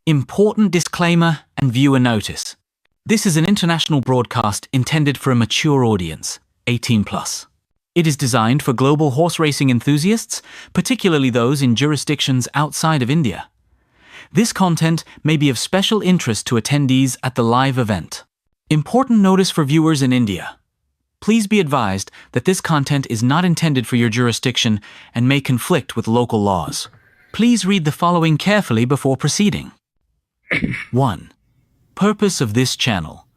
Important disclaimer and viewer notice. This is an international broadcast intended for a mature audience, 18+. It is designed for global horse racing enthusiasts, particularly those in jurisdictions outside of India. This content may be of special interest to attendees at the live event. Important notice for viewers in India. Please be advised that this content is not intended for your jurisdiction and may conflict with local laws. Please read the following carefully before proceeding. 1. Purpose of this channel: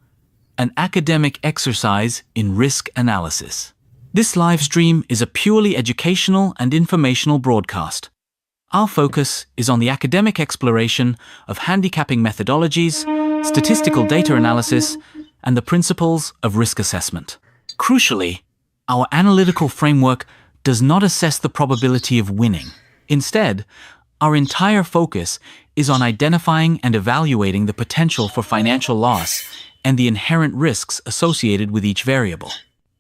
an academic exercise in risk analysis. This live stream is a purely educational and informational broadcast. Our focus is on the academic exploration of handicapping methodologies, statistical data analysis, and the principles of risk assessment. Crucially, our analytical framework does not assess the probability of winning. Instead, our entire focus is on identifying and evaluating the potential for financial loss and the inherent risks associated with each variable.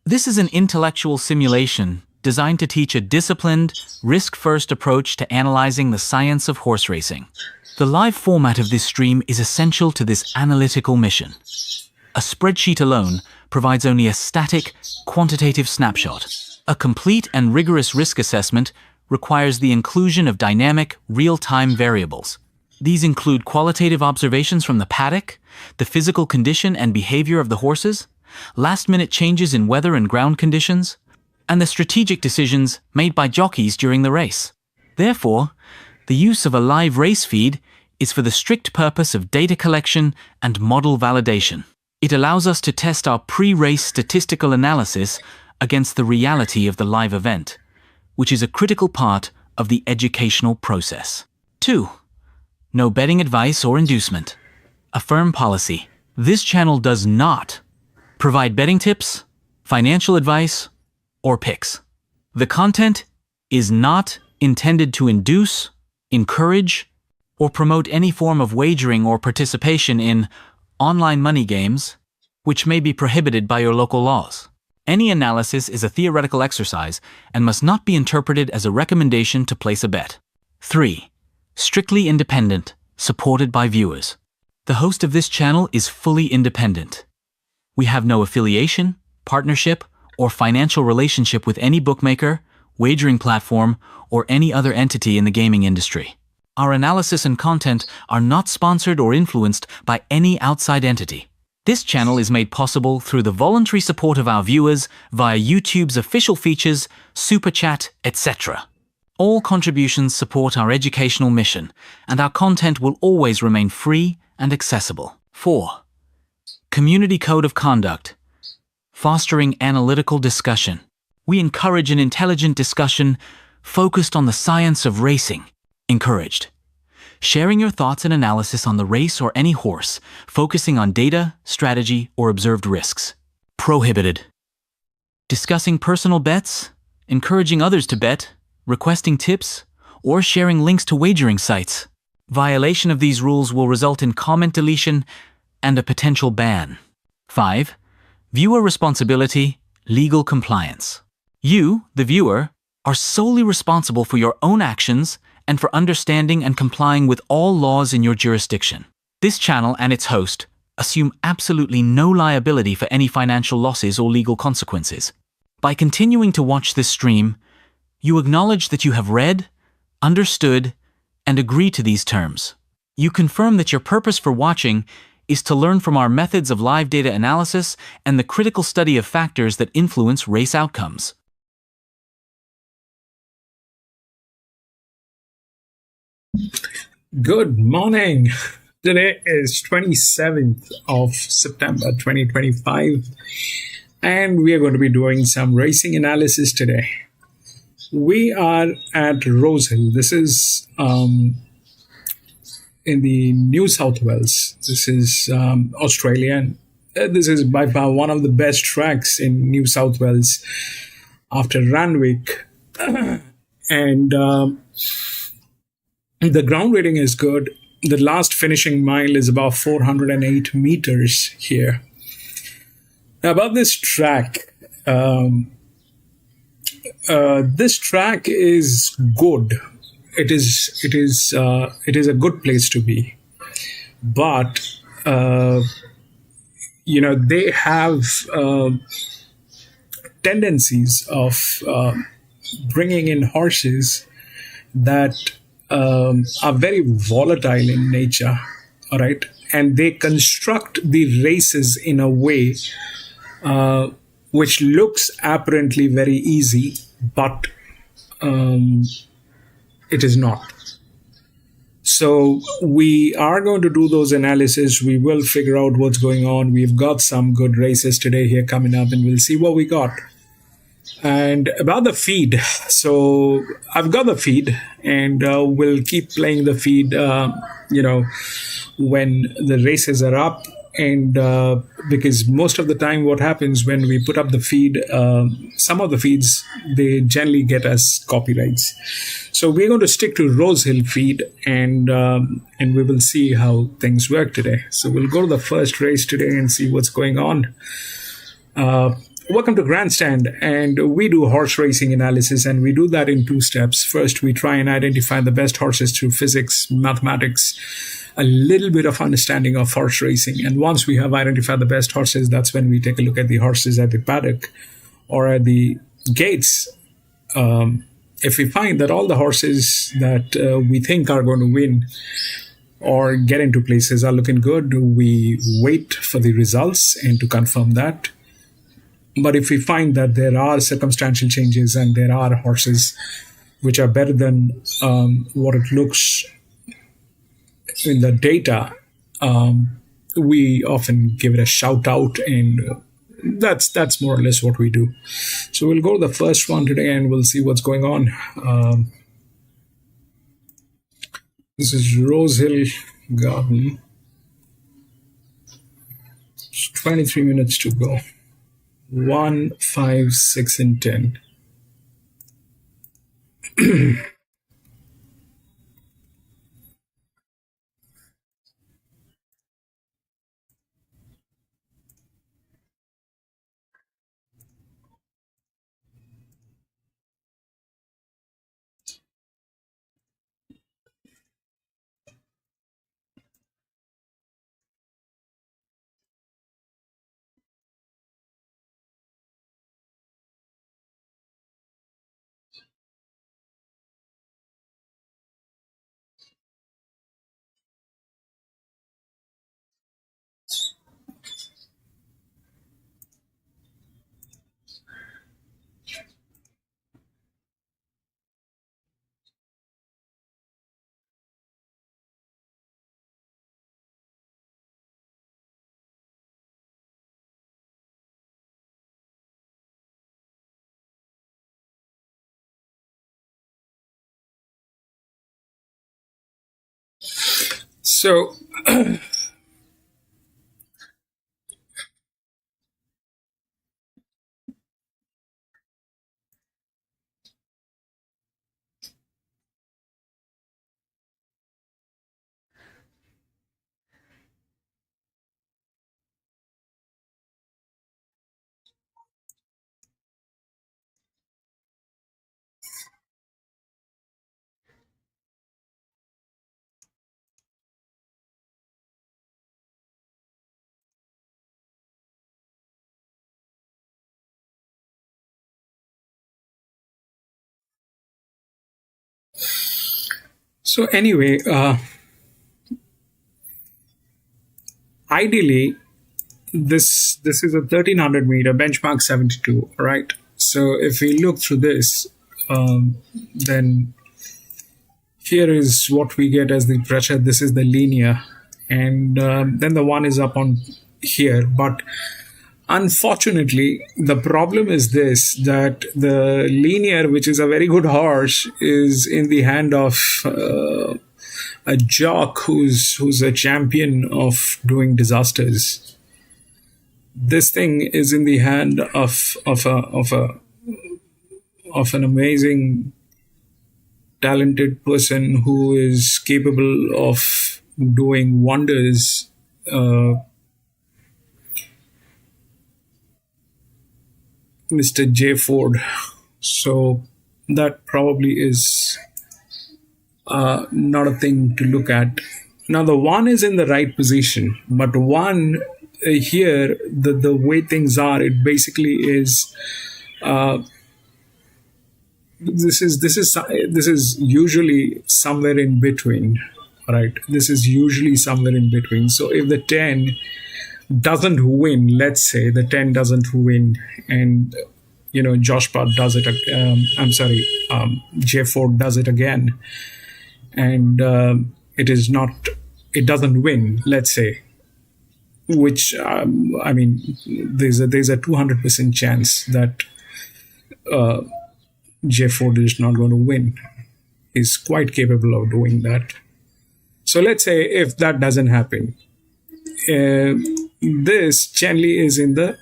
This is an intellectual simulation designed to teach a disciplined, risk-first approach to analyzing the science of horse racing. The live format of this stream is essential to this analytical mission. A spreadsheet alone provides only a static, quantitative snapshot. A complete and rigorous risk assessment requires the inclusion of dynamic, real-time variables. These include qualitative observations from the paddock, the physical condition and behavior of the horses, last-minute changes in weather and ground conditions, and the strategic decisions made by jockeys during the race. Therefore, the use of a live race feed is for the strict purpose of data collection and model validation. It allows us to test our pre-race statistical analysis against the reality of the live event, which is a critical part of the educational process. 2. No betting advice or inducement. A firm policy. This channel does not provide betting tips, financial advice, or picks. The content is not intended to induce, encourage, or promote any form of wagering or participation in online money games, which may be prohibited by your local laws. Any analysis is a theoretical exercise and must not be interpreted as a recommendation to place a bet. 3. Strictly independent, supported by viewers. The host of this channel is fully independent. We have no affiliation, partnership, or financial relationship with any bookmaker, wagering platform, or any other entity in the gaming industry. Our analysis and content are not sponsored or influenced by any outside entity. This channel is made possible through the voluntary support of our viewers via YouTube's official features, Super Chat, etc. All contributions support our educational mission, and our content will always remain free and accessible. 4. Community Code of Conduct. Fostering analytical discussion. We encourage an intelligent discussion focused on the science of racing. Encouraged. Sharing your thoughts and analysis on the race or any horse, focusing on data, strategy, or observed risks. Prohibited. Discussing personal bets, encouraging others to bet, requesting tips, or sharing links to wagering sites. Violation of these rules will result in comment deletion and a potential ban. 5. Viewer responsibility, legal compliance. You, the viewer, are solely responsible for your own actions and for understanding and complying with all laws in your jurisdiction. This channel and its host assume absolutely no liability for any financial losses or legal consequences. By continuing to watch this stream, you acknowledge that you have read, understood, and agree to these terms. You confirm that your purpose for watching is to learn from our methods of live data analysis and the critical study of factors that influence race outcomes. Good morning. Today is 27th of September 2025, and we are going to be doing some racing analysis today. We are at Rosehill. This is in the New South Wales. This is Australia. This is by far one of the best tracks in New South Wales after Randwick. And the ground rating is good. The last finishing mile is about 408 meters here. About um, this track is good. It is a good place to be, but uh, they have tendencies of bringing in horses that are very volatile in nature. All right, and they construct the races in a way uh, which looks apparently very easy, but um, it is not. So we are going to do those analysis. We will figure out what's going on. We've got some good races today here coming up, and we'll see what we got. And about the feed, so I've got the feed, and we'll keep playing the feed, when the races are up. And because most of the time, what happens when we put up the feed, some of the feeds, they generally get us copyrights. So we're going to stick to Rosehill feed, and we will see how things work today. So we'll go to the first race today and see what's going on. Welcome to Grandstand, and we do horse racing analysis, and we do that in two steps. First, we try and identify the best horses through physics, mathematics, a little bit of understanding of horse racing. And once we have identified the best horses, that's when we take a look at the horses at the paddock or at the gates. If we find that all the horses that we think are going to win or get into places are looking good, we wait for the results and to confirm that. But if we find that there are circumstantial changes and there are horses which are better than what it looks in the data, we often give it a shout out, and that's more or less what we do. So we'll go to the first one today, and we'll see what's going on. This is Rosehill Garden. It's 23 minutes to go. 1, 5, 6, and 10. So anyway, ideally, this is a 1300-meter benchmark 72, right? So if we look through this, then here is what we get as the pressure. This is the linear, and then the one is up on here. But unfortunately, the problem is this, that the linear, which is a very good horse, is in the hand of a jock who's a champion of doing disasters. This thing is in the hand of an amazing, talented person who is capable of doing wonders. Mr. J. Ford. So that probably is not a thing to look at. Now the one is in the right position, but one here, the way things are, it basically is. This is usually somewhere in between, right? This is usually somewhere in between. So if the 10 doesn't win, let's say the 10 doesn't win, and Josh Part does it. I'm sorry, J Ford does it again, and it is not. It doesn't win. Let's say, which I mean, there's a 200% chance that J Ford is not going to win. He's quite capable of doing that. So let's say if that doesn't happen, this generally is in the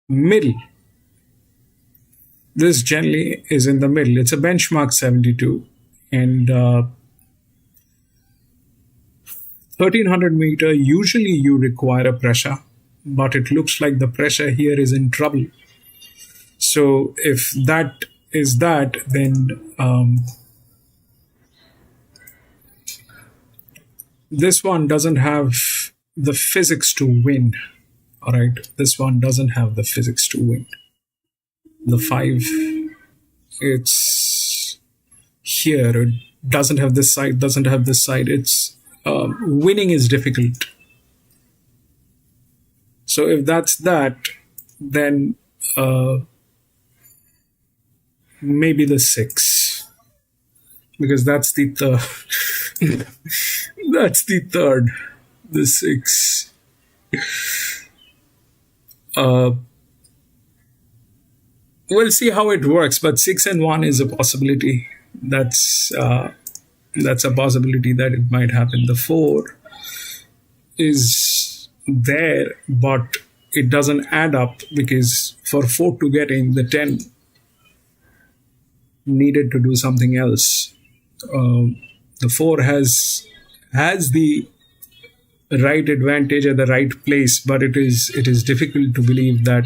middle. This generally is in the middle. It's a benchmark 72, and 1300 meter. Usually you require a pressure, but it looks like the pressure here is in trouble. So if that is that, then this one doesn't have the physics to win. All right, this one doesn't have the physics to win. The 5, it's here. It doesn't have this side, doesn't have this side. It's winning is difficult. So if that's that, then maybe the 6, because that's the third. That's the third. The 6. We'll see how it works, but 6 and 1 is a possibility. That's a possibility that it might happen. The 4 is there, but it doesn't add up, because for 4 to get in, the 10 needed to do something else. The 4 has the right advantage at the right place, but it is difficult to believe that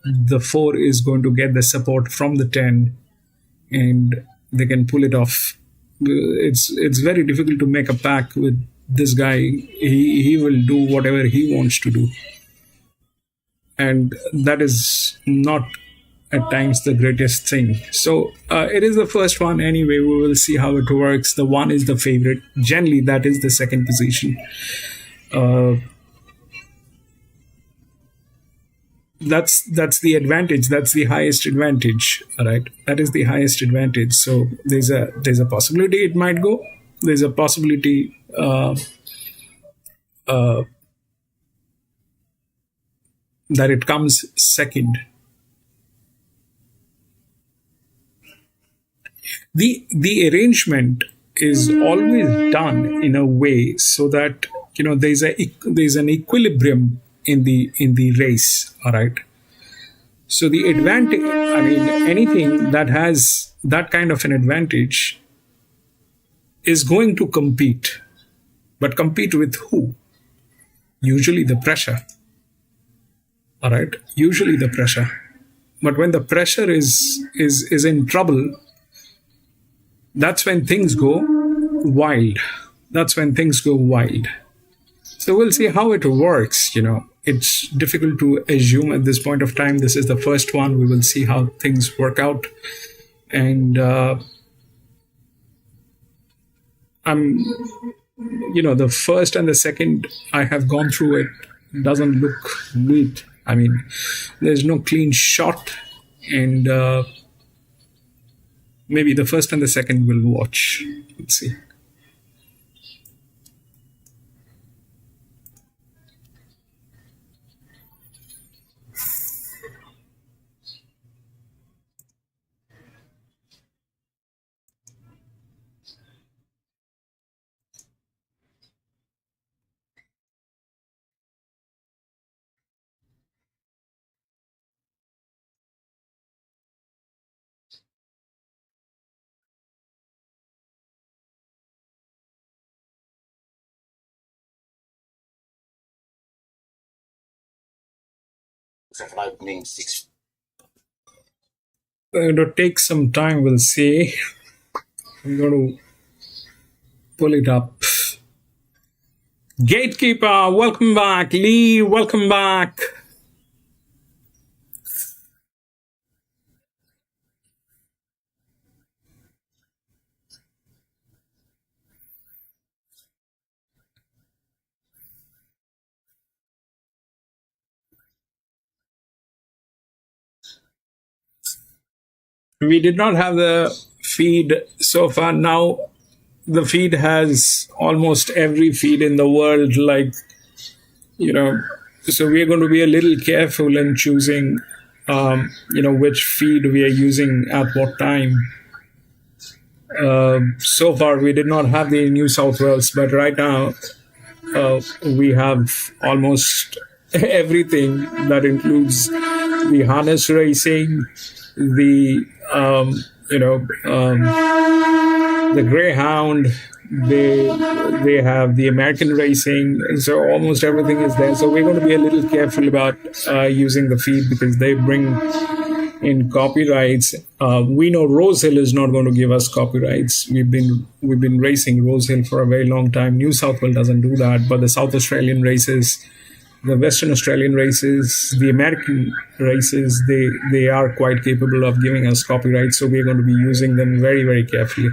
the 4 is going to get the support from the 10 and they can pull it off. It's very difficult to make a pack with this guy. He will do whatever he wants to do, and that is not at times the greatest thing. So it is the first one anyway. We will see how it works. The 1 is the favorite. Generally, that is the second position. That's the advantage. That's the highest advantage. All right, that is the highest advantage. So there's a possibility it might go. There's a possibility that it comes second. The arrangement is always done in a way so that there's an equilibrium in the race. All right. So the advantage, I mean, anything that has that kind of an advantage is going to compete, but compete with who? Usually the pressure. All right. Usually the pressure. But when the pressure is in trouble, that's when things go wild. That's when things go wild. So we'll see how it works. It's difficult to assume at this point of time. This is the first one. We will see how things work out. And the first and the second, I have gone through it. Doesn't look neat. I mean, there's no clean shot. And maybe the first and the second we'll watch. Let's see. It'll take some time, we'll see. I'm going to pull it up. Gatekeeper, welcome back. Lee, welcome back. We did not have the feed so far. Now the feed has almost every feed in the world, like, so we're going to be a little careful in choosing, which feed we are using at what time. So far, we did not have the New South Wales, but right now we have almost everything that includes the harness racing, the the Greyhound. They have the American racing, so almost everything is there. So we're going to be a little careful about using the feed because they bring in copyrights. We know Rosehill is not going to give us copyrights. We've been racing Rosehill for a very long time. New South Wales doesn't do that, but the South Australian races, the Western Australian races, the American races, they are quite capable of giving us copyright. So we're going to be using them very, very carefully.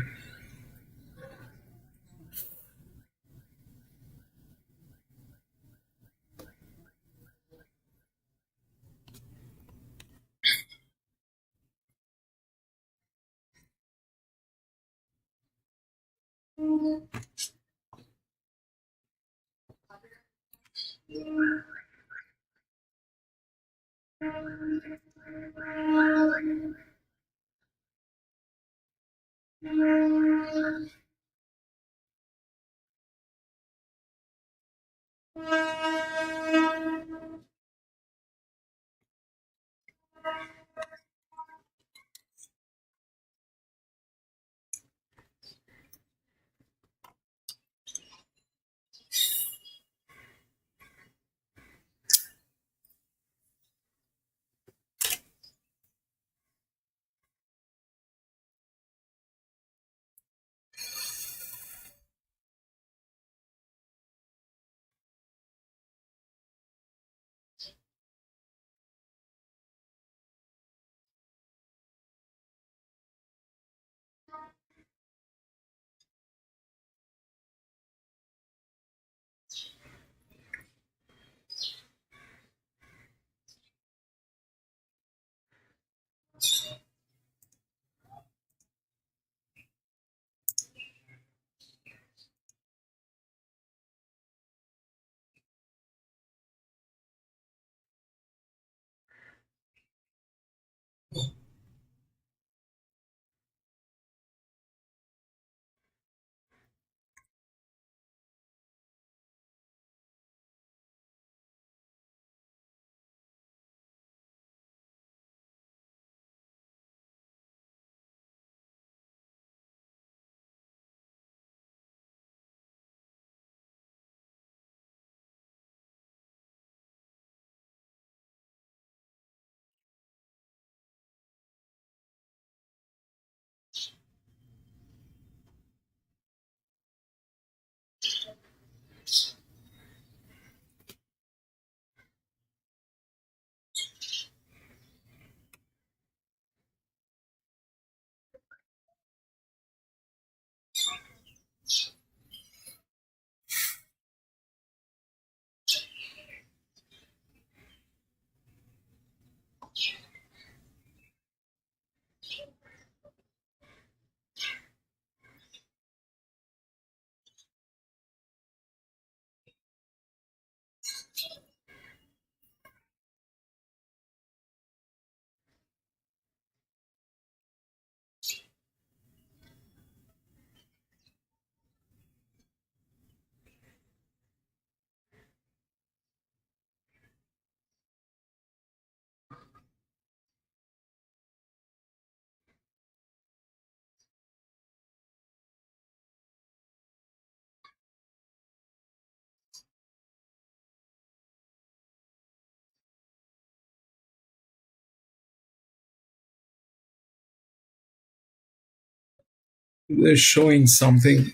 They're showing something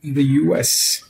in the US.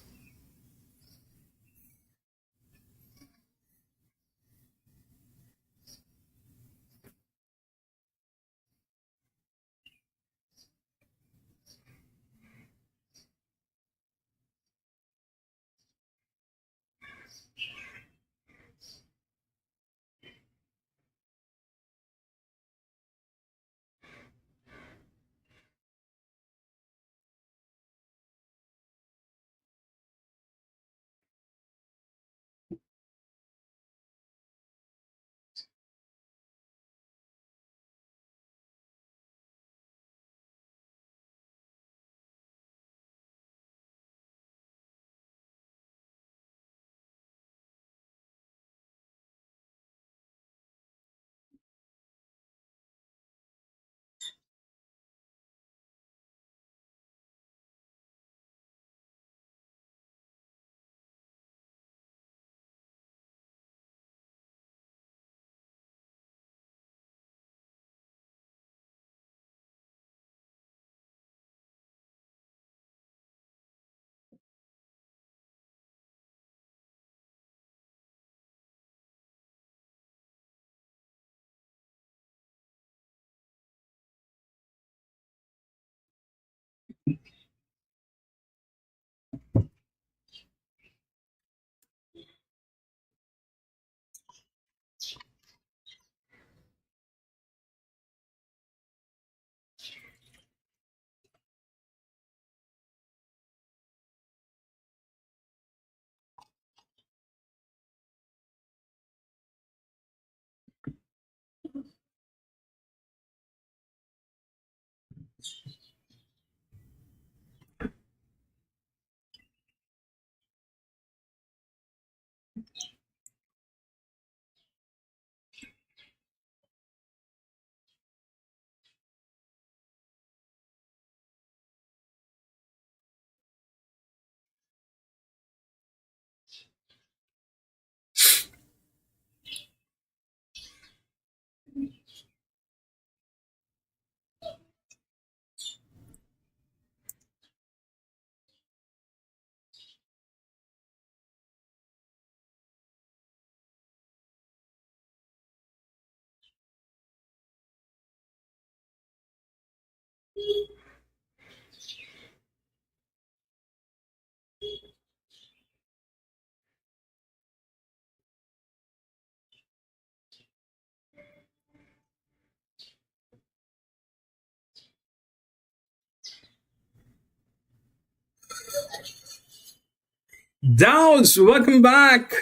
Dows, welcome back.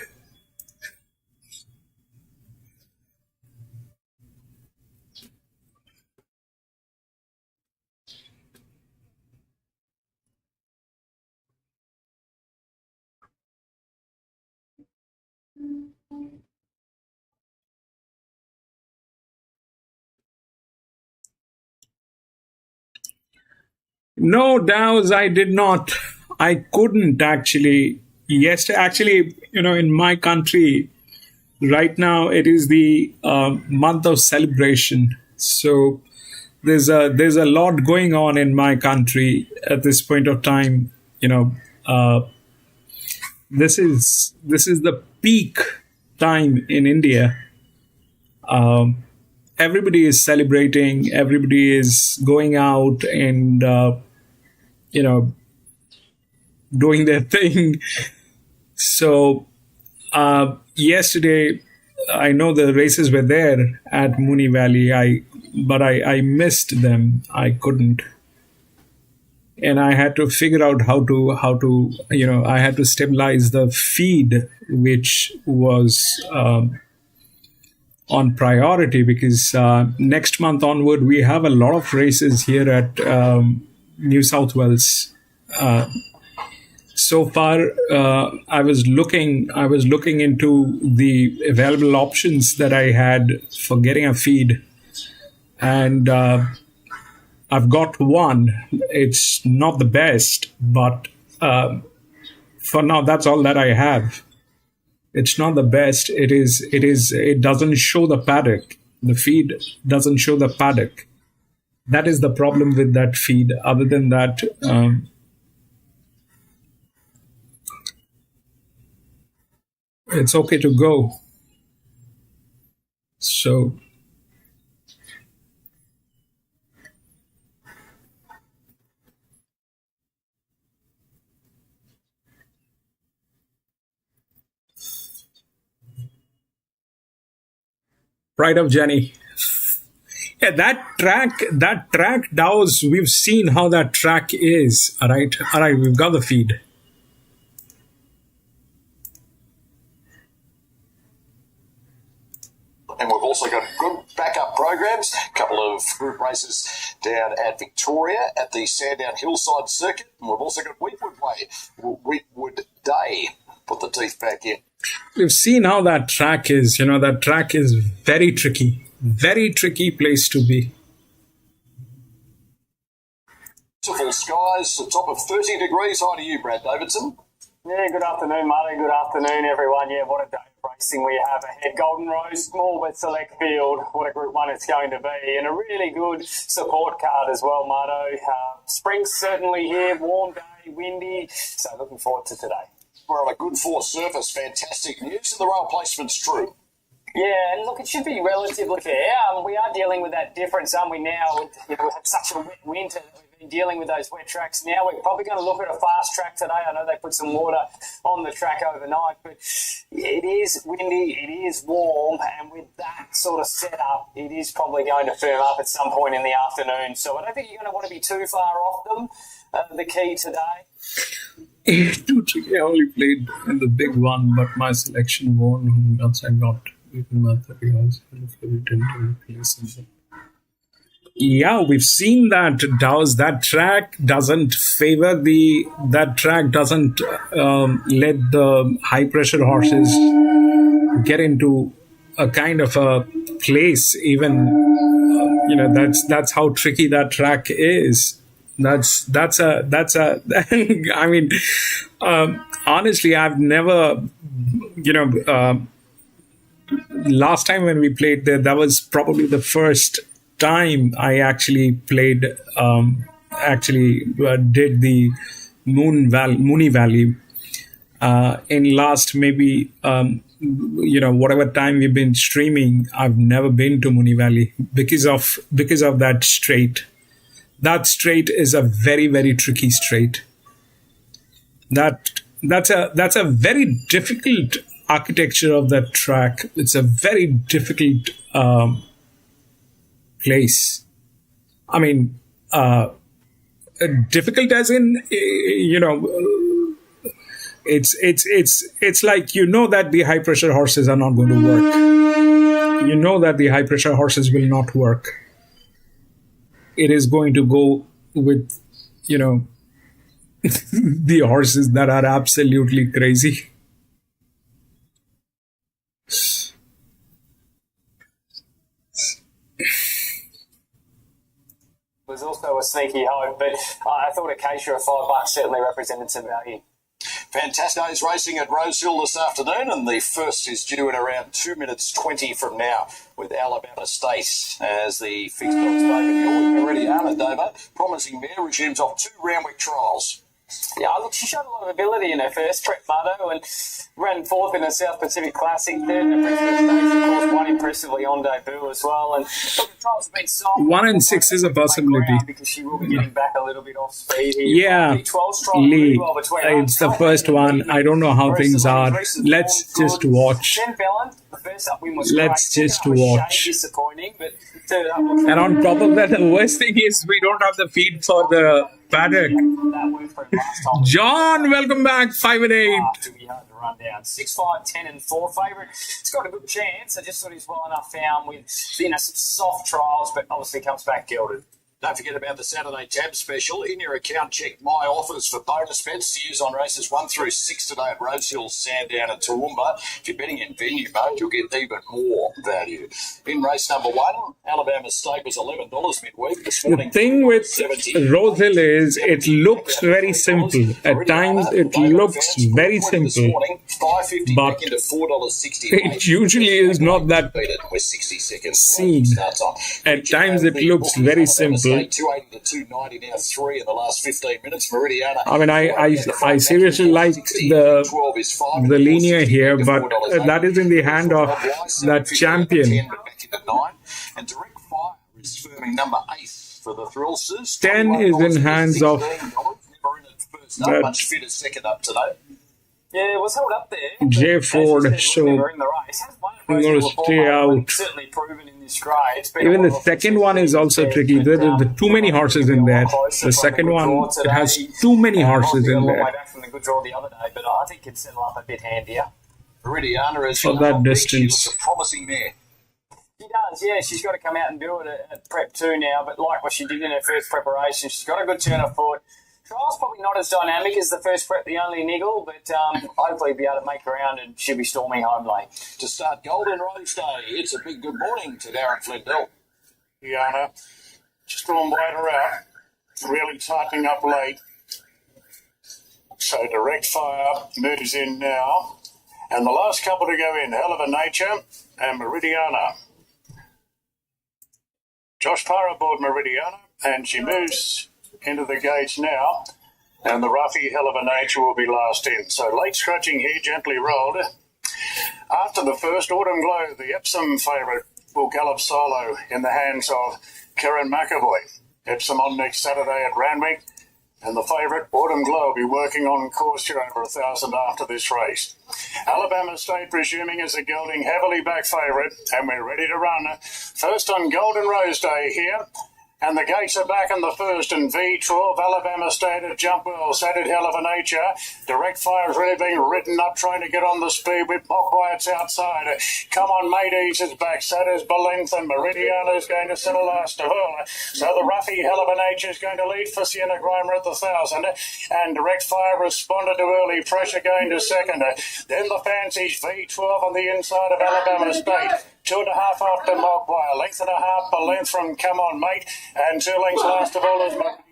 No, Dows, I did not. I couldn't actually. Yes, actually, in my country right now, it is the month of celebration. So there's a lot going on in my country at this point of time. Uh, this is the peak time in India. Everybody is celebrating. Everybody is going out and you know doing their thing. So yesterday, I know the races were there at Moonee Valley. But I missed them. I couldn't, and I had to figure out how to I had to stabilize the feed, which was on priority because next month onward we have a lot of races here at New South Wales. So far, I was looking into the available options that I had for getting a feed, and I've got one. It's not the best, but for now, that's all that I have. It's not the best. It doesn't show the paddock. The feed doesn't show the paddock. That is the problem with that feed. Other than that, it's okay to go. So Pride of Jenny. Yeah, that track DAOs, we've seen how that track is. All right, we've got the feed. And we've also got good backup programs, a couple of group races down at Victoria at the Sandown Hillside Circuit. And we've also got Wheatwood Day. Put the teeth back in. We've seen how that track is. That track is very tricky place to be. Beautiful skies, a top of 30 degrees. Hi to you, Brad Davidson. Yeah, good afternoon, Marty. Good afternoon, everyone. Yeah, what a day of racing we have ahead. Golden Rose, small but select field. What a Group 1 it's going to be. And a really good support card as well, Marto. Spring's certainly here, warm day, windy. So looking forward to today. We're on a good force surface. Fantastic news. And the rail placement's true. Yeah, and look, it should be relatively fair. We are dealing with that difference, aren't we, now? We've had such a wet winter that we've been dealing with those wet tracks. Now we're probably going to look at a fast track today. I know they put some water on the track overnight, but it is windy, it is warm, and with that sort of setup, it is probably going to firm up at some point in the afternoon. So I don't think you're going to want to be too far off them. The key today. Too tricky. I only played in the big one, but my selection won. Once I got my 30 hours, yeah, we've seen that that track doesn't favor that track doesn't let the high pressure horses get into a kind of a place. Even that's how tricky that track is. That's a I mean, honestly, I've never, last time when we played there, that was probably the first time I actually played, did the Mooney Valley. In last maybe, whatever time we've been streaming, I've never been to Mooney Valley because of that straight. That straight is a very, very tricky straight. That's a very difficult architecture of that track. It's a very difficult place. I mean, difficult as in it's like that the high pressure horses are not going to work. That the high pressure horses will not work. It is going to go with, the horses that are absolutely crazy. Was also a sneaky hope, but I thought Acacia at $5 certainly represented some value. Fantastic day's racing at Rosehill this afternoon, and the first is due in around 2 minutes 20 from now with Alabama State as the fixed odds favourite. You're already on it, Davo. Promising mare resumes off 2 Randwick trials. Yeah, look, she showed a lot of ability in her first trip, Marto, and ran fourth in the South Pacific Classic, third in the Brisbane Stakes, of course, won impressively on debut as well. And look, the trials have been soft. 1 and 6 is a possibility. Because she will be getting back a little bit off speed here. Yeah, Lee, it's the first one. I don't know how things are. Let's just watch. Let's just watch. Disappointing, but and on top of that, the worst thing is we don't have the feed for the paddock. John, welcome back. 5 and 8. Run down 6, 5, 10 and 4 favourite. It's got a good chance. I just thought he's well enough found with some soft trials, but obviously comes back gilded. Don't forget about the Saturday tab special. In your account, check my offers for bonus bets to use on races 1 through 6 today at Rosehill, Sandown and Toowoomba. If you're betting in venue mode, you'll get even more value. In race number 1, Alabama State was $11 midweek. This morning, the thing with Rosehill is it looks very simple. At times it looks very simple. $5.50 but back into $4.60. it usually is not that We're 60 seconds seen. start time. At times it looks very simple. 280 to 290 now, 3 in the last 15 minutes. Meridiana. I mean, I seriously like the linear here, but that is in the hand of that champion. And direct fire is firming number 8 for the Thrillsters. 10 is in hands of that much fitter second up today. Yeah, it was held up there. J. Ford, so I'm going to stay out. Certainly proven in this grade. Even the second one is also tricky. There are too many horses in there. The second one, it has too many horses in there. Back from the good draw the other day, but I think it'd settle up a bit handier. Meridiana is For that distance. She looks a promising mare. She does, yeah. She's got to come out and do it at prep 2 now, but like what she did in her first preparation, she's got a good turn of foot. Trial's probably not as dynamic as the first prep, the only niggle, but hopefully be able to make ground and she'll be storming home late. To start Golden Rose Day, it's a big good morning to Darren Flindell. Diana, just drawn wider out, really tightening up late. So direct fire moves in now. And the last couple to go in, Hell of a Nature and Meridiana. Josh Parr aboard Meridiana, and she moves into the gates now, and the roughy Hell of a Nature will be last in. So late scratching here, gently rolled. After the first Autumn Glow, the Epsom favourite will gallop solo in the hands of Karen McAvoy. Epsom on next Saturday at Randwick, and the favourite Autumn Glow will be working on course here over 1,000 after this race. Alabama State presuming is a gelding heavily back favourite, and we're ready to run. First on Golden Rose Day here. And the gates are back in the first, and V12, Alabama State at jump well, Saturday Hell of a Nature. Direct fire is really being written up, trying to get on the speed with Mockwire's outside. Come on, Mateys is back, Saturday's Belenth, and Meridiana is going to settle last of all. So the roughy Hell of a Nature is going to lead for Sienna Grimer at the 1,000, and direct fire responded to early pressure going to second. Then the fancies V12 on the inside of Alabama State. 2.5 after Mogwire, length and a half per length from Come On Mate, and 2 lengths last of all is Meridiana.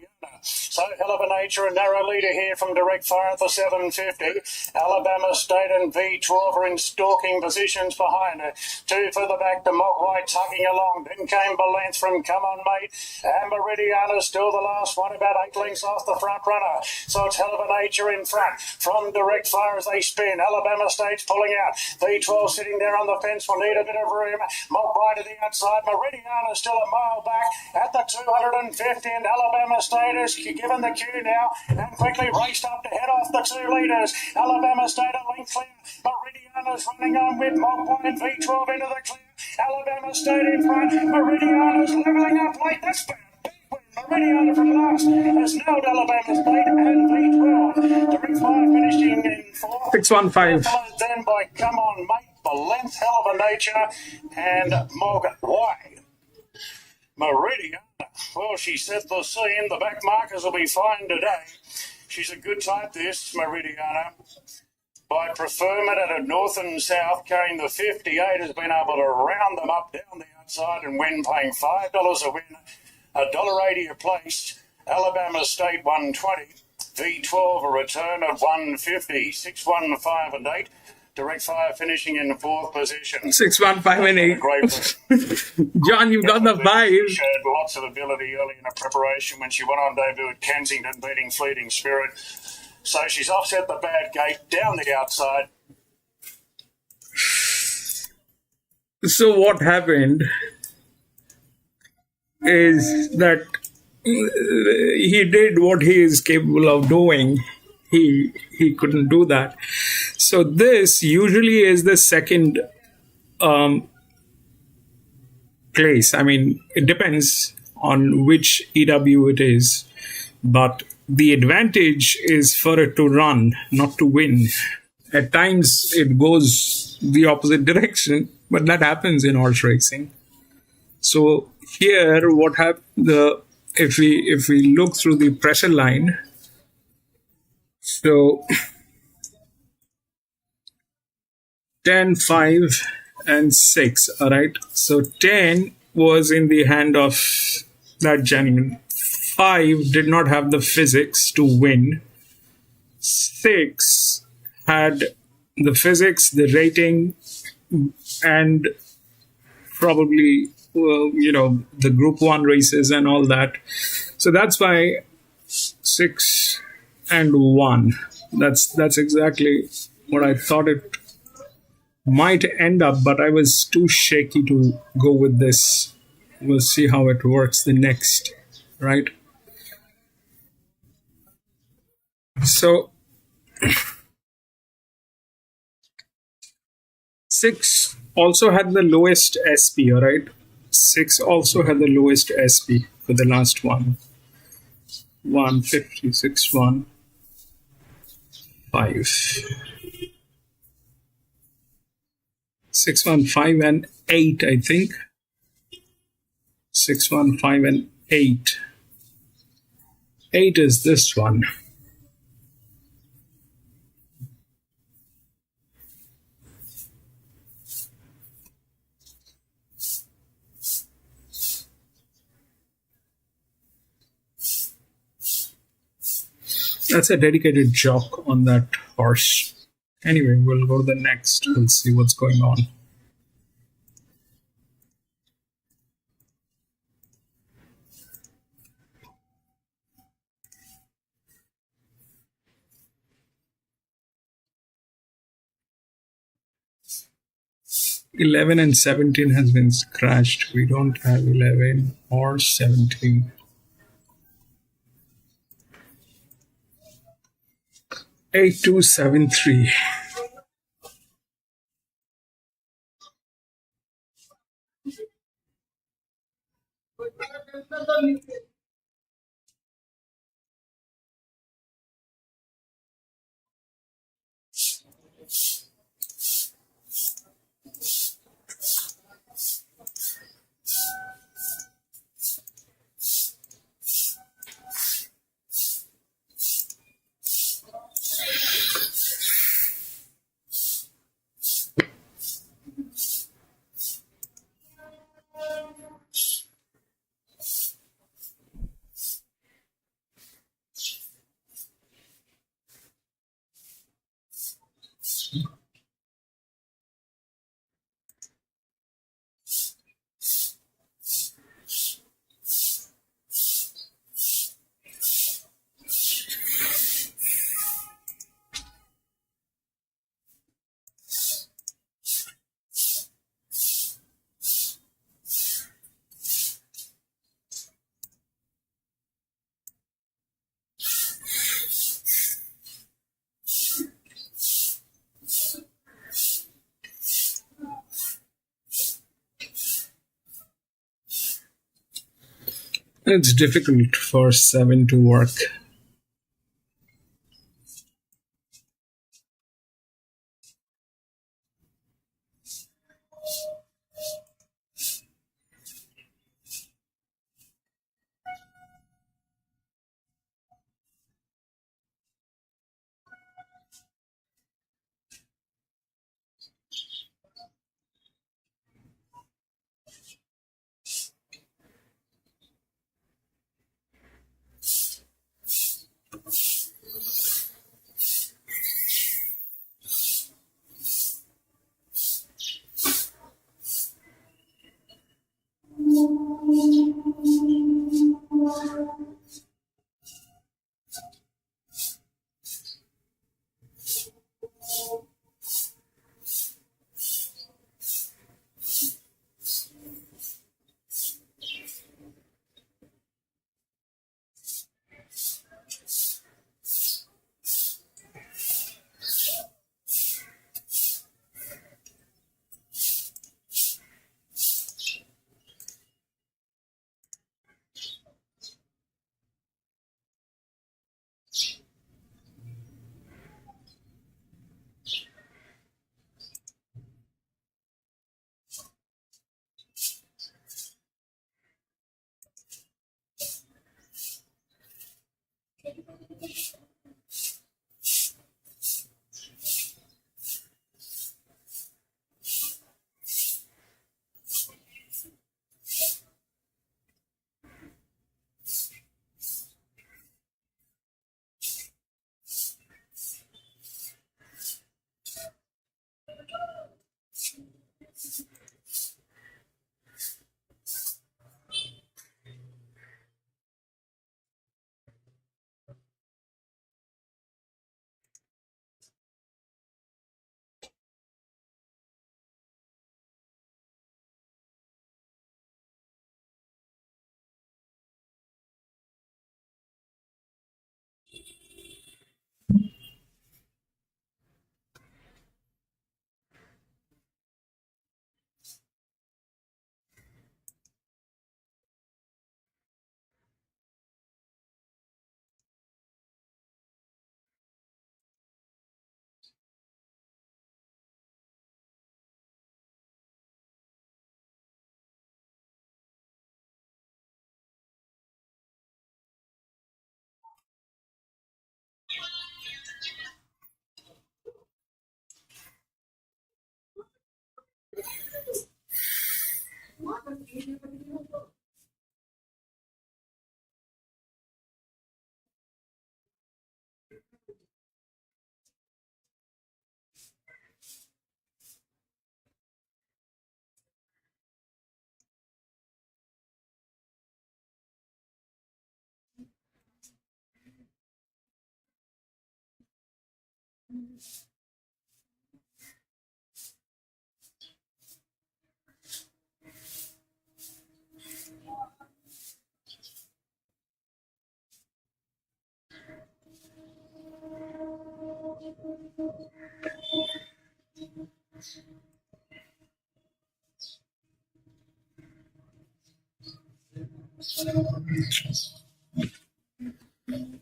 So Hell of a Nature, a narrow leader here from direct fire at the 750. Alabama State and V12 are in stalking positions behind her. 2 further back to Mogwai tugging along. Then came Belenth from Come On Mate, and Meridiana still the last one, about 8 lengths off the front runner. So it's Hell of a Nature in front from direct fire as they spin. Alabama State's pulling out. V12 sitting there on the fence will need a bit of room. Mogwai to the outside. Meridiana still a mile back at the 250, and Alabama State is given the cue now and quickly raced up to head off the 2 leaders. Alabama State a length clear. Meridiana's running on with Mogwai and V12 into the clear. Alabama State in front. Meridiana's levelling up late. That's bad. Meridiana from last has nailed Alabama State and V12. Direct fire finishing in 4th. 615. Followed then by Come On Mate, Belenth, Hell of a Nature, and Mogwai. Meridiana, well, she set the scene. The back markers will be fine today. She's a good type, this Meridiana. By preferment at a north and south, carrying the 58, has been able to round them up down the outside and win, paying $5 a win, $1.80 a place. Alabama State 120, V12 a return of 150, 615 and 8. Direct fire finishing in 4th position. 615 and 8. Great. John, you've got the vibe. Showed lots of ability early in her preparation when she went on debut at Kensington, beating Fleeting Spirit. So she's offset the bad gate down the outside. So what happened is that he did what he is capable of doing. He couldn't do that. So this usually is the second place. I mean, it depends on which EW it is, but the advantage is for it to run, not to win. At times it goes the opposite direction, but that happens in horse racing. So here, what happened? If we look through the pressure line, so 10, 5, and 6. All right. So 10 was in the hand of that gentleman. 5 did not have the physics to win. 6 had the physics, the rating, and probably the Group 1 races and all that. So that's why 6 and 1. That's exactly what I thought it might end up, but I was too shaky to go with this. We'll see how it works the next, right? So 6 also had the lowest SP, all right? 6 also had the lowest SP for the last one. 156, 1, 5. 6, 1, 5, and 8, I think. 6, 1, 5, and 8. 8 is this one. That's a dedicated jock on that horse. Anyway, we'll go to the next. We'll see what's going on. (11) and 17 has been scratched. We don't have 11 or 17. 8273. It's difficult for 7 to work.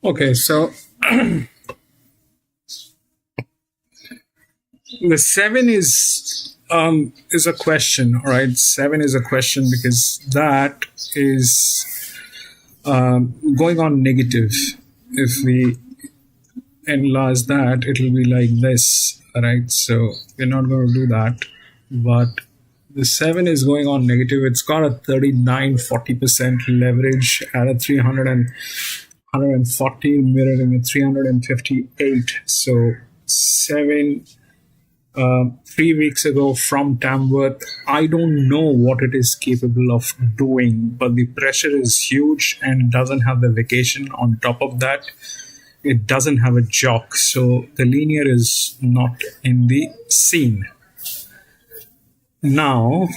Okay, so the 7 is a question, all right? 7 is a question because that is going on negative. If we enlarge that, it'll be like this, all right? So we're not going to do that, but the 7 is going on negative. It's got a 39-40% leverage at a 300 and 140 mirroring a 358. So 7 3 weeks ago from Tamworth. I don't know what it is capable of doing, but the pressure is huge and doesn't have the vacation. On top of that, it doesn't have a jock, so the linear is not in the scene. Now,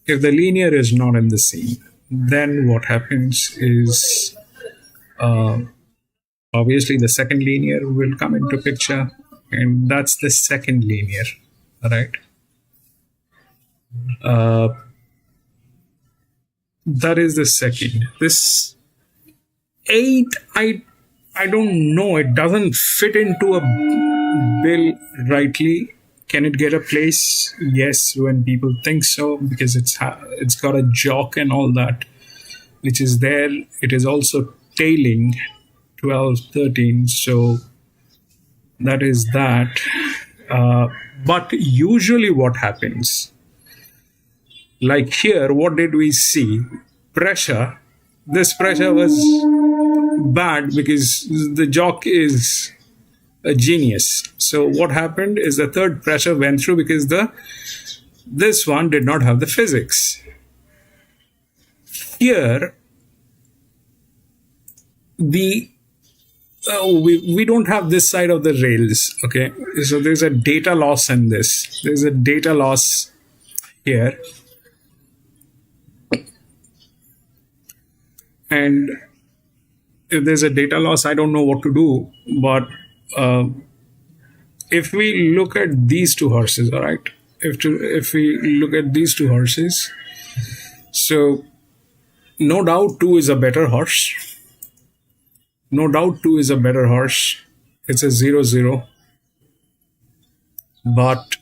if the linear is not in the scene, then what happens is obviously the second linear will come into picture, and that's the second linear, right? That is the second. This 8, I don't know. It doesn't fit into a bill rightly. Can it get a place? Yes, when people think so, because it's got a jock and all that, which is there. It is also tailing 12, 13. So that is that. But usually what happens, like here, what did we see? Pressure. This pressure was bad because the jock is a genius. So what happened is the third pressure went through because this one did not have the physics. Here, we don't have this side of the rails. Okay, so there's a data loss in this. There's a data loss here, and if there's a data loss, I don't know what to do. But if we look at these two horses, all right, if we look at these two horses, so no doubt 2 is a better horse. No doubt 2 is a better horse. It's a 0-0. But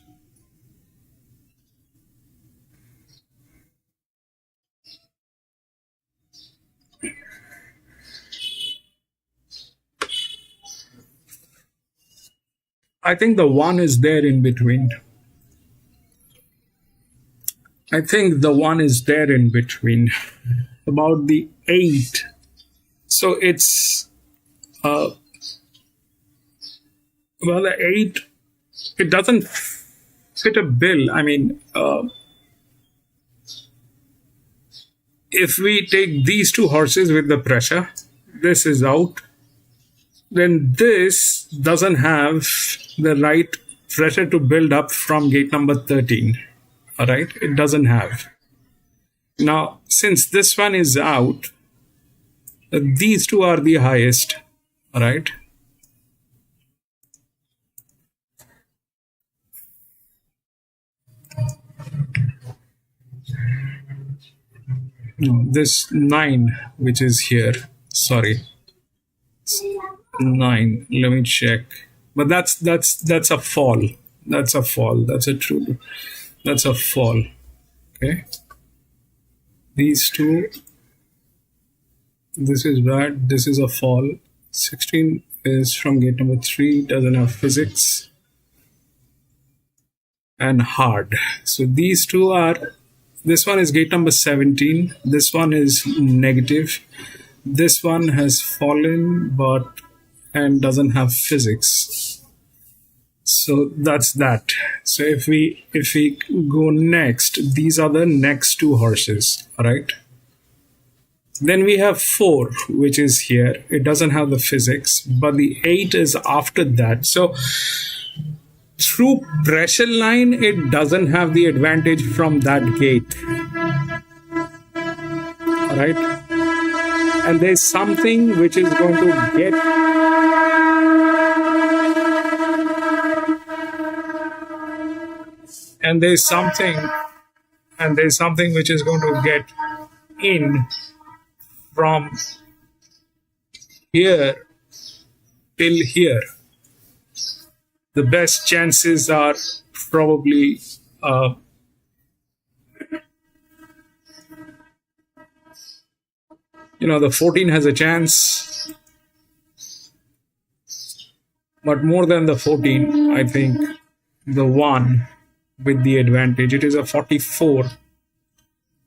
I think the 1 is there in between. I think the 1 is there in between. About the 8. So it's well, the 8, it doesn't fit a bill. I mean, if we take these two horses with the pressure, this is out, then this doesn't have the right pressure to build up from gate number 13. All right, it doesn't have. Now, since this one is out, these two are the highest. All right. No, this 9, which is here. Sorry, 9. Let me check. But that's a fall. That's a fall. That's a fall. Okay. These two. This is bad. This is a fall. 16 is from gate number 3. Doesn't have physics. and hard. So these two are, this one is gate number 17, this one is negative, this one has fallen and doesn't have physics. So that's that. So if we go next, these are the next two horses, all right? Then we have 4, which is here. It doesn't have the physics, but the 8 is after that. So through pressure line, it doesn't have the advantage from that gate. All right? And there's something which is going to get... And there's something which is going to get in from here till here. The best chances are probably the 14 has a chance, but more than the 14, I think the 1 with the advantage, it is a 44,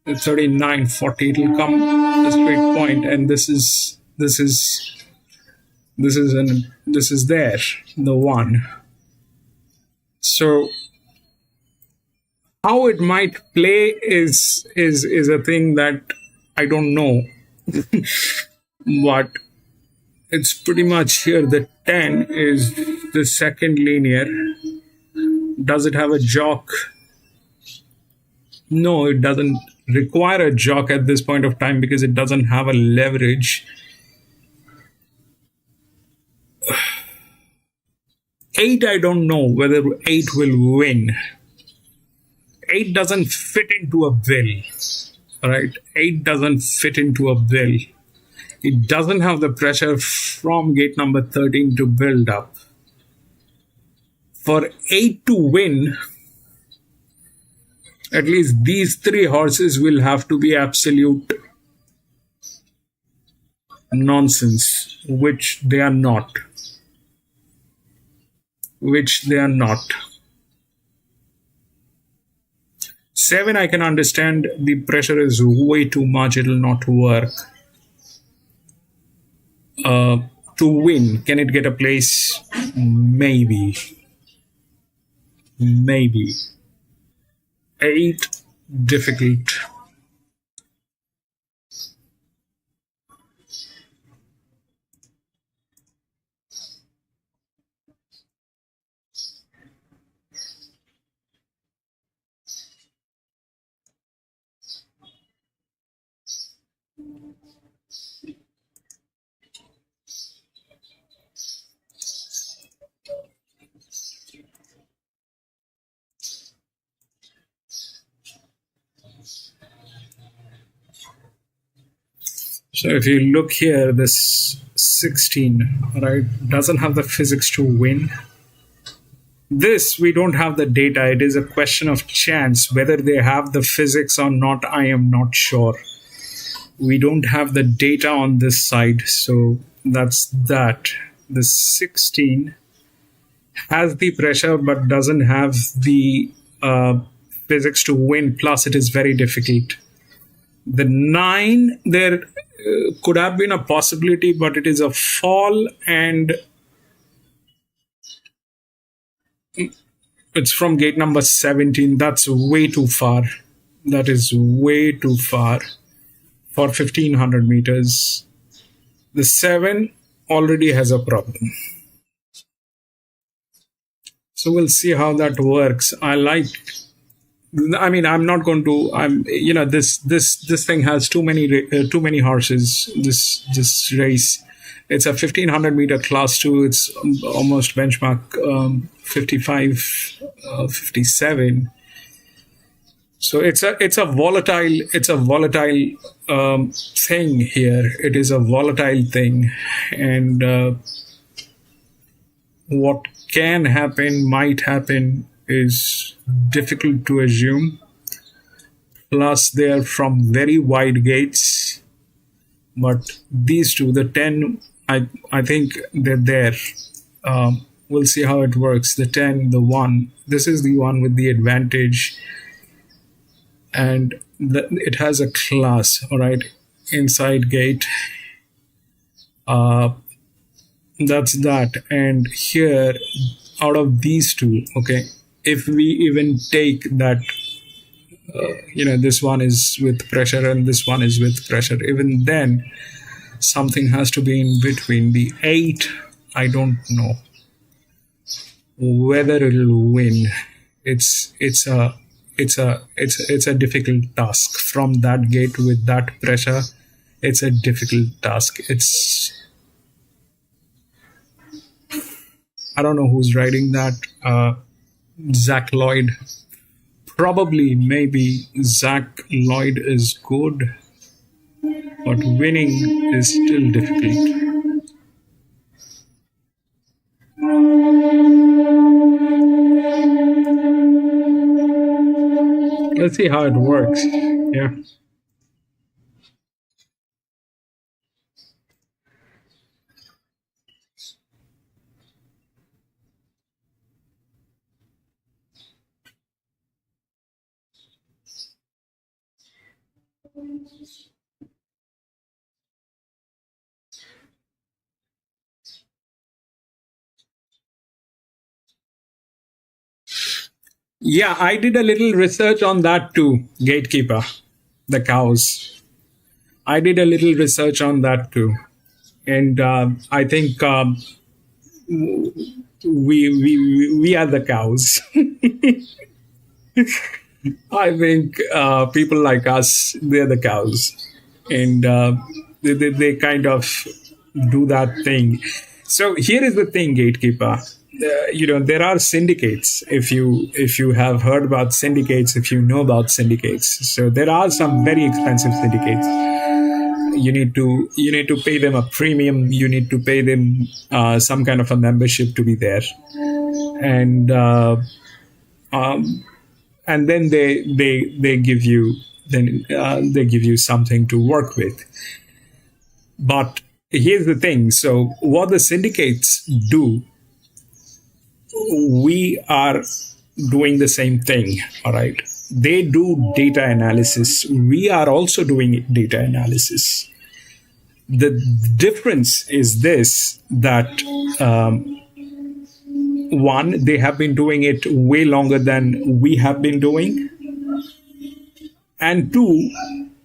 39, 40, it'll come a straight point, and this is there, the 1. So how it might play is a thing that I don't know. But it's pretty much here. The 10 is the second linear. Does it have a jock? No, it doesn't require a jock at this point of time because it doesn't have a leverage. 8, I don't know whether 8 will win. 8 doesn't fit into a bill. Right? 8 doesn't fit into a bill. It doesn't have the pressure from gate number 13 to build up. For 8 to win, at least these 3 horses will have to be absolute nonsense, which they are not. 7, I can understand the pressure is way too much, it will not work. To win, can it get a place? Maybe. 8, difficult. So if you look here, this 16, right, doesn't have the physics to win. This, we don't have the data. It is a question of chance. Whether they have the physics or not, I am not sure. We don't have the data on this side. So that's that. The 16 has the pressure but doesn't have the physics to win. Plus, it is very difficult. The 9, there could have been a possibility, but it is a fall and it's from gate number 17. That's way too far. That is way too far for 1500 meters. The 7 already has a problem. So we'll see how that works. I'm not going to. This thing has too many horses. This race, it's a 1500 meter class 2. It's almost benchmark 55, 57. So it's a volatile thing here. It is a volatile thing, and what can happen, might happen, is difficult to assume. Plus, they are from very wide gates. But these two, the 10, I think they're there. we'll see how it works. The 10, the 1. This is the one with the advantage. And it has a class, all right? Inside gate. That's that. And here, out of these two, okay, if we even take that, this one is with pressure and this one is with pressure, even then, something has to be in between. The 8, I don't know whether it'll win. It's a difficult task. From that gate with that pressure, it's a difficult task. I don't know who's writing that. Zach Lloyd. Probably, maybe Zach Lloyd is good, but winning is still difficult. Let's see how it works. Yeah. Yeah, I did a little research on that too, gatekeeper, the cows. I did a little research on that too. And I think we are the cows. I think people like us, they're the cows. And they kind of do that thing. So here is the thing, gatekeeper. There are syndicates. If you have heard about syndicates, if you know about syndicates, so there are some very expensive syndicates. You need to pay them a premium. You need to pay them some kind of a membership to be there, and then they give you something to work with. But here's the thing. So what the syndicates do, we are doing the same thing, all right? They do data analysis. We are also doing data analysis. The difference is this, that one, they have been doing it way longer than we have been doing. And two,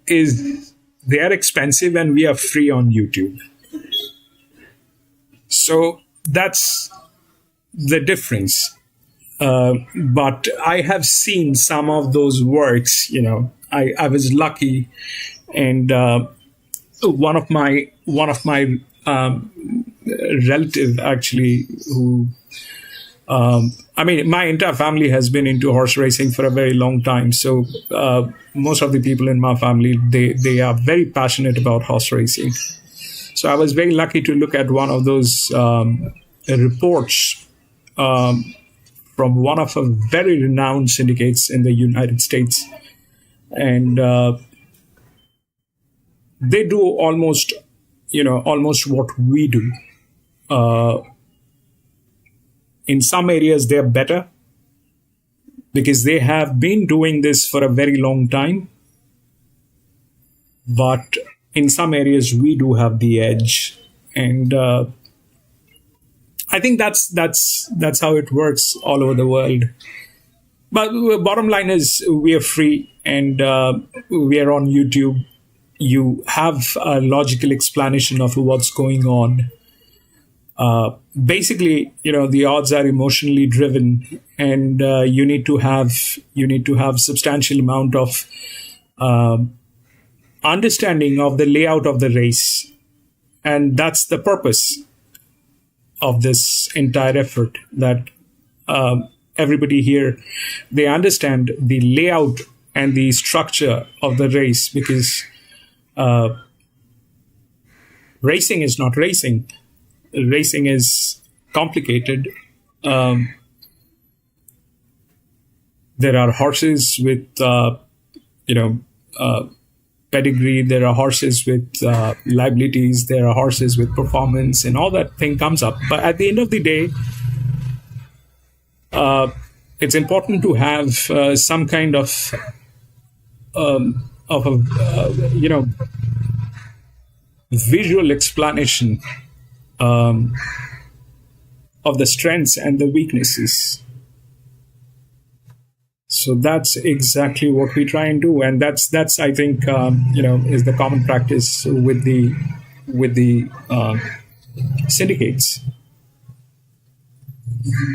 is they are expensive and we are free on YouTube. So that's the difference. But I have seen some of those works. I was lucky, and one of my relative actually, who my entire family has been into horse racing for a very long time. So most of the people in my family, they are very passionate about horse racing. So I was very lucky to look at one of those reports from one of the very renowned syndicates in the United States. And they do almost what we do. In some areas, they're better because they have been doing this for a very long time. But in some areas, we do have the edge. And I think that's how it works all over the world. But bottom line is, we are free, and we are on YouTube. You have a logical explanation of what's going on. Basically, the odds are emotionally driven, and you need to have substantial amount of understanding of the layout of the race, and that's the purpose of this entire effort, that everybody here, they understand the layout and the structure of the race, because racing is not racing. Racing is complicated. There are horses with pedigree, there are horses with liabilities, there are horses with performance, and all that thing comes up. But at the end of the day, it's important to have some kind of a visual explanation of the strengths and the weaknesses. So that's exactly what we try and do, and that's I think is the common practice with the syndicates.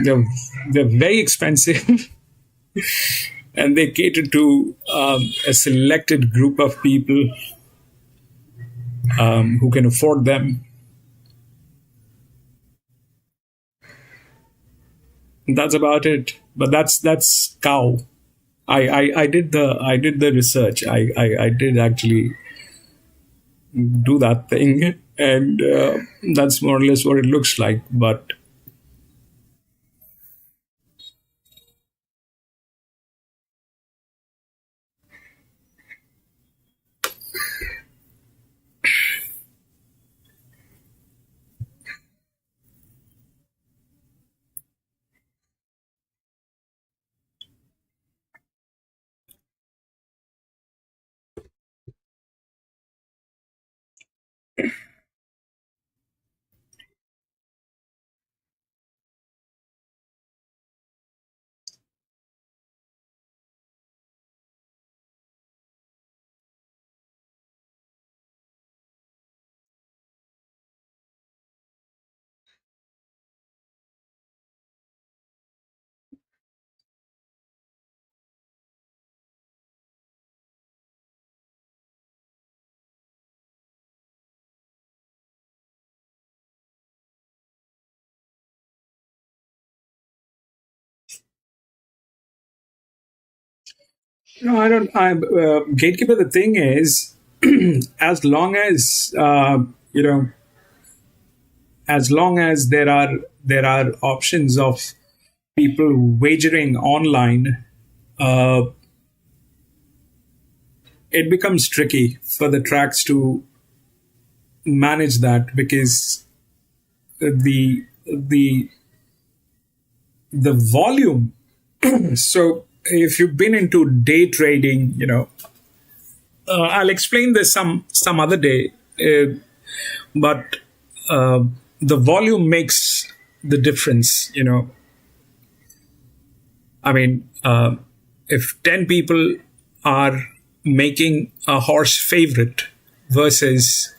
They're very expensive, and they cater to a selected group of people who can afford them. That's about it. But that's cow. I did the research. I did actually do that thing, and that's more or less what it looks like. But no, I don't. Gatekeeper. The thing is, as long as as long as there are options of people wagering online, it becomes tricky for the tracks to manage that, because the volume. So if you've been into day trading, I'll explain this some other day, but the volume makes the difference. I mean, if 10 people are making a horse favorite versus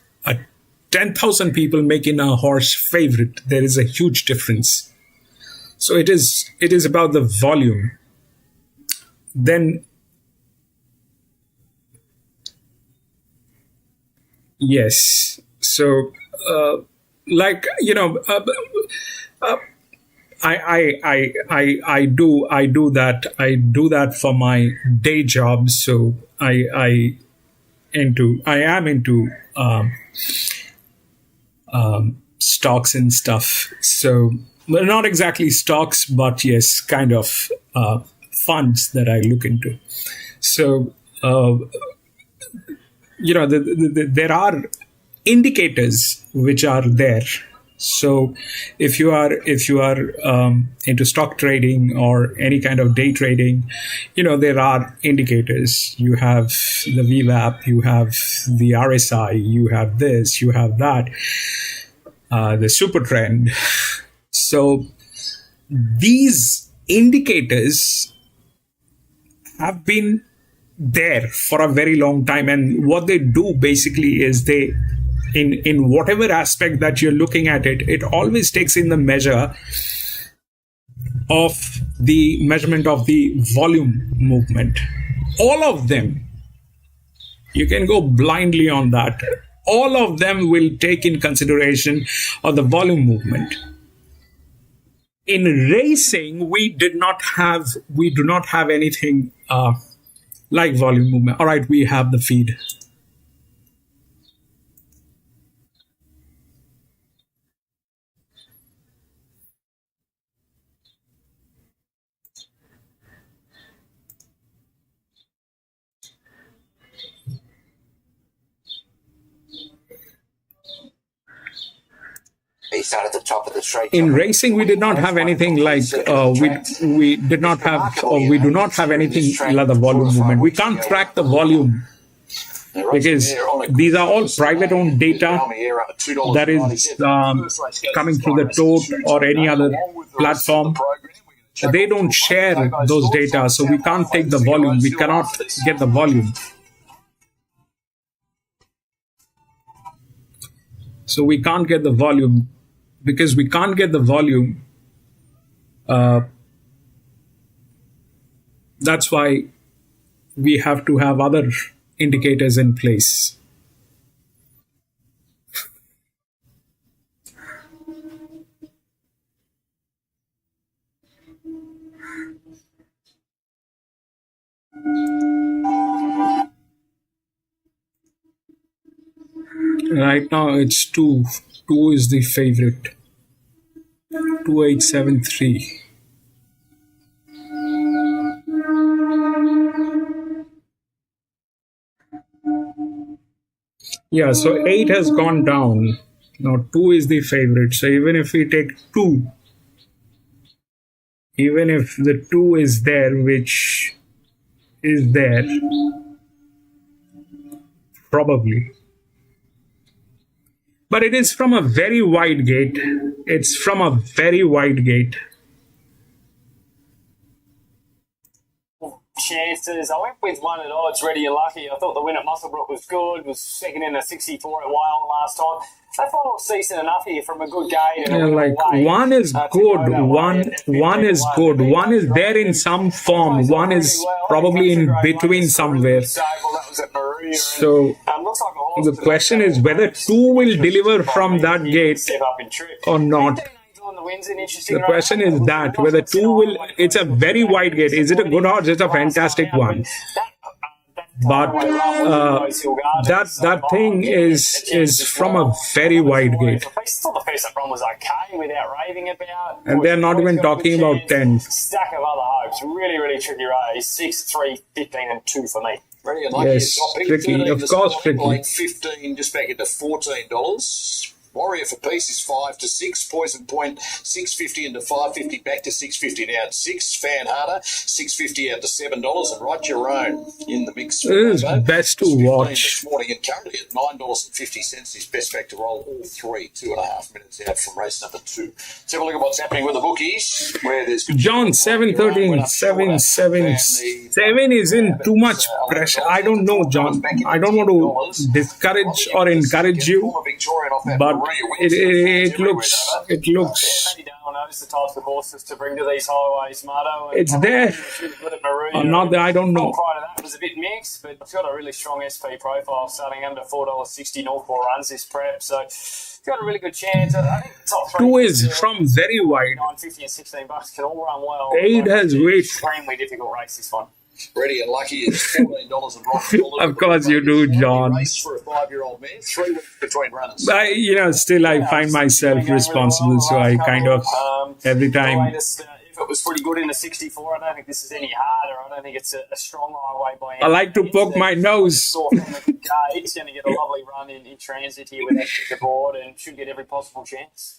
10,000 people making a horse favorite, there is a huge difference. So it is about the volume. Then, yes. So, I do that for my day job. So I am into stocks and stuff. So, well, not exactly stocks, but yes, kind of funds that I look into. So, there are indicators which are there. So, if you are into stock trading or any kind of day trading, there are indicators. You have the VWAP, you have the RSI, you have this, you have that, the super trend. So these indicators have been there for a very long time, and what they do basically is they, in whatever aspect that you're looking at it always takes in the measure of the measurement of the volume movement. All of them, you can go blindly on that. All of them will take in consideration of the volume movement. In racing, we do not have anything like volume movement. All right, we have the feed. he started at the top of the street. In racing, we did not have anything like we did not have, or we do not have anything like the volume movement. We can't track the volume because these are all private-owned data that is coming through the tote or any other platform. They don't share those data, so we can't take the volume. We cannot get the volume. So we can't get the volume. Because we can't get the volume, that's why we have to have other indicators in place. Right now it's 2. 2 is the favorite. 2873. Yeah, so 8 has gone down. Now 2 is the favorite. So even if we take 2, even if the 2 is there, which is there, probably. But it is from a very wide gate. It's from a very wide gate. Chances. I went with one at odds, Ready and Lucky. I thought the win at Musselbrook was good. Was second in a 64 at Wyong last time. They thought it was decent enough here from a good gate. And like one is good, one is good, one is there in some form, one is probably in between somewhere. So the question is whether 2 will deliver from that gate or not. The question is that whether 2 will, it's a very wide gate. Is it a good odds? It's a fantastic one. But that thing is from a very wide gate. And they're not even talking about 10. Stack of other hopes. Really, really tricky race. 6, 3, 15 and 2 for me. Ready and Lucky. Yes, tricky. Of course, tricky. 15 just back into $14. Warrior for Peace is 5 to 6. Poison Point 6.50 into 5.50 back to 6.50 now at 6. Fan Harder 6.50 out to $7 and Write Your Own in the mix. It is best to watch this morning and currently at $9.50 is best back to roll all 3 2.5 minutes out from race number 2. Let's have a look at what's happening with the bookies. Where there's John 713 7 is in too much pressure. I don't know, John. I don't want to discourage or encourage you, but it looks Maybe Dale knows the types of horses to bring to these highways, Mardo. It's there. Not that I don't know. Prior to that was a bit mixed, but it's got a really strong SP profile starting under $4.60 North 4 runs this prep, so it's got a really good chance. I think top 3 2 is from very wide. $9.50 and $16 can all run well. 8 has weight. Extremely difficult race, this one. Ready and Lucky is $14 and Rosehill. Of course you do, John. Race for a 5-year-old man, 3 weeks between runners. Still I find myself responsible, so I kind of every time. If it was pretty good in the 64, I don't think this is any harder. I don't think it's a strong highway by any I like to poke my nose. He's going to get a lovely run in transit here with that board and should get every possible chance.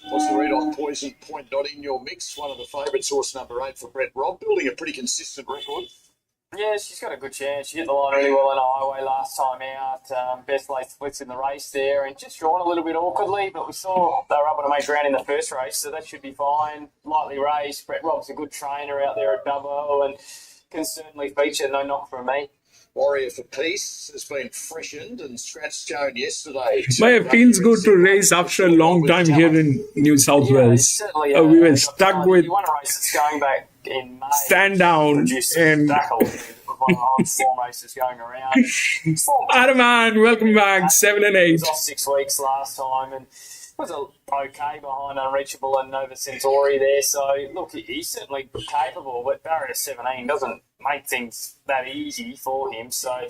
What's the read on Poison Point not in your mix? One of the favourites, horse number 8 for Brett Robb, building a pretty consistent record. Yeah, she's got a good chance. She hit the line really well on a highway last time out. Best late splits in the race there, and just drawn a little bit awkwardly, but we saw they were able to make ground in the first race, so that should be fine. Lightly raced. Brett Robb's a good trainer out there at Dubbo and can certainly feature. No knock from me. Warrior for Peace has been freshened and scratched Joan yesterday. It feels good to race after a long time here in New South Wales. We were stuck with you won a race that's going back in May. Stand down and one of the form races going around. Adaman, welcome back. 7 and 8. He was off 6 weeks last time and was okay behind Unreachable and Nova Centauri there. So, look, he's certainly capable, but barrier 17 doesn't make things that easy for him. So, I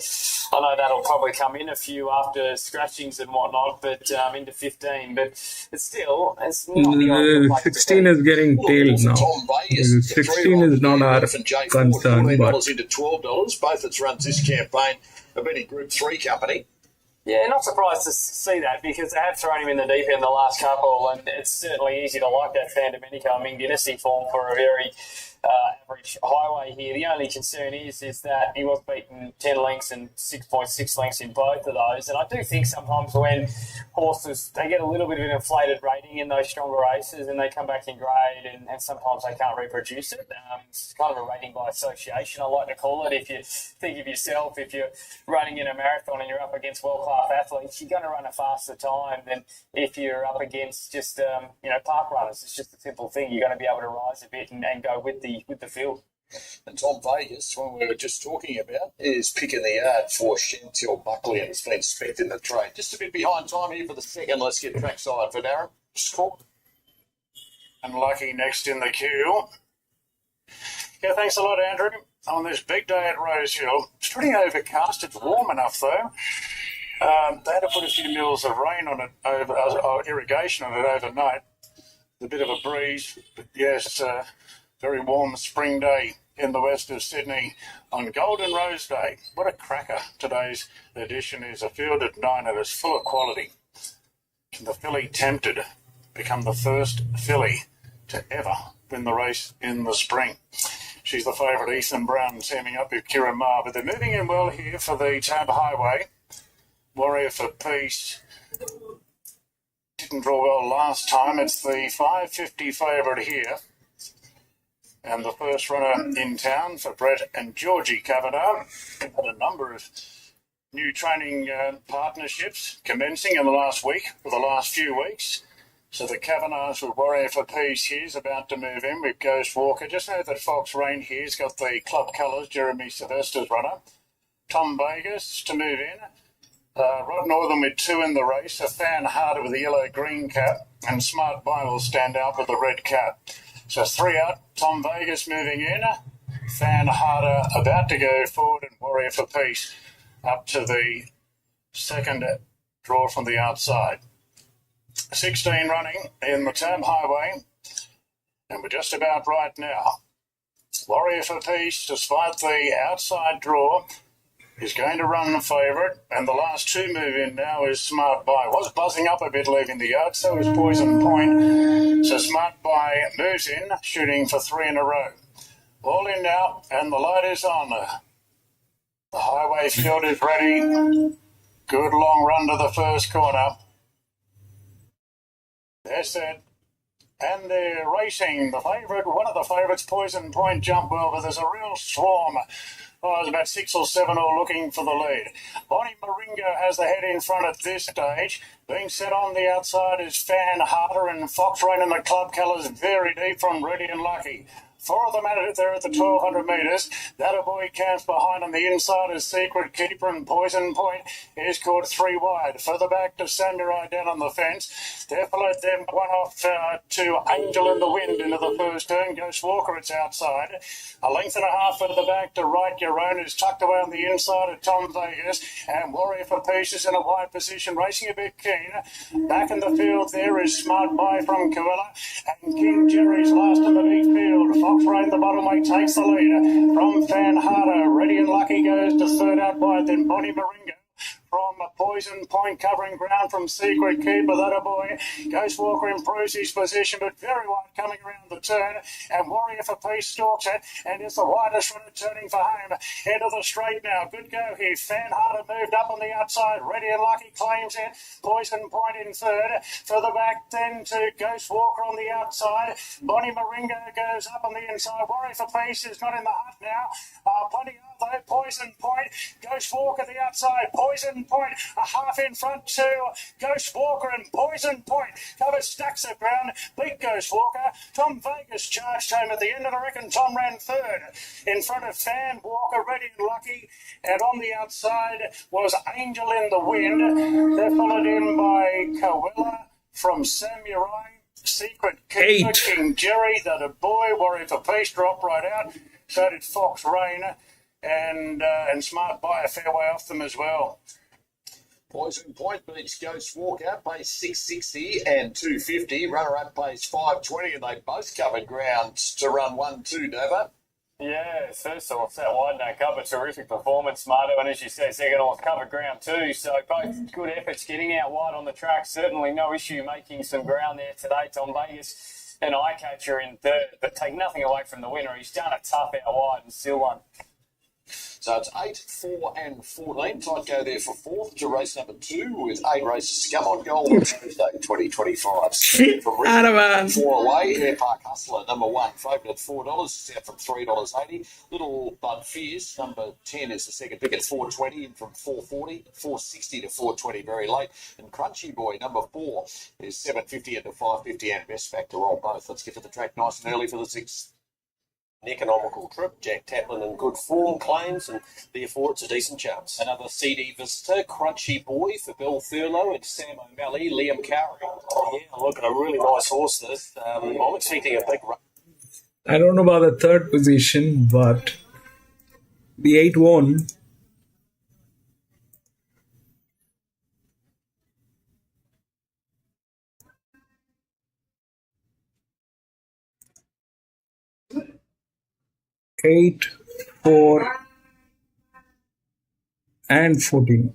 know that'll probably come in a few after scratchings and whatnot, but into 15. But it's still, it's not the 16 is getting tailed now. 16 is not our concern, but into $12. Both its runs this campaign have been in Group 3 company. Yeah, not surprised to see that because they have thrown him in the deep end the last couple, and it's certainly easy to like that Fan Domenico. I mean, dynasty form for a very average highway here. The only concern is that he was beaten 10 lengths and 6.6 lengths in both of those. And I do think sometimes when horses, they get a little bit of an inflated rating in those stronger races and they come back in grade and sometimes they can't reproduce it. It's kind of a rating by association, I like to call it. If you think of yourself, if you're running in a marathon and you're up against world-class athletes, you're going to run a faster time than if you're up against just, park runners. It's just a simple thing. You're going to be able to rise a bit and go with the field. And Tom Vegas, when we were just talking about, is picking the yard for Chantel Buckley and has been Sept in the trade. Just a bit behind time here for the second. Let's get trackside for Darren. Score. And Lucky next in the queue. Yeah, thanks a lot, Andrew. On this big day at Rosehill, it's pretty overcast. It's warm enough, though. They had to put a few mils of rain on it, irrigation on it overnight. A bit of a breeze, but yes, very warm spring day in the west of Sydney on Golden Rose Day. What a cracker today's edition is. A field at 9 and it's full of quality. Can the filly Tempted become the first filly to ever win the race in the spring? She's the favourite, Ethan Brown, teaming up with Kira Ma, but they're moving in well here for the Tab Highway. Warrior for Peace didn't draw well last time. It's the 550 favourite here. And the first runner in town for Brett and Georgie Kavanagh. Had a number of new training partnerships commencing in the last week, or the last few weeks. So the Kavanaghs with Warrior for Peace here's about to move in with Ghost Walker. Just know that Fox Rain here's got the club colours, Jeremy Sylvester's runner. Tom Vegas to move in. Rod Northern with 2 in the race. A Fan Harder with the yellow-green cap. And Smart Buy will stand out with the red cap. So 3 out. Tom Vegas moving in. Fan Harder about to go forward and Warrior for Peace up to the second draw from the outside. 16 running in the Tab Highway. And we're just about right now. Warrior for Peace, despite the outside draw, is going to run the favourite, and the last 2 move in now is Smart Buy. Was buzzing up a bit leaving the yard, so is Poison Point. So Smart Buy moves in, shooting for 3 in a row. All in now, and the light is on. The highway field is ready. Good long run to the first corner. There's it. And they're racing. The favourite, one of the favourites, Poison Point, jump well, but there's a real swarm. There's about 6 or 7 all looking for the lead. Bonnie Maringo has the head in front at this stage. Being set on the outside is Fan Harder and Fox Rain in the club colours very deep from Ready and Lucky. 4 of them at it there at the 1,200 metres. That a boy camps behind on the inside is Secret Keeper and Poison Point is caught 3 wide. Further back to Samurai down on the fence. They followed them 1 off to Angel in the Wind into the first turn. Ghost Walker, it's outside. A length and a half further back to Right Your Own is tucked away on the inside of Tom Vegas. And Warrior for Peace is in a wide position, racing a bit keen. Back in the field there is Smart Buy from Coella. And King Jerry's last in the big field. Fox Rain, the bottom weight, takes the lead from Fan Harder. Ready and Lucky goes to third out wide, then Bonnie Maringo from Poison Point covering ground from Secret Keeper. That a boy. Ghost Walker improves his position, but very wide coming around the turn. And Warrior for Peace stalks it, and is the widest runner turning for home. Into the straight now. Good go here. Fan Harder moved up on the outside. Ready and Lucky claims it. Poison Point in third. Further back then to Ghost Walker on the outside. Bonnie Maringo goes up on the inside. Warrior for Peace is not in the hut now. Plenty of though. Poison Point. Ghost Walker the outside. Poison Point a half in front to Ghost Walker, and Poison Point covered stacks of ground. Beat Ghost Walker. Tom Vegas charged home at the end, and I reckon Tom ran third in front of Fan Walker, Ready and Lucky, and on the outside was Angel in the Wind. They're followed in by Coella from Samurai, Secret Keeper, King Jerry, that a boy, Warrior for Peace dropped right out. So did Fox Rain, and Smart Buy a fair way off them as well. Poison Point beats Ghost Walker, pays 660 and 250. Runner-up pays 520, and they both covered ground to run 1-2, Dover. Yeah, first off, that wide no cover, terrific performance, Marto, and as you said, second off, covered ground too. So both good efforts getting out wide on the track. Certainly no issue making some ground there today. Tom Vegas, an eye catcher in third, but take nothing away from the winner. He's done a tough out wide and still won. So it's 8, 4 and 14. I'd go there for fourth to race number 2 with 8 races to come on goal on Thursday 2025. From Richmond, 4 away, Air Park Hustler, number 1, favourite at $4, it's out from $3.80. Little Bud Fierce, number 10 is the second pick at $4.20 in from $4.40, $4.60 to $4.20 very late. And Crunchy Boy, number 4, is $7.50 into $5.50 and best back to roll both. Let's get to the track nice and early for the 6th. An economical trip, Jack Taplin in good form claims, and therefore it's a decent chance. Another CD visitor, Crunchy Boy for Bill Thurlow and Sam O'Malley, Liam Cowrie. Yeah, look at a really nice horse this. I'm expecting a big run. I don't know about the third position, but the 8 won. Eight, 4, and 14.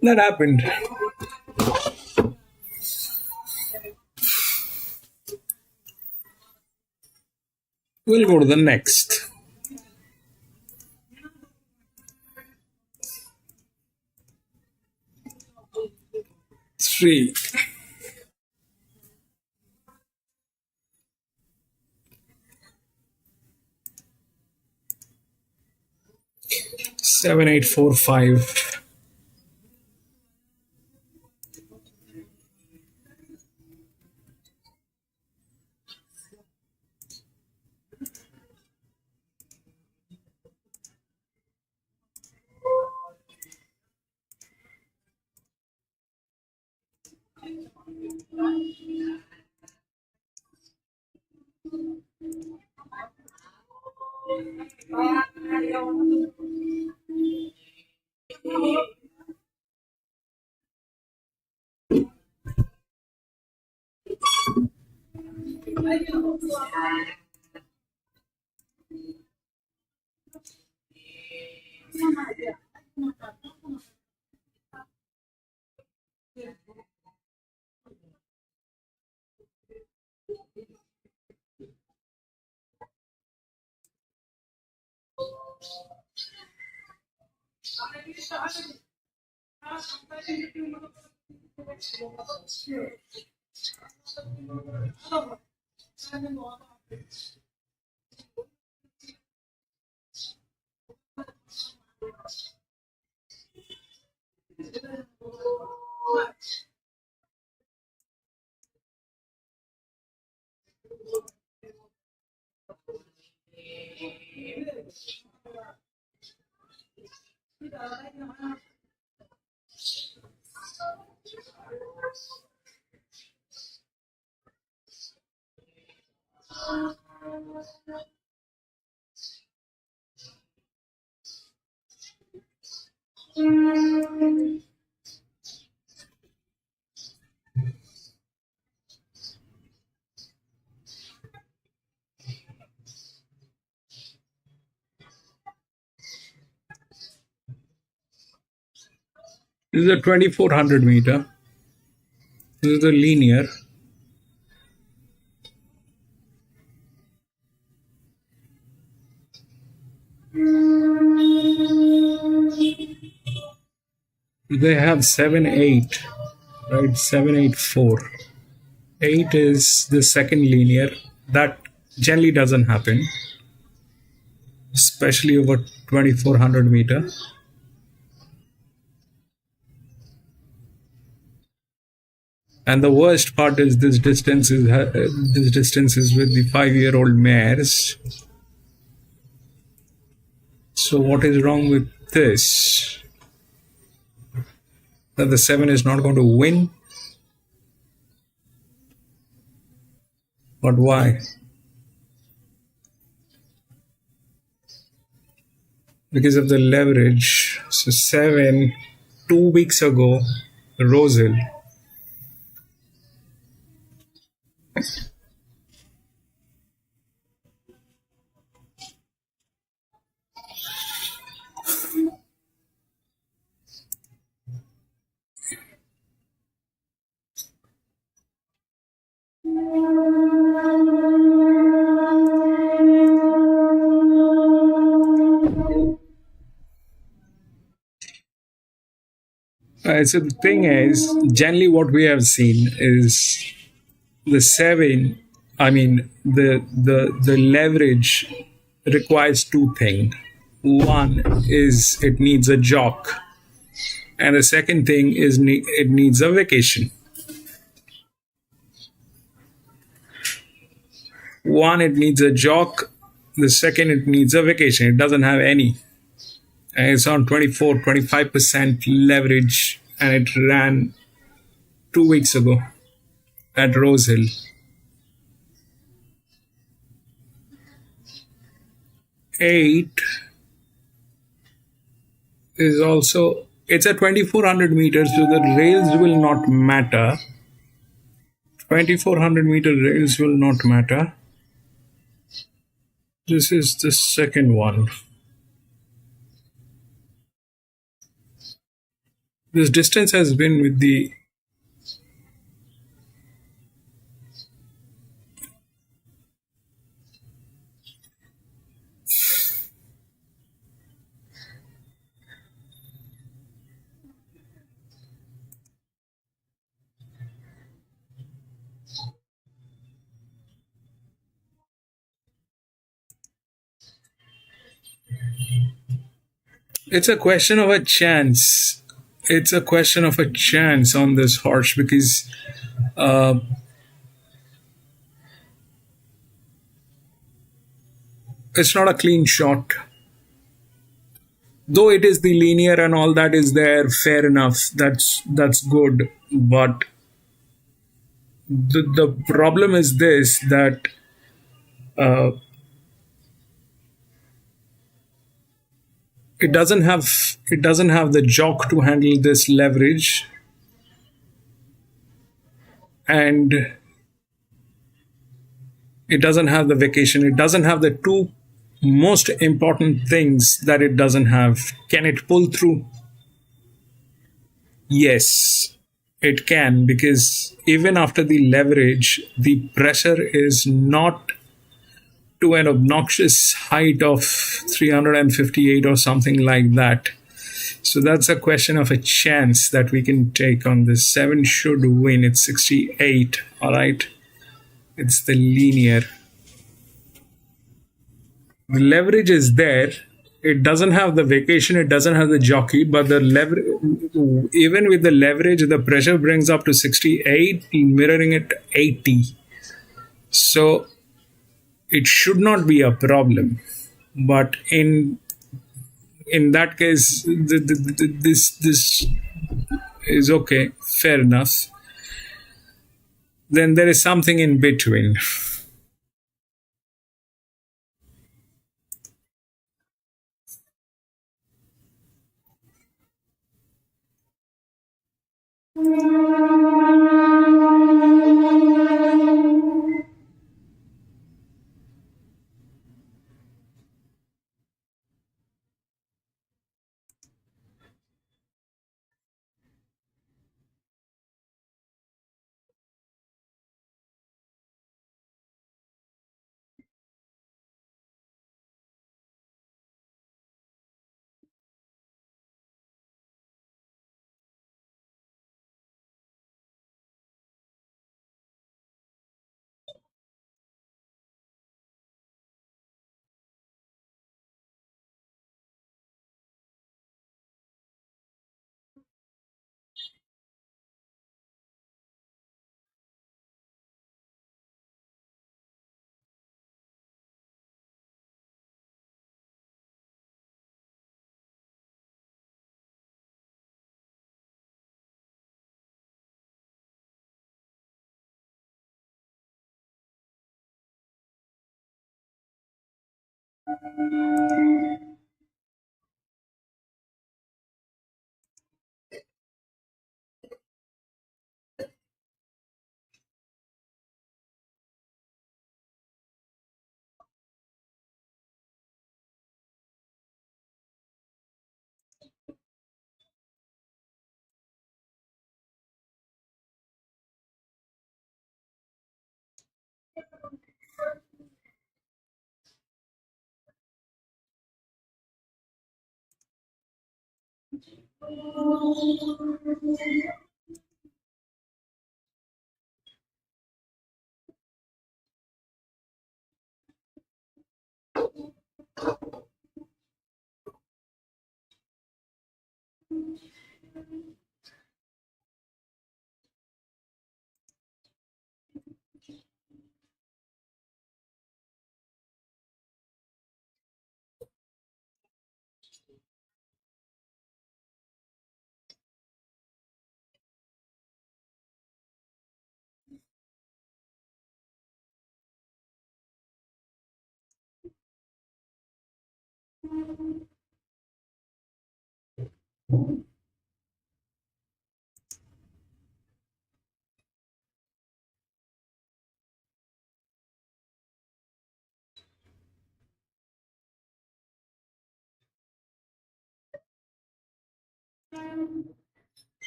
That happened. We'll go to the next. Three. Seven, 8, 4, 5. This is a 2400 meter. This is the linear. They have 7, 8, right? 7, 8, 4. 8 is the second linear. That generally doesn't happen, especially over 2400 meter. And the worst part is this distance is with the 5-year-old mares. So what is wrong with this? That the 7 is not going to win? But why? Because of the leverage. So 7, 2 weeks ago, Rosehill. So the thing is, generally what we have seen is the 7, I mean, the leverage requires two things. One is it needs a jock, and the second thing is it needs a vacation. One, it needs a jock. The second, it needs a vacation. It doesn't have any. And it's on 24-25% leverage, and it ran 2 weeks ago at Rosehill. 8 is also, it's a 2400 meters, so the rails will not matter. 2400 meter rails will not matter. This is the second one. This distance has been with the it's a question of a chance. It's a question of a chance on this horse because it's not a clean shot. Though it is the linear and all that is there, fair enough. That's good. But the problem is this, that it doesn't have the jock to handle this leverage, and it doesn't have the vacation. It doesn't have the two most important things that it doesn't have. Can it pull through? Yes, it can, because even after the leverage, the pressure is not to an obnoxious height of 358 or something like that. So that's a question of a chance that we can take on this. 7 should win. It's 68. All right. It's the linear. The leverage is there. It doesn't have the vacation. It doesn't have the jockey. But the even with the leverage, the pressure brings up to 68, mirroring it 80. So it should not be a problem. But in that case, this is okay, fair enough. Then there is something in between.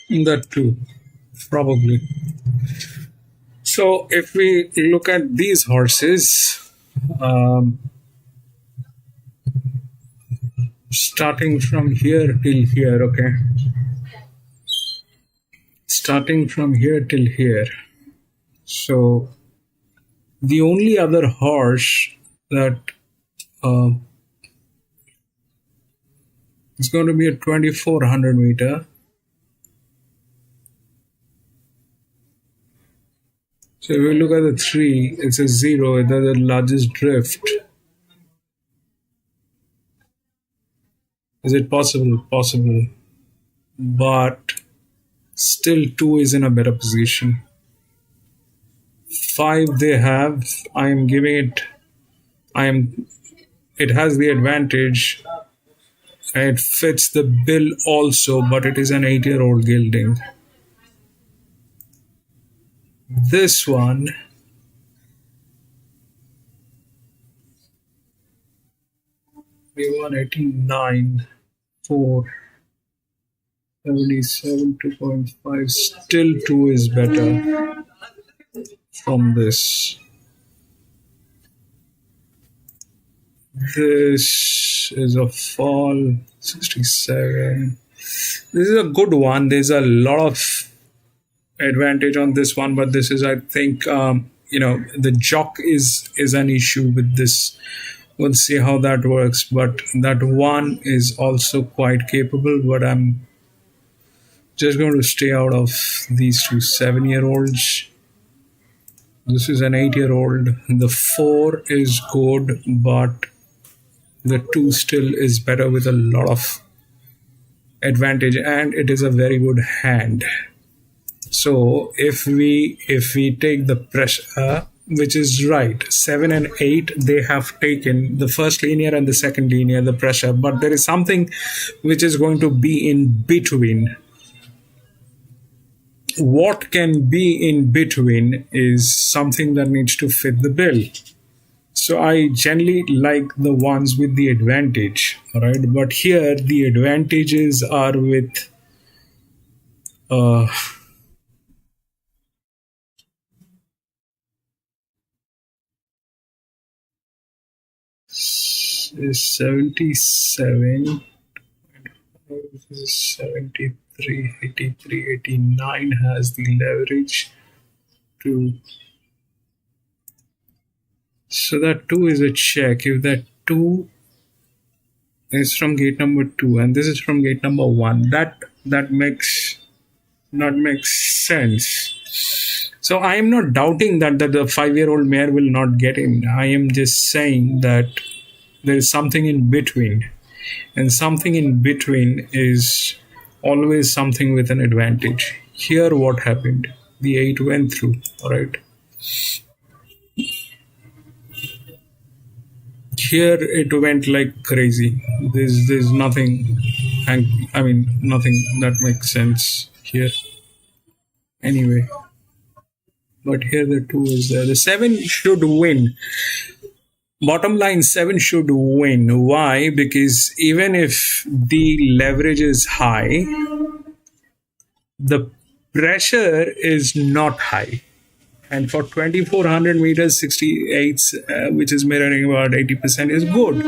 That too, probably. So if we look at these horses, um, starting from here till here, okay? Starting from here till here. So the only other horse that uh, is going to be a 2400 meter. So if we look at the 3, it's a 0, it's the largest drift. Is it possible? Possible. But still 2 is in a better position. 5 they have. I am giving it. It has the advantage. It fits the bill also, but it is an 8-year-old gelding. This one, we 189, 4, 77, 2.5. Still 2 is better from this. This is a fall 67. This is a good one. There's a lot of advantage on this one, but this is, I think, the jock is an issue with this. We'll see how that works. But that one is also quite capable. But I'm just going to stay out of these 2 7-year-olds. This is an 8-year-old. The 4 is good, but the 2 still is better with a lot of advantage, and it is a very good hand. So if we take the pressure, which is right, 7 and 8, they have taken the first linear and the second linear, the pressure, but there is something which is going to be in between. What can be in between is something that needs to fit the bill. So I generally like the ones with the advantage, right? But here the advantages are with is 77, 73, 83, 89 has the leverage to. So that 2 is a check. If that 2 is from gate number 2 and this is from gate number 1, that makes sense. So I am not doubting that the 5-year-old mare will not get in. I am just saying that there is something in between, and something in between is always something with an advantage. Here what happened? The 8 went through, all right? Here it went like crazy. There's nothing, and I mean nothing that makes sense here. Anyway, but here the two is there. The seven should win. Bottom line, seven should win. Why? Because even if the leverage is high, the pressure is not high. And for 2400 meters, 68, which is mirroring about 80%, is good.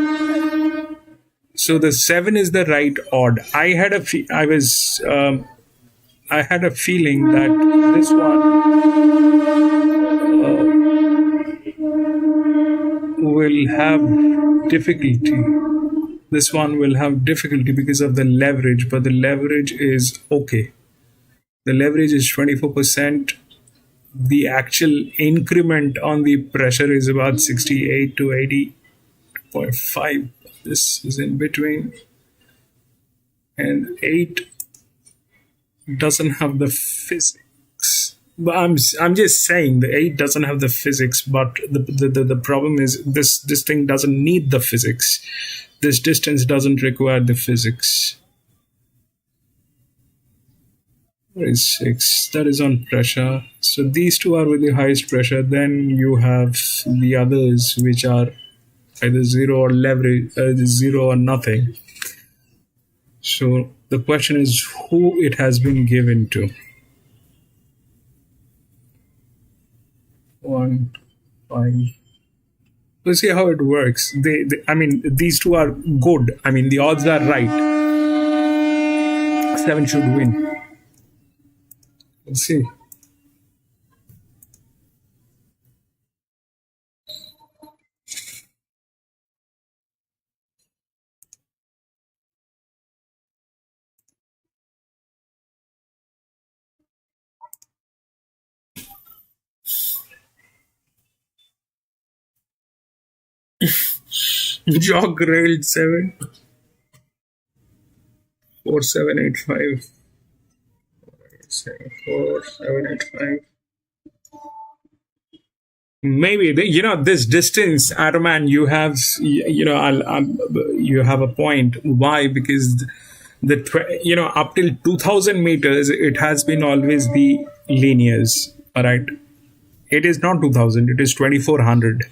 So the seven is the right odd. I had a feeling that this one will have difficulty. This one will have difficulty because of the leverage, but the leverage is okay. The leverage is 24%. The actual increment on the pressure is about 68 to 80.5. This is in between. And 8 doesn't have the physics. But I'm just saying the 8 doesn't have the physics, but the problem is this thing doesn't need the physics. This distance doesn't require the physics. Where is 6? That is on pressure. So these two are with the highest pressure. Then you have the others, which are either zero or leverage, zero or nothing. So the question is who it has been given to. 1, 5. We'll see how it works. I mean, these two are good. I mean, the odds are right. 7 should win. Let's see. Jog railed 7. 4785. 4785. Maybe this distance, Ataman. You have you have a point. Why? Because up till 2000 meters, it has been always the linears. All right. It is not 2000, it is 2400.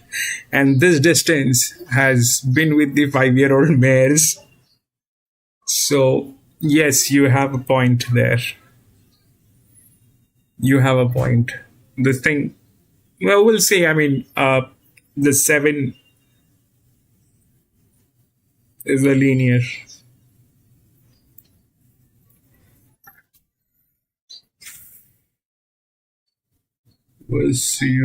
And this distance has been with the 5-year-old mares. So, yes, you have a point there. You have a point. The thing, well, we'll see. I mean, the 7 is a linear. We'll see.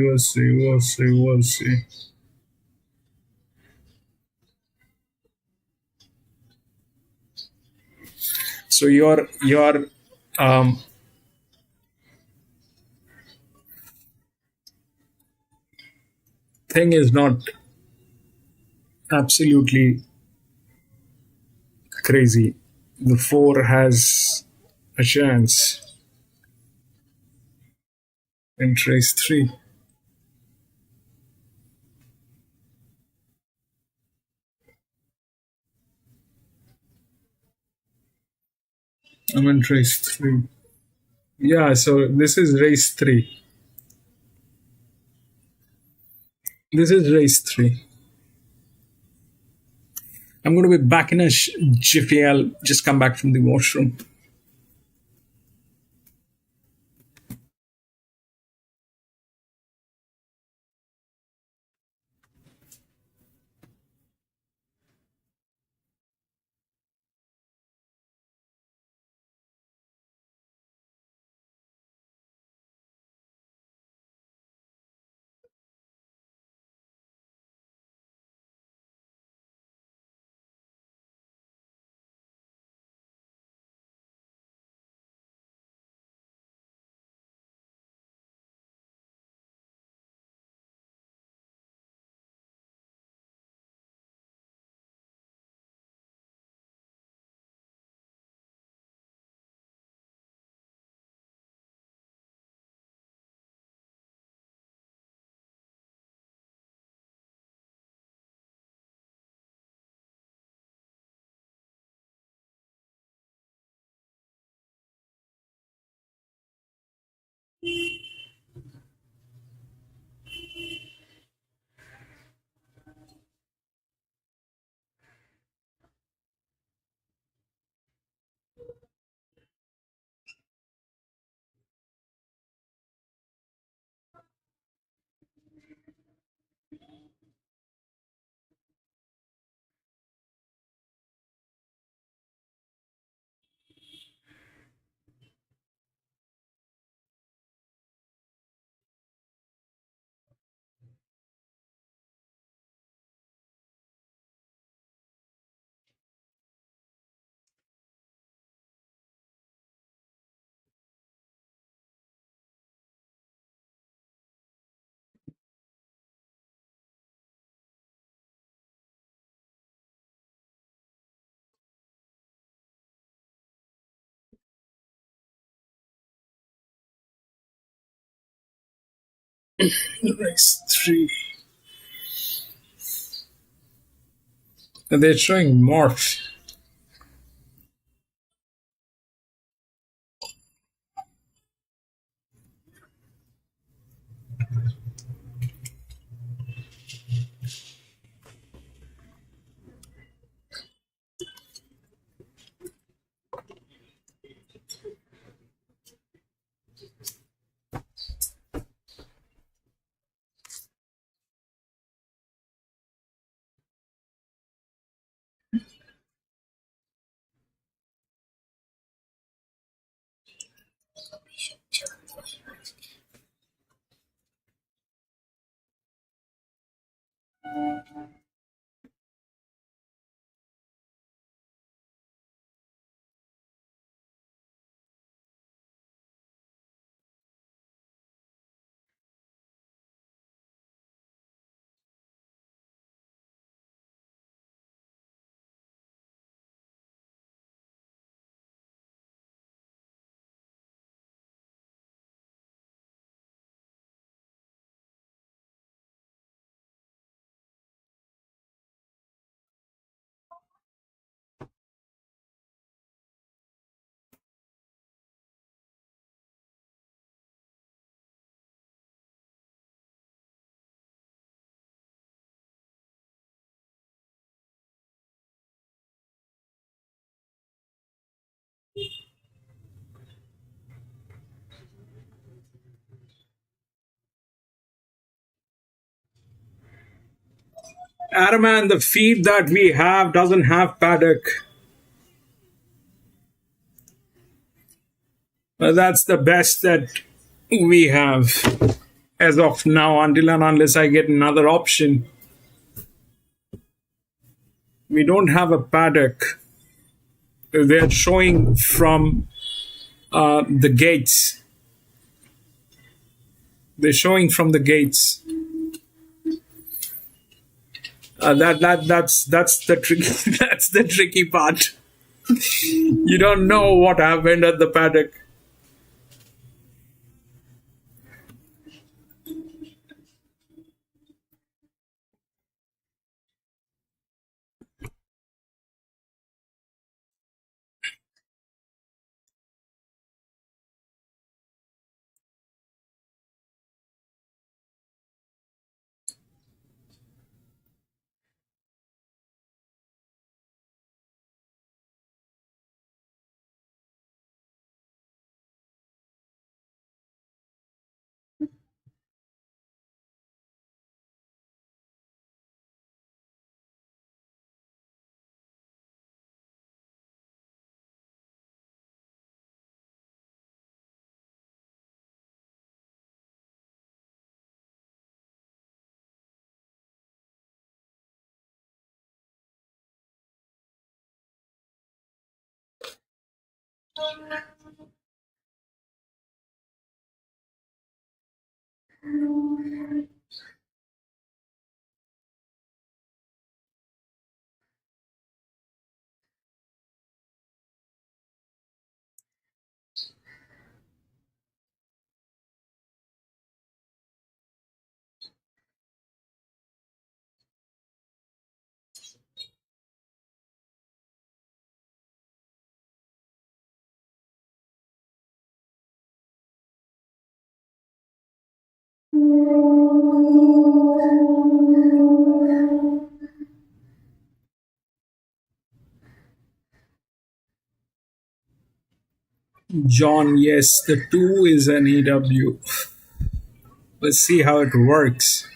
So your thing is not absolutely crazy. The 4 has a chance. And trace 3. I'm in race 3. Yeah, so this is race 3. This is race 3. I'm going to be back in a jiffy. I'll just come back from the washroom. Race 3. They're showing morph. Araman, the feed that we have doesn't have paddock. That's the best that we have as of now, until and unless I get another option. We don't have a paddock. They're showing from the gates. They're showing from the gates. That's the tricky that's the tricky part. You don't know what happened at the paddock. John, yes, the 2 is an EW. Let's see how it works.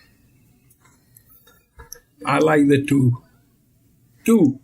I like the 2. 2.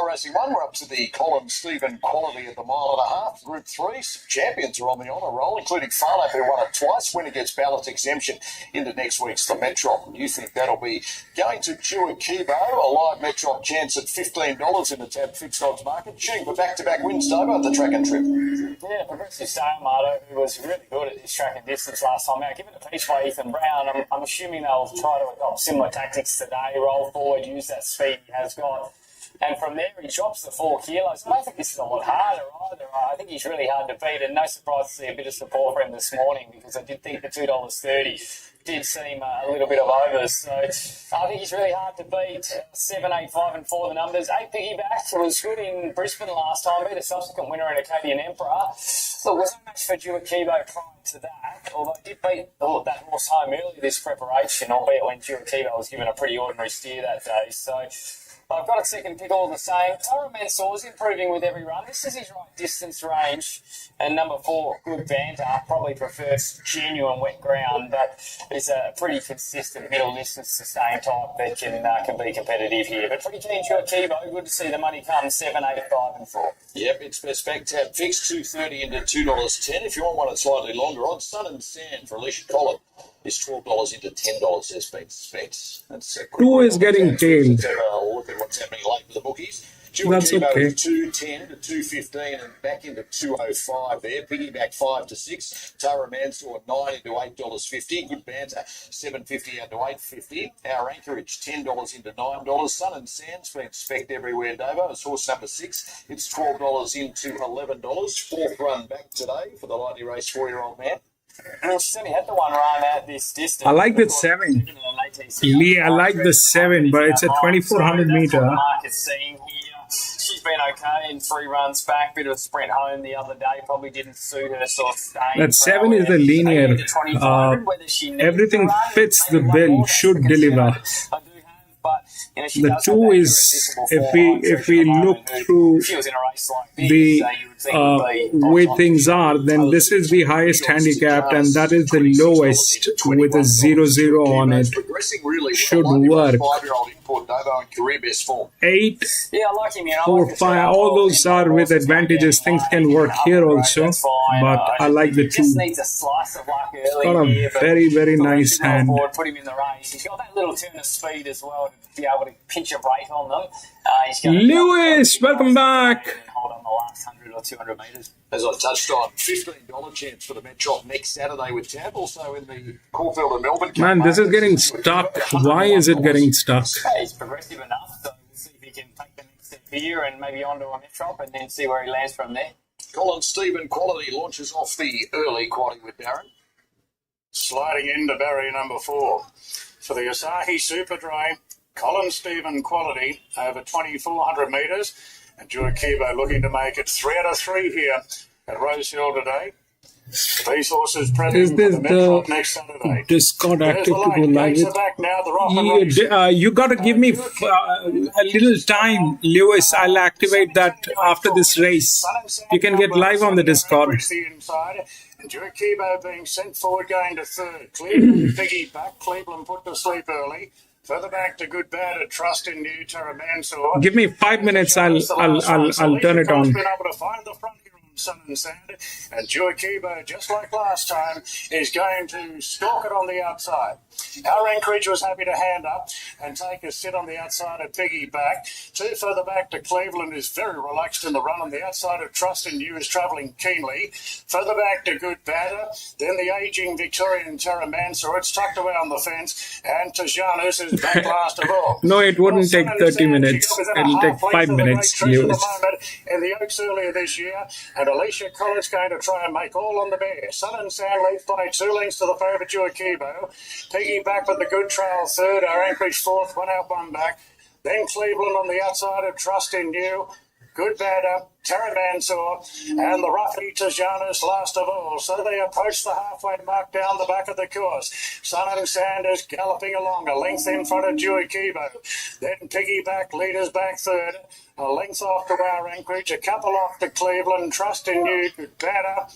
Racing 1, we're up to the Colin Stephen quality at the 1.5 mile. Group 3, some champions are on the honour roll, including Farlow, who won it twice. Winner gets ballot exemption into next week's the Metrop. You think that'll be going to Kibo, a live Metrop chance at $15 in the tab fixed odds market, shooting for back-to-back wins, Dover, at the track and trip. Yeah, Progressive Sale, Marto, who was really good at this track and distance last time out, given a piece by Ethan Brown. I'm assuming they'll try to adopt similar tactics today, roll forward, use that speed he has got. And from there, he drops the 4 kilos. I don't think this is a lot harder either. I think he's really hard to beat, and no surprise to see a bit of support for him this morning, because I did think the $2.30 did seem a little bit of overs. So I think he's really hard to beat. 7, 8, 5 and 4 the numbers. 8 piggyback was good in Brisbane last time. Beat a subsequent winner in Acadian Emperor. Look, was no match for Kibo prior to that, although I did beat that horse home early this preparation, albeit when Kibo was given a pretty ordinary steer that day. So I've got a second pick all the same. Tara Mansour's improving with every run. This is his right distance range. And number 4, Good Banter, probably prefers genuine wet ground, but is a pretty consistent middle distance sustained type that can be competitive here. But pretty keen Kibo. Good to see the money come 7, 8, 5 and 4. Yep, it's best back tab fixed $2.30 into $2.10. If you want one that's slightly longer on, Sun and Sand for Alicia Collin is $12 into $10 has been spent. That's a quick 2 is getting tailed. Look at what's happening late with the bookies. That's okay. 210 to 215 and back into 205 there. Piggyback 5 to 6. Tara Mansour 9 into $8.50. Good Banter $7.50 out to $8.50. Our Anchorage $10 into $9. Sun and Sand's been spec'd everywhere, Davo. It's horse number 6. It's $12 into $11. 4th run back today for the Lightly Race 4-year-old man. And she's only had the one run at this distance. I like that 7. Lee, I like the 7, but it's a 2,400 meter. Market scene here. She's been okay in 3 runs back. Bit of a sprint home the other day. Probably didn't suit her sort of staying. That 7 is the linear. Everything fits the bill, should deliver. The 2 is, if we look through the way things are, then this is the highest handicapped, and that is the lowest with a 0-0 on it. Should work. 8, 4, 5, all those are with advantages. Things can work here also, but I like the 2. It's got a very, very nice hand. Put him in the race. He's got that little turn of speed as well to be able to pinch a break on them. Lewis, welcome back. Hold on the last 100 or 200 metres. As I touched on, $15 chance for the Metrop next Saturday with Tab. Also in the Caulfield and Melbourne. Man, this is getting stuck. Why is it getting stuck? He's progressive enough, so we'll see if he can take the next step here and maybe onto a Metrop and then see where he lands from there. Colin Stephen quality launches off the early quality with Darren. Sliding into barrier number 4. For the Asahi Super Dray, Colin Stephen quality over 2,400 metres. And Kibo looking to make it 3 out of 3 here at Rosehill today. These horses present for the Metrop next Saturday. Discord active to go live. You got to give me a little time, Lewis. I'll activate that after this race. You can get live on the Discord. And Kibo being sent forward, going to 3rd. Cleveland piggy back. Cleveland put to sleep early. Further back to Good Bad at Trust in New Tara Mansour. Give me 5 minutes. I'll turn it on. Been able to find the front here on Sun and Sand, and Kibo, just like last time, is going to stalk it on the outside. Our Anchorage was happy to hand up and take a sit on the outside of Piggy back. 2 further back to Cleveland is very relaxed in the run on the outside of Trust in You is travelling keenly. Further back to Good Batter. Then the ageing Victorian Tara Mansour. It's tucked away on the fence. And Tajanus is back last of all. No, it wouldn't take 30 minutes. It'll take 5 minutes. In the Oaks earlier this year. And Alicia Collins going to try and make all on the bear. Sun and Sand leads by 2 lengths to the favourite Kibo. Piggy back with the Good Trail 3rd, our Anchorage 4th, 1 out, 1 back. Then Cleveland on the outside of Trust in You, Good Batter, Tara Mansour, and the Ruffy Tajanus last of all. So they approach the halfway mark down the back of the course. Sun and Sanders galloping along, a length in front of Kibo. Then Piggy back, leaders back 3rd. A length off to our Anchorage, a couple off to Cleveland, Trust in You, Good Batter.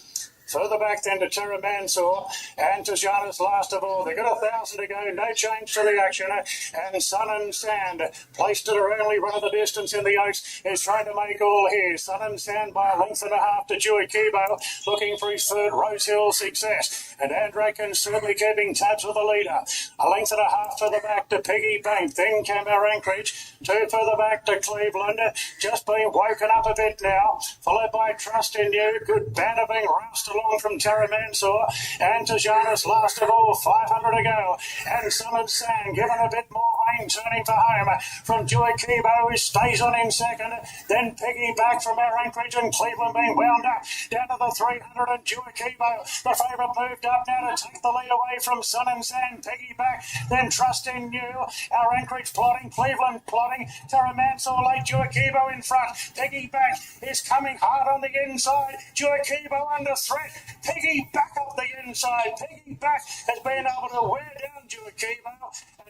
Further back then to Terra Mansour and to Janus last of all. They got 1,000 to go, no change to the action. And Sun and Sand, placed at her only run of the distance in the Oaks, is trying to make all here. Sun and Sand by a length and a half to Dewey Kibo, looking for his third Rosehill success. And Andraken certainly keeping tabs with the leader. A length and a half to the back to Piggy Bank, then Camber Anchorage, two further back to Cleveland, just being woken up a bit now, followed by Trust in You, good banner being roused along from Terra Mansour, and to Janus last of all, 500 to go, and Sun and Sand given a bit more rain, turning for home from Dewey Kibo, who stays on in second, then Piggy Back from our Anchorage and Cleveland being wound up, down to the 300 and Dewey Kibo, the favourite moved up now to take the lead away from Sun and Sand, Piggy Back, then Trust in You, our Anchorage plotting, Cleveland plotting, Terra Mansour late, Dewey Kibo in front, Piggy Back is coming hard on the inside, Dewey Kibo under threat, Piggy Back up the inside, Piggy Back has been able to wear down Dewey Kibo,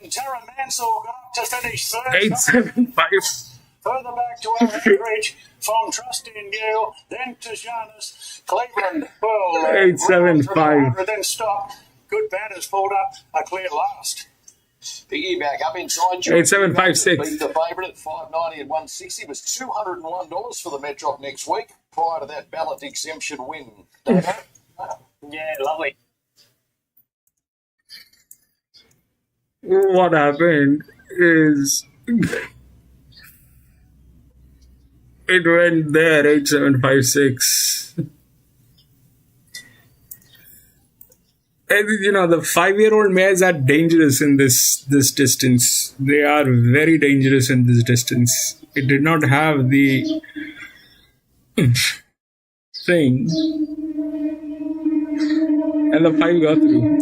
and Terra Mansour got up to finish third. 875. Further back to our Anchorage from Trust in You, then to Janus, Cleveland, well, 875. then stop. Good batters pulled up a clear last. Piggy back up inside. 8756. Beat the favourite at $5.90 and $1.60 was $201 for the Metrop next week. Prior to that ballot exemption win. Yeah, lovely. What happened is it went there, 8756. And the 5-year-old mares are dangerous in this distance. They are very dangerous in this distance. It did not have the thing. And the 5 got through.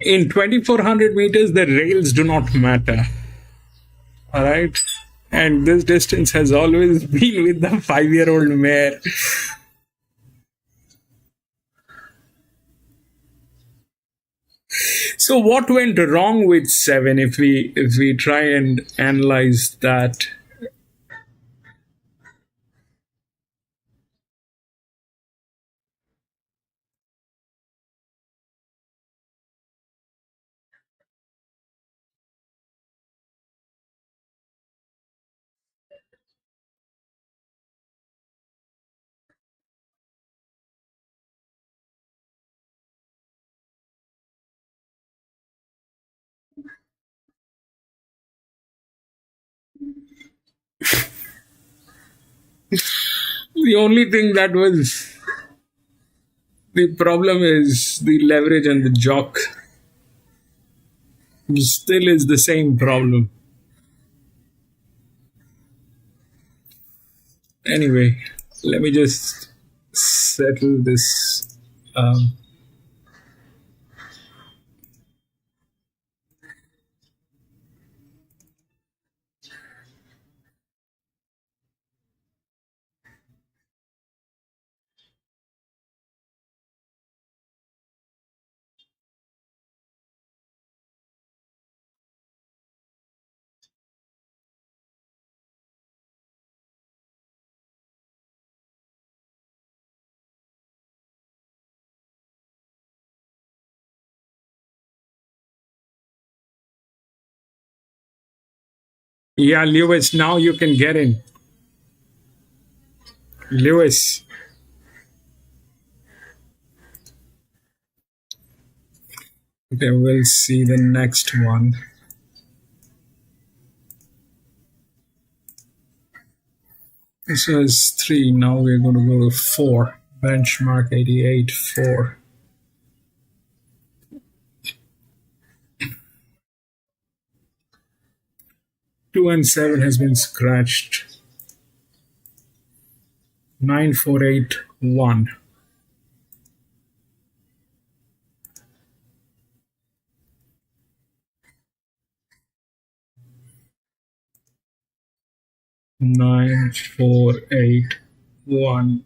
In 2400 meters, the rails do not matter. All right? And this distance has always been with the 5-year-old mare. So what went wrong with 7 if we try and analyze that? The only thing that was the problem is the leverage and the jock. Still is the same problem. Anyway, let me just settle this. Yeah, Lewis, now you can get in. Lewis. Okay, we'll see the next one. This was 3, now we're going to go to 4. Benchmark 88, 4. Two and 7 has been scratched. 9481. Nine, 4, 8, 1.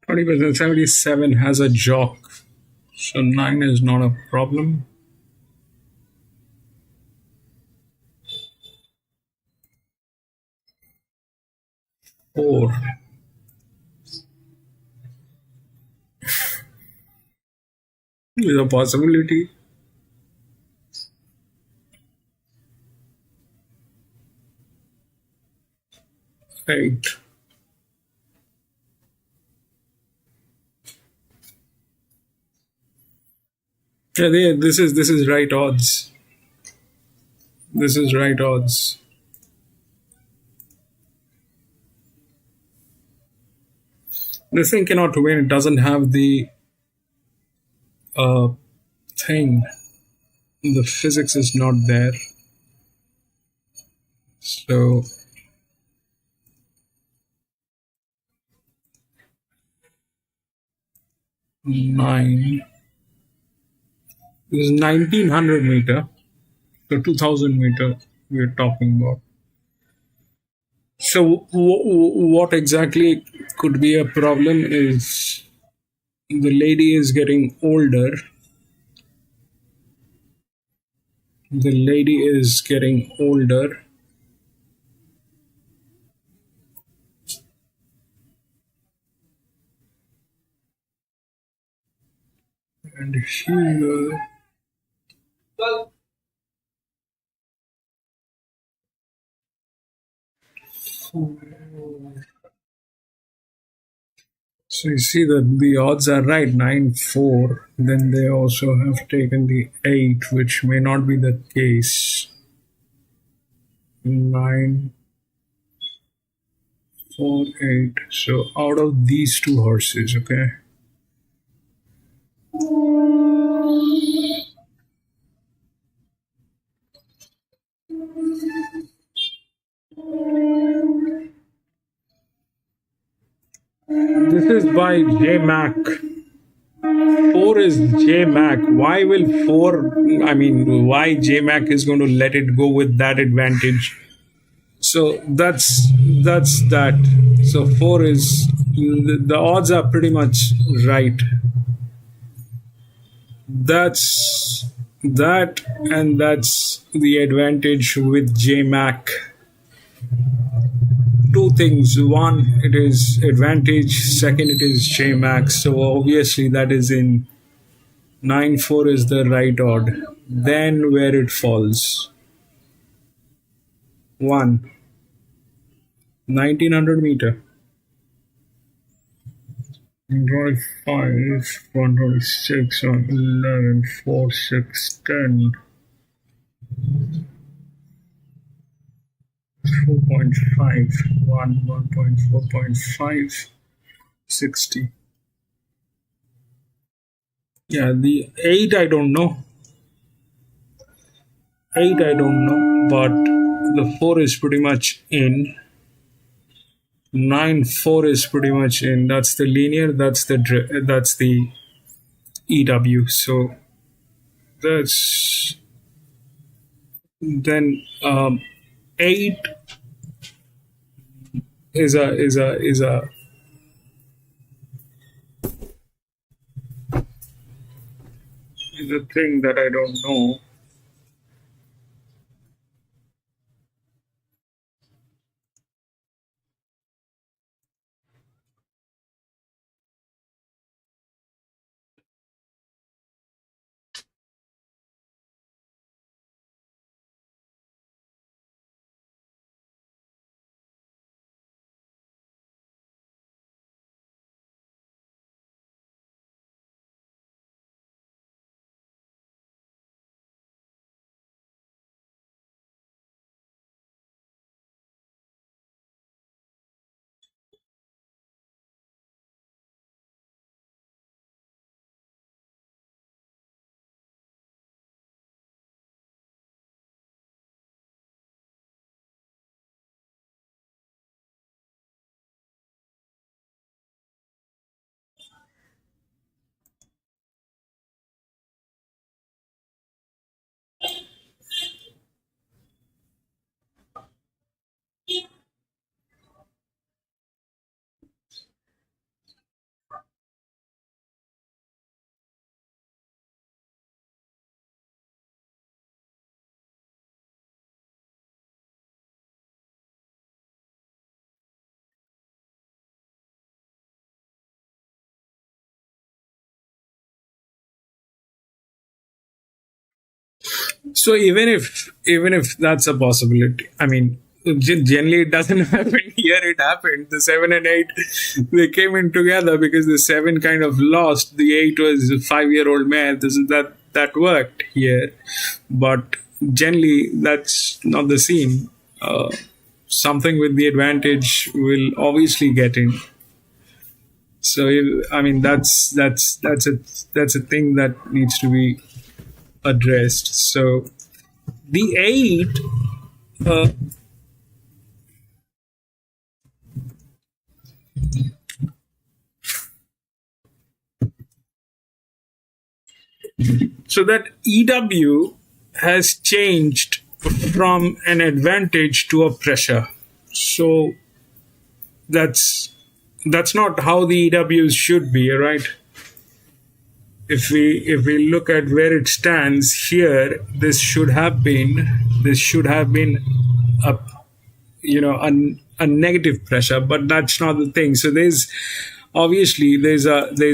20%, 77 has a jock. So 9 is not a problem. Four. Is a possibility. 8. Yeah, this is right odds. This is right odds. This thing cannot win. It doesn't have the thing. The physics is not there. So 9. This is 1900 meter. So 2000 meter we're talking about. So what exactly could be a problem is the lady is getting older. The lady is getting older. And she so you see that the odds are right, 9-4. Then they also have taken the 8, which may not be the case. 9-4-8. So out of these two horses, okay. This is by J Mac. 4 is J Mac. Why will 4? I mean, why J Mac is going to let it go with that advantage? So that's that. So 4 is the odds are pretty much right. That's that, and that's the advantage with J Mac. Two things. One, it is advantage. Second, it is J Max. So obviously that is in 9-4 is the right odd. Then where it falls. 1. 1900 meter. 125, 126, 11, 4, 6, 10. 4.5, 1.4.5, 60. Yeah, the 8 I don't know. 8 I don't know, but the 4 is pretty much in. 9-4 is pretty much in. That's the linear, that's the EW. So that's then 8 is a thing that I don't know. So even if that's a possibility, I mean, generally it doesn't happen. Here it happened. The 7 and 8, they came in together because the 7 kind of lost. The 8 was a 5-year-old mare. That worked here, but generally that's not the scene. Something with the advantage will obviously get in. So that's a thing that needs to be addressed. So the 8. So that EW has changed from an advantage to a pressure. So that's not how the EWs should be, right? If we look at where it stands here, this should have been a a negative pressure, but that's not the thing. So there's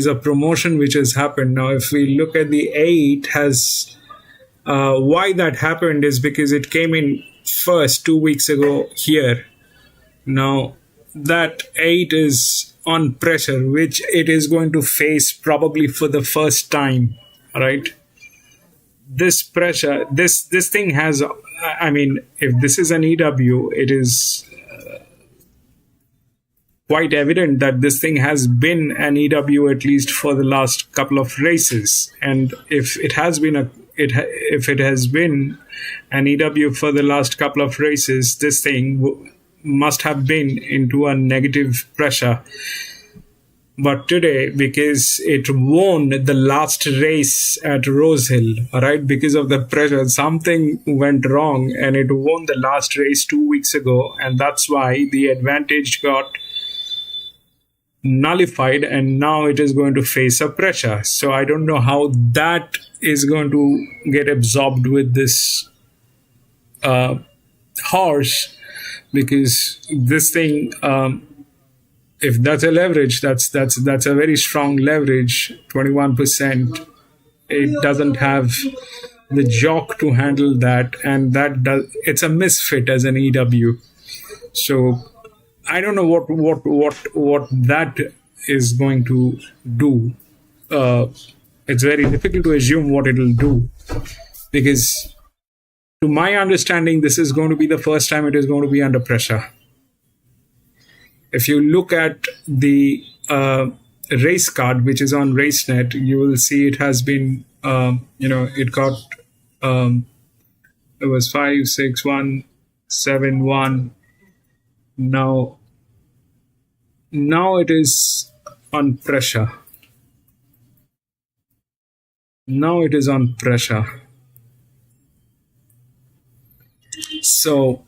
a promotion which has happened. Now if we look at the 8 has why that happened is because it came in first 2 weeks ago here. Now that 8 is on pressure, which it is going to face probably for the first time, right? This pressure, this thing has, I mean, if this is an EW, it is quite evident that this thing has been an EW at least for the last couple of races. And if it has been an EW for the last couple of races, this thing must have been into a negative pressure. But today, because it won the last race at Rosehill, right, because of the pressure, something went wrong and it won the last race 2 weeks ago. And that's why the advantage got nullified and now it is going to face a pressure. So I don't know how that is going to get absorbed with this horse, because this thing, if that's a leverage, that's a very strong leverage, 21%. It doesn't have the jock to handle that, and it's a misfit as an EW. So I don't know what that is going to do. It's very difficult to assume what it'll do, because to my understanding, this is going to be the first time it is going to be under pressure. If you look at the race card, which is on RaceNet, you will see it has been, it got, it was 5, 6, 1, 7, 1. Now it is on pressure. Now it is on pressure. So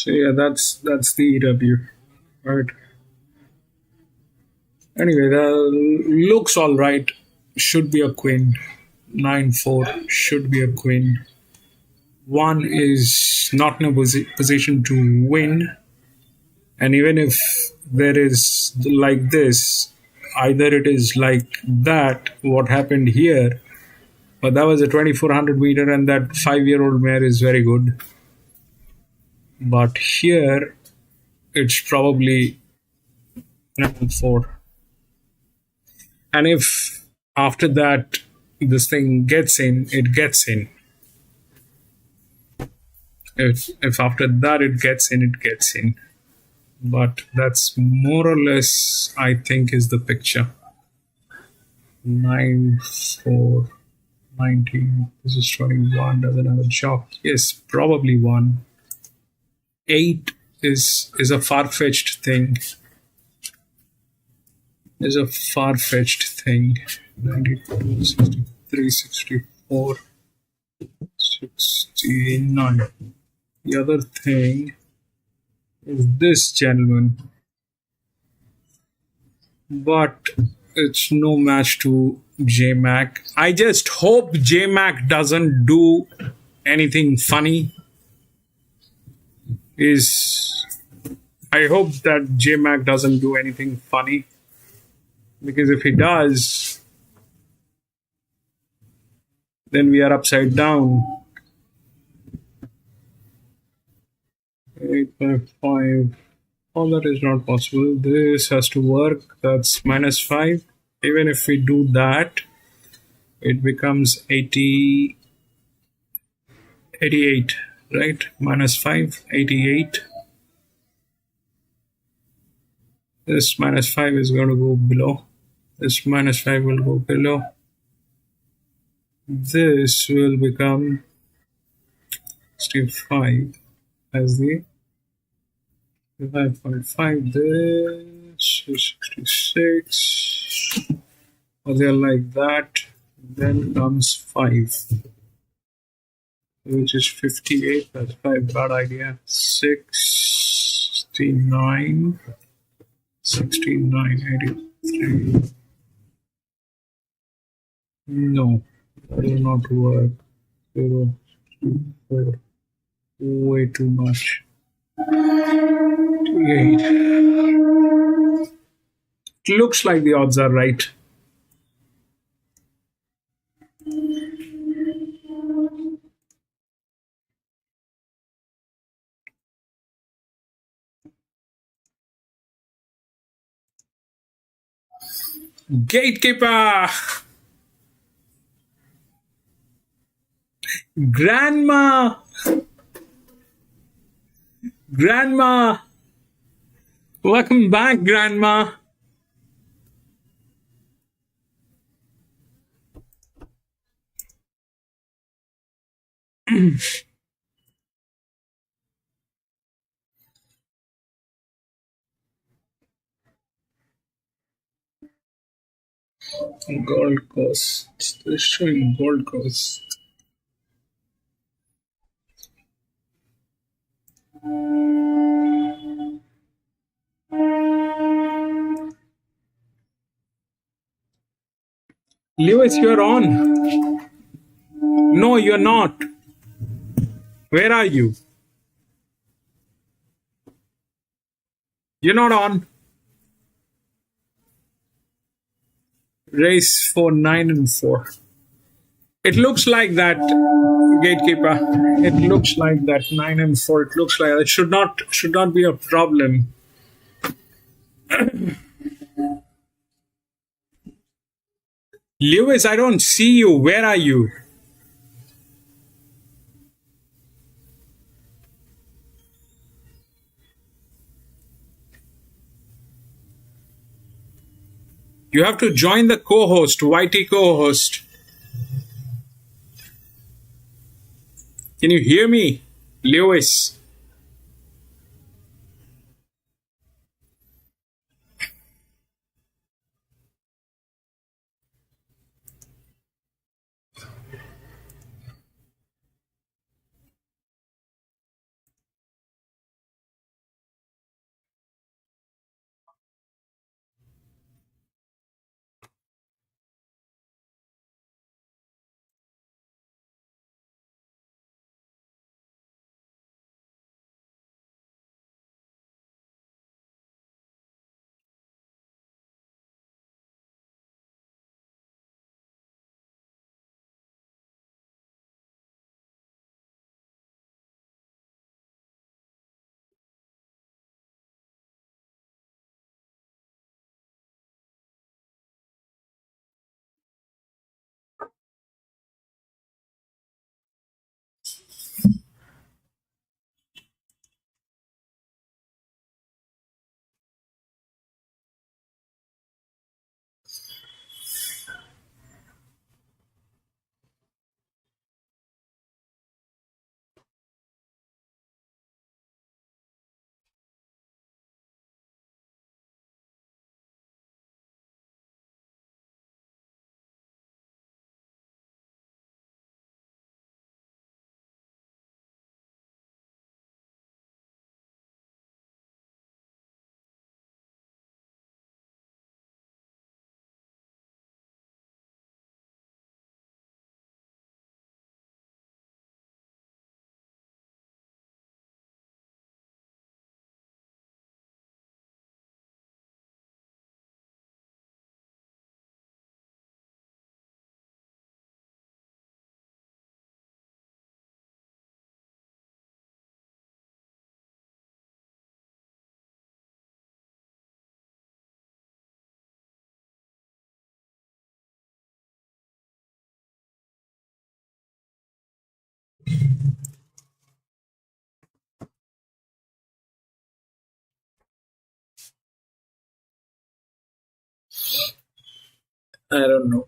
yeah, that's the EW, right? Anyway, the looks all right. Should be a queen. 9-4 should be a queen. 1 is not in a position to win, and even if there is like this, either it is like that, what happened here, but that was a 2400 meter, and that 5-year-old mare is very good. But here, it's probably 9-4. And if after that this thing gets in, it gets in. If after that it gets in, it gets in. But that's more or less, I think, is the picture. 9-4. 19. This is 21. Doesn't have a job. Yes, probably 1. 8 is a far-fetched thing. Is a far-fetched thing. 92, 63, 64, 69. The other thing is this gentleman. But it's no match to JMac. I just hope JMac doesn't do anything funny. I hope that JMac doesn't do anything funny. Because if he does, then we are upside down. 8.5. Oh, that is not possible. This has to work. That's -5. Even if we do that, it becomes 88, right? -5, 88. This -5 is going to go below. This -5 will go below. This will become 65 as the 5.5. This is 66. Or they're like that. Then comes 5, which is 58. That's 5. Bad idea. 69. 69, 83. No, that will not work. 0, 4. Way too much. 8. It looks like the odds are right. Gatekeeper! Grandma! Grandma! Welcome back, Grandma! Gold Coast. They're showing Gold Coast. Lewis, you're on. No, you're not. Where are you? You're not on. Race for 9 and 4. It looks like that, Gatekeeper. It looks like that 9 and 4. It looks like it should not be a problem. Lewis, I don't see you. Where are you? You have to join the co-host, YT co-host. Can you hear me, Lewis? I don't know.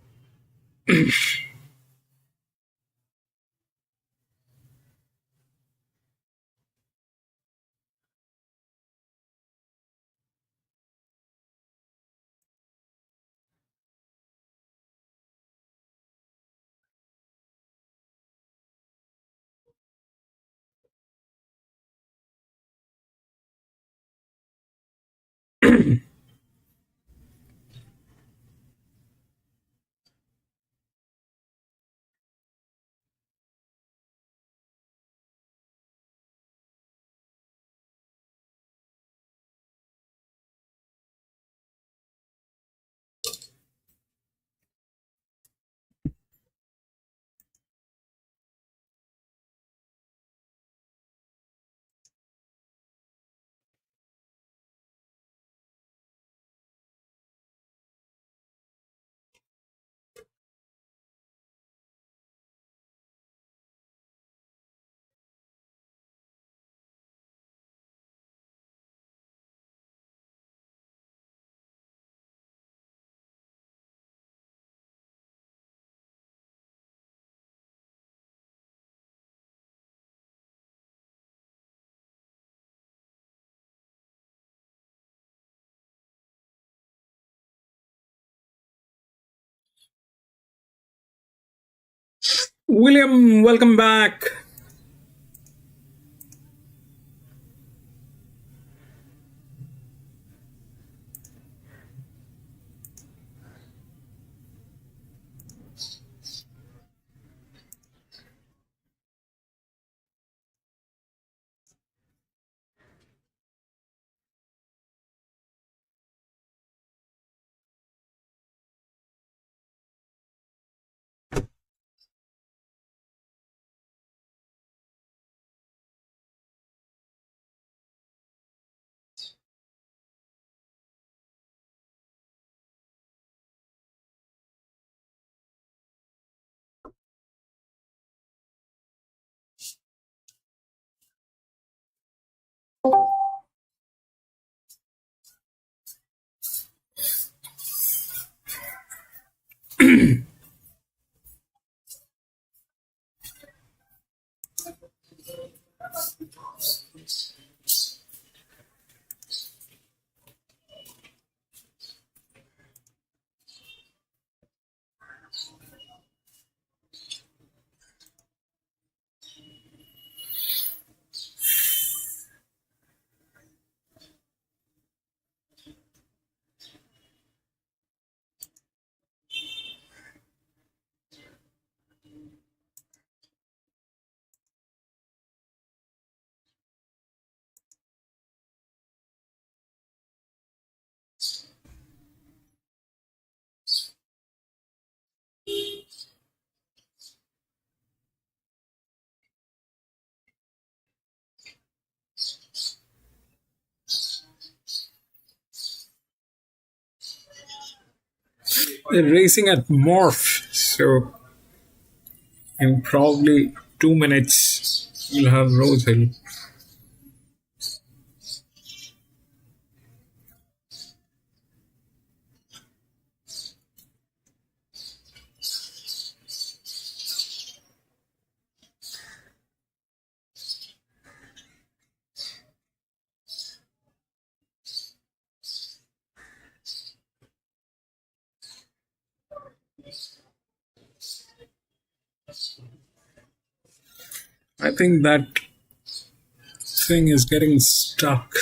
William, welcome back. They're racing at Morph, so in probably 2 minutes you'll have Rosehill. I think that thing is getting stuck.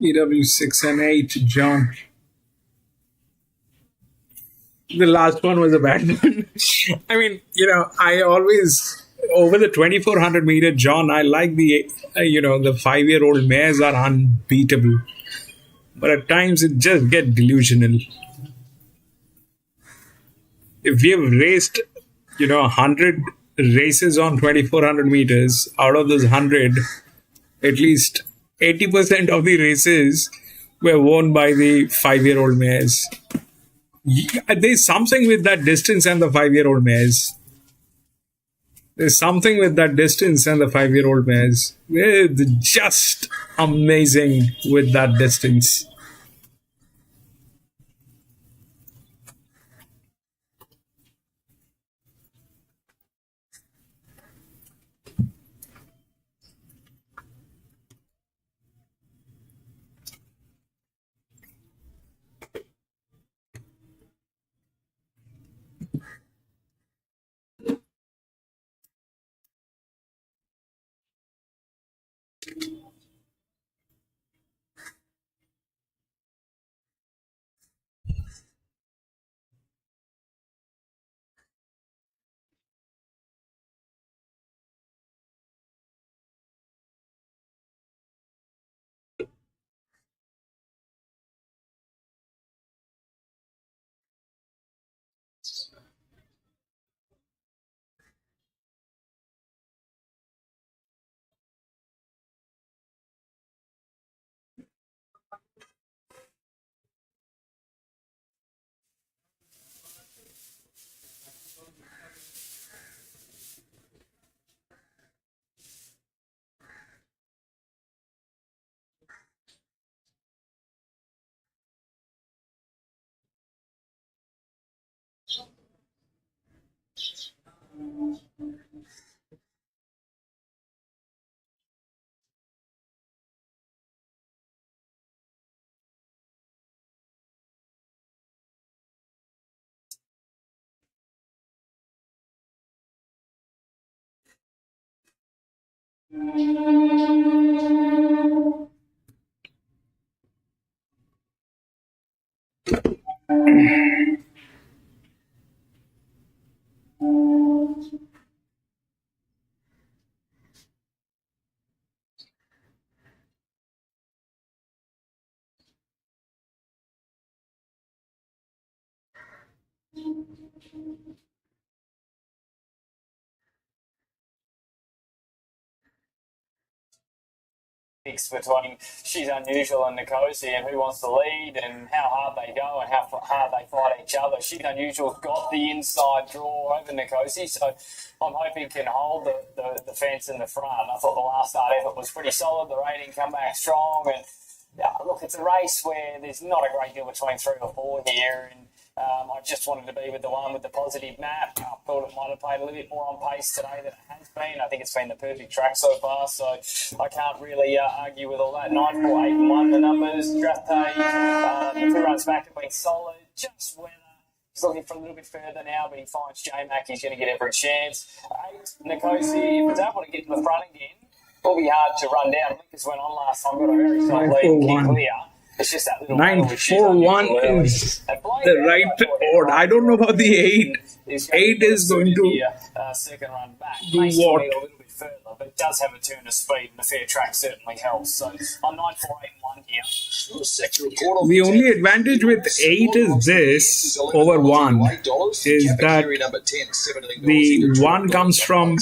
EW6 and 8, John. The last one was a bad one. I mean, I always, over the 2400 meter, John, I like the, the 5-year-old mares are unbeatable. But at times it just gets delusional. If we have raced, 100 races on 2400 meters, out of those 100, at least 80% of the races were won by the 5-year-old mares. There's something with that distance and the 5-year-old mares. There's something with that distance and the 5-year-old mares. They're just amazing with that distance. Between She's Unusual and Nicosi and who wants to lead and how hard they go and how hard they fight each other. She's Unusual's got the inside draw over Nicosi, so I'm hoping can hold the fence in the front. I thought the last start effort was pretty solid. The rating come back strong, and look, it's a race where there's not a great deal between 3 or 4 here, and I just wanted to be with the one with the positive map. I thought it might have played a little bit more on pace today than it has been. I think it's been the perfect track so far, so I can't really argue with all that. 9, 4, 8 and 1, the numbers. Draft day, the 2 runs back have been solid. Just weather. He's looking for a little bit further now, but he finds J-Mac. He's going to get every chance. 8, Nicosi, if he's able to get to the front again, it'll be hard to run down. Linkers went on last time, got a very solid lead, keep clear. It's just that little 941 is the right order. I don't know about the 8. 8 is going to second run back. do what? A little bit further, but it does have a turn of speed, and the fair track certainly helps. So I'm 9, 4, 8 and 1 here. The only advantage with 8 is this over 1 is that the 1 comes from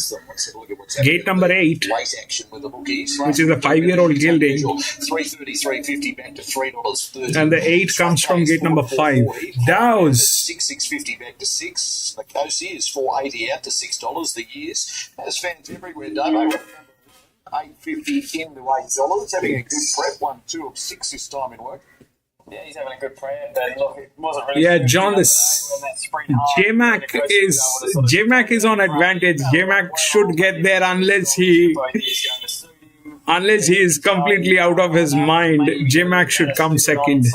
gate number 8, which is a 5-year-old gilding, and the 8 comes from gate number 5. Dows. 650 back to 6. Nicosi is 480 out to $6. The years has fans everywhere. Damo 850 in the $8. Having a good prep. 1, 2 of 6 this time in work. Yeah, he's having a good prep, but look, it wasn't really. Yeah, John, J-Mac is on advantage. J-Mac should get there unless he is completely out of his mind. J-Mac should come second.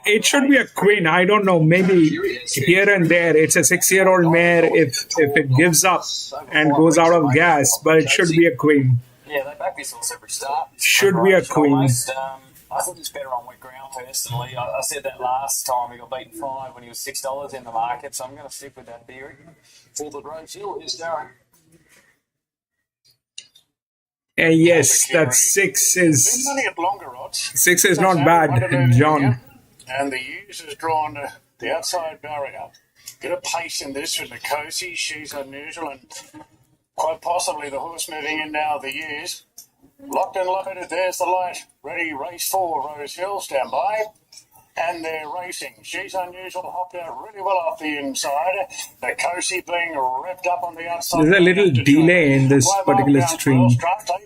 It should be a queen. I don't know. Maybe here and there. It's a 6-year-old mare if it gives up and goes out of gas, but it should be a queen. Yeah, they back this horse every start. Should be a queen. Almost, I think he's better on wet ground personally. I said that last time he got beaten 5 when he was $6 in the market, so I'm going to stick with that theory. For the Rosehill is Darren. Yes, that 6 is... Money at longer odds. 6 is not bad, John. And the use has drawn the outside barrier. Get a pace in this with Nikosi. She's unusual and quite possibly the horse moving in now the years. Locked and loaded, there's the light. Ready, race 4, Rosehill, stand by. And they're racing. She's unusual, hopped out really well off the inside. Nikosi being wrapped up on the outside. There's a little delay in this particular stream.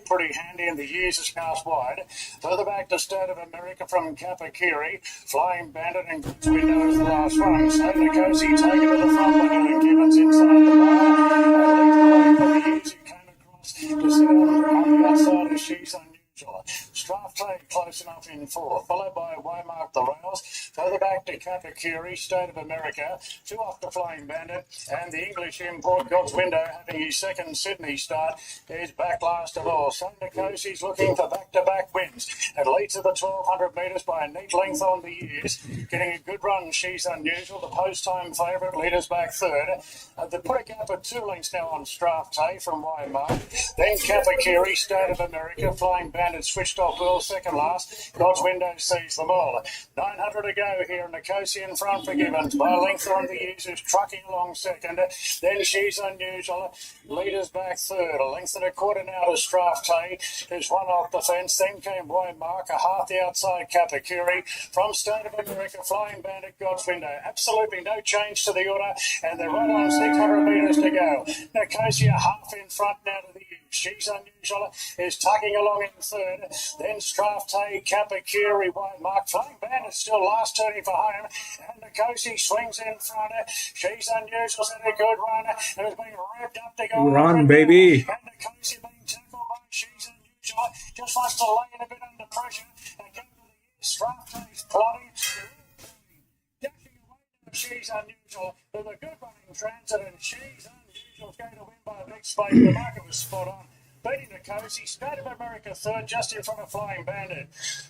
Pretty handy in the years has passed wide. Further back to State of America from Kapakiri. Flying Bandit and Goods Window is the last one. So Nikosi taken to the front by Dylan Gibbons inside the bar. And leads the way for the years who came across to sit on the outside of She's Unusual. Strathclyde close enough in 4th, followed by Waymark the Rails. Further back to Kapakiri, State of America, 2 off the Flying Bandit, and the English import God's Window having his second Sydney start is back last of all. Sandakosi's looking for back-to-back wins and leads to the 1200 metres by a neat length on the years. Getting a good run, She's Unusual, the post-time favourite, leaders back third. They put a gap of 2 lengths now on Strathclyde from Waymark. Then Kapakiri, State of America, Flying Bandit switched off well second last. God's Window sees them all. 900 to go here, Nikosi in front for Gibbons. By a length on the years, who's trucking along second. Then She's Unusual. Leaders back third. A length and a quarter now to Strathclyde, who's one off the fence. Then came Waymark, a half the outside Kapakiri. From State of America, Flying Bandit, God's Window. Absolutely no change to the order, and they're right on 600 metres to go. Nikosi a half in front now to the years. She's Unusual is tugging along in third. Then Strathclyde, Kapakiri, Waymark. Flying Bandit still last turning for home. And Nikosi swings in front. She's Unusual's had a good run and is being revved up to go. Run, baby. And Nikosi being tackled by She's Unusual. Just wants to lay it a bit under pressure and go to the year. Strathclyde's plodding. Dashing away now, She's Unusual. There's a good running transit and She's Unusual's going to win by a big space. The market was spot on. Beating Nikosi, State of America third, just in front of Flying Bandit.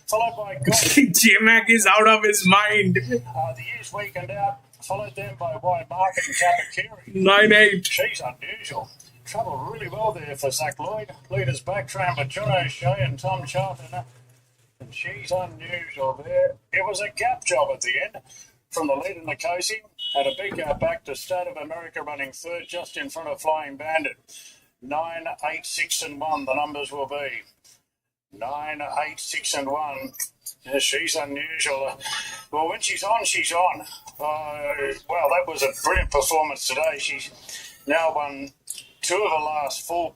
Followed by J-Mac is out of his mind. The years weakened out. Followed then by Waymark and Kapakiri. 9-8. She's Unusual. Travelled really well there for Zach Lloyd. Leaders back, Tram by John O'Shea and Tom Charlton. And She's Unusual there. It was a gap job at the end from the leader Nikosi. Had a big gap back to State of America running third, just in front of Flying Bandit. 9, 8, 6 and 1 the numbers will be. 9, 8, 6 and 1. Yeah, She's Unusual. Well, when she's on, she's on. Well, that was a brilliant performance today. She's now won 2 of the last 4.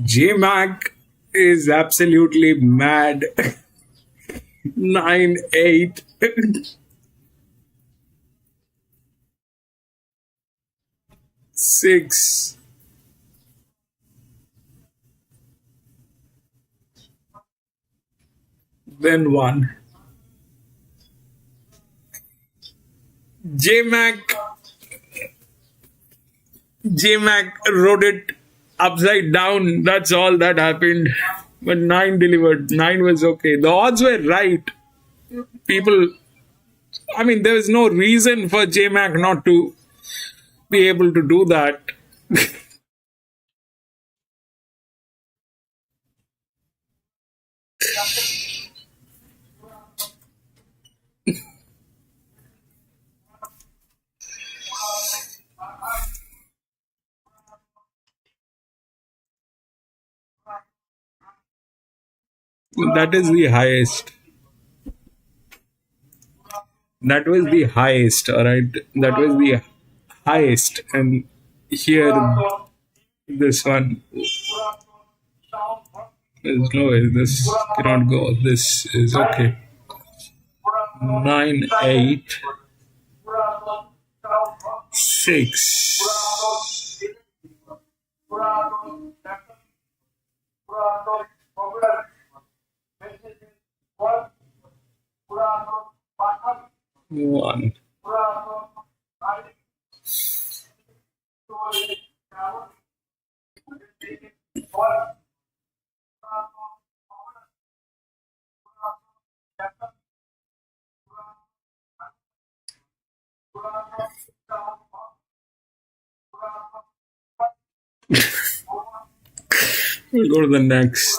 J-Mac is absolutely mad. 9-8. Six. Then 1. J-Mac wrote it upside down. That's all that happened. But 9 delivered. 9 was okay. The odds were right. People, I mean, there was no reason for J-Mac not to be able to do that. That is the highest. That was the highest, alright? That was the highest. And here, this one. There's no way. This cannot go. This is okay. 9, 8, 6. One. We'll go to the next.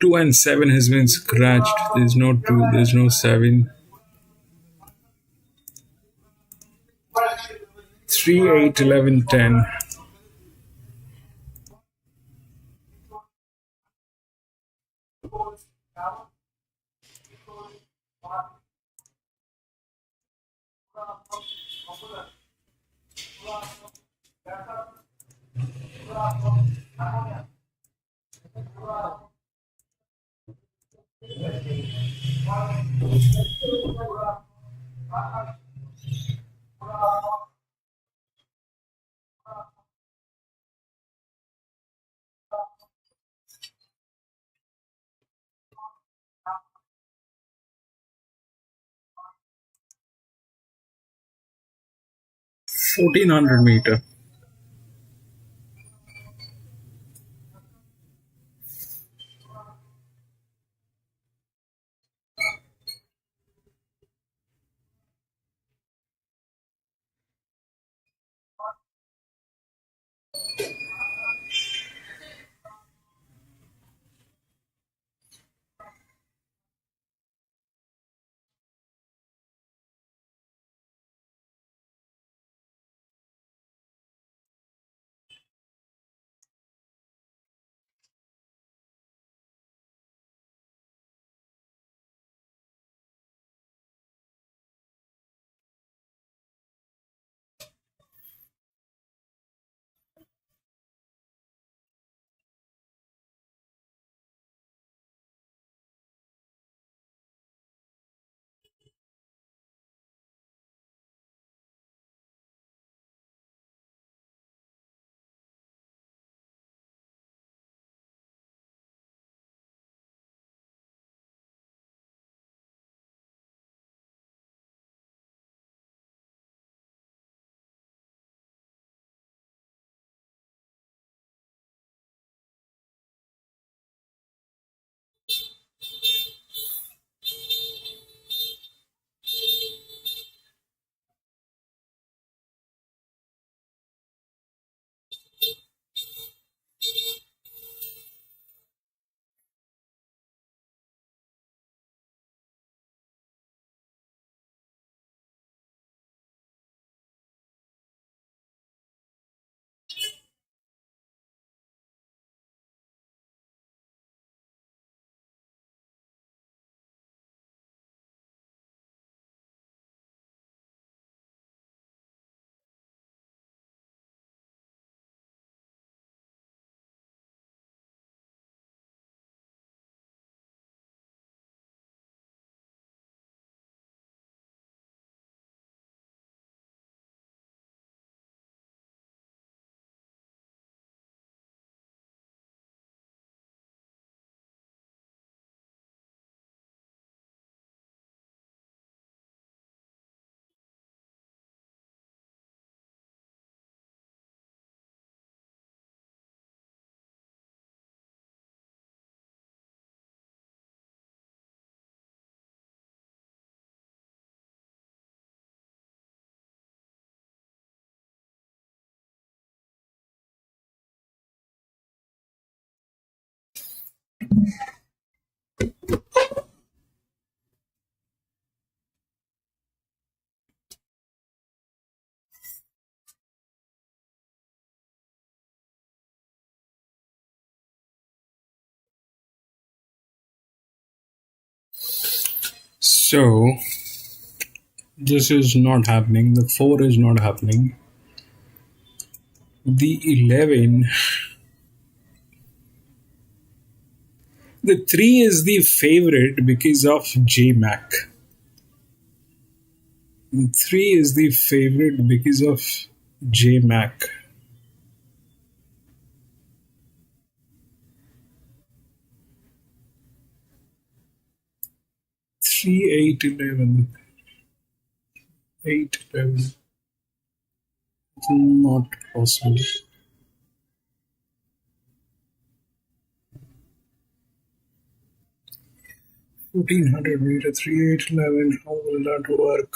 Two and 7 has been scratched. There's no 2, there's no 7. 3, 8, 11, 10. $1,400 meter. So this is not happening. The 4 is not happening. The 11. The 3 is the favorite because of JMac. 3 is the favorite because of JMac. 3, 8, 11. 8, 11. It's not possible. 1400 meter, 3811. How will that work?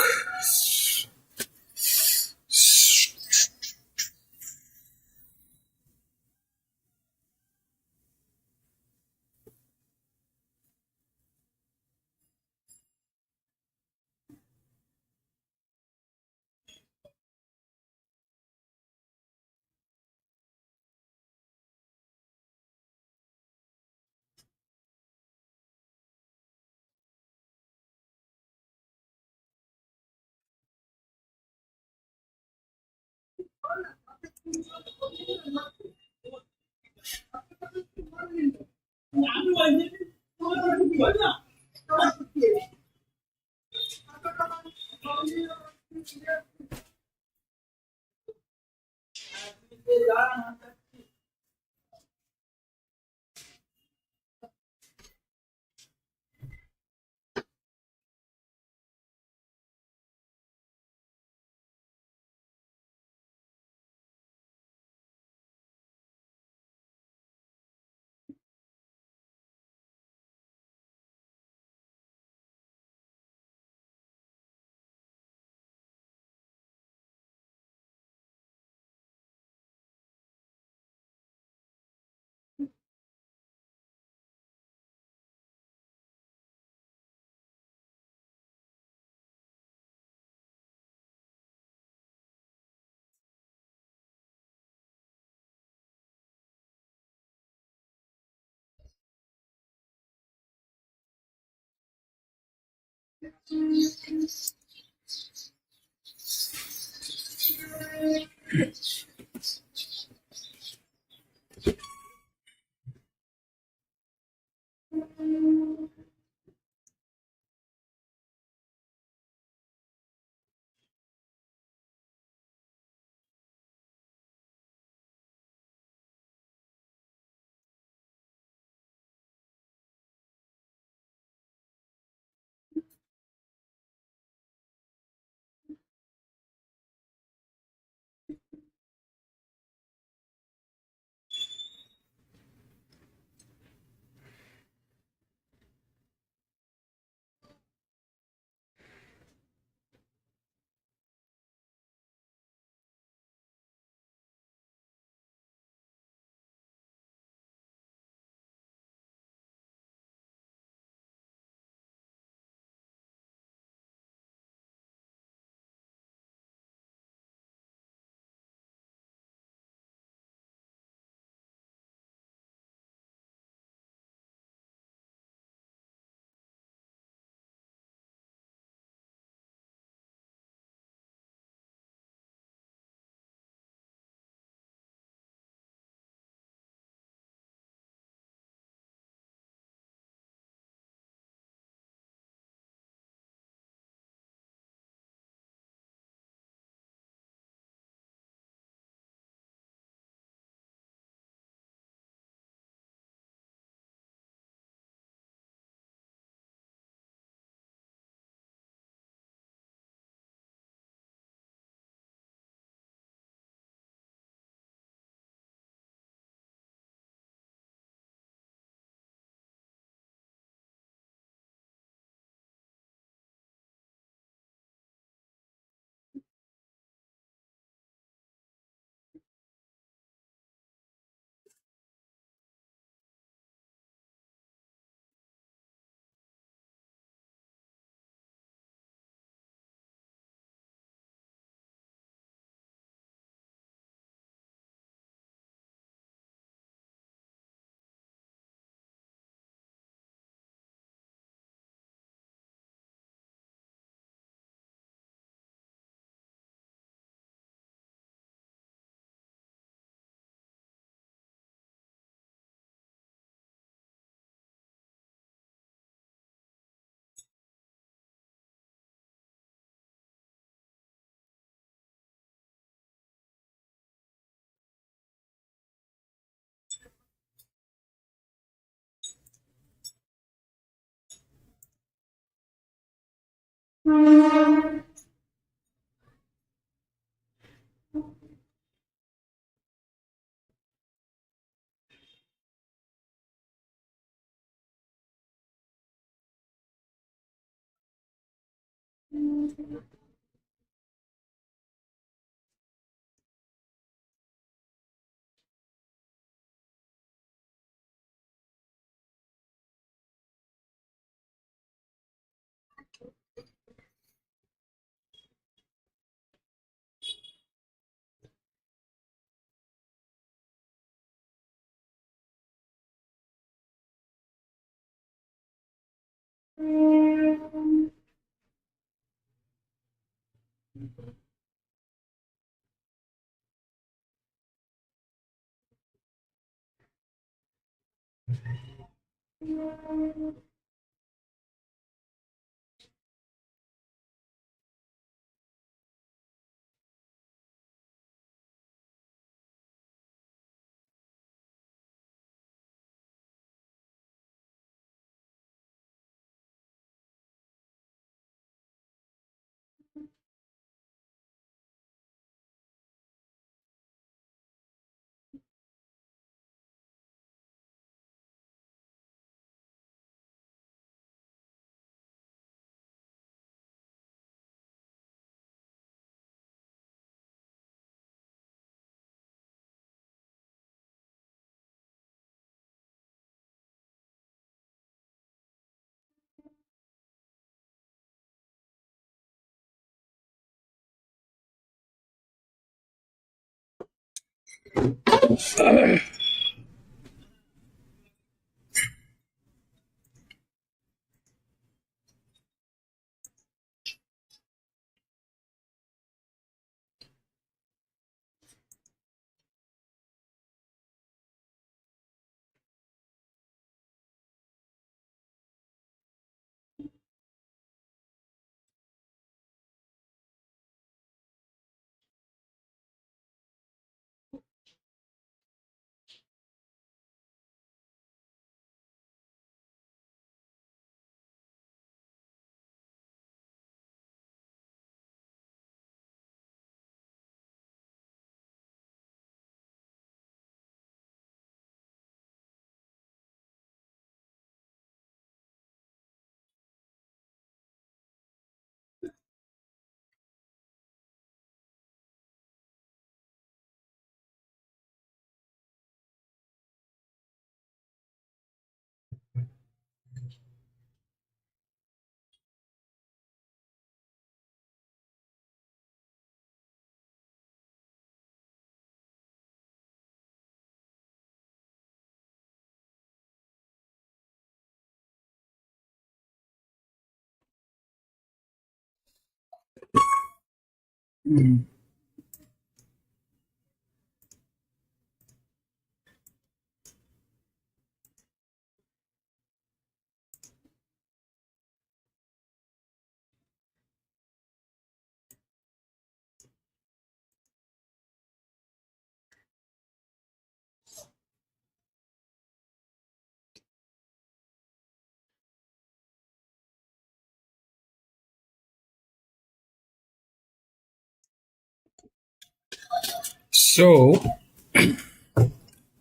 So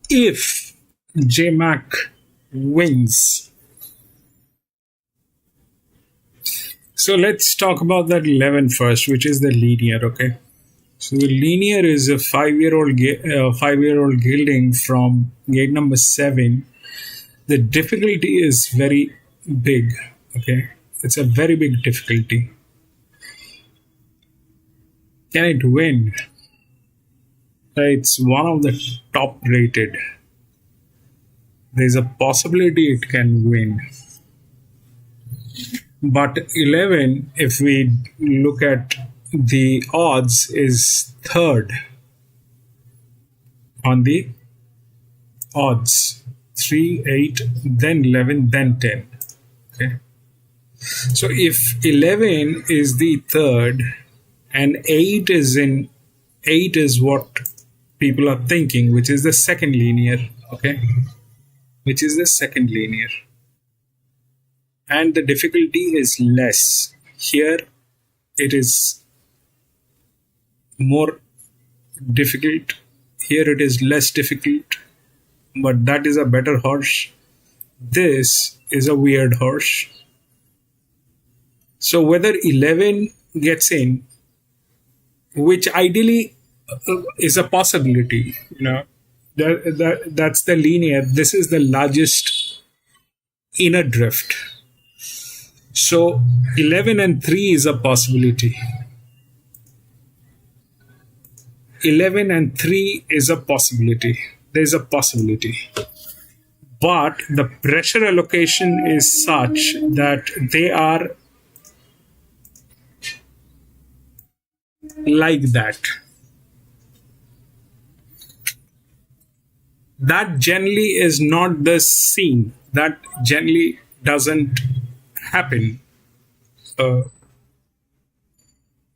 if JMac wins, so let's talk about that 11 first, which is the linear. Okay, so the linear is a 5-year-old gilding from gate number 7. The difficulty is very big. Okay, it's a very big difficulty. Can it win? It's one of the top rated. There's a possibility it can win. But 11, if we look at the odds, is third on the odds. 3, 8, then 11, then 10. Okay. So if 11 is the third and 8 is what people are thinking, which is the second linear. Okay. Which is the second linear. And the difficulty is less. Here it is more difficult. Here it is less difficult. But that is a better horse. This is a weird horse. So whether 11 gets in, which ideally is a possibility, that's the linear. This is the largest inner drift. So 11 and 3 is a possibility. 11 and 3 is a possibility. There's a possibility. But the pressure allocation is such that they are like that. That generally is not the scene. That generally doesn't happen.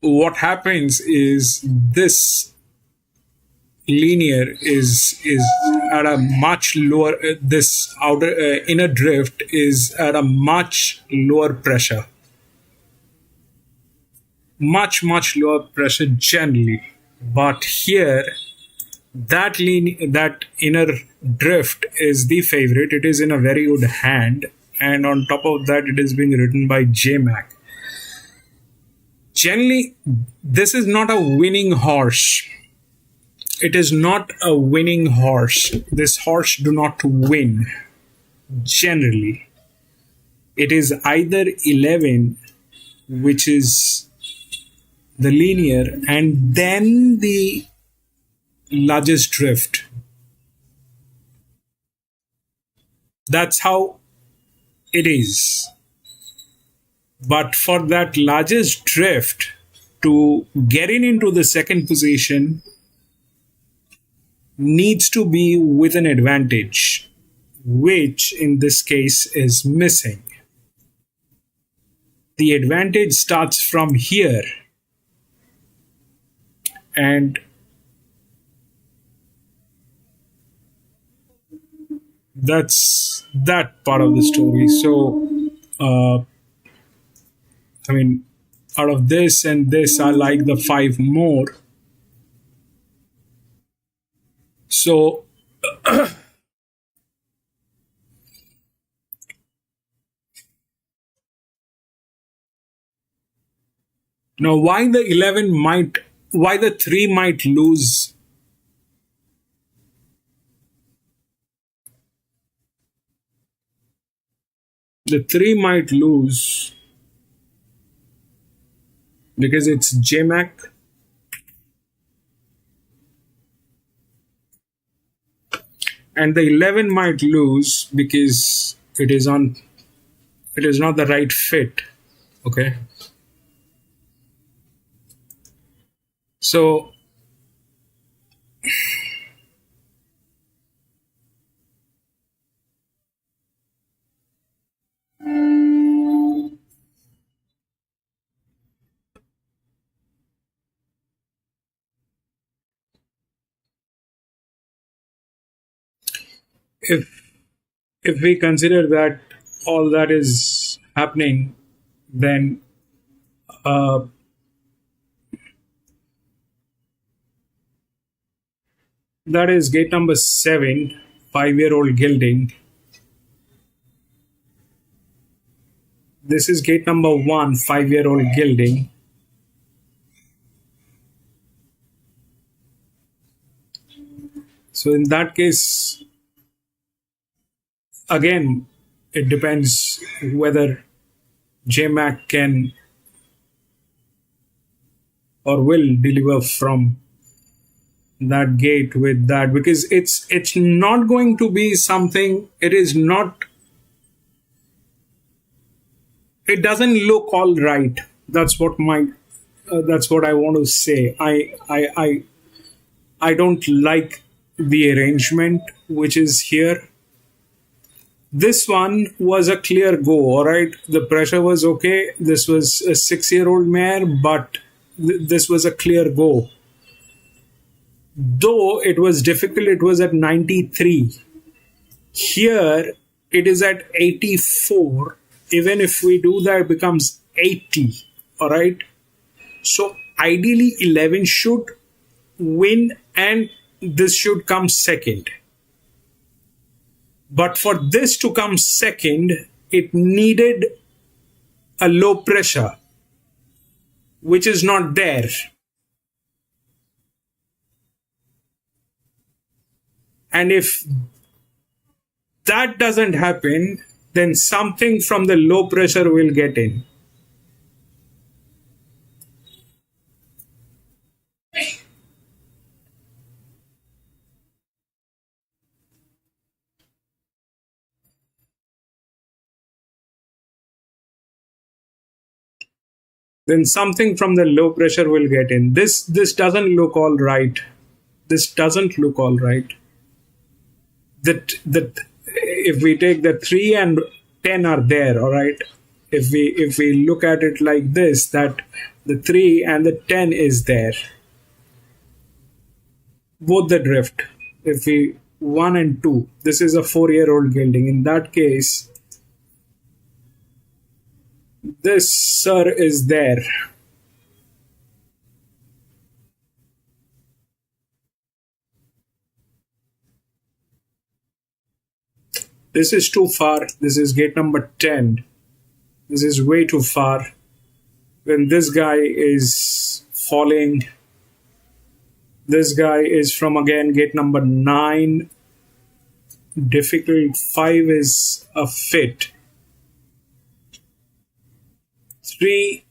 What happens is this linear is at a much lower, this outer inner drift is at a much lower pressure, much lower pressure generally. But here that inner drift is the favorite. It is in a very good hand, and on top of that it is being written by JMac. Generally, this is not a winning horse. It is not a winning horse. This horse do not win. Generally, it is either 11, which is the linear, and then the largest drift. That's how it is. But for that largest drift to get into the second position needs to be with an advantage, which in this case is missing. The advantage starts from here, and that's that part of the story. So out of this and this, I like the 5 more. So now why the 3 might lose? The 3 might lose because it's JMac. And the 11 might lose because it is not the right fit. Okay. So if we consider that all that is happening, then that is gate number 7, 5-year-old gilding. This is gate number 1, 5-year-old gilding. So in that case, again, it depends whether JMac can or will deliver from that gate with that, because it's not going to be something. It doesn't look all right. That's what I want to say. I don't like the arrangement which is here. This one was a clear go, all right? The pressure was okay. This was a 6-year-old mare, but this was a clear go. Though it was difficult, it was at 93. Here, it is at 84. Even if we do that, it becomes 80, all right? So ideally, 11 should win, and this should come second. But for this to come second, it needed a low pressure. which is not there. And if that doesn't happen, then something from the low pressure will get in. Then something from the low pressure will get in. This doesn't look all right. This doesn't look all right. That if we take the 3 and 10 are there, all right. If we look at it like this, that the 3 and the 10 is there, both the drift. If we 1 and 2, this is a 4-year-old building. In that case, this sir is there. This is too far. This is gate number 10. This is way too far. When this guy is falling, this guy is from again gate number 9. Difficult 5 is a fit. 3,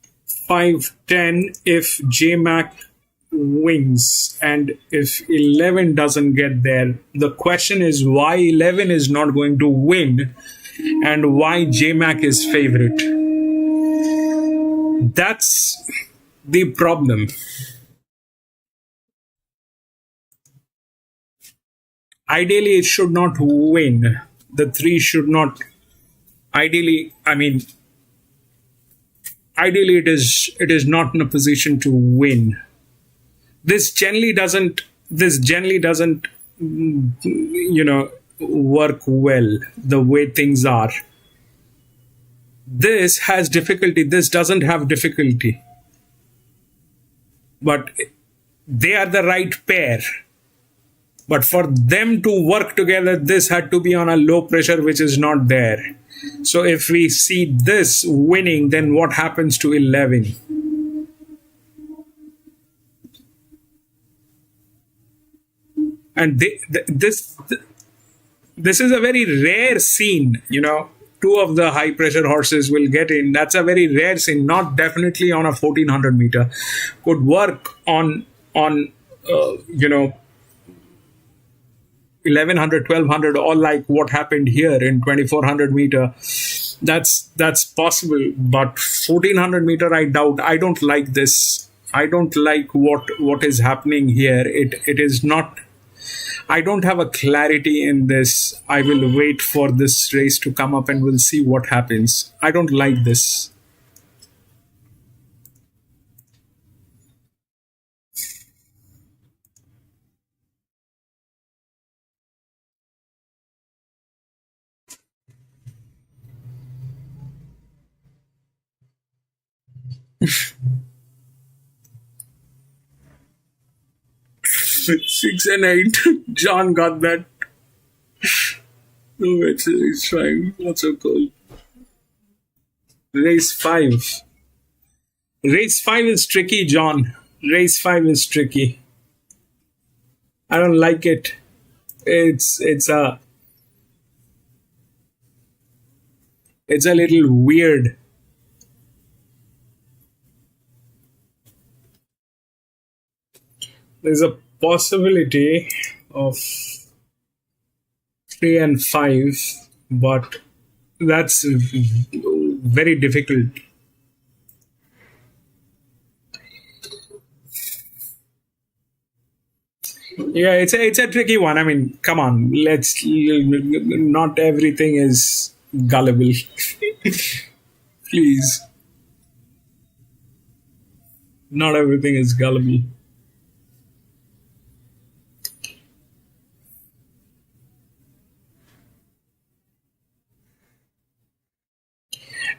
5, 10 if JMac wins, and if 11 doesn't get there. The question is why 11 is not going to win and why JMac is favorite. That's the problem. Ideally, it should not win. The 3 should not. Ideally, it is not in a position to win. This generally doesn't work well the way things are. This has difficulty. This doesn't have difficulty. But they are the right pair. But for them to work together, this had to be on a low pressure, which is not there. So if we see this winning, then what happens to 11? And this is a very rare scene, 2 of the high pressure horses will get in. That's a very rare scene, not definitely on a 1400 meter. Could work on 1100, 1200, or like what happened here in 2400 meter. That's possible, but 1400 meter, I doubt. I don't like this. I don't like what is happening here. It is not. I don't have a clarity in this. I will wait for this race to come up and we'll see what happens. I don't like this. Six and 8. John got that. No, it's fine. Not so cool. Race 5. Race 5 is tricky, John. Race 5 is tricky. I don't like it. It's a little weird. There's a possibility of 3 and 5, but that's very difficult. Yeah, it's a tricky one. I mean, come on, not everything is gullible. Please. Not everything is gullible.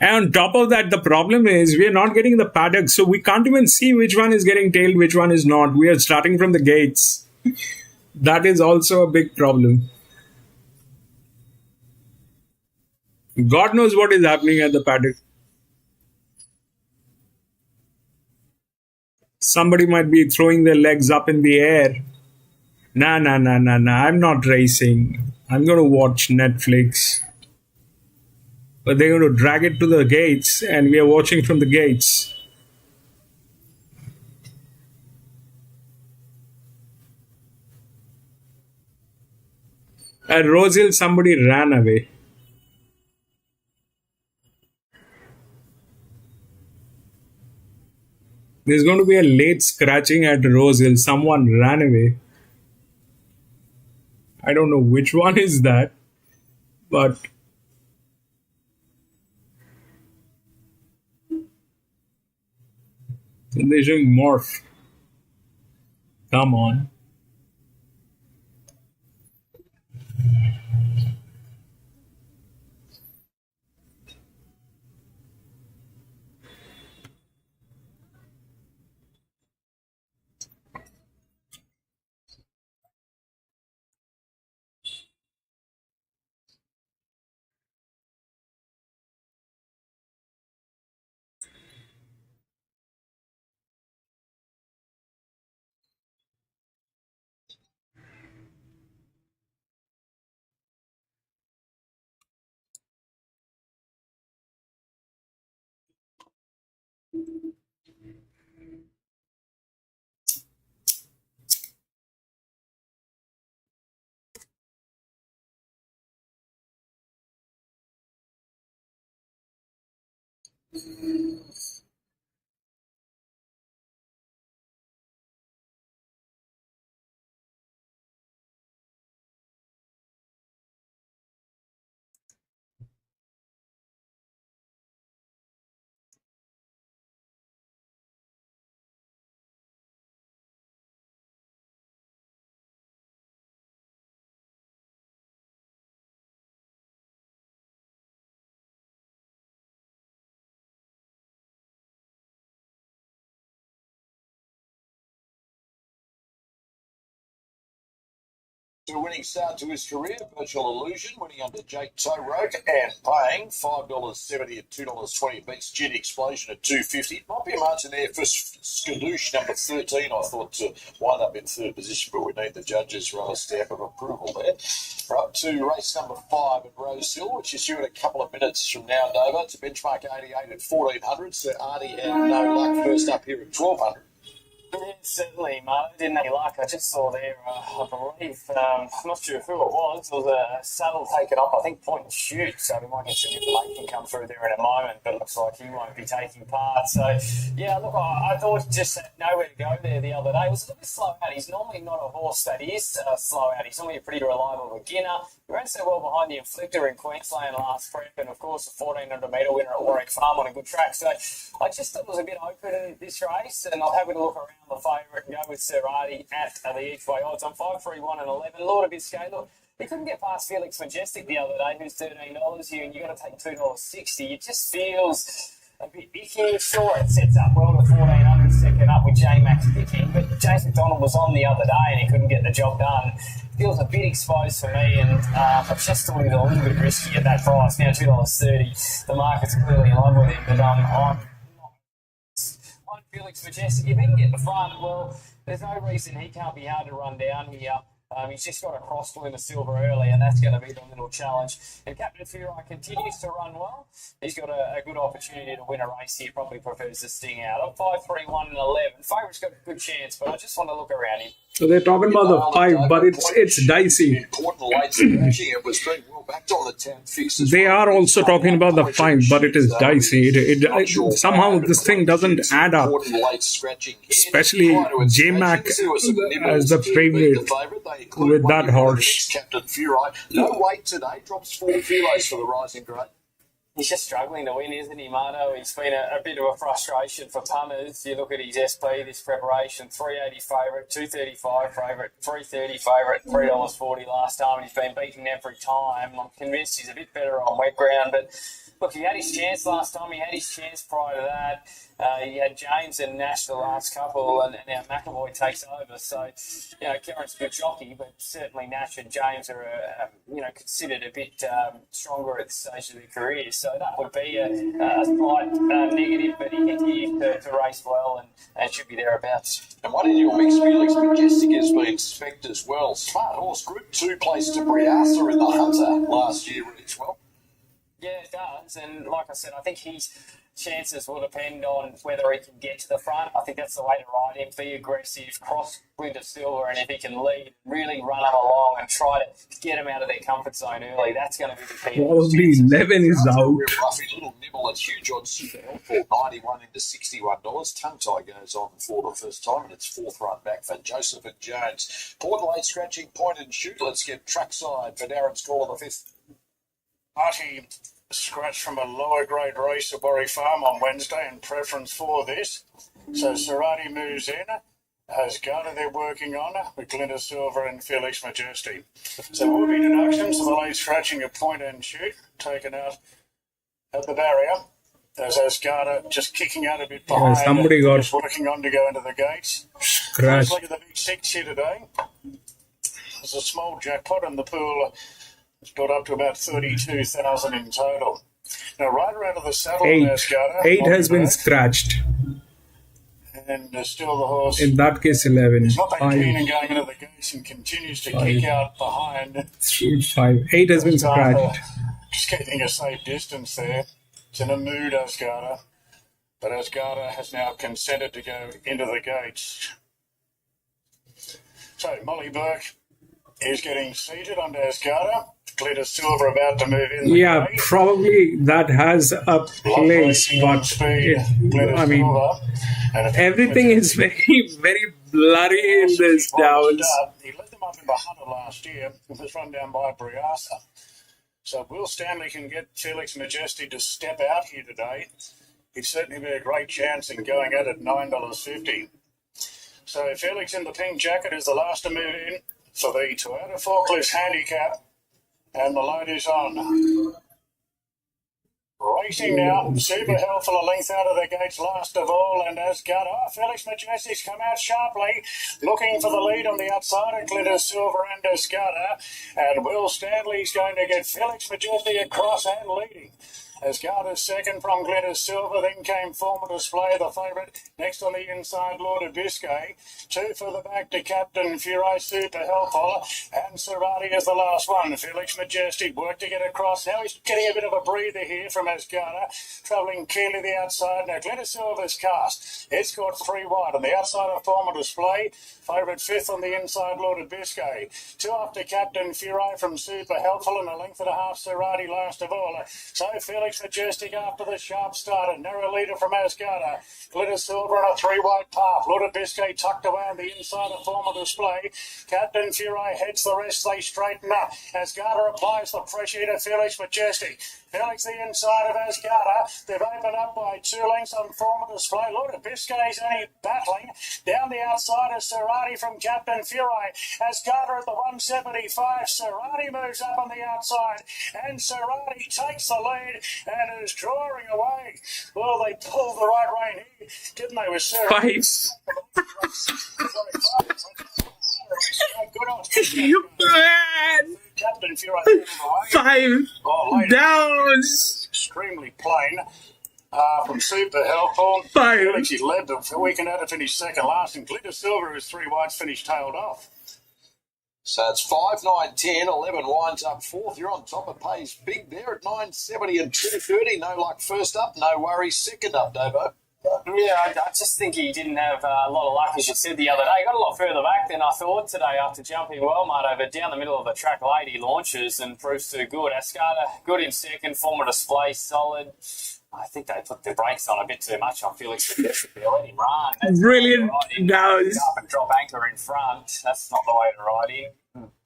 And on top of that, the problem is we are not getting the paddock, so we can't even see which one is getting tailed, which one is not. We are starting from the gates. That is also a big problem. God knows what is happening at the paddock. Somebody might be throwing their legs up in the air. Nah, I'm not racing. I'm going to watch Netflix. But they're going to drag it to the gates, and we are watching from the gates. At Rosehill, somebody ran away. There's going to be a late scratching at Rosehill. Someone ran away. I don't know which one is that, but they're showing morph. Come on. To a winning start to his career, Virtual Illusion, winning under Jake Towroke and paying $5.70 at $2.20. Beats Gin Explosion at $2.50. Might be a margin there for Skadoosh, number 13, I thought, to wind up in third position, but we need the judges' rubber stamp of approval there. We're up to race number 5 at Rosehill, which is due in a couple of minutes from now and over. To benchmark 88 at 1400. So Artie and No Luck first up here at 1200. Yeah, certainly, Mark. Didn't have any luck. I just saw there, I believe, I'm not sure who it was. There was a saddle taken up, I think, point and shoot. So we might get some information come through there in a moment, but it looks like he won't be taking part. So, yeah, look, I thought just nowhere to go there the other day. It was a little bit slow out. He's normally not a horse that is slow out. He's normally a pretty reliable beginner. He ran so well behind the Inflictor in Queensland last prep, and of course, a 1400 metre winner at Warwick Farm on a good track. So I just thought it was a bit open in this race, and I'll have a look around the favourite and go with Serrati at the each way odds on 5, 3, 1 and 11. Lord of Biscay, look, he couldn't get past Felix Majestic the other day, who's $13 here, and you've got to take $2.60. It just feels a bit icky. Sure, it sets up well to 1400 second up with J-Max picking, but James McDonald was on the other day and he couldn't get the job done. Feels a bit exposed for me, and I've just thought he was a little bit risky at that price. Now $2.30. The market's clearly in love with him, but I'm Felix Majestic, if he can get the front, well, there's no reason he can't be hard to run down here. He's just got a cross to win a silver early, and that's going to be the little challenge. And Captain Furai continues to run well. He's got a good opportunity to win a race here. Probably prefers to sting out. On 5, 3, 1 and 11. Favourite's got a good chance, but I just want to look around him. So they're talking about the 5, but it's dicey. They are also talking about the 5, but it is dicey. Somehow this thing doesn't add up. Especially J-Mac as the favourite with that horse. Captain Furai. No weight today. Drops 4 kilos for the rising grade. He's just struggling to win, isn't he, Marto? He's been a bit of a frustration for punters. You look at his SP, this preparation, $3.80 favourite, $2.35 favourite, $3.30 favourite, $3.40 last time, and he's been beaten every time. I'm convinced he's a bit better on wet ground, but look, he had his chance last time. He had his chance prior to that. He had James and Nash the last couple, and now McAvoy takes over. So, Cameron's a good jockey, but certainly Nash and James are, considered a bit stronger at this stage of their career. So that would be a slight negative, but he continues to race well and should be thereabouts. And one in your mix, Felix Majestic has been spec'd as well. Smart horse, Group 2 placed to Briasa in the Hunter last year as well. Yeah, it does. And like I said, I think his chances will depend on whether he can get to the front. I think that's the way to ride him. Be aggressive, cross Glinda Silver, and if he can lead, really run him along and try to get him out of their comfort zone early. That's going to be the key. Probably 11 is out. Real roughy little nibble. It's huge on Super Helpful, 91 into $61. Tongue tie goes on for the first time, and it's fourth run back for Joseph and Jones. Port late scratching point and shoot. Let's get trackside for Darren's call of the fifth. Marty scratched from a lower grade race at Borry Farm on Wednesday in preference for this. So Serrati moves in. Has Garter they're working on with Glinda Silver and Felix Majesty. So there will be deductions for the late scratching of point and shoot taken out at the barrier. As Garter just kicking out a bit behind. Somebody got just working on to go into the gates. scratched. Let's look at the big six here today. There's a small jackpot in the pool. It's got up to about 32,000 in total. Now, right around to the saddle, there's Garter. 8 has been scratched. And still the horse. In that case, 11. He's not that 5. keen in going into the gates and continues to kick out behind. 5. 8 has been scratched. Just keeping a safe distance there. It's in a mood, Asgarda. But Asgarda has now consented to go into the gates. So, Molly Burke is getting seated under Asgarda. Glitter Silver about to move in. Yeah, probably that has a place, but everything is very, very blurry in this downs. He led them up in the Hunter last year. It was run down by Briasa. So Will Stanley can get Felix Majesty to step out here today. He'd certainly be a great chance in going out at $9.50. So Felix in the pink jacket is the last to move in for the Toyota Forklift handicap. And the load is on. Racing now. Super Helpful a length out of the gates last of all. And Asgarda. Felix Majesty's come out sharply. Looking for the lead on the outside of Glitter Silver and Asgarda. And Will Stanley's going to get Felix Majesty across and leading. Asgarda's second from Glitter Silver, then came Former Display, the favourite. Next on the inside, Lord of Biscay. 2 for the back to Captain Furai, Super Helpful. And Serrati is the last one. Felix Majestic worked to get across. Now he's getting a bit of a breather here from Asgarda. Travelling keenly the outside. Now Glitter Silver's cast. It's got 3 wide on the outside of Former Display. Favourite 5th on the inside, Lord of Biscay. 2 after Captain Furai from Super Helpful and a length and a half Serrati last of all. So Felix Majestic after the sharp start. A narrow leader from Asgarda. Glitter Silver on a 3-wide path. Lord of Biscay tucked away on the inside of Former Display. Captain Furai heads the rest. They straighten up. Asgarda applies the pressure to Felix Majestic. Felix the inside of Asgarda. They've opened up by 2 lengths on Former Display. Lord of Biscay's only battling. Down the outside of Serrati from Captain Furai. Asgarda at the 175. Serrati moves up on the outside. And Serrati takes the lead and is drawing away. Well, they pulled the right rein here, didn't they, with Serrati? 5. Captain Furai 5 downs. Extremely plain. From Super Helpful. 5. Felix, he led the weekend out to finish second last, and Glitter Silver is 3 wides finished tailed off. So it's 5, 9, 10, 11 winds up fourth. You're on top. It pays big there at 9.70 and 2.30. No luck first up, no worries second up, Davo. Yeah, I just think he didn't have a lot of luck, as you said the other day. He got a lot further back than I thought today after jumping well, mate, over down the middle of the track late. He launches and proves too good. Asgarda, good in second. Former Display, solid. I think they put the brakes on a bit too much on Felix Majestic. They let him run. That's Brilliant nose. Up and drop anchor in front. That's not the way to ride him.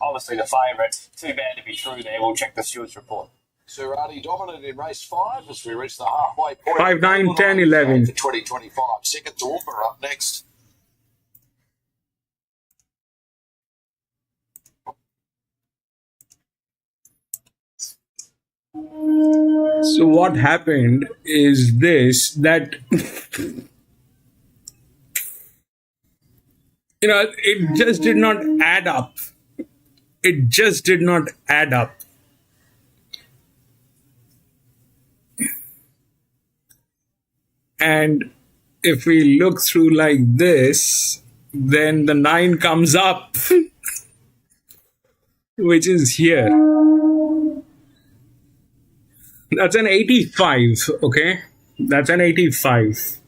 Obviously the favourite. Too bad to be true there. We'll check the stewards report. Serrati dominant in race 5 as we reach the halfway point. 5, 9, 10, 11. For 2025. Second to Umber up next. So what happened is this, that it just did not add up. It just did not add up. And if we look through like this, then the 9 comes up, which is here. That's an 85, okay? That's an 85.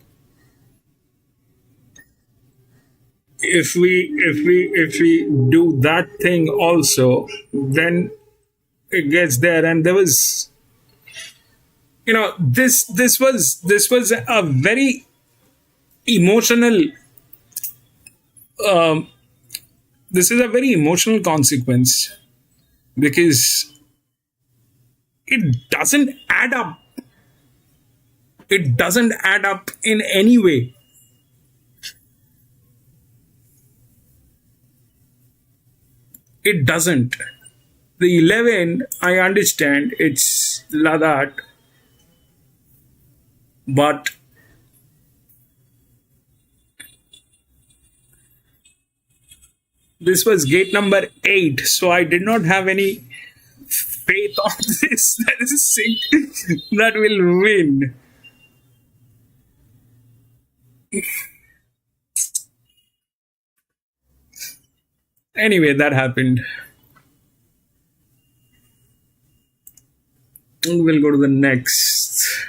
If we do that thing also, then it gets there. And there was, this was a very emotional, this is a very emotional consequence, because it doesn't add up. It doesn't add up in any way. It doesn't. The 11, I understand it's Ladakh, but this was gate number 8, so I did not have any faith on this that is sick that will win. Anyway, that happened. We'll go to the next.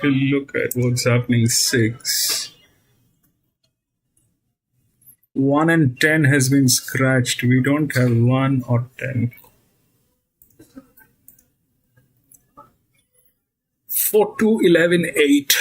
Look at what's happening. 6. 1 and 10 has been scratched. We don't have 1 or 10. 4, 2, 11, 8.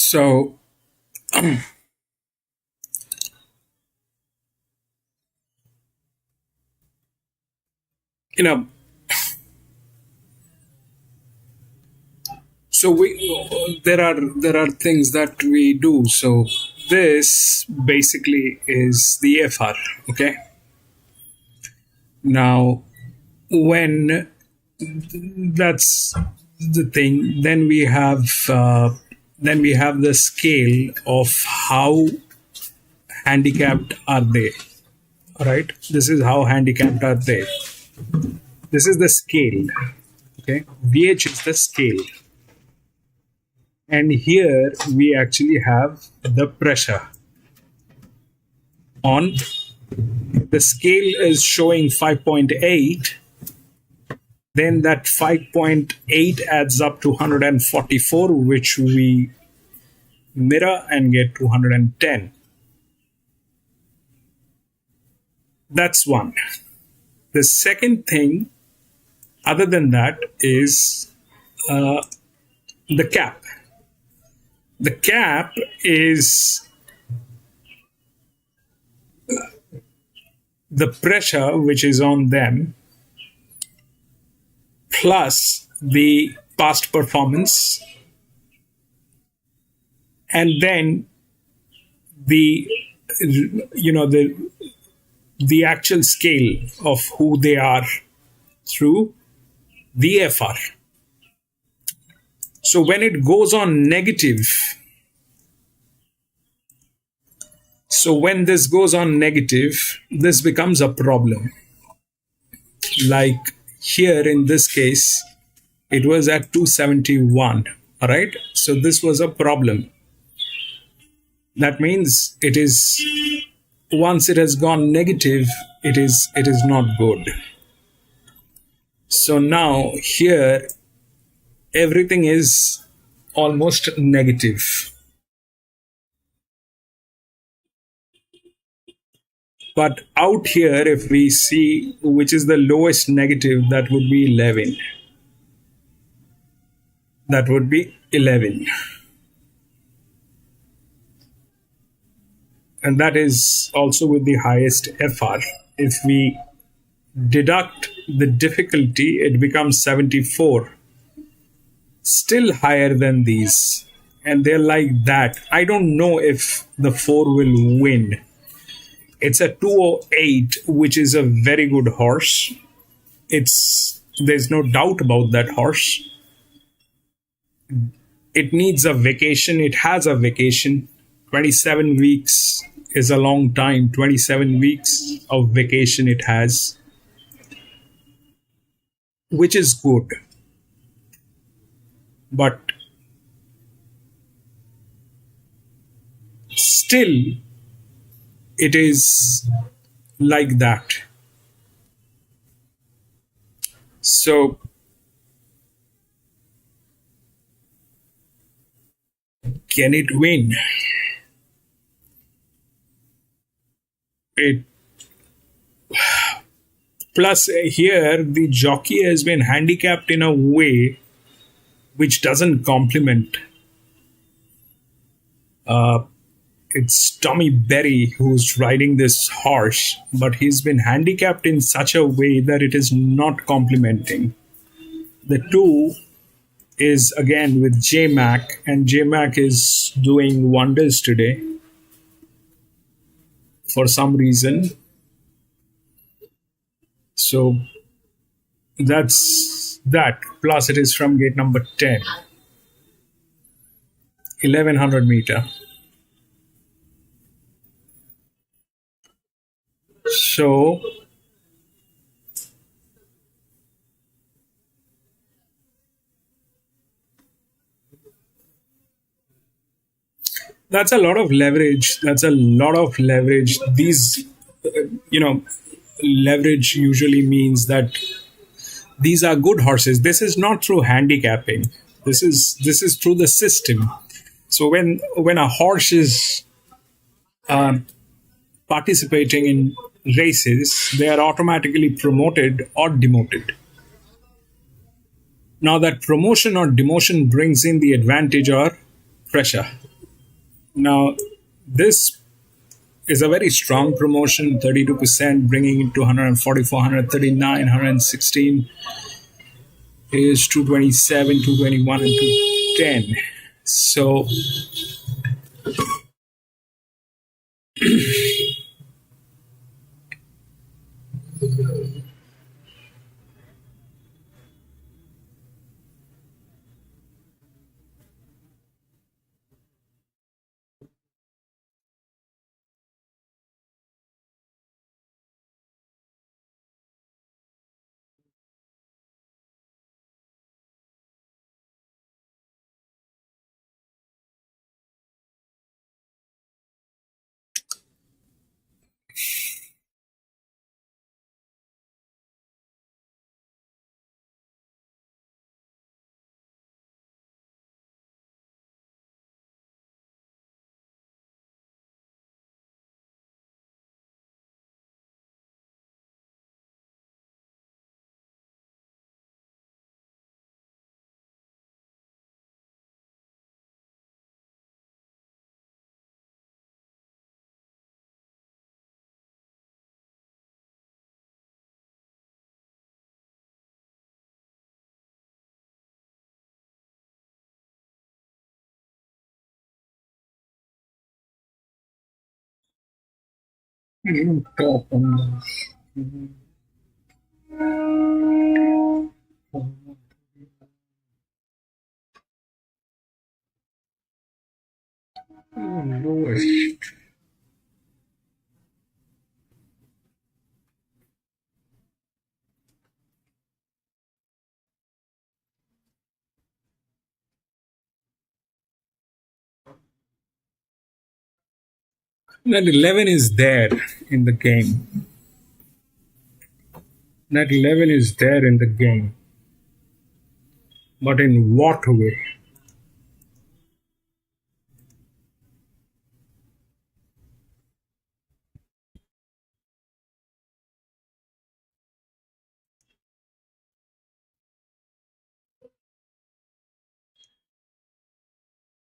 So, you know, so there are things that we do. So this basically is the FR. Okay. Now, when that's the thing, then we have the scale of how handicapped are they. All right. This is how handicapped are they. This is the scale. Okay. VH is the scale. And here we actually have the pressure. On the scale is showing 5.8, then that 5.8 adds up to 144, which we mirror and get 210. That's one. The second thing, other than that, is the cap. The cap is the pressure which is on them plus the past performance, and then the the actual scale of who they are through the FR. So when it goes on negative, so when this goes on negative, this becomes a problem. Like here in this case, it was at 271. All right. So this was a problem. That means it is, once it has gone negative, it is not good. So now here everything is almost negative. But out here, if we see which is the lowest negative, that would be 11. That would be 11. And that is also with the highest FR. If we deduct the difficulty, it becomes 74. Still higher than these. And they're like that. I don't know if the 4 will win. It's a 208, which is a very good horse. There's no doubt about that horse. It needs a vacation. It has a vacation. 27 weeks is a long time. 27 weeks of vacation it has, which is good. But still, it is like that. So, can it win? It plus here the jockey has been handicapped in a way which doesn't complement. It's Tommy Berry who's riding this horse, but he's been handicapped in such a way that it is not complementing. The two is again with J Mac, and J Mac is doing wonders today for some reason. So that's that. Plus, it is from gate number 10, 1100 meter. So that's a lot of leverage. That's a lot of leverage. These, you know, leverage usually means that these are good horses. This is not through handicapping. This is through the system. So when a horse is participating in races, they are automatically promoted or demoted. Now that promotion or demotion brings in the advantage or pressure. Now this is a very strong promotion, 32%, bringing it to 144, 139, 116 is 227, 221, and 210. So top on lowest. That 11 is there in the game. That 11 is there in the game. But in what way?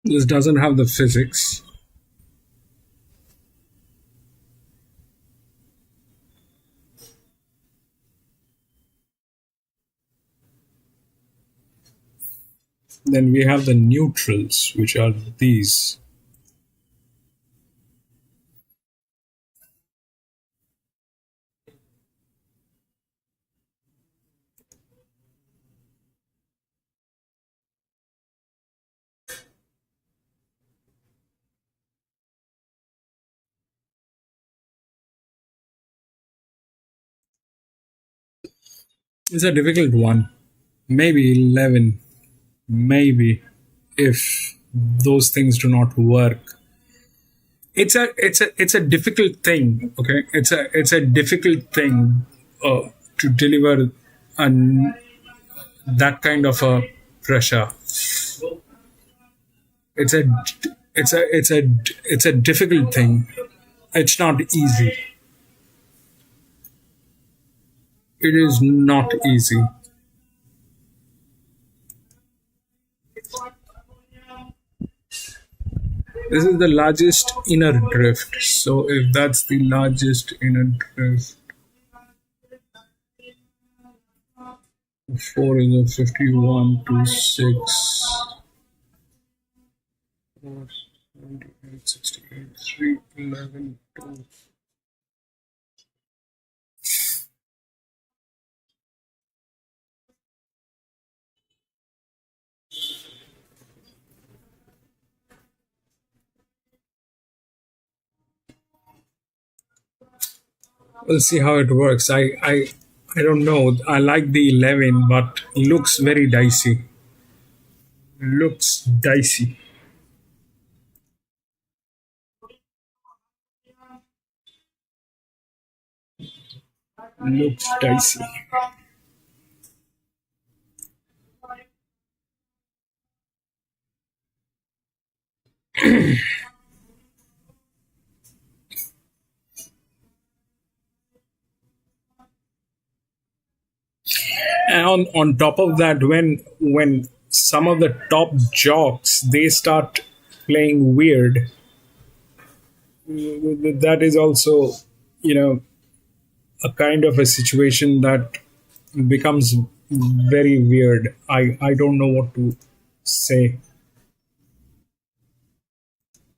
This doesn't have the physics. Then we have the neutrals, which are these. It's a difficult one. Maybe 11. Maybe if those things do not work. It's a difficult thing. Okay, it's a difficult thing to deliver an that kind of a pressure. It's a it's a difficult thing. It's not easy. It is not easy. This is the largest inner drift. So if that's the largest inner drift, 4 is a 51 to 6. 78, 68, 3, 11, 2. We'll see how it works. I don't know. I like the 11, but looks very dicey. Looks dicey. Looks dicey. And on top of that, when some of the top jocks they start playing weird, that is also, you know, a kind of a situation that becomes very weird. I don't know what to say.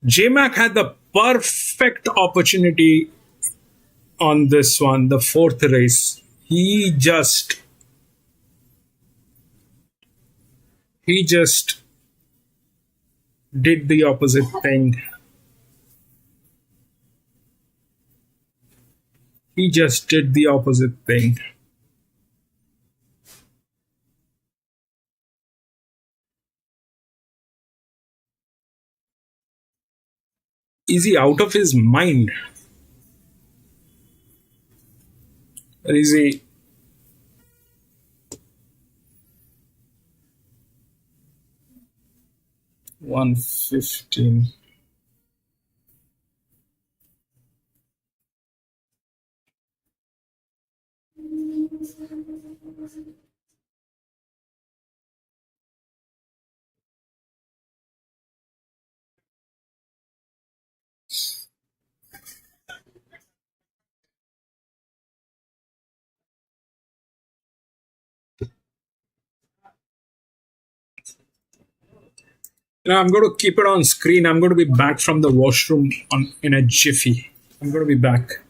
JMac had the perfect opportunity on this one, the fourth race. He just did the opposite thing. He just did the opposite thing. Is he out of his mind? Or is he 115? I'm going to keep it on screen. I'm going to be back from the washroom in a jiffy. I'm going to be back.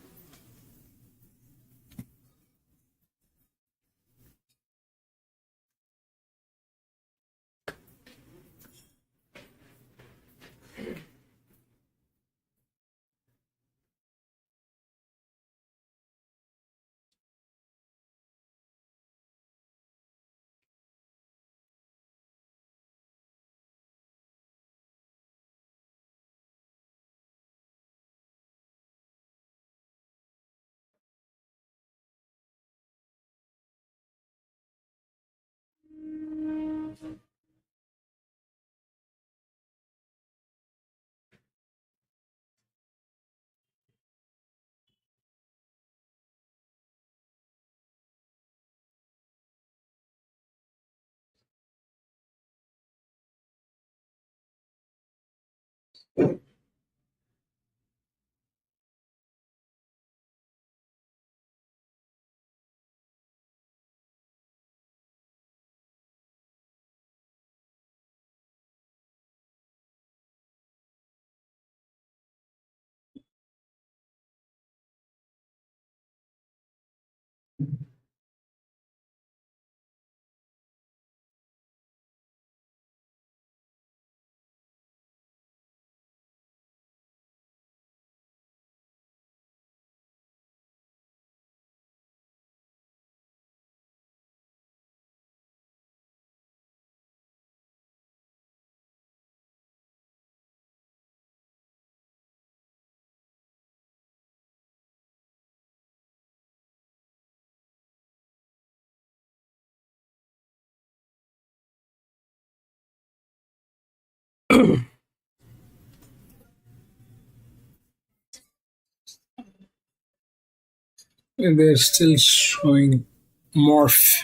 And they're still showing morph.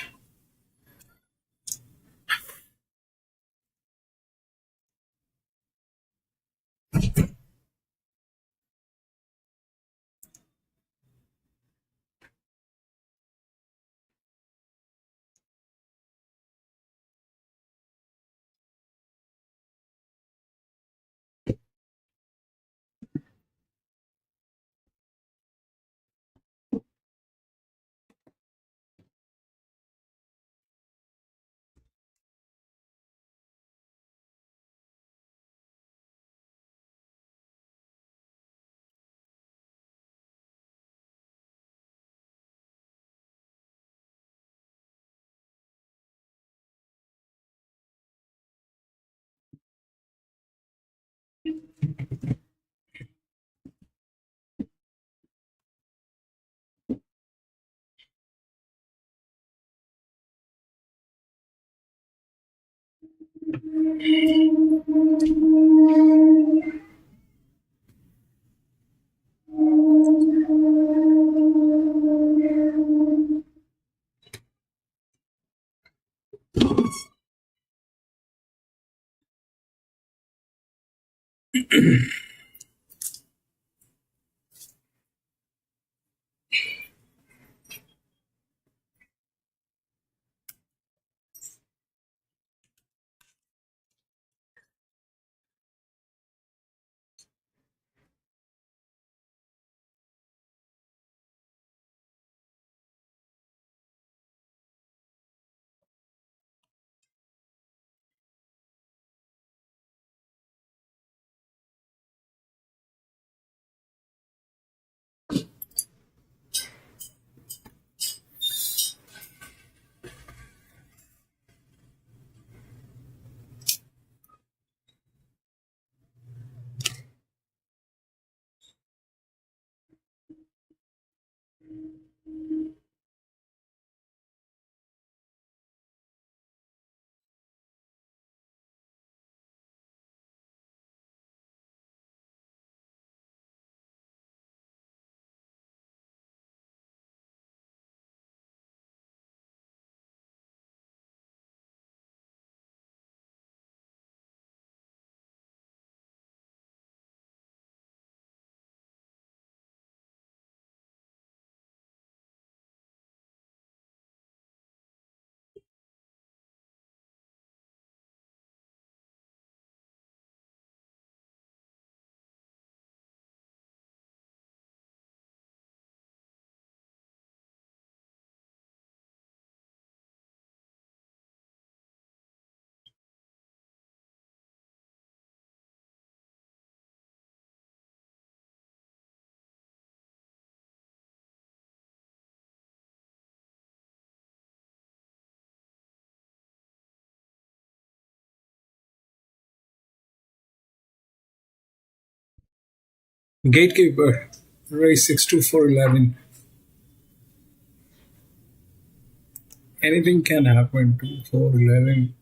Gatekeeper, raise 62411. Anything can happen to 411.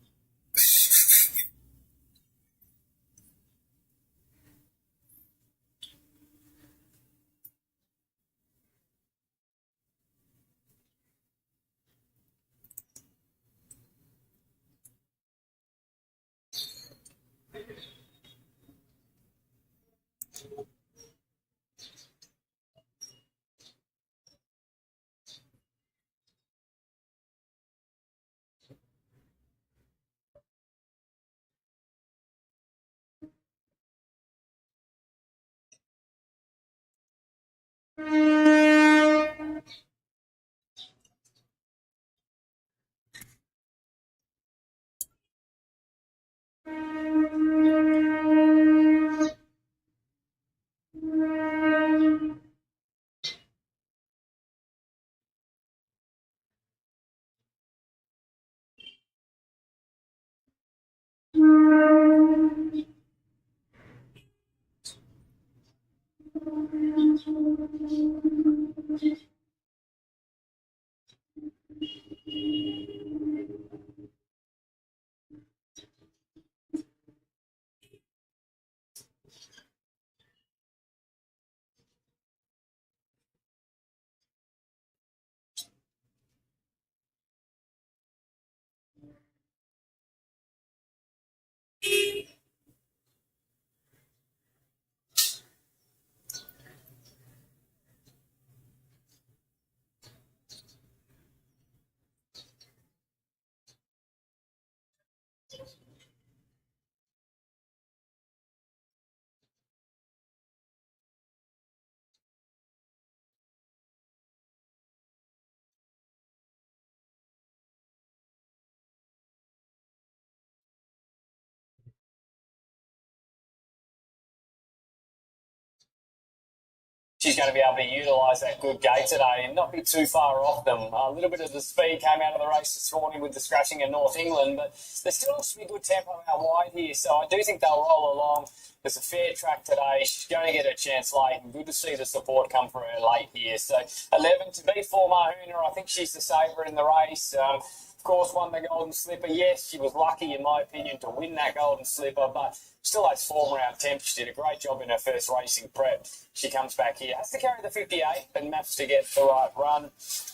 she's going to be able to utilise that good gate today and not be too far off them. A little bit of the speed came out of the race this morning with the scratching in North England, but there still looks to be good tempo out wide here, so I do think they'll roll along. It's a fair track today. She's going to get her chance late, and good to see the support come for her late here. So 11 to beat for Mahuna. I think she's the saver in the race. Of course, won the Golden Slipper. Yes, she was lucky, in my opinion, to win that Golden Slipper, but still has form around temp. She did a great job in her first racing prep. She comes back here. Has to carry the 58 and maps to get the right run.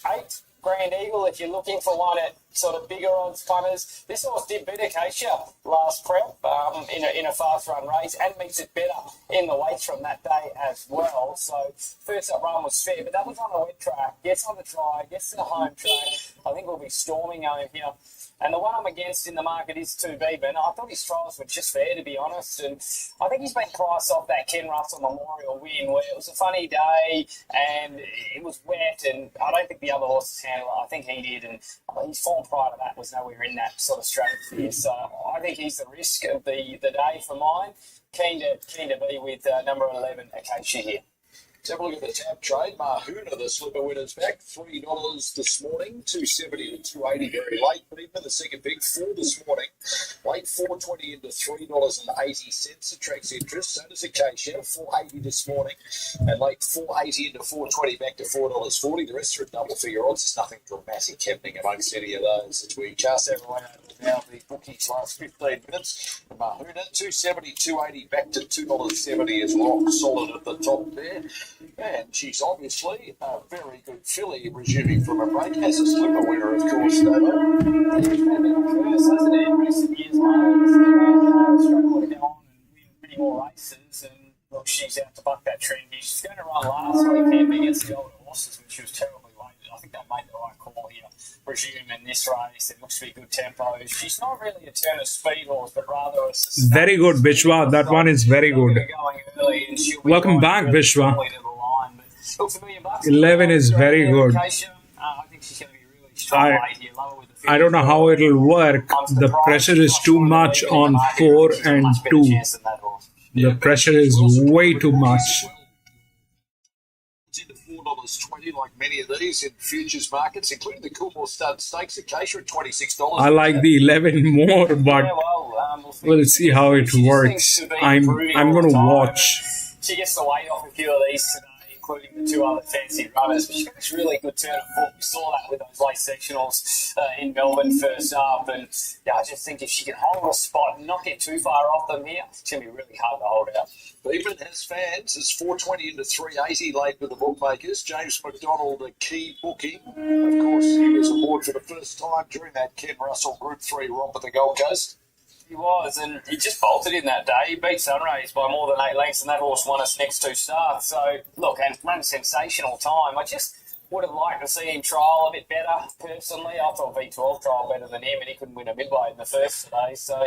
8, Grand Eagle, if you're looking for one at sort of bigger odds punters. This horse did beat Acacia last prep in a fast run race and meets it better in the weights from that day as well. So first up run was fair, but that was on a wet track. Gets on the dry, gets to the home track. I think we'll be storming home here. And the one I'm against in the market is 2 Beeman. I thought his trials were just fair, to be honest. And I think he's been priced off that Ken Russell Memorial win where it was a funny day and it was wet. And I don't think the other horses handled it. I think he did. And his form prior to that was nowhere in that sort of stratosphere. So I think he's the risk of the day for mine. Keen to be with number 11, Acacia here. Let's have a look at the tab trade. Mahuna, the slipper winner's back. $3 this morning, $2.70 to $2.80 very late. Beeman, the second big, 4 this morning. Late $4.20 into $3.80 attracts interest. So does Acacia, $4.80 this morning. And late $4.80 into $4.20 back to $4.40. The rest are at double figure odds. There's nothing dramatic happening amongst any of those as we cast everyone out now. The bookies last 15 minutes. Mahuna, $2.70, $2.80 back to $2.70 is rock solid at the top there. And she's obviously a very good filly, resuming from a break. As a slipper winner, of course, though. It's been a bit of a curse, hasn't it, in recent years, mate? Struggle to go on and win many more races, and look, she's out to buck that trend here. She's going to run last weekend against the older horses, when she was terribly weighted. I think they made the right call here. Resume in this race, it looks to be good tempo. She's not really a turn of speed horse, but rather a sustain. Very good, Bishwa. That one is very good. Welcome back, Bishwa. 11 is very good. I think she's going to be really strong late here. I don't know how it'll work. The pressure is too much on 4 and 2. The pressure is way too much. It's into $4.20 like many of these in futures markets, including the Coolmore Stud Stakes. Acacia at $26. I like the 11 more, but we'll see how it works. I'm going to watch. She gets the weight off a few of these today, including the 2 other fancy runners. But she got this really good turn of foot. We saw that with those late sectionals in Melbourne first up. And yeah, I just think if she can hold a spot and not get too far off them here, it's going to be really hard to hold out. Beeman has fans. It's $4.20 into $3.80 late with the bookmakers. James McDonald, a key booking. Of course, he was aboard for the first time during that Ken Russell Group 3 romp at the Gold Coast. He was, and he just bolted in that day. He beat Sunrays by more than 8 lengths, and that horse won us next 2 starts. So, look, and ran a sensational time. I just would have liked to see him trial a bit better, personally. I thought V12 trial better than him, and he couldn't win a midway in the first today. So,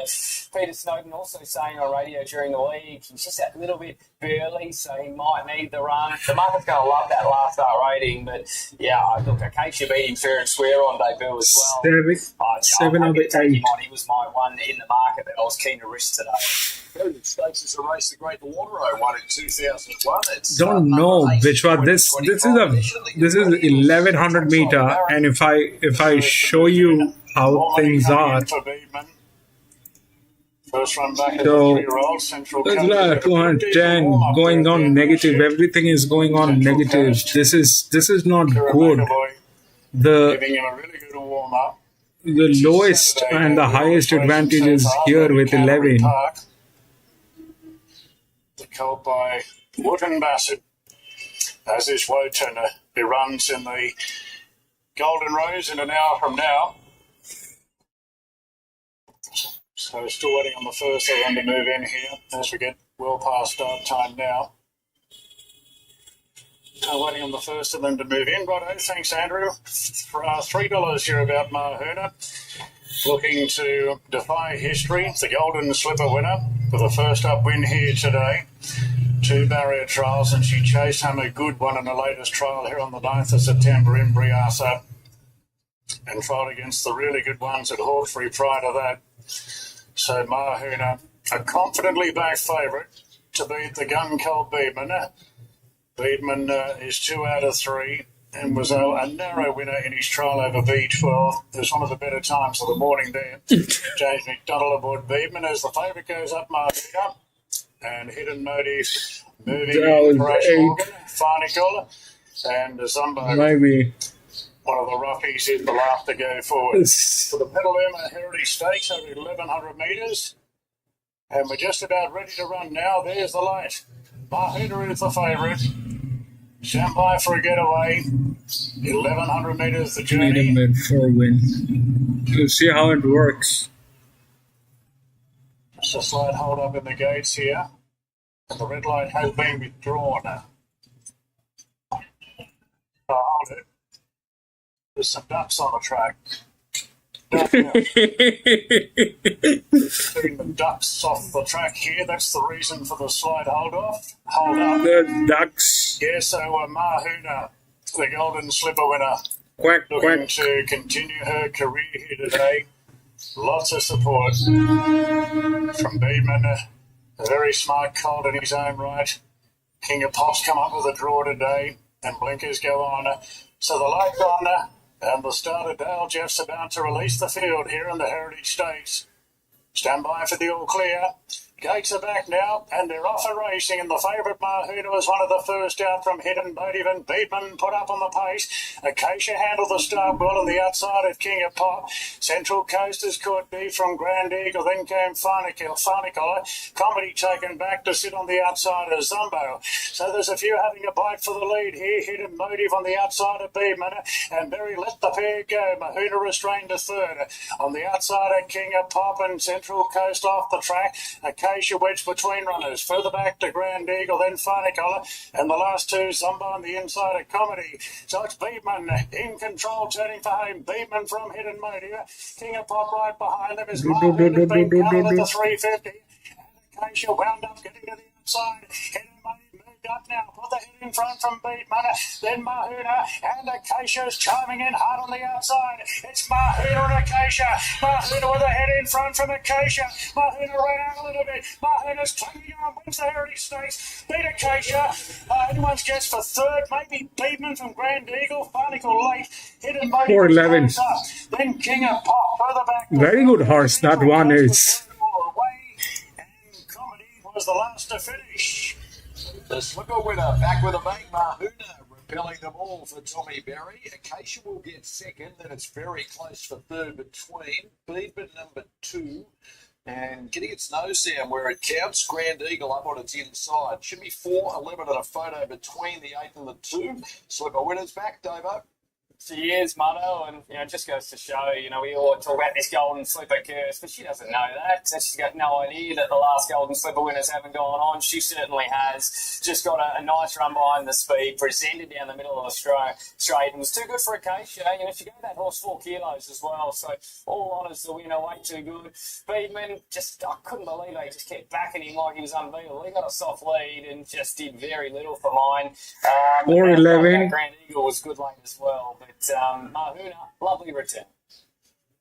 Peter Snowden also saying on radio during the week, he's just that little bit burly, so he might need the run. The market's going to love that last start rating, but yeah, look, Acacia beat him fair and square on debut as well. 7 of the 8. He was my one in the market that I was keen to risk today. Golden Stakes is a race the Great Lotero won in 2001. Don't know, Bishwa. This is 1100 meter, and if I show you how things are. First run back So, at 3-year-old Central 210 going on negative. Everything is going on negative. This is not good. Giving him a really good warm up. The lowest and the highest advantage is here with 11. The colt by Wootton Bassett. As is Wotan, he runs in the Golden Rose in an hour from now. So still waiting on the first of them to move in here as we get well past start time now. So waiting on the first of them to move in. Righto, thanks Andrew. $3 here about Mahuna. Looking to defy history, the Golden Slipper winner for the first up win here today. 2 barrier trials, and she chased home a good one in the latest trial here on the 9th of September in Briasa, and trialled against the really good ones at Hawkesbury prior to that. So Mahuna, a confidently back favourite to beat the gun colt Beeman, Beedman is 2 out of 3 and was a narrow winner in his trial over B12. It was one of the better times of the morning there. James McDonald aboard Beedman as the favourite goes up Marvita. And Hidden Motive moving Thrash Morgan, Farnicle, and Zumbo. Maybe. One of the roughies is the last to go forward. For the Petaluma Heritage Stakes over 1,100 metres. And we're just about ready to run now. There's the light. Mahuna is the favourite. Stand by for a getaway. 1,100 metres the journey. Mid for a win. We'll see how it works. Just a slight hold up in the gates here. And the red light has been withdrawn. Hold it. There's some ducks on the track. Putting the ducks off the track here. That's the reason for the slight hold off. Hold up. The ducks. Yeah, so Mahuna, the Golden Slipper winner, Quack, looking quack. to continue her career here today. Lots of support from Beedman, a very smart colt in his own right. King of Pop's come up with a draw today, and blinkers go on. So the light on, and the starter Dale Jeff's about to release the field here in the Heritage Stakes. Stand by for the all clear. Gates are back now, and they're off and racing, and the favourite Mahuna was one of the first out from Hidden Motive, and Beedman put up on the pace. Acacia handled the start well on the outside of King of Pop. Central Coasters caught B from Grand Eagle, then came Farnicle. Comedy taken back to sit on the outside of Zumbo. So there's a few having a bite for the lead here. Hidden Motive on the outside of Beedman, and Berry let the pair go. Mahuna restrained to third. On the outside of King of Pop and Central Coast off the track. Acacia wedged between runners. Further back to Grand Eagle, then Farnicle, and the last two, Zumba on the inside of Comedy. So it's Beedman in control, turning for home. Beedman from Hidden Motive. King of Pop right behind them is Martin, been counted at the 350. And Acacia wound up getting to the outside. Hidden Motive moved up now. Put the head in front from Beedman. Then Mahuna, and Acacia's chiming in hard on the outside. It's Mahuna and Acacia. Mahuna with a head in front from Acacia. Mahuna ran out a little bit. Mahuna's clinging on, wins the Heritage Stakes. Beat Acacia. Anyone's guess for third. Maybe Beedman from Grand Eagle. Farnicle late. Hidden Motive. 411. Then King of Pop. Further back. Very good horse, that one is. And Comedy was the last to finish. The slipper winner back with a bang. Mahuna repelling them all for Tommy Berry. Acacia will get second, then it's very close for third between Beedman number 2 and getting its nose down where it counts. Grand Eagle up on its inside. Should be 4-11 and a photo between the 8 and the 2. Slipper winners back, Davo. She is, Motto, and it just goes to show, we all talk about this Golden Slipper curse, but she doesn't know that. So she's got no idea that the last Golden Slipper winners haven't gone on. She certainly has. Just got a nice run behind the speed, presented down the middle of the straight, and was too good for Acacia. She gave that horse 4 kilos as well, so all honours the winner, way too good. Beedman, I couldn't believe they just kept backing him like he was unbeatable. He got a soft lead and just did very little for mine. 411. Grand Eagle was good late as well, but Mahuna, lovely return.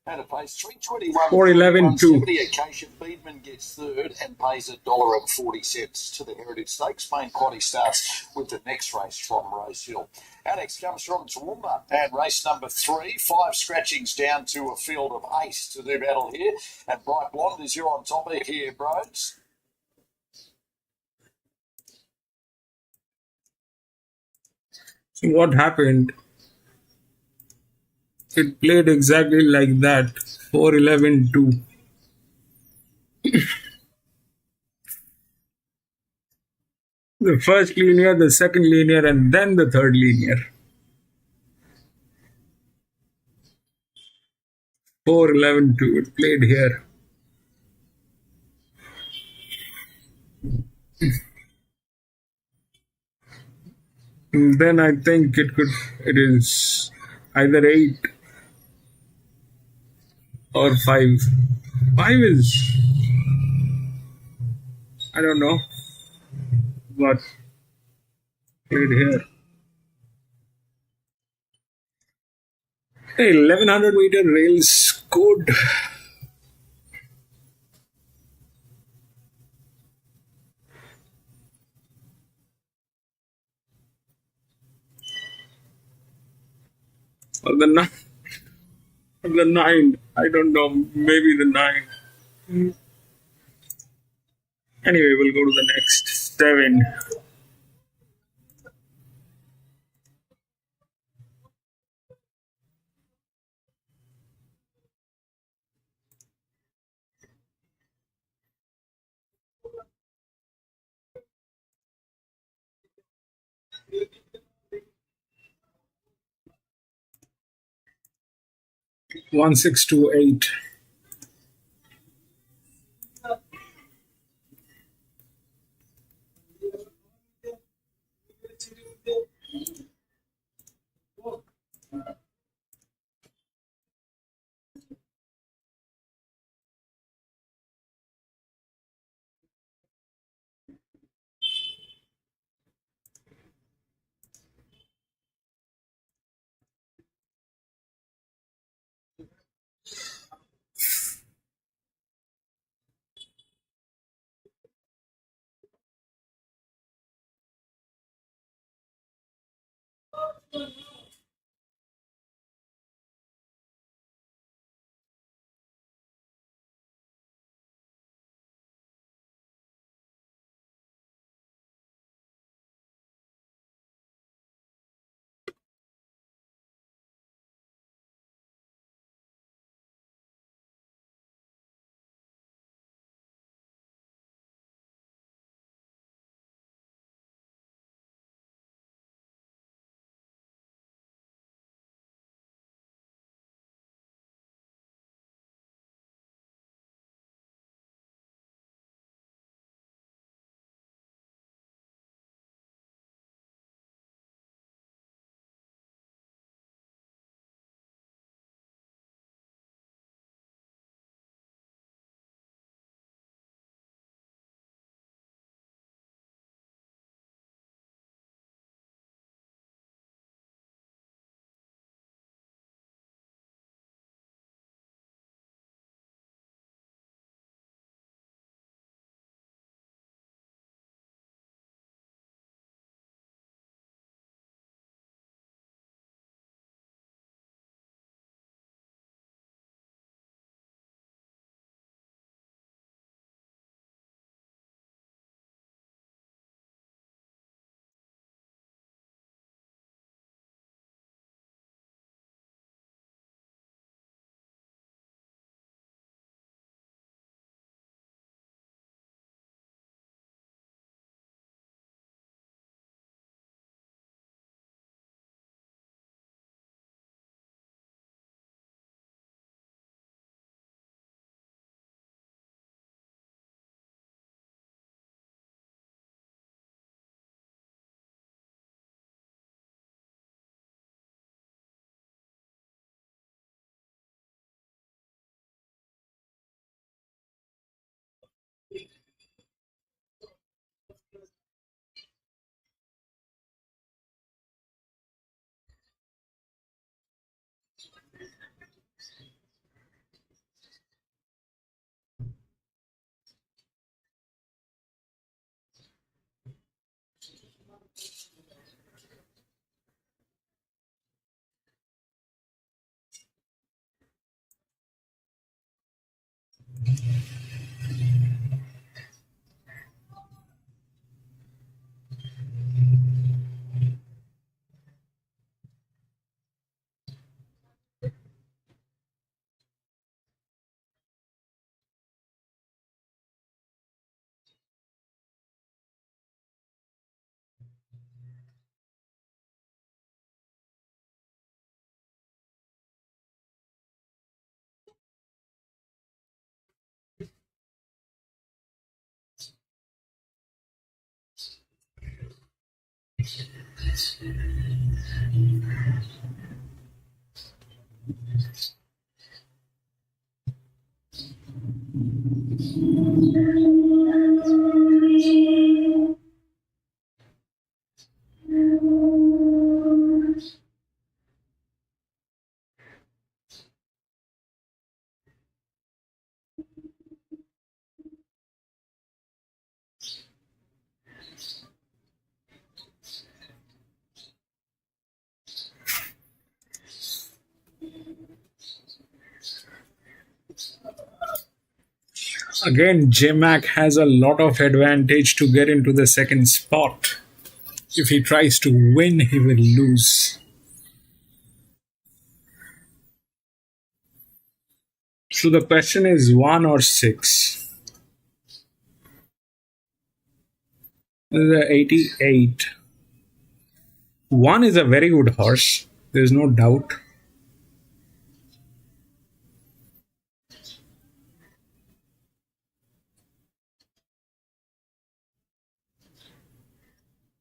At a pace 321. 411 2. Acacia Beedman gets third and pays $1.40 to the Heritage Stakes. Main quaddy starts with the next race from Rosehill. Our next comes from Toowoomba and race number 3. 5 scratchings down to a field of 8 to do battle here. And Bright Blonde is you're on topic here, bros. So what happened? It played exactly like that. 411 2. The first linear, the second linear, and then the third linear. 411 2. It played here. And then I think it is either 8 or 5. 5 is, I don't know what played here. Hey, 1100 meter rails good. Or the 9. I don't know. Maybe the 9. Anyway, we'll go to the next 7. One 628. Again, JMac has a lot of advantage to get into the second spot. If he tries to win, he will lose. So the question is 1 or 6. This is a 88. 1 is a very good horse. There's no doubt.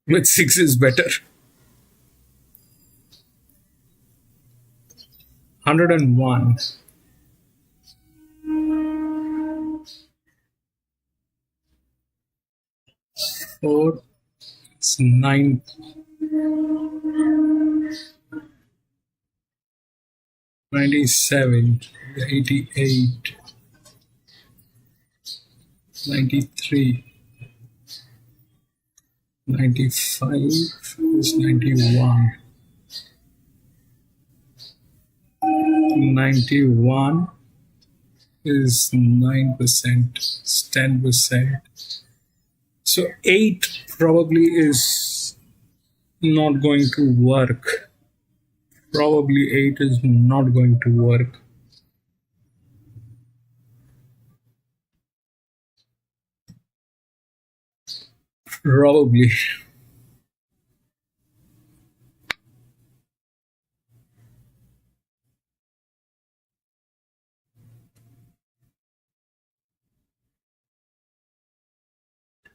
But 6 is better. 101. 4. It's 9. 97. 88. 93. 95 is 91. 91 is 9%, it's 10%. So 8 probably is not going to work. Probably 8 is not going to work. Probably.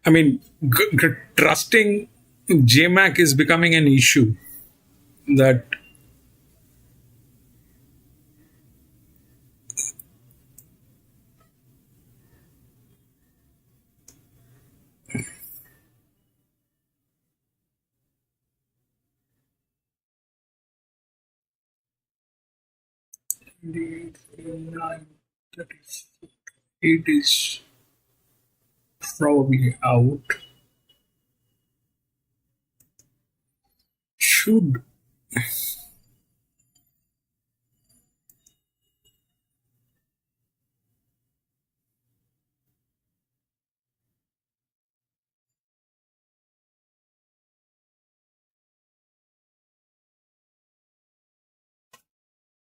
I mean, trusting JMac is becoming an issue. That it is probably out. Should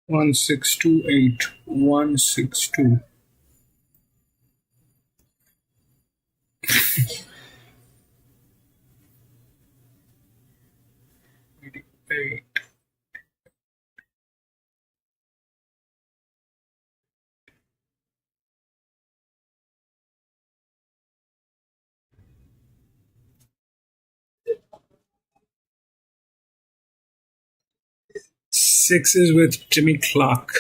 1628 162. Eight. Six is with Tim Clark.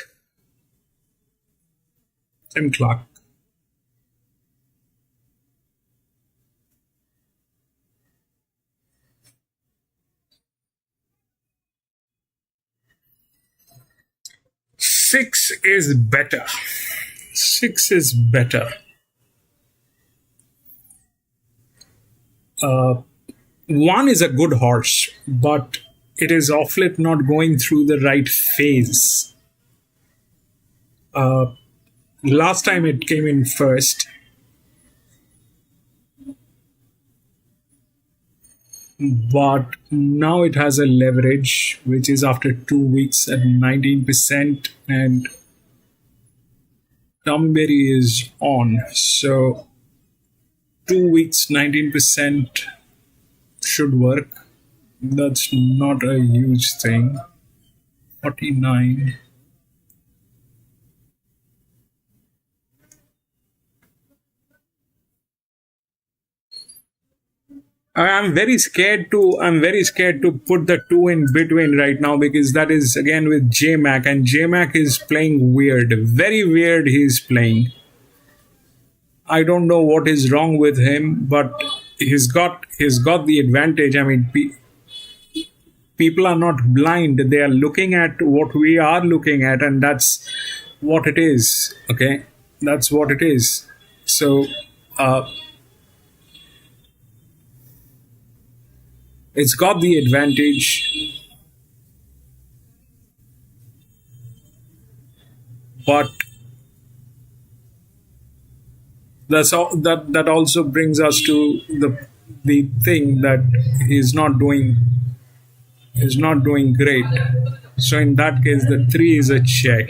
6 is better. 6 is better. 1 is a good horse, but it is off late not going through the right phase. Last time it came in first. But now it has a leverage, which is after 2 weeks at 19%, and Tomberry is on. So 2 weeks, 19% should work. That's not a huge thing. 49. I'm very scared to put the 2 in between right now, because that is again with JMac, and JMac is playing weird, very weird. He's playing. I don't know what is wrong with him, but he's got the advantage. I mean, people are not blind; they are looking at what we are looking at, and that's what it is. Okay, that's what it is. So. It's got the advantage, but that's all. That also brings us to the thing that is not doing great. So in that case, the 3 is a check.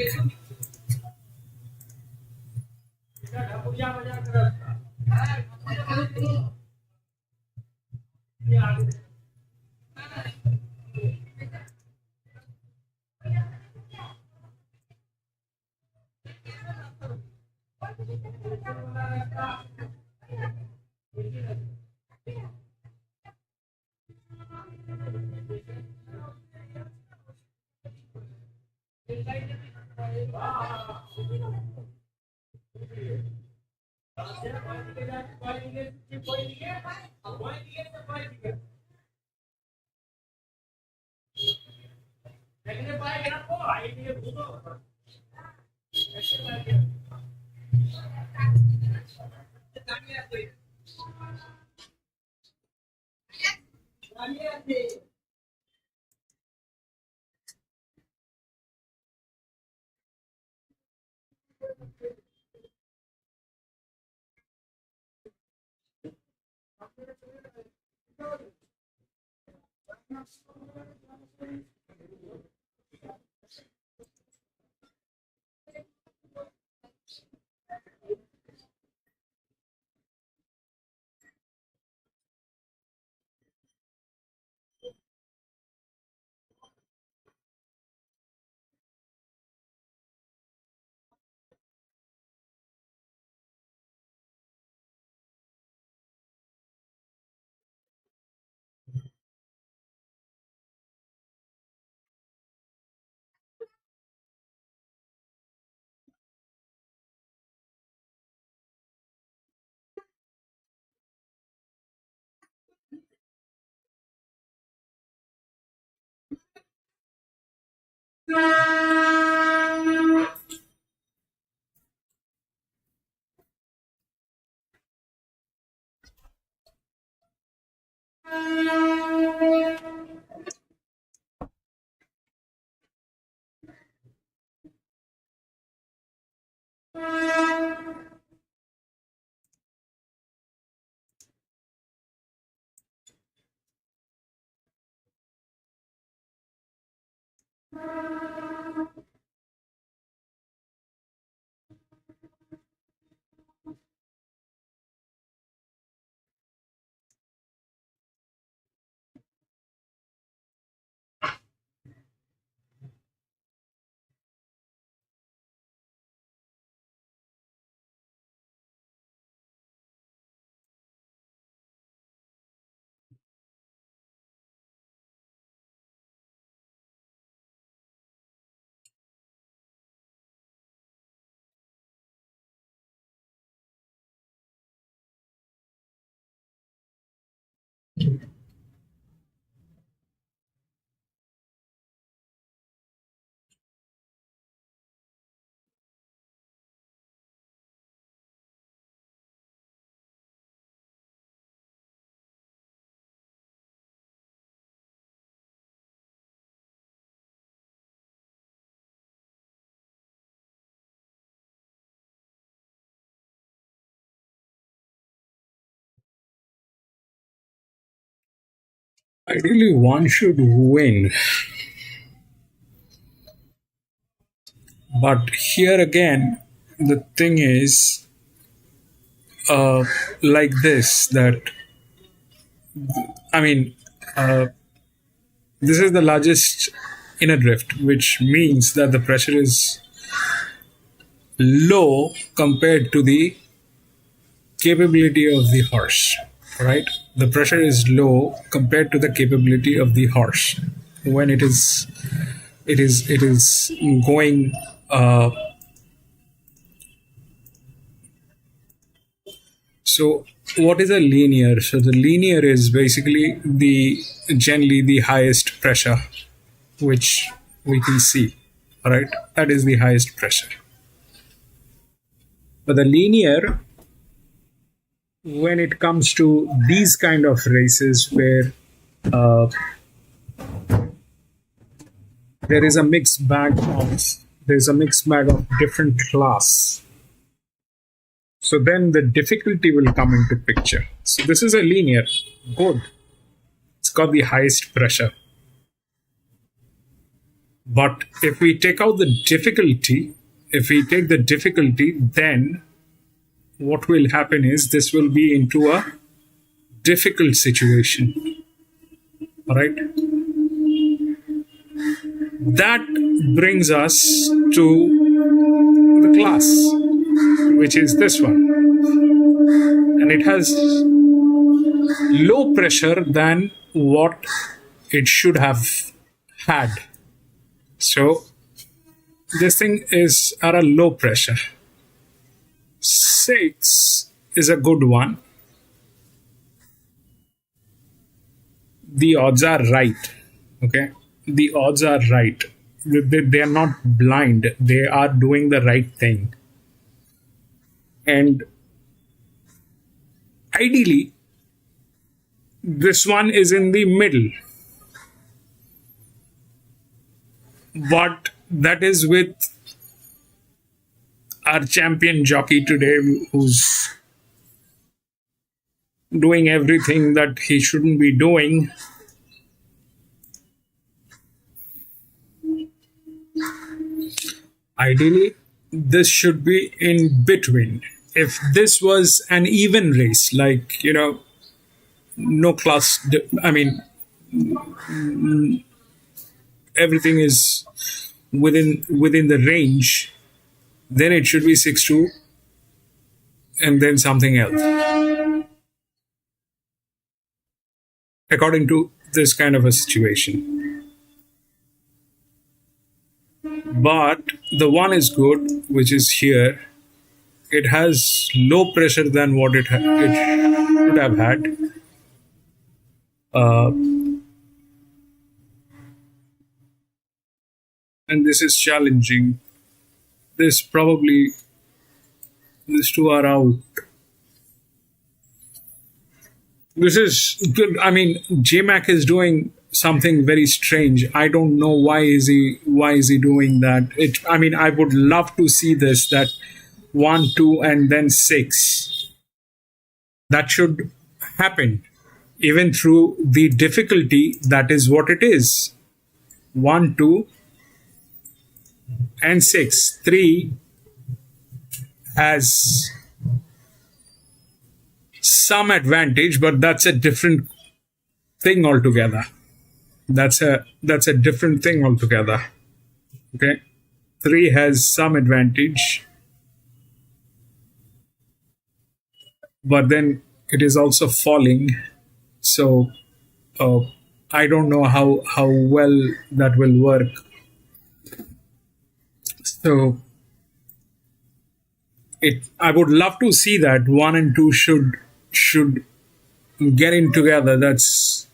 Ideally, one should win. But here again, the thing is like this that, I mean, this is the largest inner drift, which means that the pressure is low compared to the capability of the horse, right? The pressure is low compared to the capability of the horse when it is going. So what is a linear? So the linear is basically the generally the highest pressure which we can see, right? That is the highest pressure. But the linear, when it comes to these kind of races where there is a mixed bag of different class. So then the difficulty will come into picture. So this is a linear, good. It's got the highest pressure. But if we take out the difficulty, then what will happen is this will be into a difficult situation. All right. That brings us to the class, which is this one. And it has low pressure than what it should have had. So this thing is at a low pressure. 6 is a good one. The odds are right. Okay. The odds are right. They are not blind. They are doing the right thing. And ideally, this one is in the middle. But that is with our champion jockey today, who's doing everything that he shouldn't be doing. Ideally, this should be in between. If this was an even race, like, no class, everything is within the range, then it should be 6-2 and then something else, according to this kind of a situation. But the one is good, which is here. It has low pressure than what it should have had. And this is challenging. These two are out. This is good. JMac is doing something very strange. I don't know why is he doing that. I would love to see this, that 1, 2, and then 6. That should happen. Even through the difficulty, that is what it is. 1, 2, and 6. 3 has some advantage, but that's a different thing altogether. That's a different thing altogether. Okay. 3 has some advantage, but then it is also falling. So I don't know how well that will work. So I would love to see that 1 and 2 should get in together. That's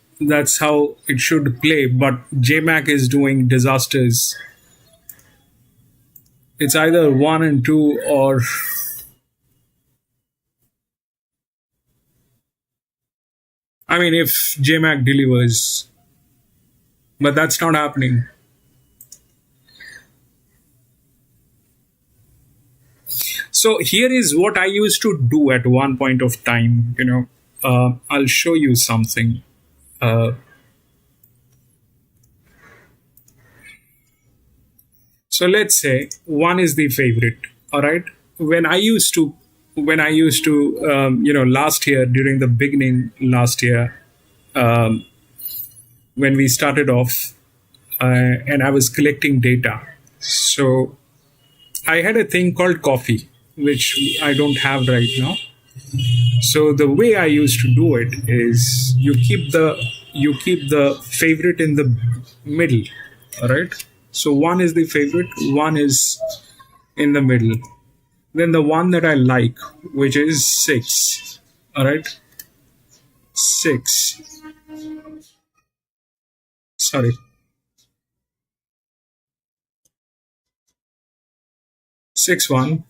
how it should play. But JMac is doing disasters. It's either 1 and 2 or if JMac delivers. But that's not happening. So here is what I used to do at one point of time. I'll show you something. So let's say 1 is the favorite. All right. When I used to, last year, during the beginning last year, when we started off, and I was collecting data. So I had a thing called coffee, which I don't have right now. So the way I used to do it is you keep the favorite in the middle. All right. So 1 is the favorite, 1 is in the middle. Then the one that I like, which is 6. All right. 6. Sorry. 6, 1.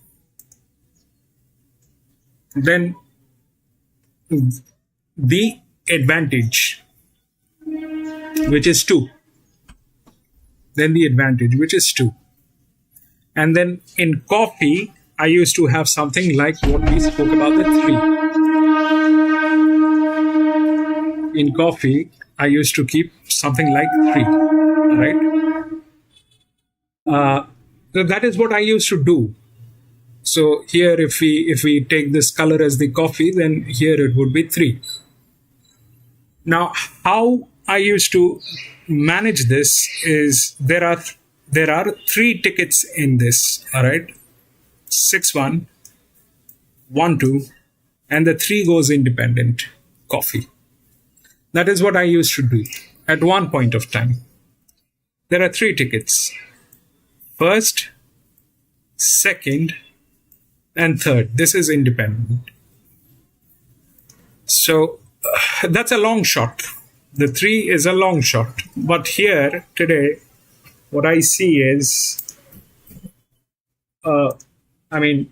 Then the advantage, which is 2. Then the advantage, which is 2. And then in coffee, I used to have something like what we spoke about, the 3. In coffee, I used to keep something like 3, right? So that is what I used to do. So here, if we take this color as the coffee, then here it would be 3. Now, how I used to manage this is there are 3 tickets in this. All right, 6-1, 1-2, and the 3 goes independent coffee. That is what I used to do at one point of time. There are 3 tickets: first, second, and third. This is independent. So that's a long shot. The 3 is a long shot. But here today, what I see is, I mean,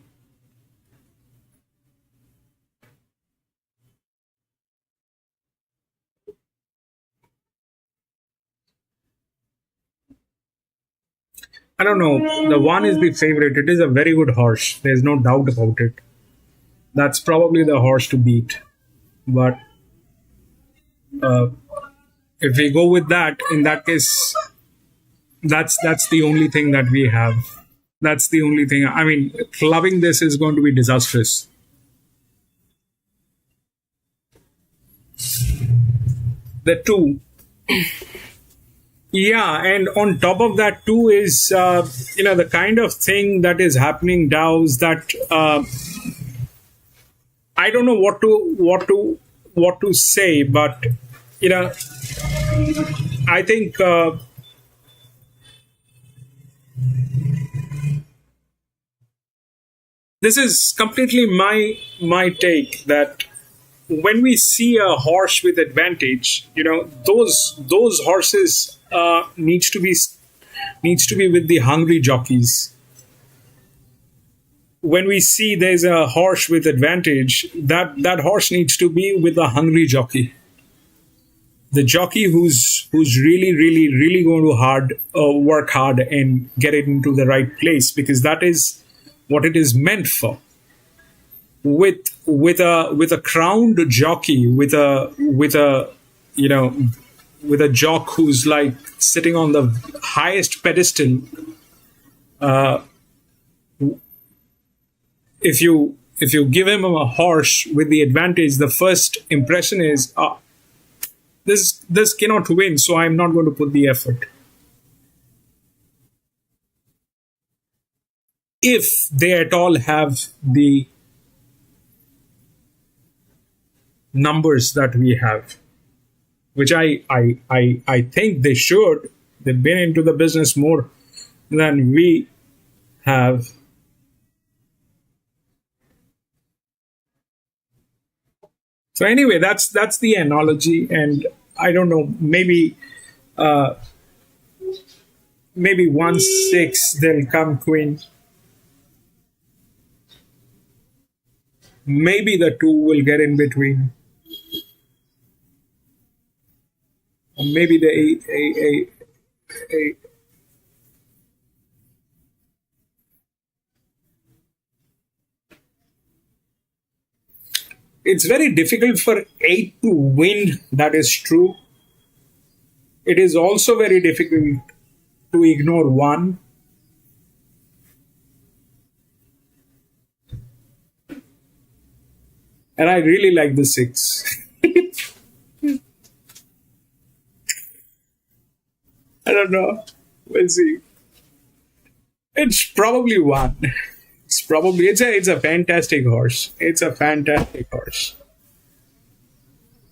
I don't know. The 1 is the favorite. It is a very good horse. There's no doubt about it. That's probably the horse to beat. But if we go with that, in that case, that's the only thing that we have. That's the only thing. I mean, clubbing this is going to be disastrous. The 2. Yeah, and on top of that too is the kind of thing that is happening now is that I don't know what to say, but I think this is completely my take, that when we see a horse with advantage, those horses needs to be with the hungry jockeys. When we see there's a horse with advantage, that horse needs to be with a hungry jockey. The jockey who's really, really, really going to work hard and get it into the right place, because that is what it is meant for. With a crowned jockey, with a jock who's like sitting on the highest pedestal, if you give him a horse with the advantage, the first impression is this cannot win, so I'm not going to put the effort. If they at all have the numbers that we have, which I think they should. They've been into the business more than we have. So anyway, that's the analogy, and I don't know, maybe 1-6 they'll come queen. Maybe the 2 will get in between. Or maybe the 8. It's very difficult for 8 to win, that is true. It is also very difficult to ignore 1. And I really like the 6. I don't know. We'll see. It's probably 1. It's a fantastic horse. It's a fantastic horse.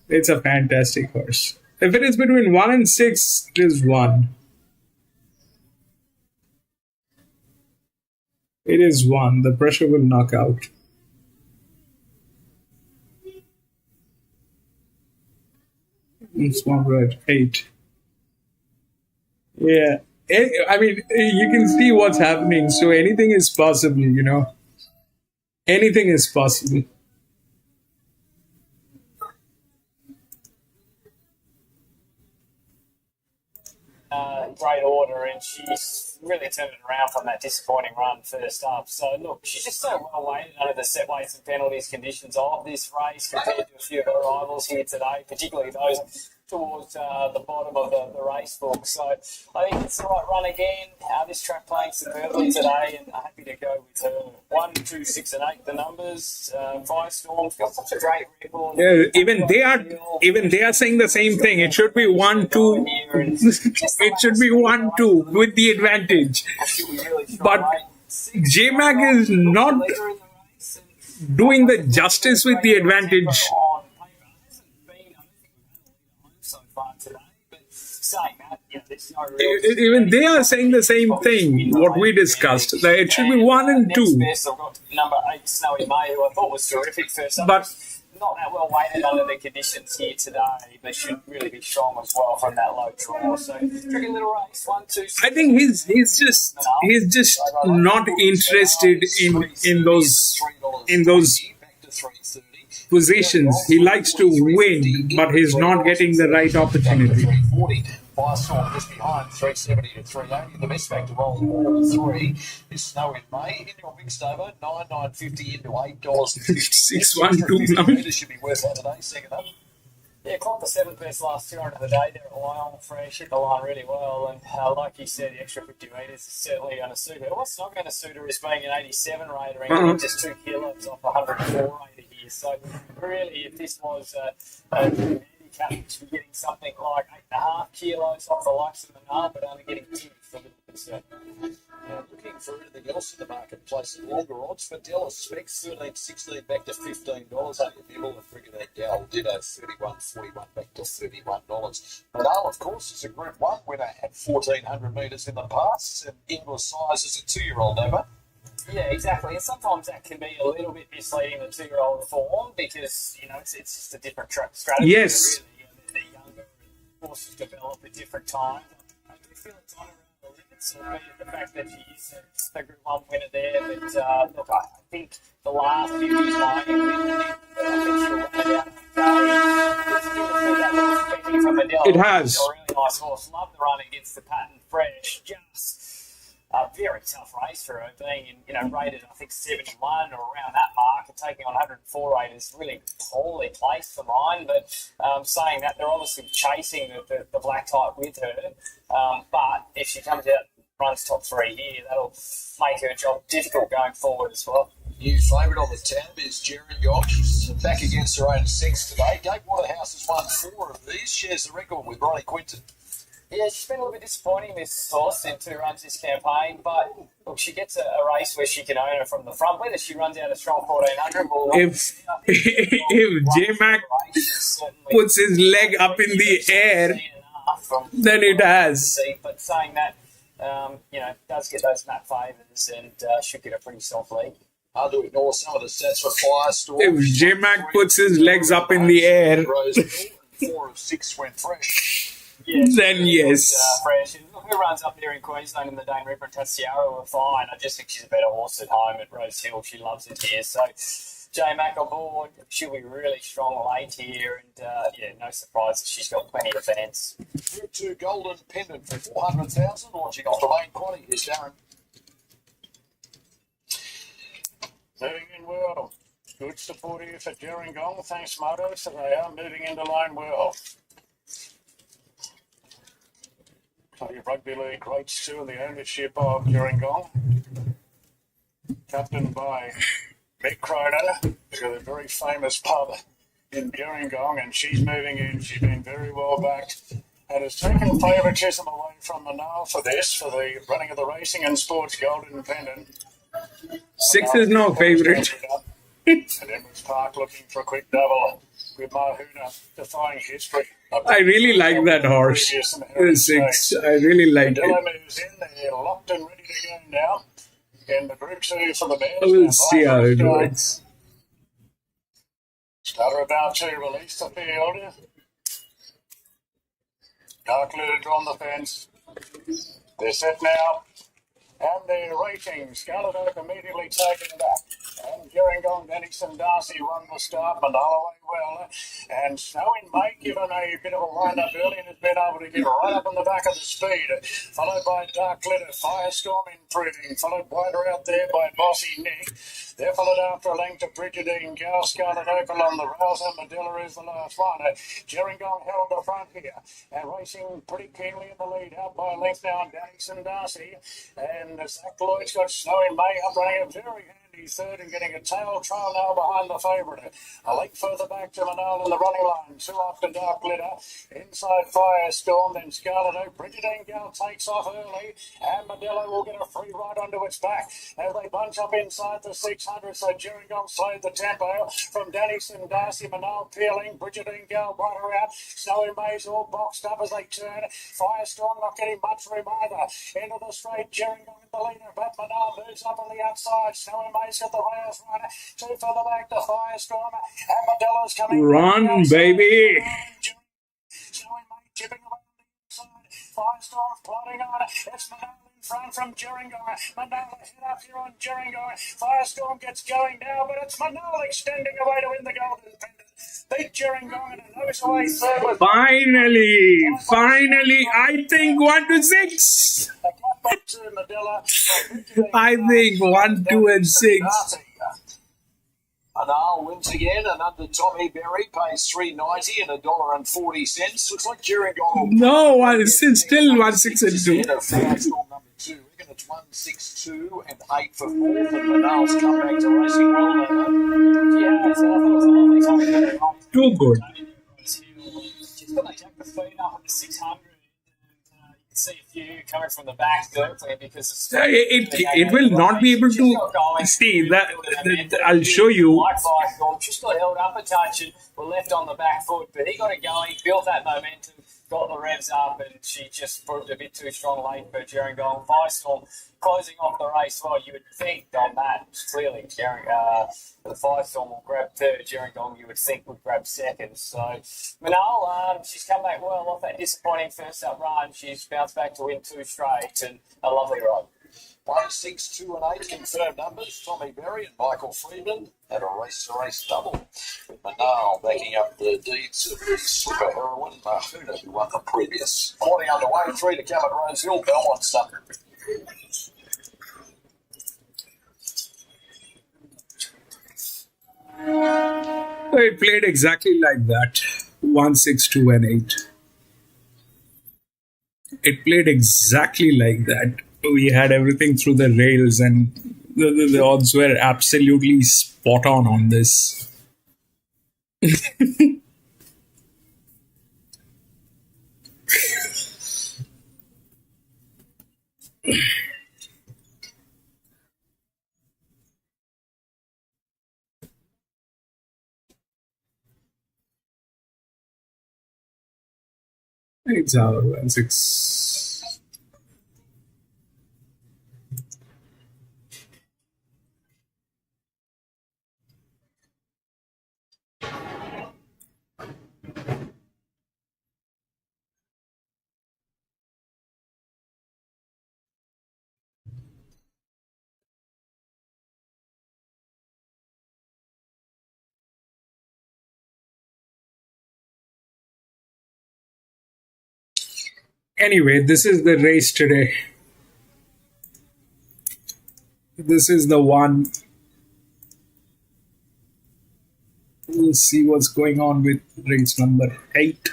It's a fantastic horse. If it is between 1 and 6, it is 1. It is 1. The pressure will knock out. It's 1 red. 8. Yeah. I mean, you can see what's happening. So anything is possible, Anything is possible. Great order, and she's really turned it around from that disappointing run first up. So, look, she's just so well weighted under the set weights and penalties conditions of this race compared to a few of her rivals here today, particularly those towards the bottom of the race book. So I think it's the right run again. This track playing superbly today, and I'm happy to go with her. 1, 2, 6, and 8, the numbers. Firestorm's got such a great record. Yeah, even they are saying the same thing. It should be 1, 2. It should be 1, 2 with the advantage. But J-Mac is not doing the justice with the advantage. Even they are saying the same thing, what we discussed. That it should be 1 and 2. I've got number 8, Snowy May, who I thought was terrific first up. But not that well weighted under the conditions here today. They should really be strong as well from that low draw. So, tricky little race. 1, 2, 6. I think he's just not interested in those positions. He likes to win, but he's not getting the right opportunity. Firestorm just behind 370 to 380. The best back to roll all 3 is Snow in May. In your mixed over, $9.50 into $8.50. 612. Should be worth that today. Second up. Yeah, clocked the 7th best last 200 of the day there at Lyon Fresh. Hit the line really well. And like you said, the extra 50 metres is certainly going to suit her. What's not going to suit her is being an 87 rater and just 2 kilos off 104 rater here. So really, if this was a to be getting something like 8.5 kilos off the likes of the Nard, but only getting 2 for a little concern. Looking for anything else in the marketplace, longer odds for Dallas Specs, 13.16 back to $15. Nibble and Brigadier Gal Ditto, 31.41 back to $31. Nadal, of course, is a Group 1 winner at 1,400 metres in the past, and English size is a 2-year-old over. Yeah, exactly. And sometimes that can be a little bit misleading, the 2-year-old form, because, it's just a different strategy. Yes. Really. They're younger and horses develop at different times. I do feel it's on around the limits, albeit the fact that she is a Group 1 winner there. But, look, I think the last 50 is lying a little bit. But I think she'll run it out. It has. A really nice horse. Love the run against the Patent Fresh. Just a very tough race for her, being rated I think 71 or around that mark, and taking on 104 raters, really poorly placed for mine. But saying that, they're obviously chasing the black type with her. But if she comes out and runs top 3 here, that'll make her job difficult going forward as well. New favourite on the tab is Jerry Young. She's back against her own sex today. Gabe Waterhouse has won 4 of these. Shares the record with Ronnie Quinton. Yeah, she's been a little bit disappointing, this horse, in 2 runs this campaign. But, look, she gets a race where she can own her from the front. Whether she runs out a strong 1,400 or... If J-Mac puts his leg up in the air, then it has. But saying that, does get those map favours and should get a pretty soft lead. Hard to ignore some of the stats for Firestorm. If J-Mac puts his legs up in the air, Rosehill, 4 of 6 went fresh. Yes, then yes. Fresh. Who runs up there in Queensland in the Dane Ripper and Tassiara were fine. I just think she's a better horse at home at Rosehill. She loves it here. So, J-Mac on board. She'll be really strong late here. And, no surprise that she's got plenty of fans. Group 2 Golden Pendant for $400,000. Launching off the main quantity. Here's Darren. Moving in well. Good support here for Gerringong. Thanks, Moto. So they are moving into line well. Plenty of rugby league greats too in the ownership of Gerringong. Captained by Mick Cronin, who's got a very famous pub in Gerringong, and she's moving in. She's been very well backed and has taken favouritism away from the nail for the running of the Racing and Sports Golden Pendant. 6 is no favourite. And Edwards Park looking for a quick double with Mahuna defying history. I really like that horse. 6. I really like it. moves in. They're locked and ready to go now. In the Group 2 for the Bears. We'll see how it works. Starter about to release the field. Dark Lid on the fence. They're set now. And their rating, Scarlet Oak immediately taken back. And Gerringong, Dennis and Darcy run the start, but all away well. And Snowing Mate given a bit of a wind-up early and has been able to get right up on the back of the speed. Followed by Dark Glitter, Firestorm improving. Followed wider out there by Bossy Nick. They're followed after a length of Brigidine, Gal, Scarlet Opal on the rails, and Medilla is the last one. Gerringong held the front here and racing pretty keenly in the lead, out by a length now on Dennis and Darcy. And Zach Lloyd's got Snowing May up running a very handy third and getting a tail trail now behind the favourite. A length further back to Manal in the running line. Two after Dark Glitter. Inside Firestorm, then Scarlet Oak. Brigidine Gal takes off early, and Medilla will get a free ride onto its back as they bunch up inside the 600. So Gerringong slowed the tempo from Dennis and Darcy. Manal peeling. Brigidine Gal wider out. Snowy Maze all boxed up as they turn. Firestorm not getting much room either. Into the straight, Gerringong in the leader, but Manal moves up on the outside. Snowy Maze got the rails runner. Two further back to Firestorm, and Medilla's coming. Run, baby! Snowy Maze chipping away on the inside. Firestorm's plodding on. It's Manal in front from Gerringong. Manal head up here on Gerringong. Firestorm gets going now, but it's Manal extending away to win the golden pendant. Beat Gerringong and a nose away third with Finally, I think 1 to 6. I think 1, 2, and 6. Anal wins again, and under Tommy Berry pays $3.90 and $1.40. Looks like Gerringong. No, it's still 1, 6, and 2. Firestorm number 2. Reckon it's 1, 6, 2, and 8 for 4th. And Manal's come back to racing well. Yeah, it's a lovely time. Too good. She's got to jack the feet up at the 600. You can see a few coming from the back directly because It will not be able to see that. I'll show you. Just got held up a touch and were left on the back foot, but he got it going, built that momentum, got the revs up, and she just proved a bit too strong late for Gerringong. Firestorm closing off the race. Well, you would think on that, clearly, the Firestorm will grab third. Gerringong, you would think, would grab second. So, Manal, she's come back well off that disappointing first up run. She's bounced back to win 2 straight and a lovely ride. 1, 6, 2, and 8 confirmed numbers. Tommy Berry and Michael Freeman had a race-to-race double, with Manal backing up the deeds of the super heroine Mahuna, who won the previous. Morning underway, 3 to come at Rosehill, Belmont Supper. It played exactly like that. 1, 6, 2, and 8. It played exactly like that. We had everything through the rails, and the odds were absolutely spot on this. It's our 1, 6. Anyway, this is the race today. This is the one. We'll see what's going on with race number 8.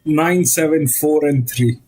9, 7, 4, and 3.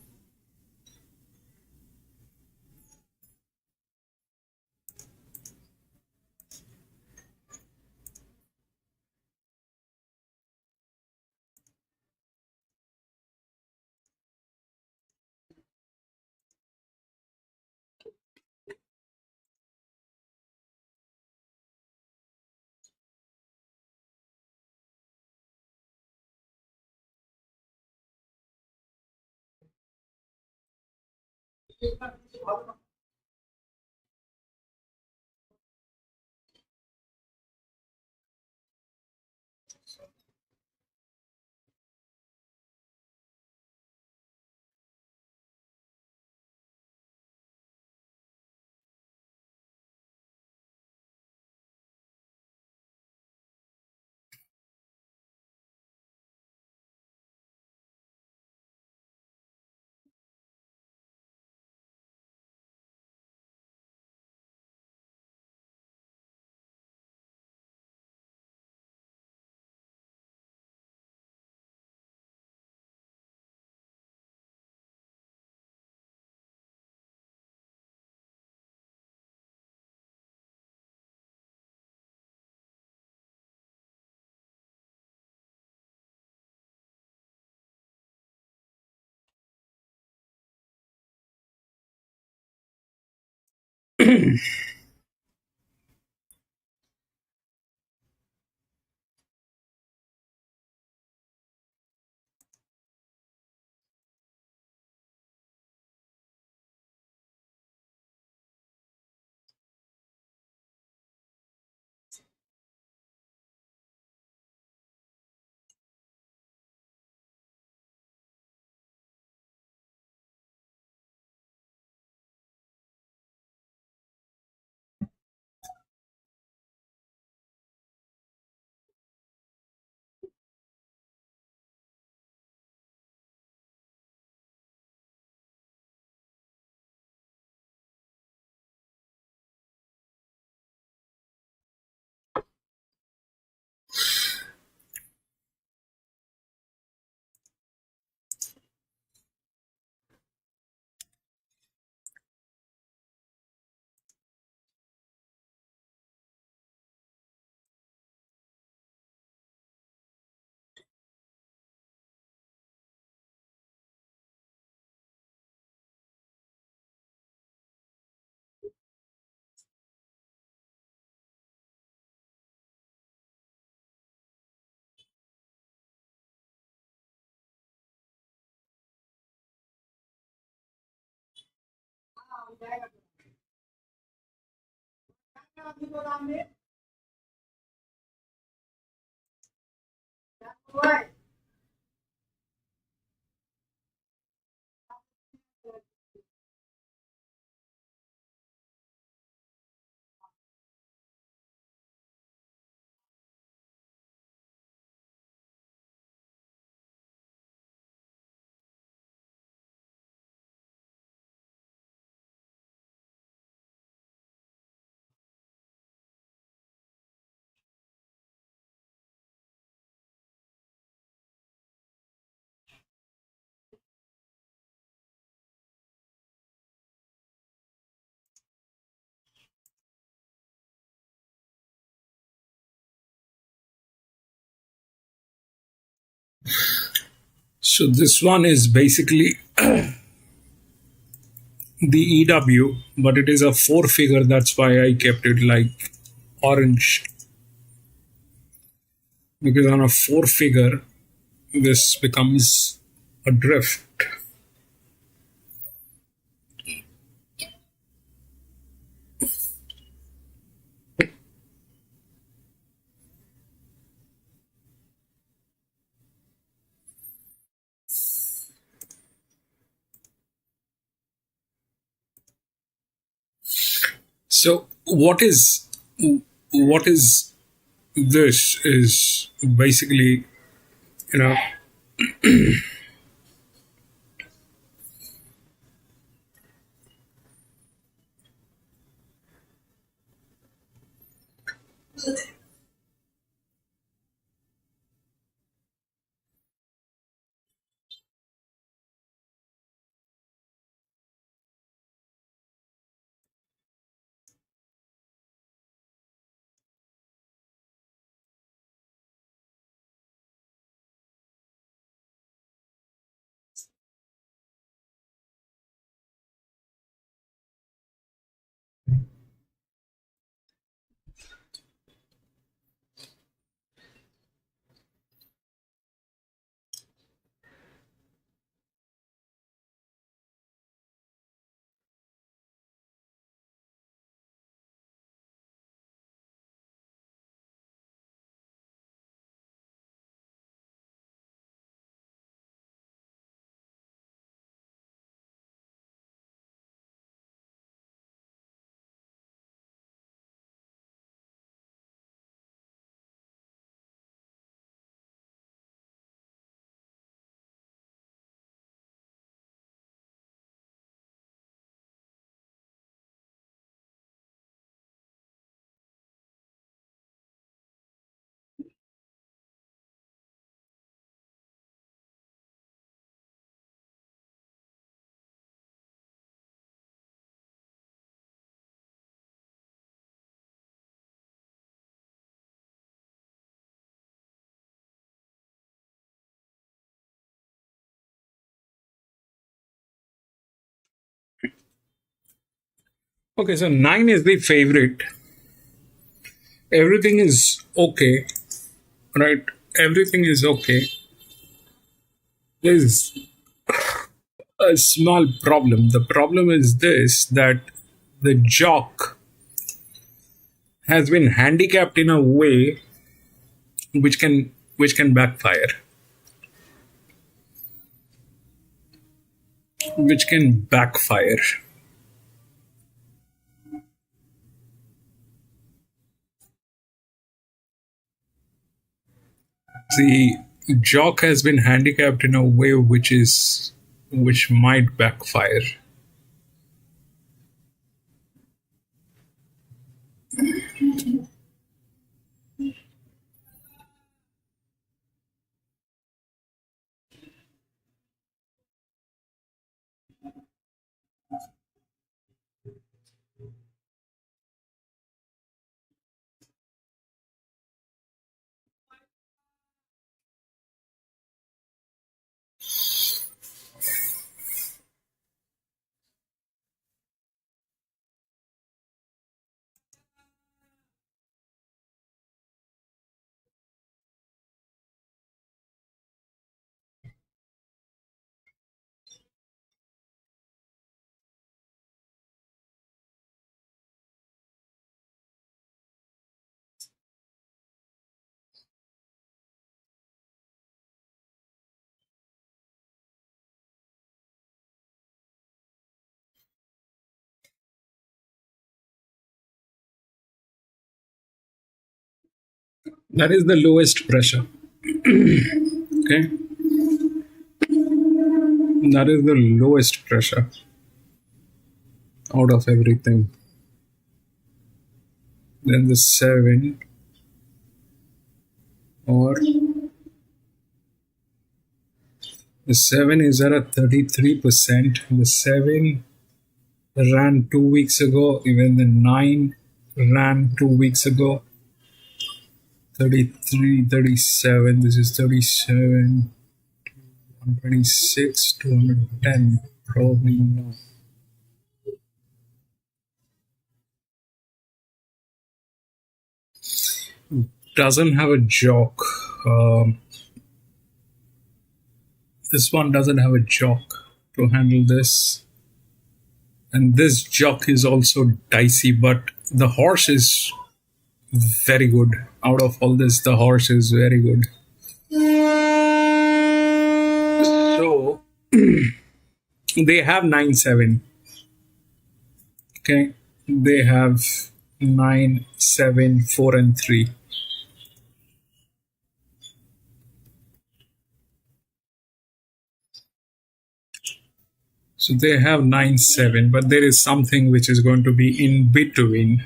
So this one is basically the EW, but it is a four figure. That's why I kept it like orange, because on a four figure, this becomes a drift. So what is this is basically, you know, Okay, so 9 is the favorite. Everything is okay, right? Everything is okay. There's a small problem. The problem is this, that the jock has been handicapped in a way which can backfire. Which can backfire. The jock has been handicapped in a way which might backfire. That is the lowest pressure. Okay, that is the lowest pressure out of everything. Then the 7, or the 7 is at a 33%. The 7 ran 2 weeks ago. Even the 9 ran 2 weeks ago. 33, 37. This is 37, 126, 210. Probably not. Doesn't have a jock. This one doesn't have a jock to handle this. And this jock is also dicey, but the horse is very good. Out of all this, the horse is very good. So they have 9-7. Okay, they have 9-7, 4 and 3. So they have 9-7, but there is something which is going to be in between.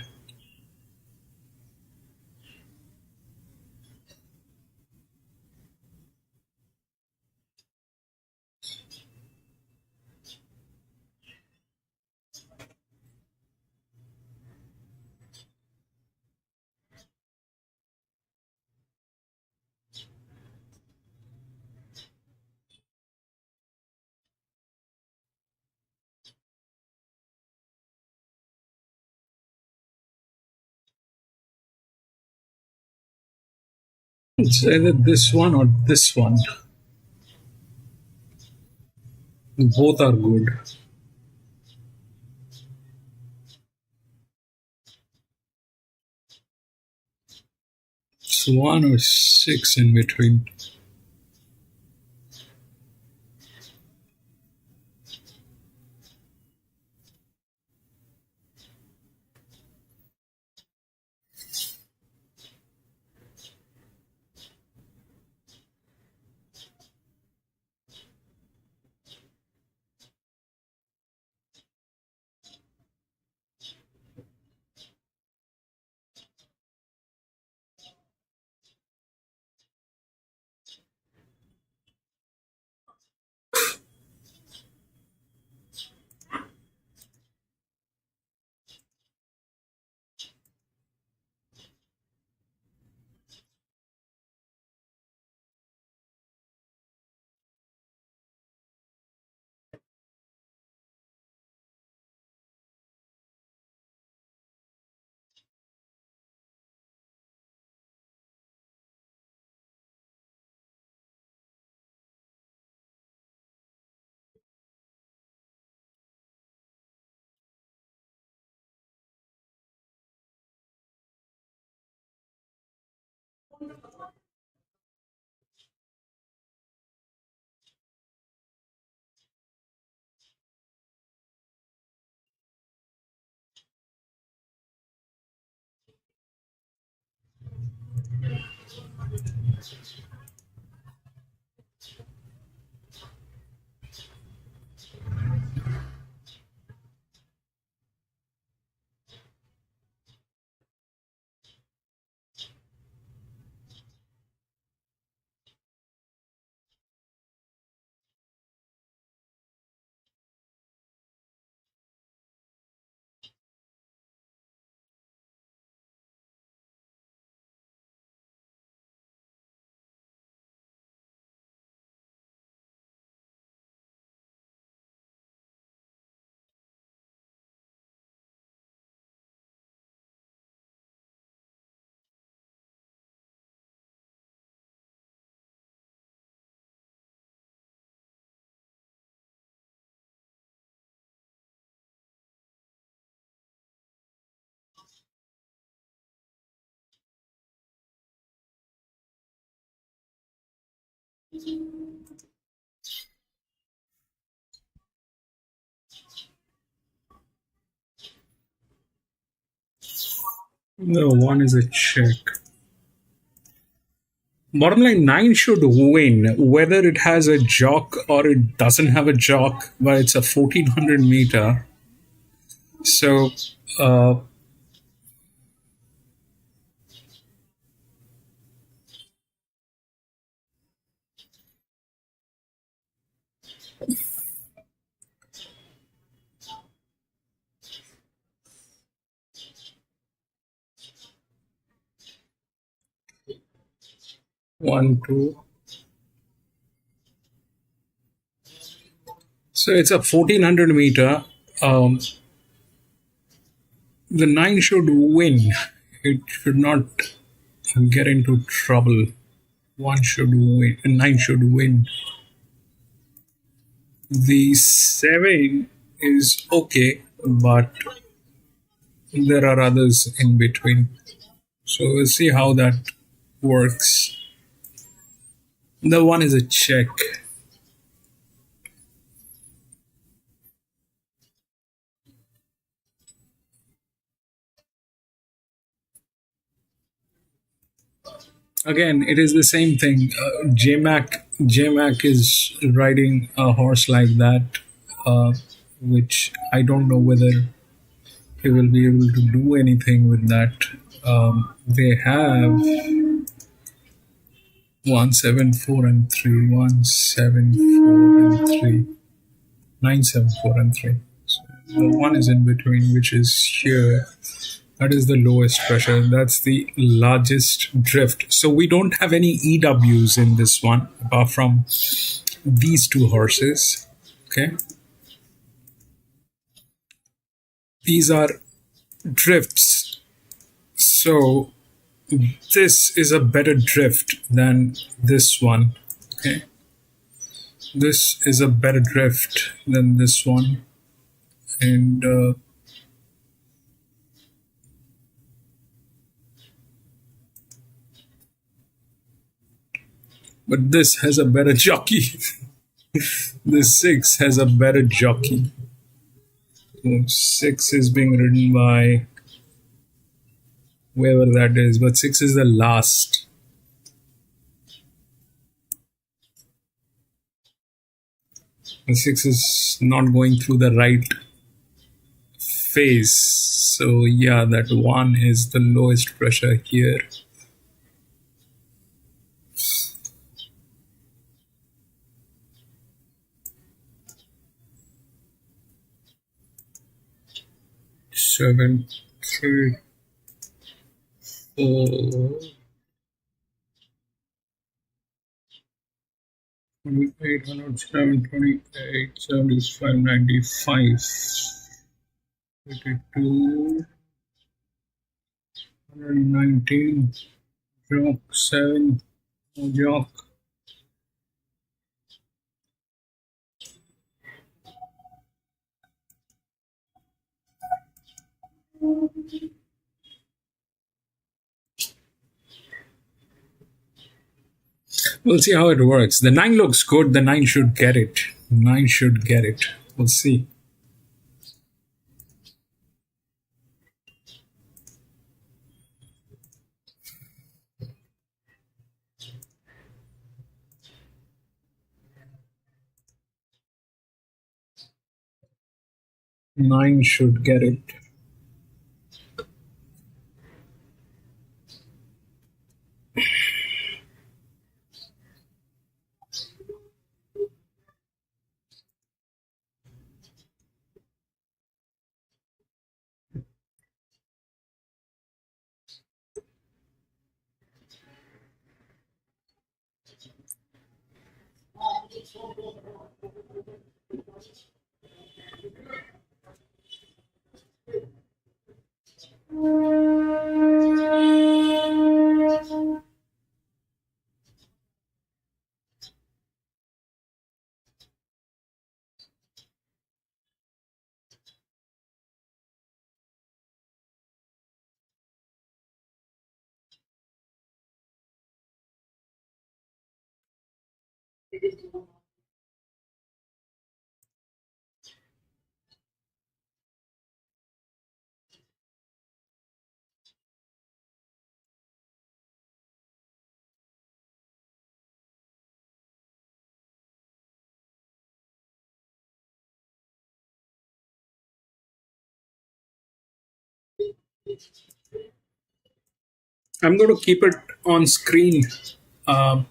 It's either this one or this one. Both are good. It's 1 or 6 in between. No, one is a check. Bottom line, 9 should win, whether it has a jock or it doesn't have a jock, but it's a 1400 meter. So, uh, one, two. So it's a 1400 meter. The 9 should win. It should not get into trouble. 1 should win. 9 should win. The 7 is okay, but there are others in between. So we'll see how that works. The 1 is a check. Again, it is the same thing. JMac is riding a horse like that, which I don't know whether he will be able to do anything with that. They have 174 and 3, 174 and 3, 974 and 3. So the 1 is in between, which is here. That is the lowest pressure. That's the largest drift. So we don't have any EWs in this one, apart from these 2 horses. Okay. These are drifts. So this is a better drift than this one. Okay. This is a better drift than this one. And but this has a better jockey. This 6 has a better jockey. So 6 is being ridden by whoever that is, but 6 is the last. The 6 is not going through the right phase. So yeah, that 1 is the lowest pressure here. Seven, 3, 4, 800, 728, 75, 95, 82, 119, jock 7, no jock. We'll see how it works. The 9 looks good. The 9 should get it. 9 should get it. We'll see. Nine should get it. I'm going to keep it on screen. Um,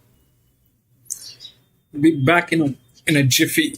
be back in a jiffy.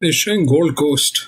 They're showing Gold Coast.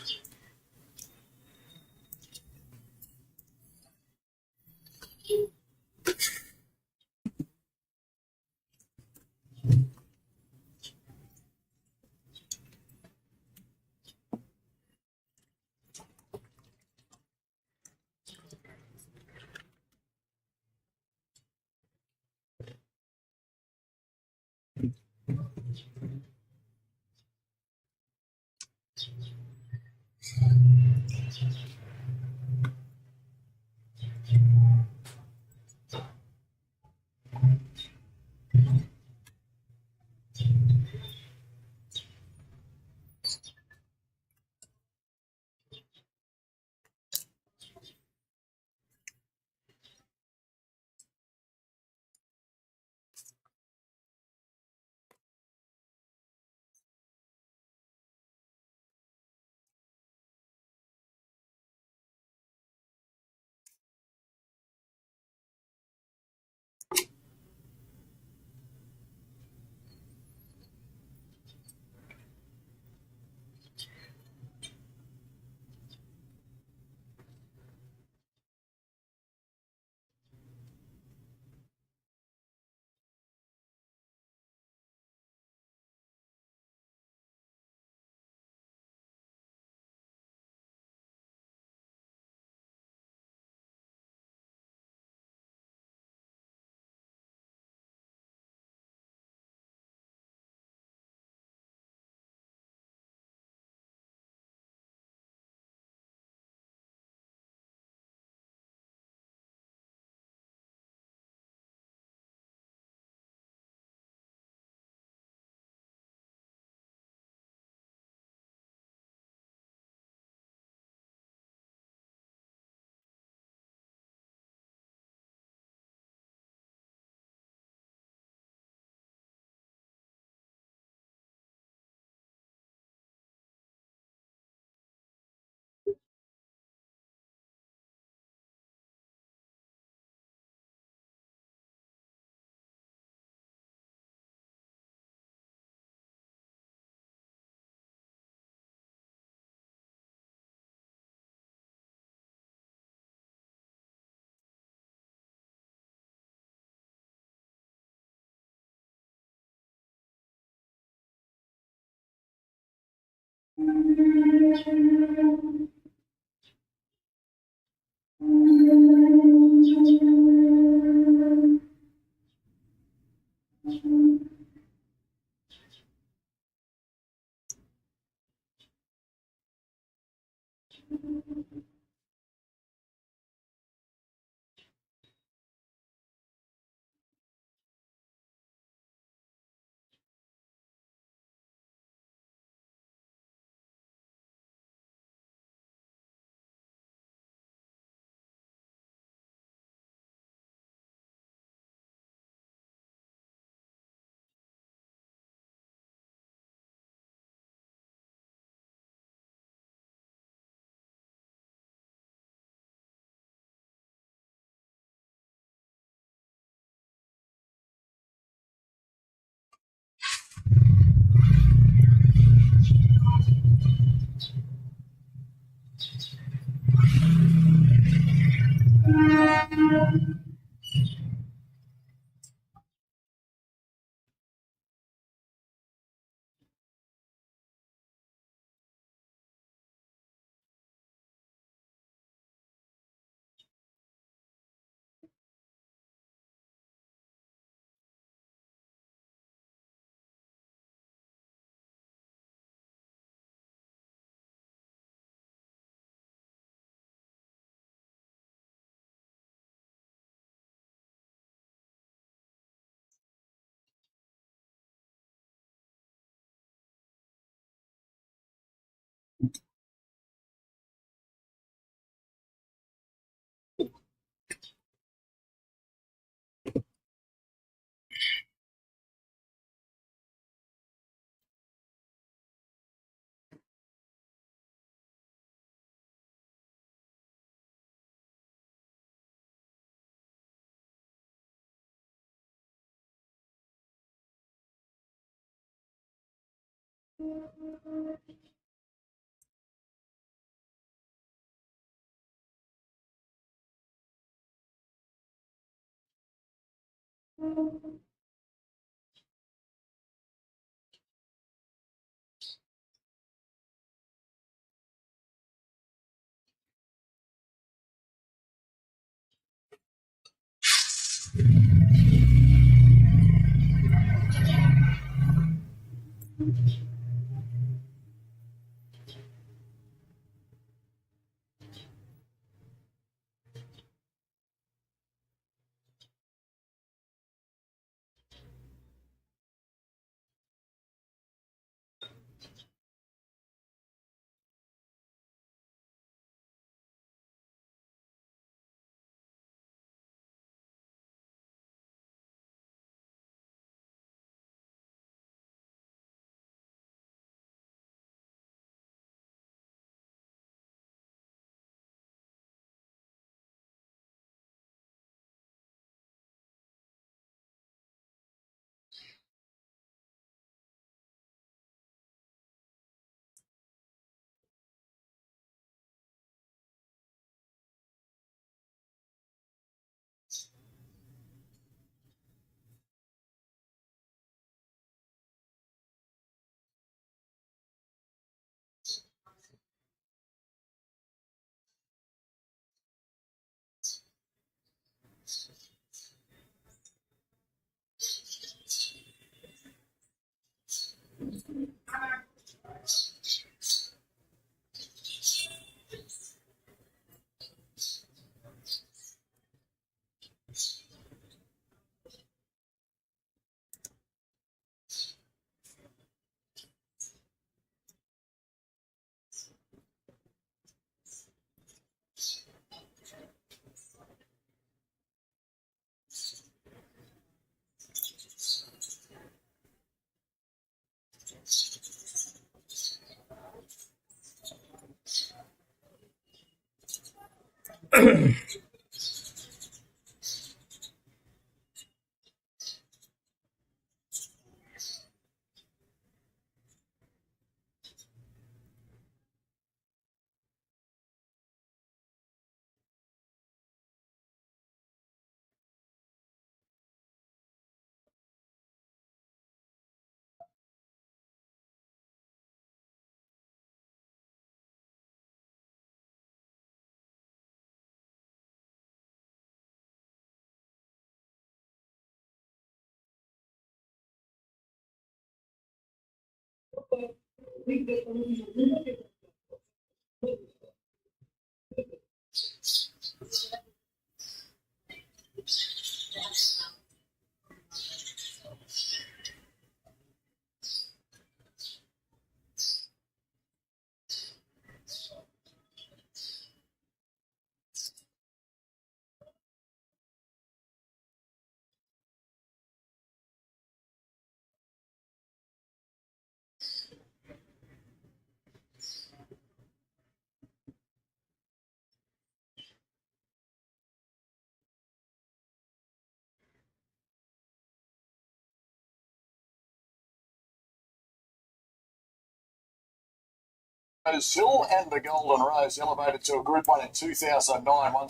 Rosehill and the Golden Rose elevated to a Group 1 in 2009, won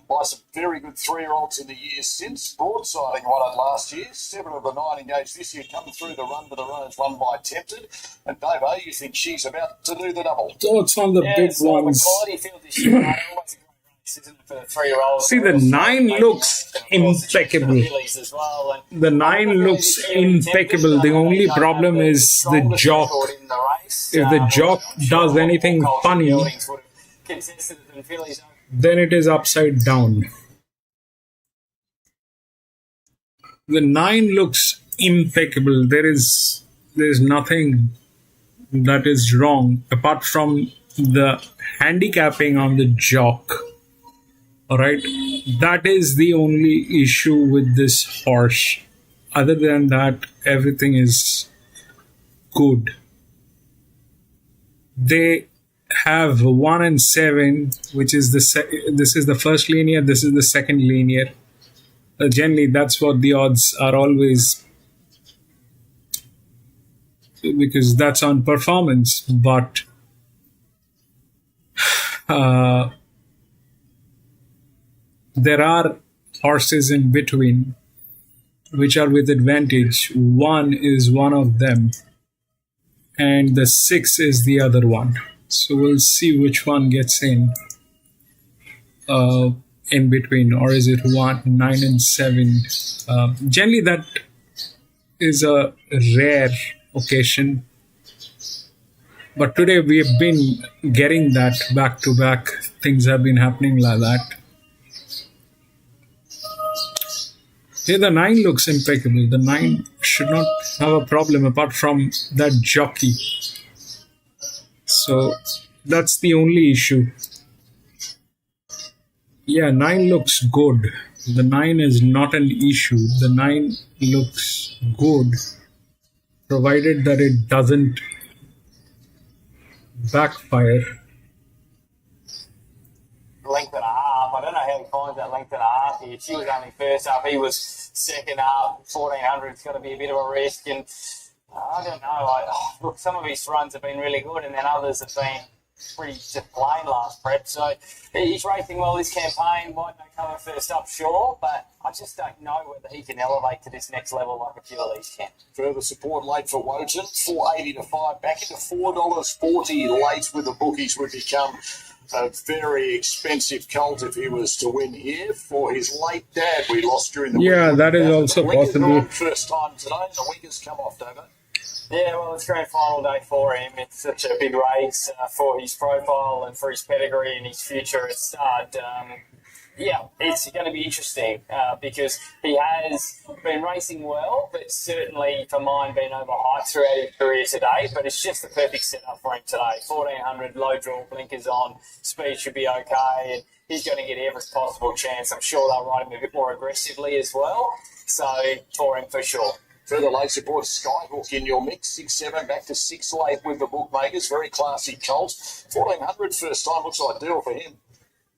by some very good three-year-olds in the years since. Broadsiding won it last year. 7 of the 9 engaged this year coming through the run to the Rose, won by Tempted. And Dave, you think she's about to do the double? So it's one of the big ones. The quality field this year, mate, always a great race, isn't it, for the 3-year-olds? See, the 9 looks impeccable. The 9 looks impeccable. The only problem is the jock. If the jock does anything funny, then it is upside down. The 9 looks impeccable. There's nothing that is wrong apart from the handicapping on the jock. Alright, that is the only issue with this horse. Other than that, everything is good. They have 1 and 7, which is this is the first linear, this is the second linear. Generally, that's what the odds are always because that's on performance. But there are horses in between which are with advantage. One is one of them, and the 6 is the other one. So we'll see which one gets in between, or is it 1, 9, and 7? Generally, that is a rare occasion. But today we have been getting that back to back. Things have been happening like that. Here the 9 looks impeccable. The 9 should not have a problem apart from that jockey. So that's the only issue. Yeah, 9 looks good. The 9 is not an issue. The 9 looks good, provided that it doesn't backfire. Length and a half. I don't know how he finds that length and a half here. She was only first up. He was second up. 1400. It's got to be a bit of a risk. And I don't know. Look, some of his runs have been really good, and then others have been pretty just plain last prep. So he's racing well this campaign. Might not come first up, sure, but I just don't know whether he can elevate to this next level like a few of these can. Further support late for Wotan, $4.80 to 5, back into $4.40 late with the bookies would become a very expensive colt if he was to win here. For his late dad we lost during the week. Yeah, that is also possible. First time today, the wickers come off, David. Yeah, well, it's grand final day for him. It's such a big race for his profile and for his pedigree and his future at start. Yeah, it's going to be interesting because he has been racing well, but certainly for mine been overhyped throughout his career today. But it's just the perfect setup for him today. 1400, low draw, blinkers on, speed should be okay, and he's going to get every possible chance. I'm sure they'll ride him a bit more aggressively as well. So for him, for sure. Further late support, Skyhook in your mix, 6-7, back to 6 late with the bookmakers. Very classy colt. 1400 first time looks ideal for him.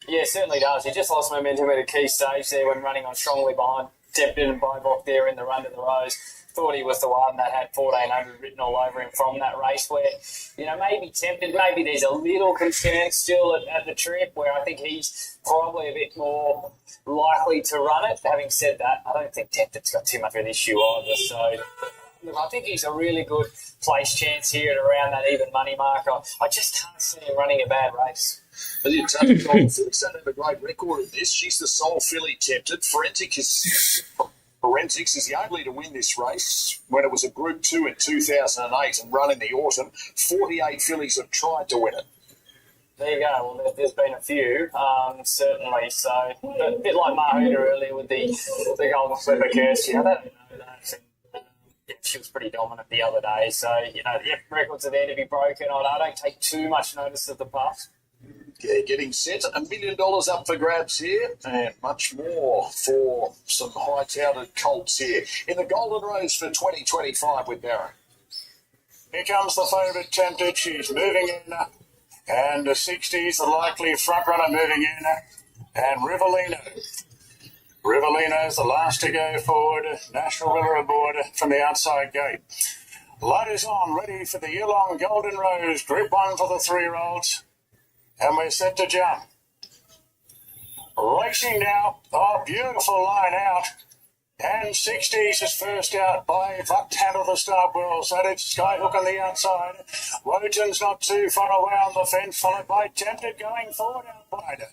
Yeah, certainly does. He just lost momentum at a key stage there when running on strongly behind Tempted and Bybok there in the run to the Rose. Thought he was the one that had 1400 written all over him from that race where, maybe Tempted, maybe there's a little concern still at the trip where I think he's probably a bit more likely to run it. Having said that, I don't think Tempted's got too much of an issue either. So look, I think he's a really good place chance here at around that even money mark. I just can't see him running a bad race. But you touched on the Phillies don't have a great record in this. She's the sole filly Tempted. Forensics is the only to win this race when it was a Group 2 in 2008 and run in the autumn. 48 fillies have tried to win it. There you go. Well, there's been a few, certainly. So a bit like Mahuda earlier with the Golden Slipper curse. I don't know that. She was pretty dominant the other day. So, records are there to be broken. I don't take too much notice of the past. Yeah, getting set. $1 million up for grabs here, and much more for some high-touted colts here in the Golden Rose for 2025 with Darren. Here comes the favourite Tempted. She's moving in, and the 60s, the likely front runner moving in, and Rivellino's the last to go forward. National Willer aboard from the outside gate. Light is on, ready for the year-long Golden Rose. Group 1 for the 3-year-olds. And we're set to jump. Racing now. Oh, beautiful line out. And 60s is first out by Vuck handle the start well. So did Skyhook on the outside. Wotan's not too far away on the fence, followed by Tempted going forward out wide.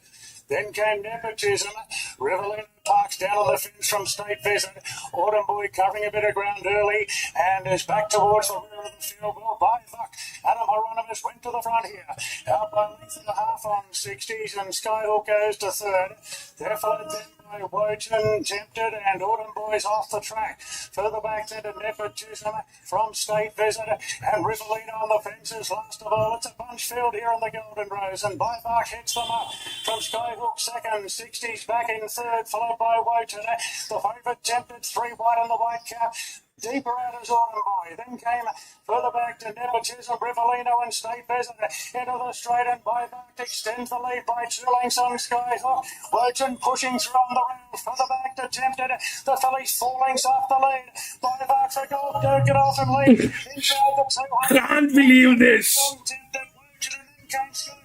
Then came Nepotism. Rivellino parks down on the fence from State Visit. Autumn Boy covering a bit of ground early and is back towards the rear of the field. Well, by Vuck. Adam Hieronymus went to the front here. Out by a length and a half on 60s, and Skyhook goes to third. They're followed then by Wotan, Tempted, and Autumn Boy's off the track. Further back then to Nepotism from State Visit, and Rivellino on the fences. Last of all, it's a bunch field here on the Golden Rose, and Bybok hits them up from Skyhook second, 60s back in third, followed by Wotan. The favourite Tempted, 3 wide on the white cap. Deeper out as Autumn Boy. Then came further back to Nepotism, Rivellino and State Bezin. Into the straight and Buyback extends the lead by 2 lengths on Skyhawk. Lurchin pushing through on the rails. Further back to Tempted. The fillies 4 lengths off the lead. Buyback for gold. Don't get off and lead. Inside the 200. Can't believe this. Tempted. Lurchin and then came Skyhawk.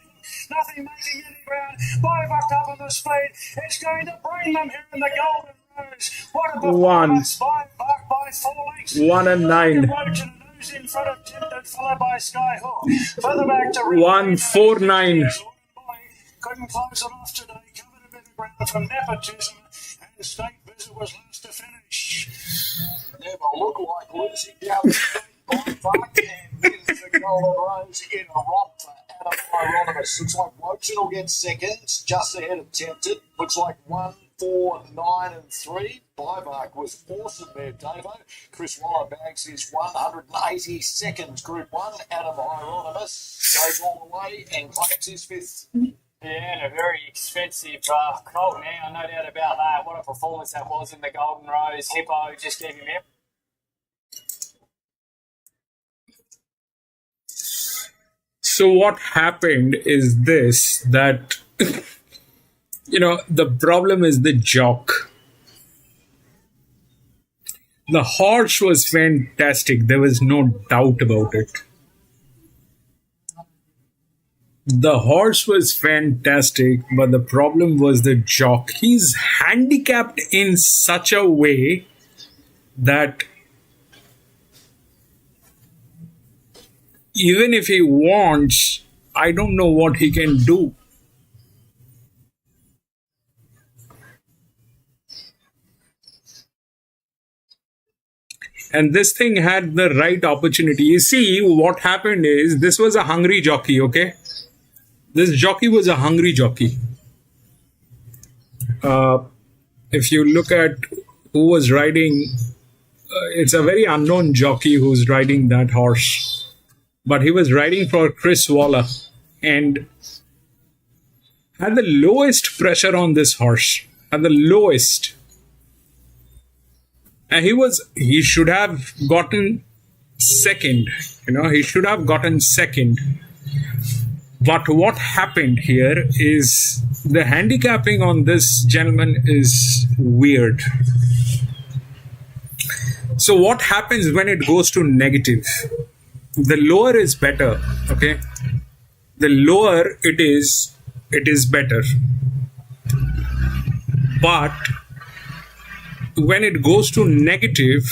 Nothing making any ground. Buyback up on the speed. It's going to bring them here in the Golden Rose. What a performance. Buyback by 4 lengths. 1 and 9. In front of Tempted, followed by Skyhawk. Further back to 1, 4, 9. Couldn't close it off today. Covered a bit of ground from Nepotism, and State Visit was last to finish. Never look like losing down the street by Buck and wins the Golden Rose in a romp for Adam Hieronymus. Looks like Wochen will get seconds, just ahead of Tempted. Looks like 1, 4, 9 and 3. Buyback was awesome there, Davo. Chris Waller bags his 180 seconds, Group 1. Adam Hieronymus goes all the way and claims his 5th. Yeah, and a very expensive colt now, no doubt about that. What a performance that was in the Golden Rose. Hippo just gave him up. So what happened is this, that, the problem is the jock. The horse was fantastic. There was no doubt about it. The horse was fantastic, but the problem was the jock. He's handicapped in such a way that even if he wants, I don't know what he can do. And this thing had the right opportunity. You see, what happened is, this was a hungry jockey, okay? This jockey was a hungry jockey. If you look at who was riding, it's a very unknown jockey who's riding that horse. But he was riding for Chris Waller and had the lowest pressure on this horse. At the lowest. And he should have gotten second. He should have gotten second. But what happened here is the handicapping on this gentleman is weird. So what happens when it goes to negative? The lower is better, okay? The lower it is better. But when it goes to negative,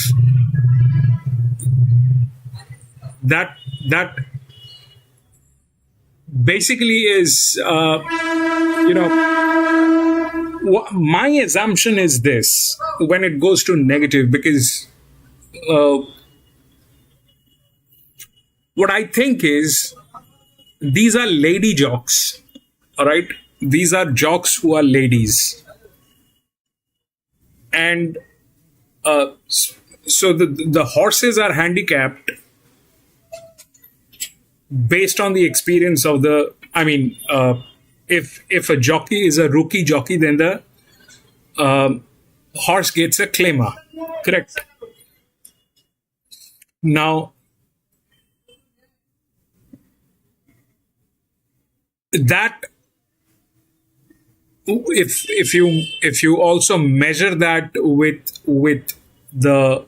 that basically is, my assumption is this, when it goes to negative, because what I think is, these are lady jocks, all right? These are jocks who are ladies. And so the horses are handicapped based on the experience of if a jockey is a rookie jockey, then the horse gets a claimer, correct? Now, that if you also measure that with the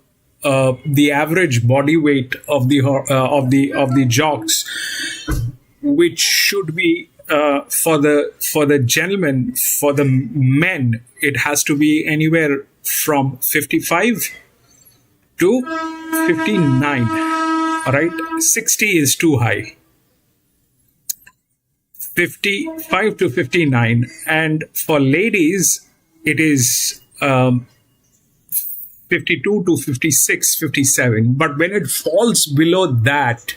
average body weight of the jocks, which should be for the gentlemen, for the men, it has to be anywhere from 55 to 59. All right, 60 is too high. 55 to 59, and for ladies it is 52 to 56, 57. But when it falls below that,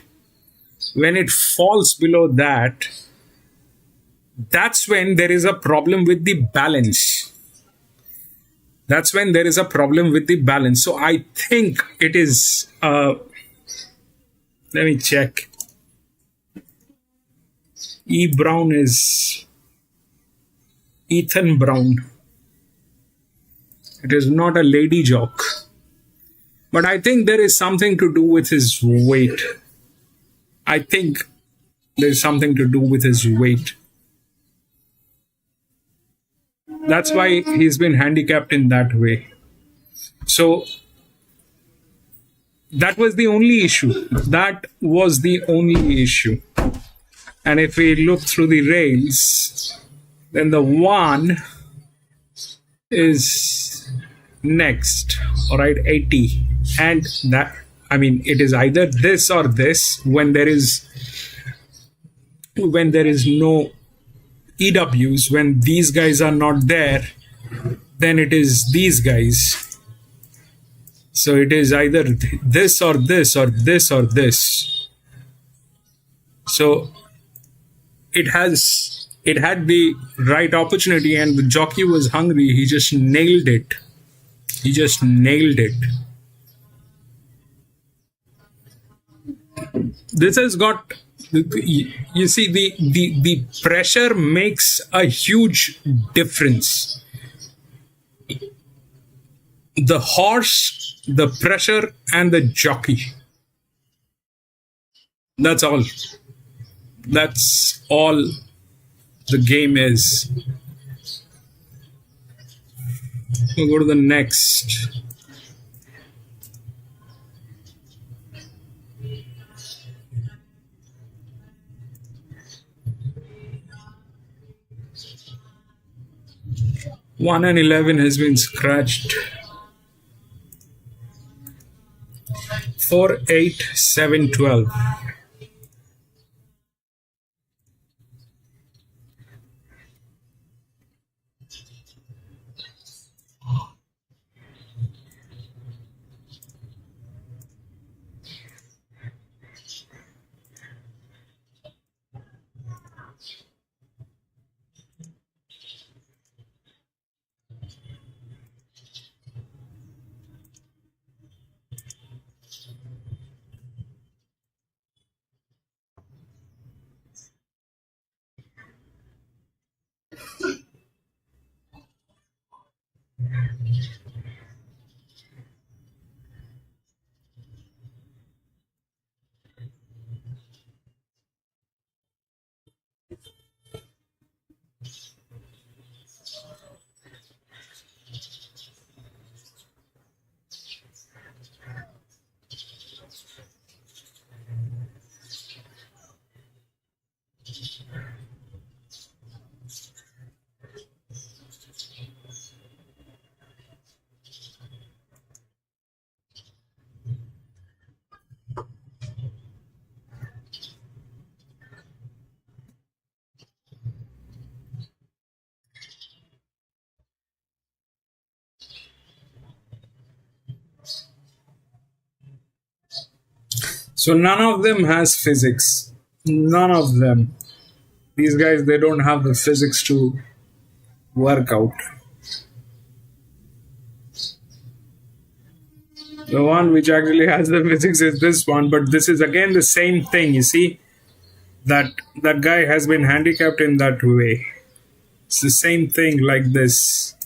that's when there is a problem with the balance. So I think it is, let me check. Brown is Ethan Brown. It is not a lady jock. But I think there is something to do with his weight. I think there's something to do with his weight. That's why he's been handicapped in that way. So that was the only issue. That was the only issue. And if we look through the rails, then the one is next, all right, 80. And that, I mean, it is either this or this. When there is no EWs, when these guys are not there, then it is these guys. So it is either this or this or this or this. So it had the right opportunity, and the jockey was hungry. He just nailed it. This has got, you see, the pressure makes a huge difference. The horse, the pressure, and the jockey. That's all. That's all the game is. We'll go to the next. One and 11 has been scratched. 4, 8, 7, 12. So none of them has physics. None of them. These guys, they don't have the physics to work out. The one which actually has the physics is this one, but this is again the same thing. You see, that guy has been handicapped in that way. It's the same thing like this.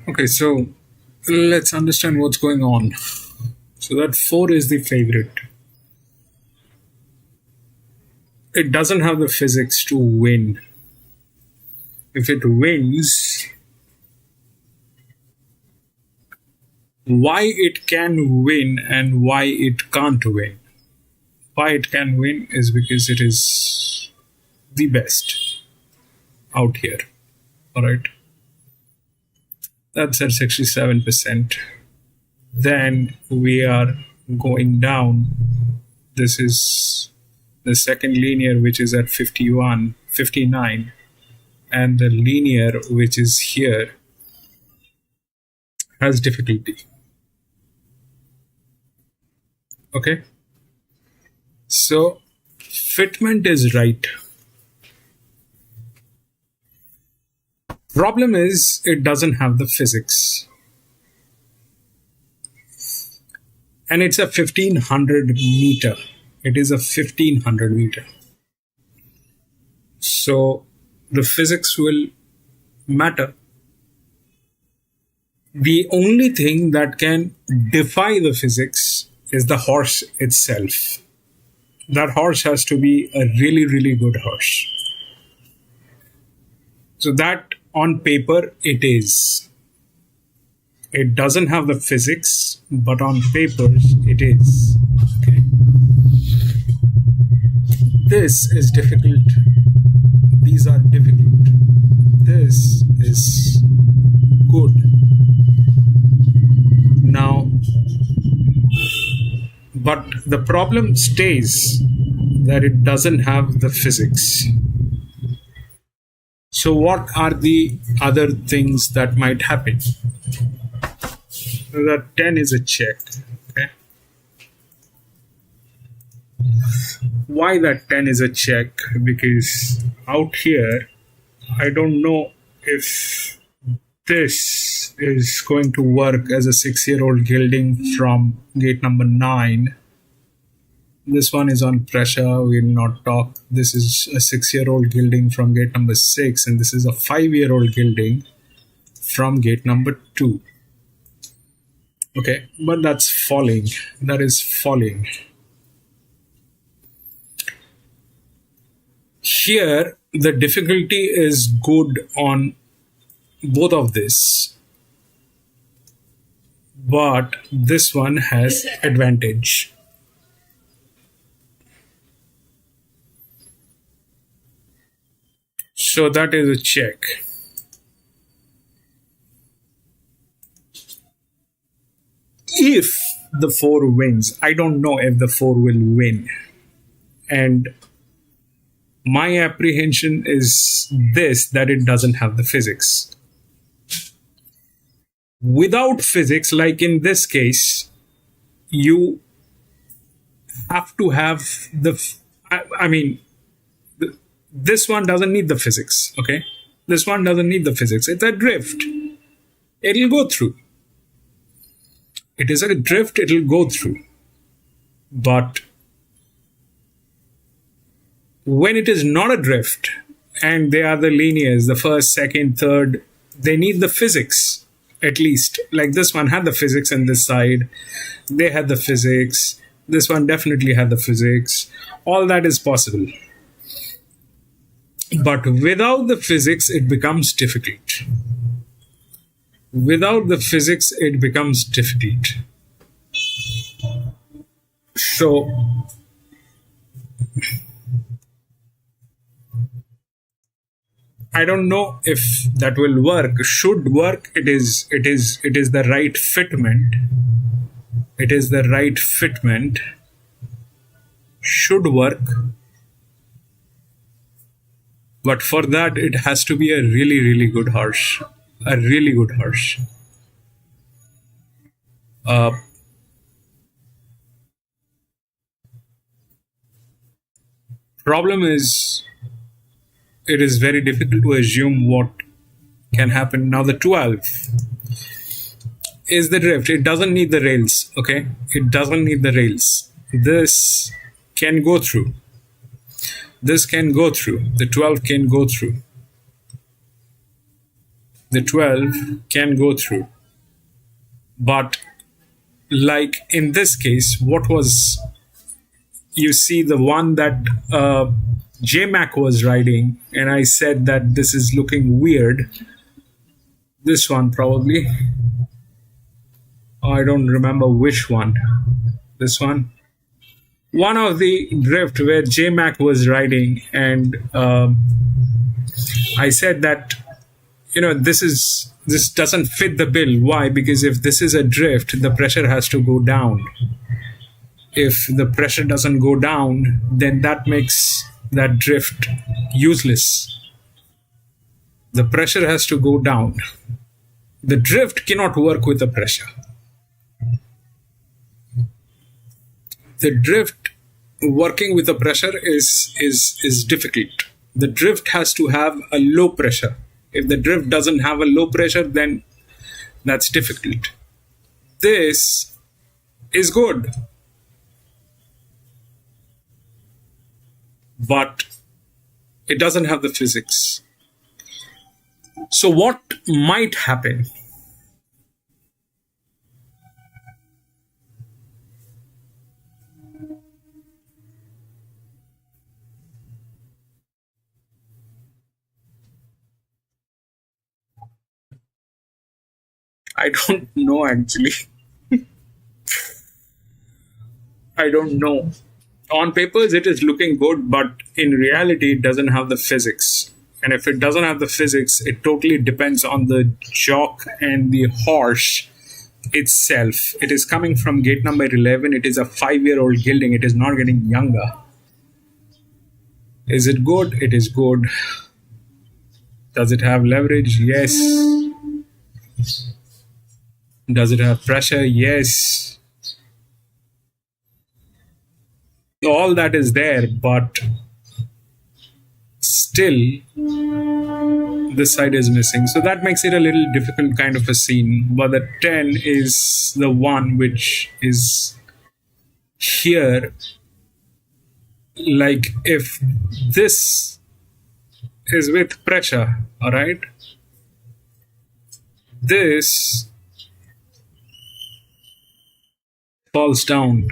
Okay, so let's understand what's going on. So that 4 is the favorite. It doesn't have the physics to win. If it wins, why it can win and why it can't win. Why it can win is because it is the best out here. Alright. That's at 67%. Then we are going down. This is the second linear, which is at 59, and the linear, which is here, has difficulty. Okay. So fitment is right. Problem is it doesn't have the physics. And it's a 1500 meter. It is a 1500 meter. So the physics will matter. The only thing that can defy the physics is the horse itself. That horse has to be a really, really good horse. So that on paper it is. It doesn't have the physics, but on papers it is. Okay. This is difficult. These are difficult. This is good. Now, but the problem stays that it doesn't have the physics. So what are the other things that might happen? That 10 is a check. Okay. Why that 10 is a check? Because out here, I don't know if this is going to work as a 6-year-old gilding from gate number 9. This one is on pressure, we will not talk. This is a 6-year-old gilding from gate number 6, and this is a 5-year-old gilding from gate number 2. Okay, but that's falling. That is falling. Here, the difficulty is good on both of this, but this one has advantage. So that is a check. If the 4 wins, I don't know if the 4 will win. And my apprehension is this, that it doesn't have the physics. Without physics, like in this case, you have to have this one doesn't need the physics, okay? This one doesn't need the physics. It's a drift. It'll go through. It is a drift, it'll go through. But when it is not a drift, and they are the linears, the first, second, third, they need the physics, at least. Like this one had the physics on this side. They had the physics. This one definitely had the physics. All that is possible. But without the physics, it becomes difficult. Without the physics, it becomes difficult. So, I don't know if that will work. Should work. It is the right fitment. It is the right fitment. Should work. But for that, it has to be a really, really good horse. A really good horse. Problem is, it is very difficult to assume what can happen. Now the 12 is the drift. It doesn't need the rails, okay? It doesn't need the rails. This can go through. This can go through. The 12 can go through. the 12 can go through. But like in this case, what was, you see the one that JMac was writing, and I said that this is looking weird. This one probably. I don't remember which one. This one. One of the drift where JMac was writing, and I said that this doesn't fit the bill. Why? Because if this is a drift, the pressure has to go down. If the pressure doesn't go down, then that makes that drift useless. The pressure has to go down. The drift cannot work with the pressure. The drift working with the pressure is difficult. The drift has to have a low pressure. If the drift doesn't have a low pressure, then that's difficult. This is good, but it doesn't have the physics. So what might happen? I don't know actually. I don't know. On papers, it is looking good, but in reality, it doesn't have the physics. And if it doesn't have the physics, it totally depends on the jock and the horse itself. It is coming from gate number 11. It is a 5-year-old gilding. It is not getting younger. Is it good? It is good. Does it have leverage? Yes. Does it have pressure? Yes. All that is there, but still this side is missing. So that makes it a little difficult kind of a scene. But the 10 is the one which is here. Like if this is with pressure, all right, this falls down.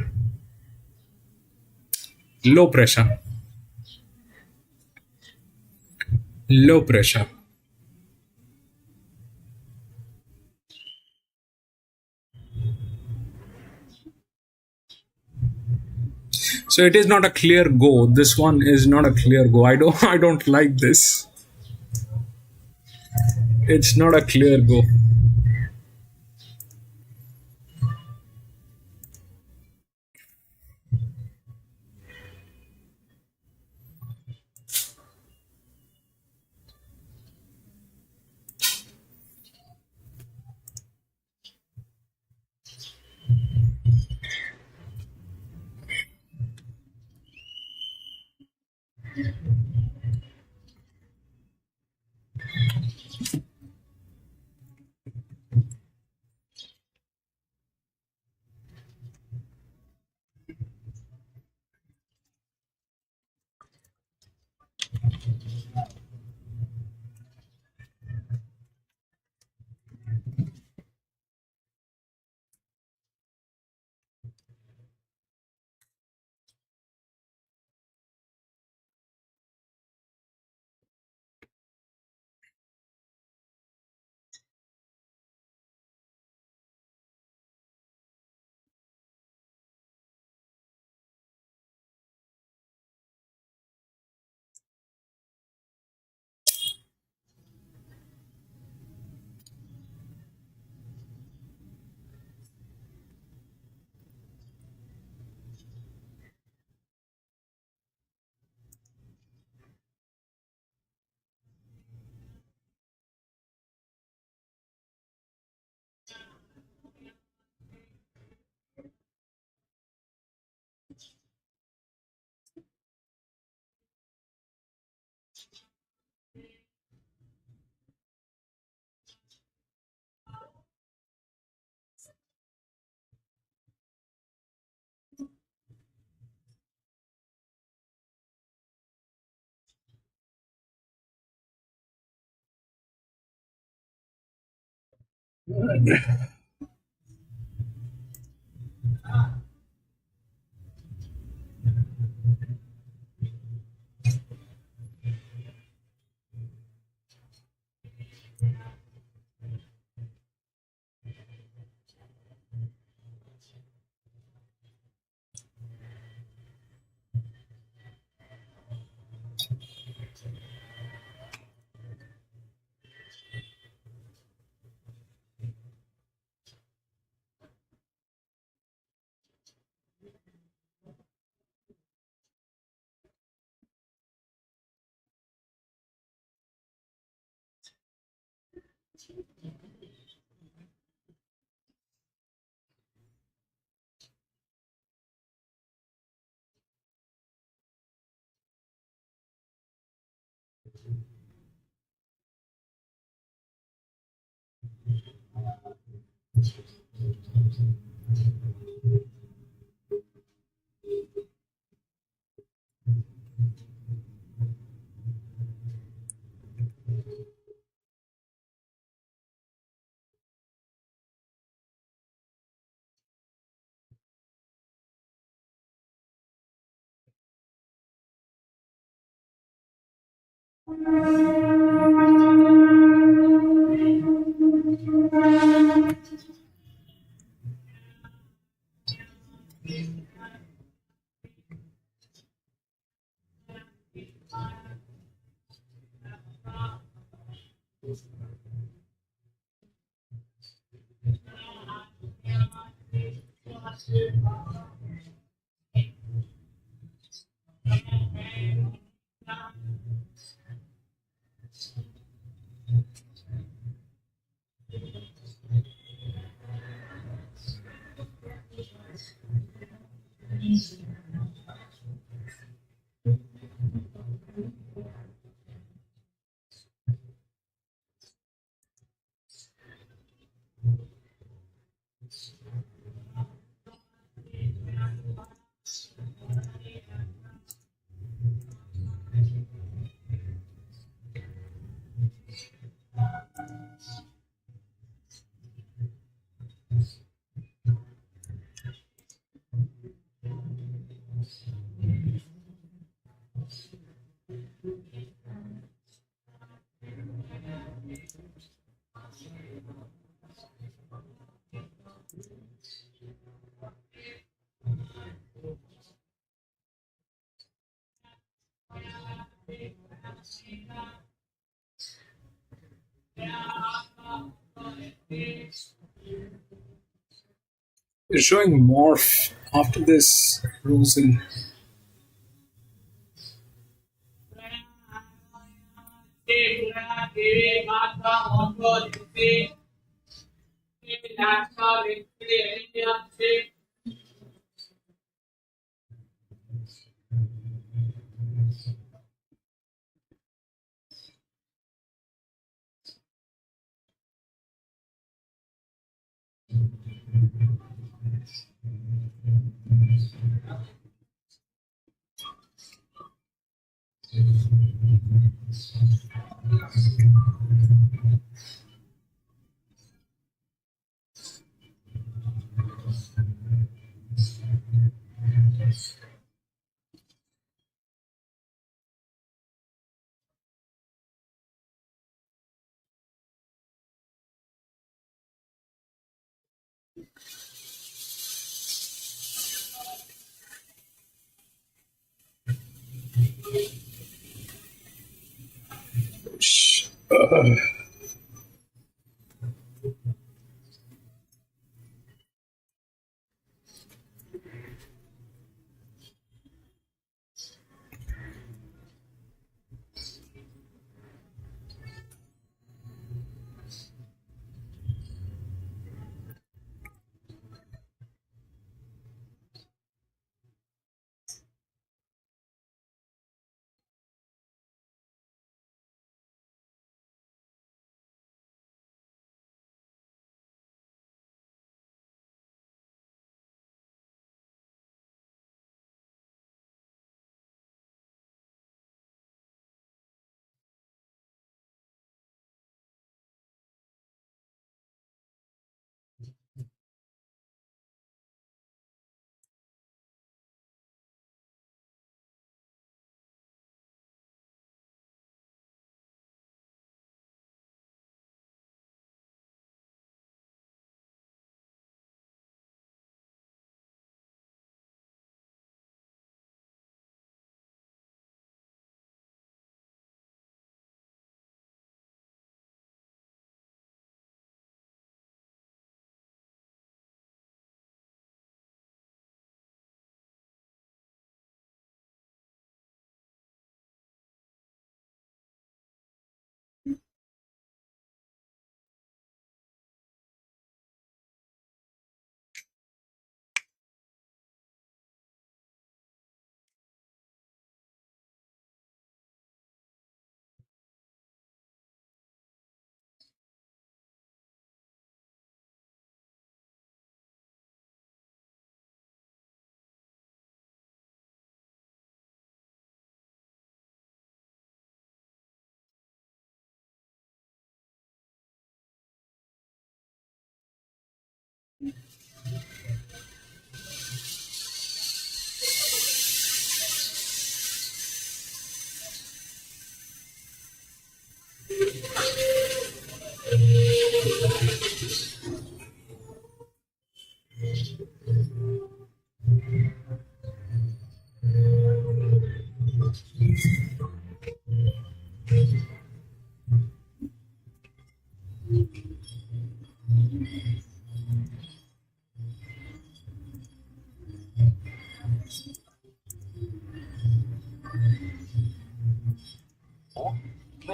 Low pressure. Low pressure. So it is not a clear go. This one is not a clear go. I don't like this. It's not a clear go. It's showing morph after this Rosen.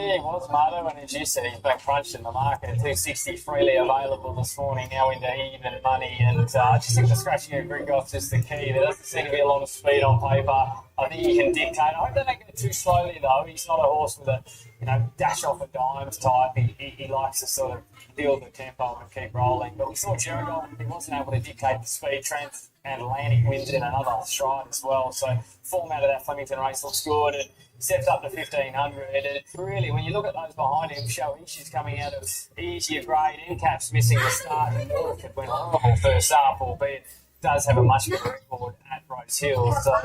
Yeah, he was, Marto, and as you said, he's been crunched in the market. 260 freely available this morning, now into even money. And I just think the scratching of Gringotts is the key. There doesn't seem to be a lot of speed on paper. I think he can dictate. I hope they don't go too slowly, though. He's not a horse with a dash off at dimes type. He likes to sort of build the tempo and keep rolling. But we saw Geraldine, he wasn't able to dictate the speed. Transatlantic wins in another stride as well. So form out of that Flemington race looks good. And Sept up to 1,500. And it's really, when you look at those behind him, Shoishi's coming out of easier grade. NCAP's missing the start. And Waterford went horrible first up, albeit does have a much better record at Rosehill. So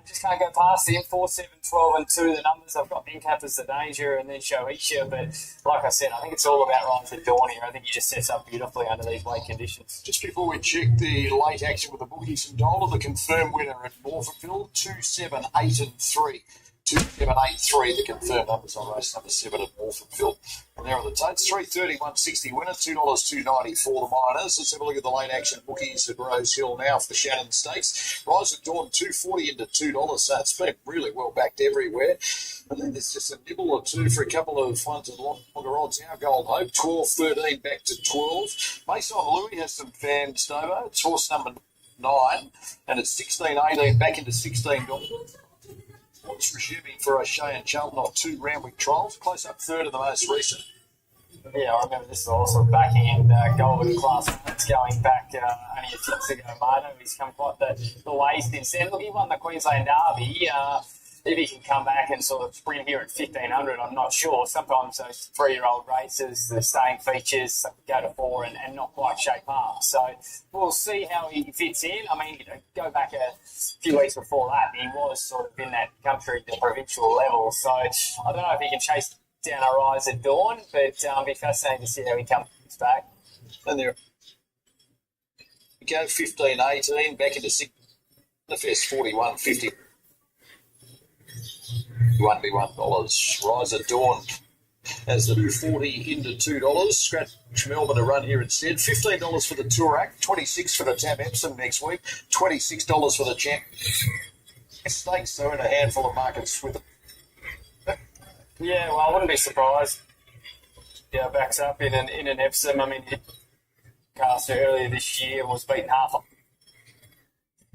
just can't go past him. 4, 7, 12 and 2 the numbers. I've got NCAP as the danger and then Shoisha. But like I said, I think it's all about Rise at Dawn here. I think he just sets up beautifully under these late conditions. Just before we check the late action with the bookies and Dollar, the confirmed winner at Morphettville, 2, 7, 8 and 3. 2, 7, 8, 3, the confirmed numbers on race number 7 at Morphettville. And there are the totes, 3.30, 160 winner, $2, $2.90 for the minors. Let's have a look at the late action bookies at Rosehill now for the Shannon Stakes. Rise at Dawn, $2.40 into $2, so it's been really well backed everywhere. And then there's just a nibble or two for a couple of ones at longer odds. Our Gold Hope, 12, 13, back to 12. Mason Louis has some fan Stovo. It's horse number 9, and it's 16, 18, back into $16. It's resuming for O'Shea and Cheltenham, 2 Randwick trials, close up third of the most recent. Yeah, I remember this is also backing in Golden Class. It's going back only a few months ago, Marto. He's come quite the way since then. Look, he won the Queensland Derby. If he can come back and sort of sprint here at 1,500, I'm not sure. Sometimes those 3-year-old races, the staying features go to 4 and not quite shape up. So we'll see how he fits in. I mean, go back a few weeks before that, he was sort of in that country, the provincial level. So I don't know if he can chase down a Rise at Dawn, but it'll be fascinating to see how he comes back. And there we go, 15, 18, back into 6. The first 41, 50. $1 Rise at Dawn as the 40 into $2. Scratch Melbourne to run here instead. $15 for the Toorak, $26 for the Tam Epsom next week, $26 for the Champ Stakes. So in a handful of markets with them. Yeah, well, I wouldn't be surprised. Yeah, backs up in an Epsom. I mean, Caster earlier this year was beaten half.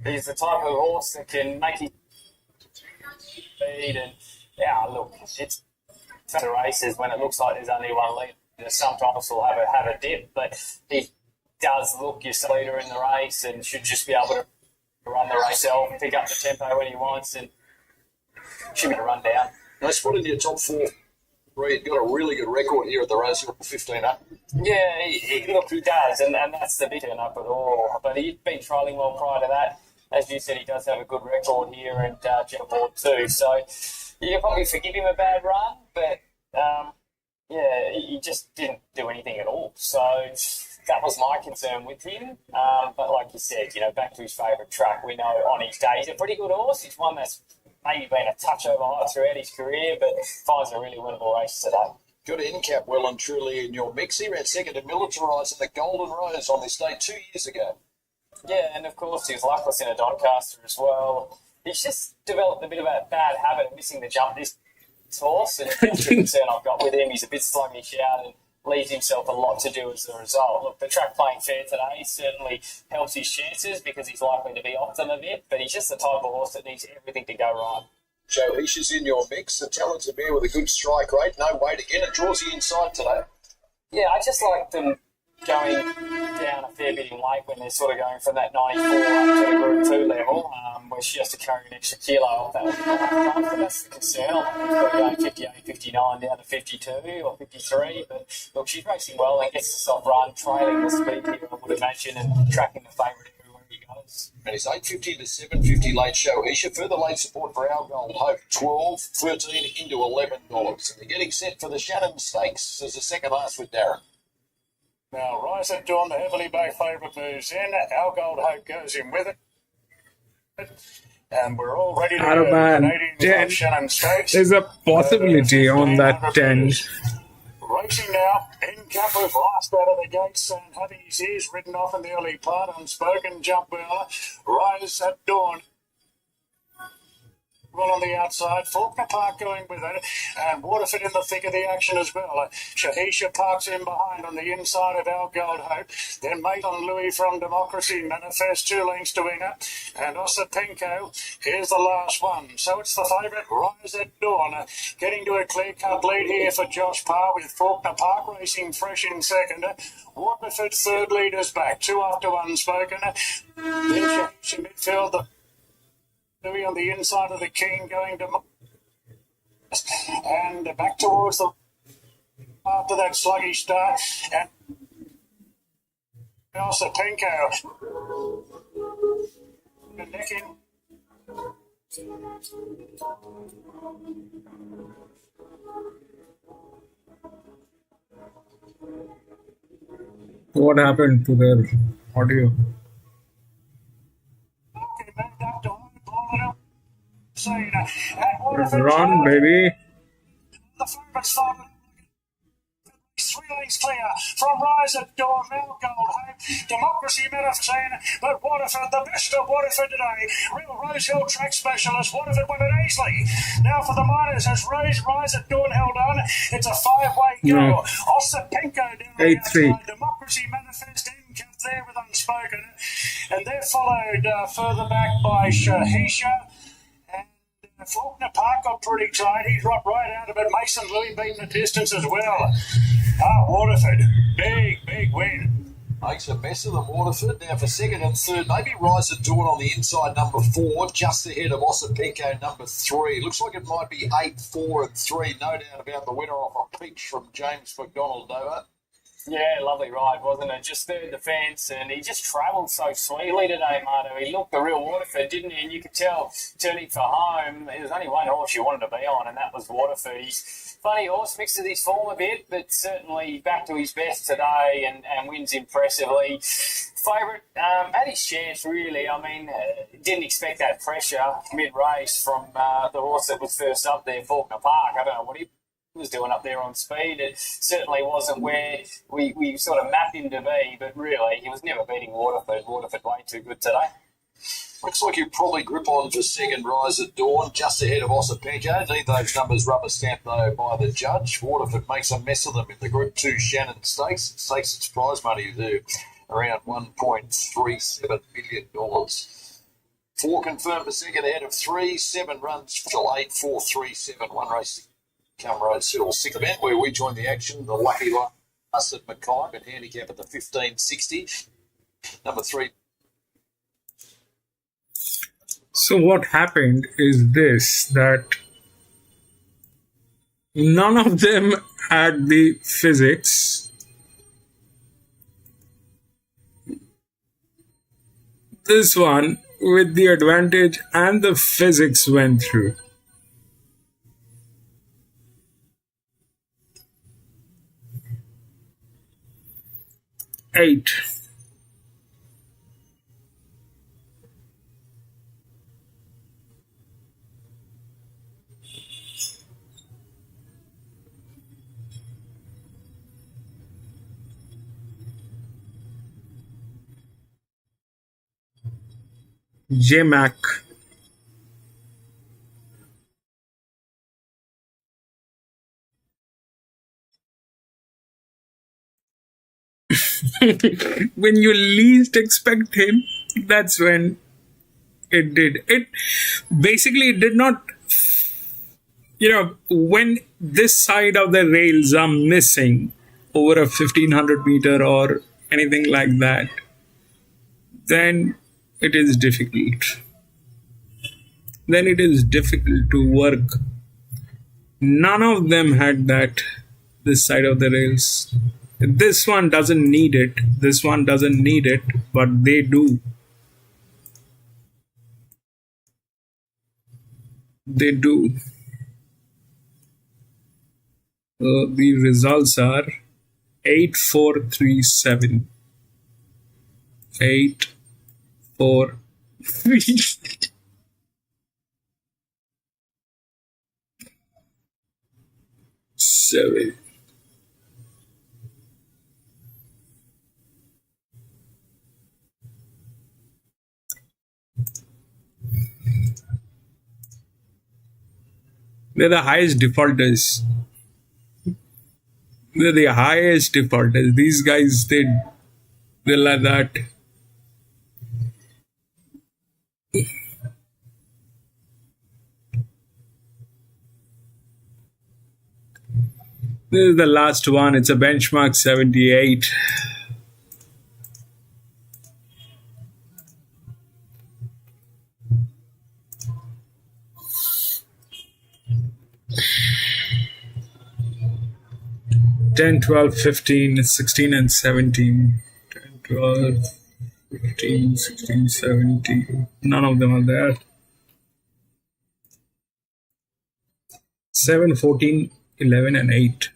He's the type of horse that can make his speed and look, it's the races when it looks like there's only one leader. Sometimes he'll have a dip, but he does look your leader in the race and should just be able to run the race out, pick up the tempo when he wants, and should be a run down. Nice spot in your top 4. He's got a really good record here at the Rosehill 1500. Yeah, he does, and that's the big turn up at all. But he'd been trialling well prior to that. As you said, he does have a good record here and Board too. So you can probably forgive him a bad run, but he just didn't do anything at all. So that was my concern with him. But like you said, back to his favourite track. We know on his day he's a pretty good horse. He's one that's maybe been a touch overhyped throughout his career, but finds a really winnable race today. Got NCAP well and truly in your mix. He ran second to Militarise in the Golden Rose on this day 2 years ago. Yeah, and of course he was luckless in a Doncaster as well. He's just developed a bit of a bad habit of missing the jump this horse, and it's the concern I've got with him. He's a bit sluggish out and leaves himself a lot to do as a result. Look, the track playing fair today certainly helps his chances because he's likely to be off them a bit, but he's just the type of horse that needs everything to go right. Joe Heesh in your mix, a talented mare with a good strike rate, no weight again. It draws the inside today. Yeah, I just like them going down a fair bit in weight when they're sort of going from that 94 up to the Group 2 level, where she has to carry an extra kilo off that. But that's the concern. I like her going 58, 59 down to 52 or 53. But look, she's racing well and gets the soft run, trailing the speed here, I would imagine, and tracking the favourite everywhere he goes. And it's 8.50 to 7.50 late show. Heesh. Further late support for Our Gold Hope, 12, 13 into $11. And they're getting set for the Shannon Stakes as the second last with Darren. Now, Rise at Dawn, the heavily backed favourite moves in. Our Gold Hope goes in with it. And we're all ready to go. Canadian Shannon Stakes. There's a possibility on that 10. Racing now. NCAP was last out of the gates and having his ears ridden off in the early part. Unspoken jump well. Rise at Dawn well on the outside. Faulkner Park going with it, and Waterford in the thick of the action as well. Shahisha Park's in behind on the inside of Our Gold Hope. Then Maitland Louis from Democracy Manifest, 2 lengths to winner. And Osipenko, here's the last one. So it's the favourite, Rise at Dawn, getting to a clear-cut lead here for Josh Parr with Faulkner Park racing fresh in second. Waterford third leaders back, 2 after Unspoken. There's Shahisha midfield, the Louis on the inside of the King going to... And back towards the... After that sluggish start. And... Osipenko. Necking. What happened to their audio? Run, baby. The favourites followed 3 lengths clear from Rise at Dawn, Mount Gold Hope, Democracy Manifest, but Waterford, the best of Waterford today. Real Rosehill track specialist, Waterford won it easily. Now for the minors, as Rise at Dawn held on, it's a 5-way go. No. Osipenko down the 8-3. outside, Democracy Manifest in cut there with Unspoken, and they're followed further back by Shahisha. Faulkner Park got pretty tight. He dropped right out of it. Mason Louis beating the distance as well. Waterford, big win. Makes a mess of them, Waterford. Now for second and third, maybe Rise at Dawn on the inside, number 4, just ahead of Osipenko, number 3. Looks like it might be 8, 4 and 3. No doubt about the winner off a peach from James McDonald, Dover. Yeah, lovely ride, wasn't it? Just third the fence, and he just travelled so sweetly today, Marto. He looked the real Waterford, didn't he? And you could tell, turning for home, there was only one horse you wanted to be on, and that was Waterford. He's a funny horse, mixes his form a bit, but certainly back to his best today and wins impressively. Favourite, had his chance, really. I mean, didn't expect that pressure mid-race from the horse that was first up there, Faulkner Park. I don't know what he was doing up there on speed. It certainly wasn't where we sort of mapped him to be, but really, he was never beating Waterford. Waterford way too good today. Looks like you probably grip on for second, Rise at Dawn, just ahead of Osipenko. Need those numbers rubber stamped, though, by the judge. Waterford makes a mess of them in the Group 2 Shannon Stakes. It takes its prize money to around $1.37 million. 4 confirmed for second ahead of 3. 7 runs, 8, 4, 3, 7. 1 race come Rosehill 6th event where we join the action. The lucky last at Mackay, but handicap at the 1560. Number 3. So what happened is this, that none of them had the physics. This one, with the advantage and the physics, went through. 8. J-Mac. When you least expect him, that's when it did. It basically did not, when this side of the rails are missing over a 1500 meter or anything like that, then it is difficult. Then it is difficult to work. None of them had that, this side of the rails. This one doesn't need it. This one doesn't need it, but they do. They do. The results are 8437. 8, 4, 3. 7. They're the highest defaulters. They're the highest defaulters. These guys, they're like that. This is the last one. It's a benchmark 78. Ten, 12, 15, 16, and 17. 10, 12, 15, 16, 17. None of them are there. 7, 14, 11, and 8.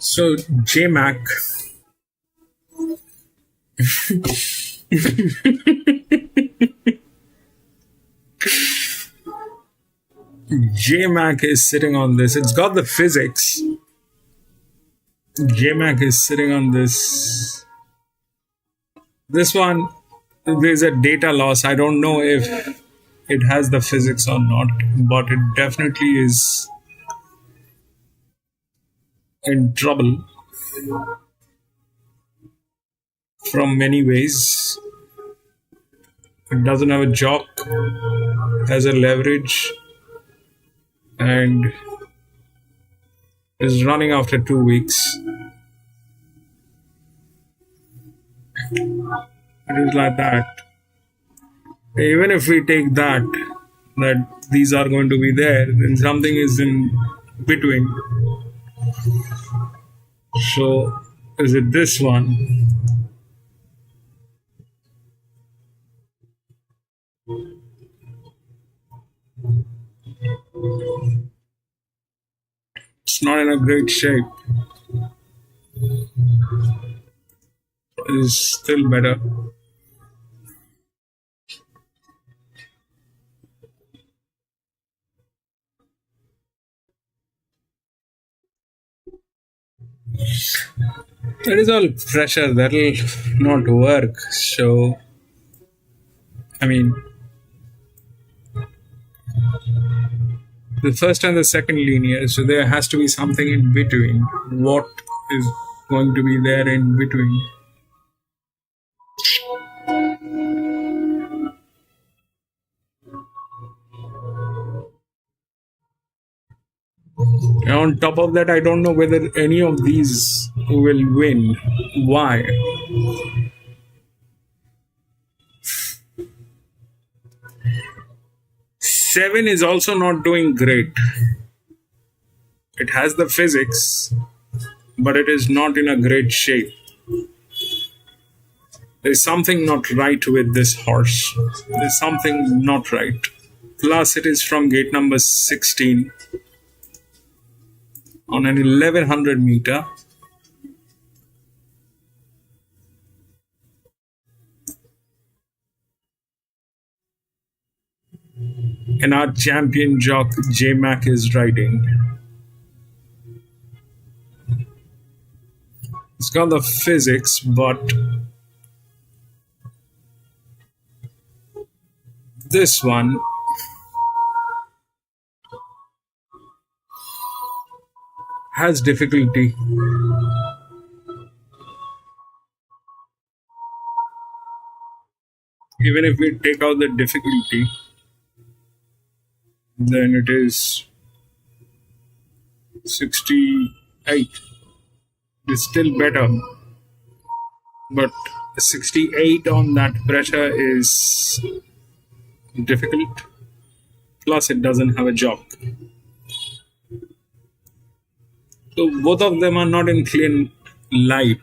So JMac, JMac is sitting on this. It's got the physics. JMac is sitting on this. This one, there's a data loss. I don't know if it has the physics or not, but it definitely is in trouble from many ways. It doesn't have a jock, has a leverage, and is running after 2 weeks. It is like that. Even if we take that these are going to be there, then something is in between. So, is it this one? It's not in a great shape. It is still better. That is all pressure. That'll not work. So, I mean, the first and the second linear, so there has to be something in between. What is going to be there in between? And on top of that, I don't know whether any of these will win. Why? Seven is also not doing great. It has the physics, but it is not in a great shape. There's something not right with this horse. There's something not right. Plus, it is from gate number 16 on an 1100 meter. And our champion jock JMac is riding. It's got the physics, but this one has difficulty. Even if we take out the difficulty, then it is 68. It's still better, but 68 on that pressure is difficult. Plus, it doesn't have a jock. So both of them are not in clean light.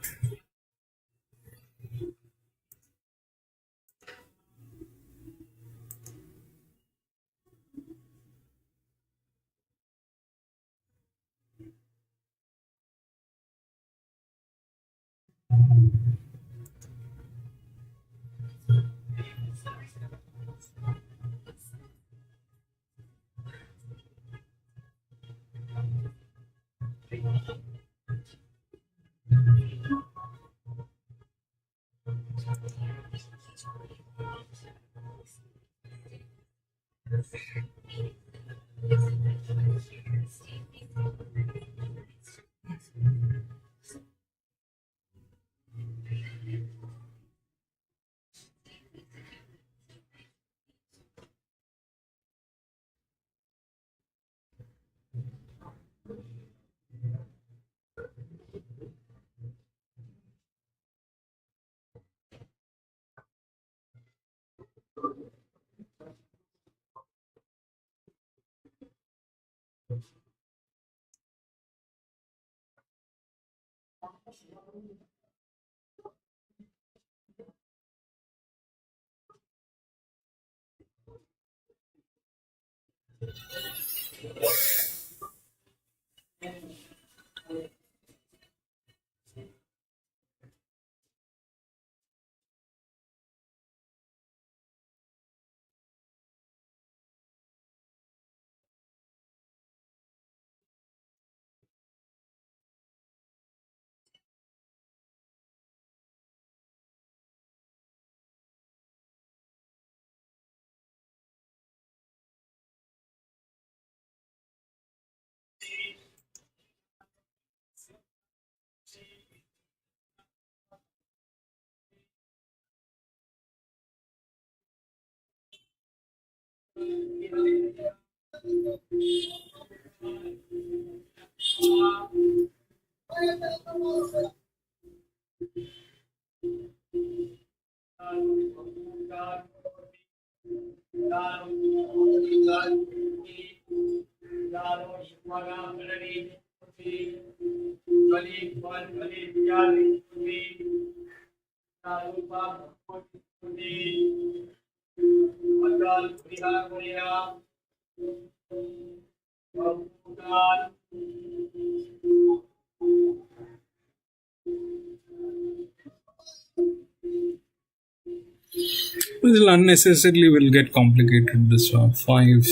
This will unnecessarily will get complicated. This one, 5.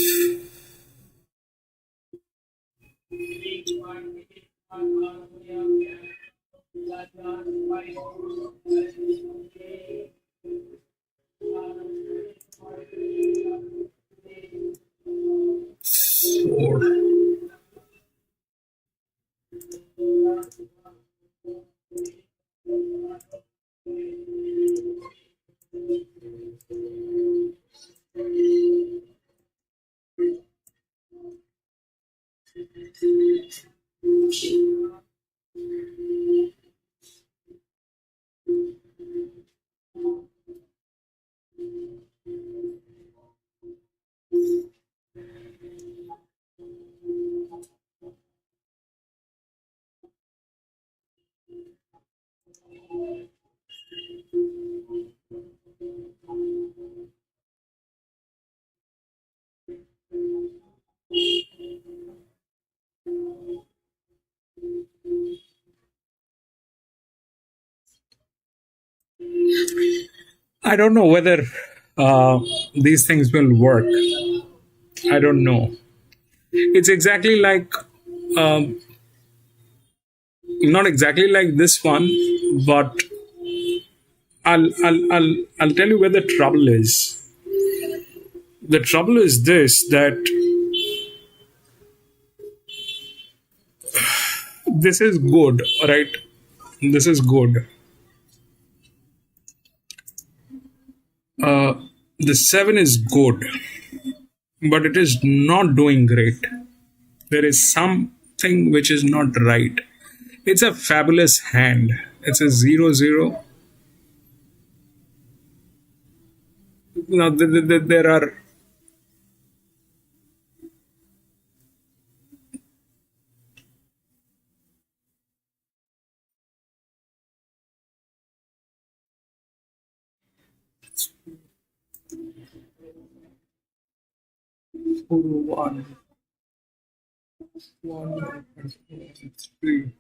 Four. I don't know whether these things will work. I don't know. It's exactly like, not exactly like this one, but I'll tell you where the trouble is. The trouble is this, that this is good, right? This is good. The 7 is good, but it is not doing great. There is something which is not right. It's a fabulous hand. It's a 0-0. Now, there are 1, 1, 3.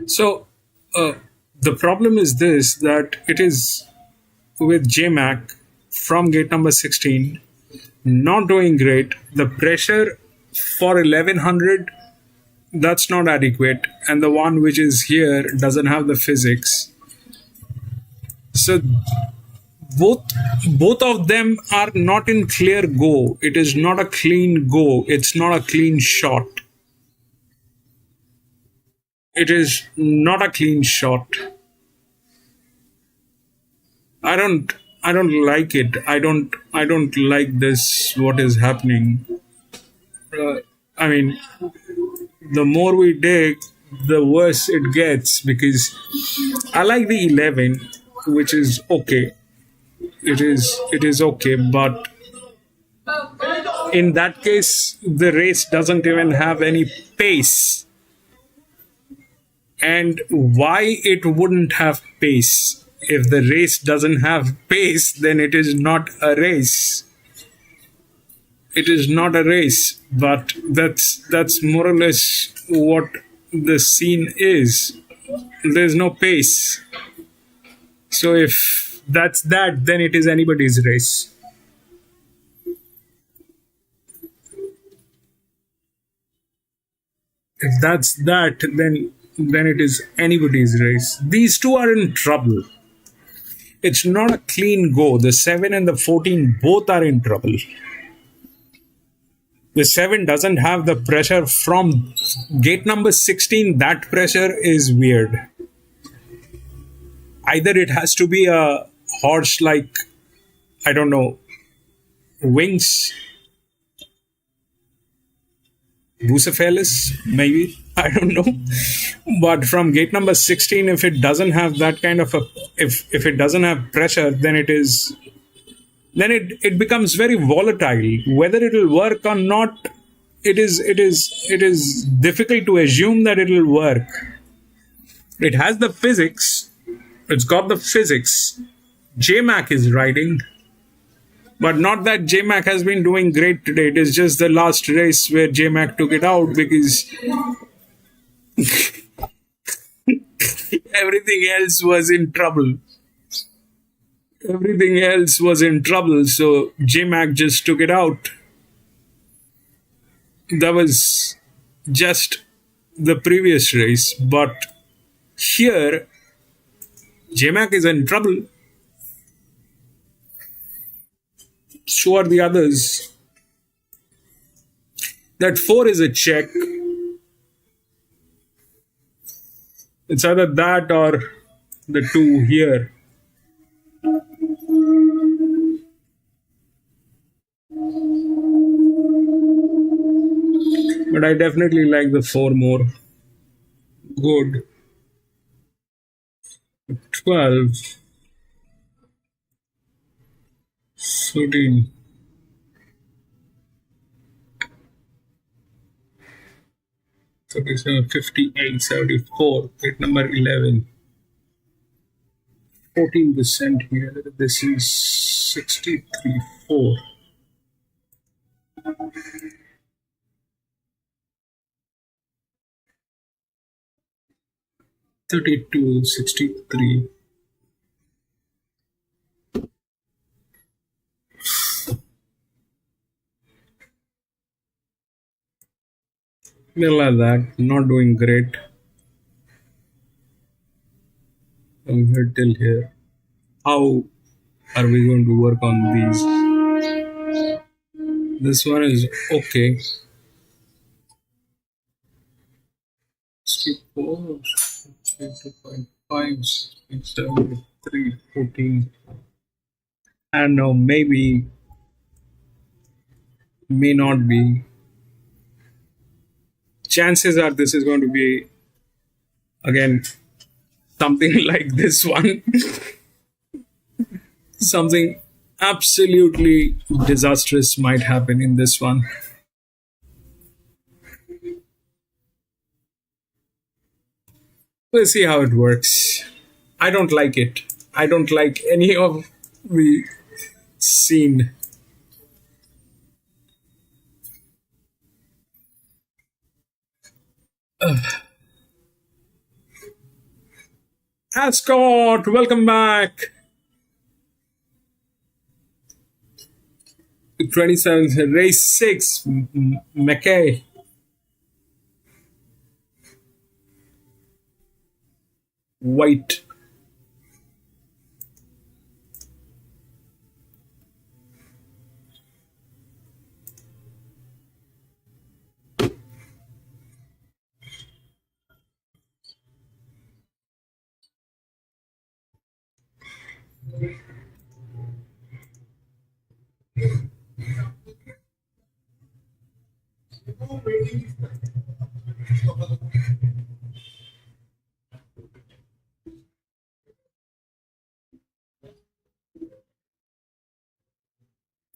So the problem is this, that it is with JMac from gate number 16 not doing great. The pressure for 1100, that's not adequate, and the one which is here doesn't have the physics. So both of them are not in clear go. It is not a clean go. It's not a clean shot. It is not a clean shot. I don't like it. I don't like this, what is happening. I mean, the more we dig, the worse it gets, because I like the 11, which is okay. It is okay, but in that case, the race doesn't even have any pace. And why it wouldn't have pace? If the race doesn't have pace, then it is not a race. It is not a race, but that's more or less what the scene is. There's no pace. So if that's that, then it is anybody's race. If that's that, then it is anybody's race. These two are in trouble. It's not a clean go. The 7 and the 14 both are in trouble. The 7 doesn't have the pressure from gate number 16. That pressure is weird. Either it has to be a horse like, I don't know, Wings, Bucephalus, maybe. I don't know. But from gate number 16, if it doesn't have that kind of a, if it doesn't have pressure, then it becomes very volatile. Whether it will work or not, it is difficult to assume that it will work. It has the physics. It's got the physics. JMac is riding. But not that JMac has been doing great today. It is just the last race where JMac took it out, because everything else was in trouble. Everything else was in trouble, so JMac just took it out. That was just the previous race, but here JMac is in trouble. So are the others. That 4 is a check. It's either that or the 2 here. But I definitely like the 4 more. Good. 12. 13. 37, 58, 74, gate number 11. 14% here. This is 63, 4. $32, 63. Like that, not doing great. From here till here. How are we going to work on these? This one is okay. 64, 2.5, 73, 14. And now maybe, may not be. Chances are this is going to be, again, something like this one. Something absolutely disastrous might happen in this one. We'll see how it works. I don't like it. I don't like any of the scene. Ascot, welcome back. 27th, race 6, McKay. White.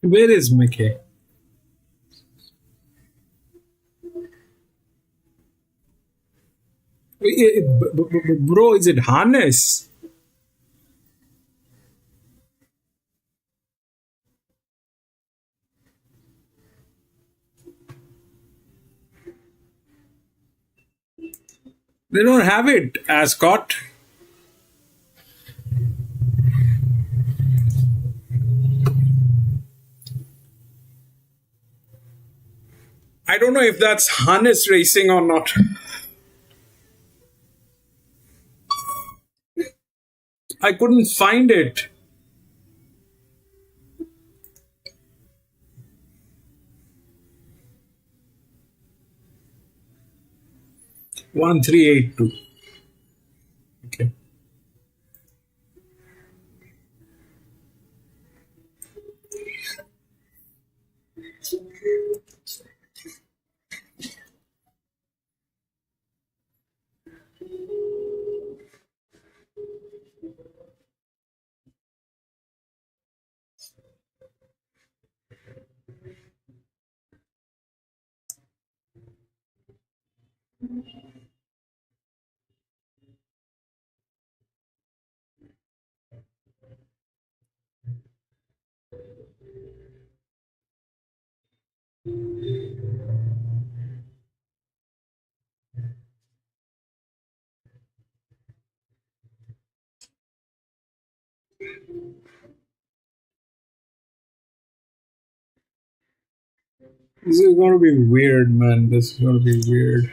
Where is McKay? Bro, is it harness? They don't have it, Ascot. I don't know if that's harness racing or not. I couldn't find it. One three eight two. Okay. This is going to be weird, man. This is going to be weird.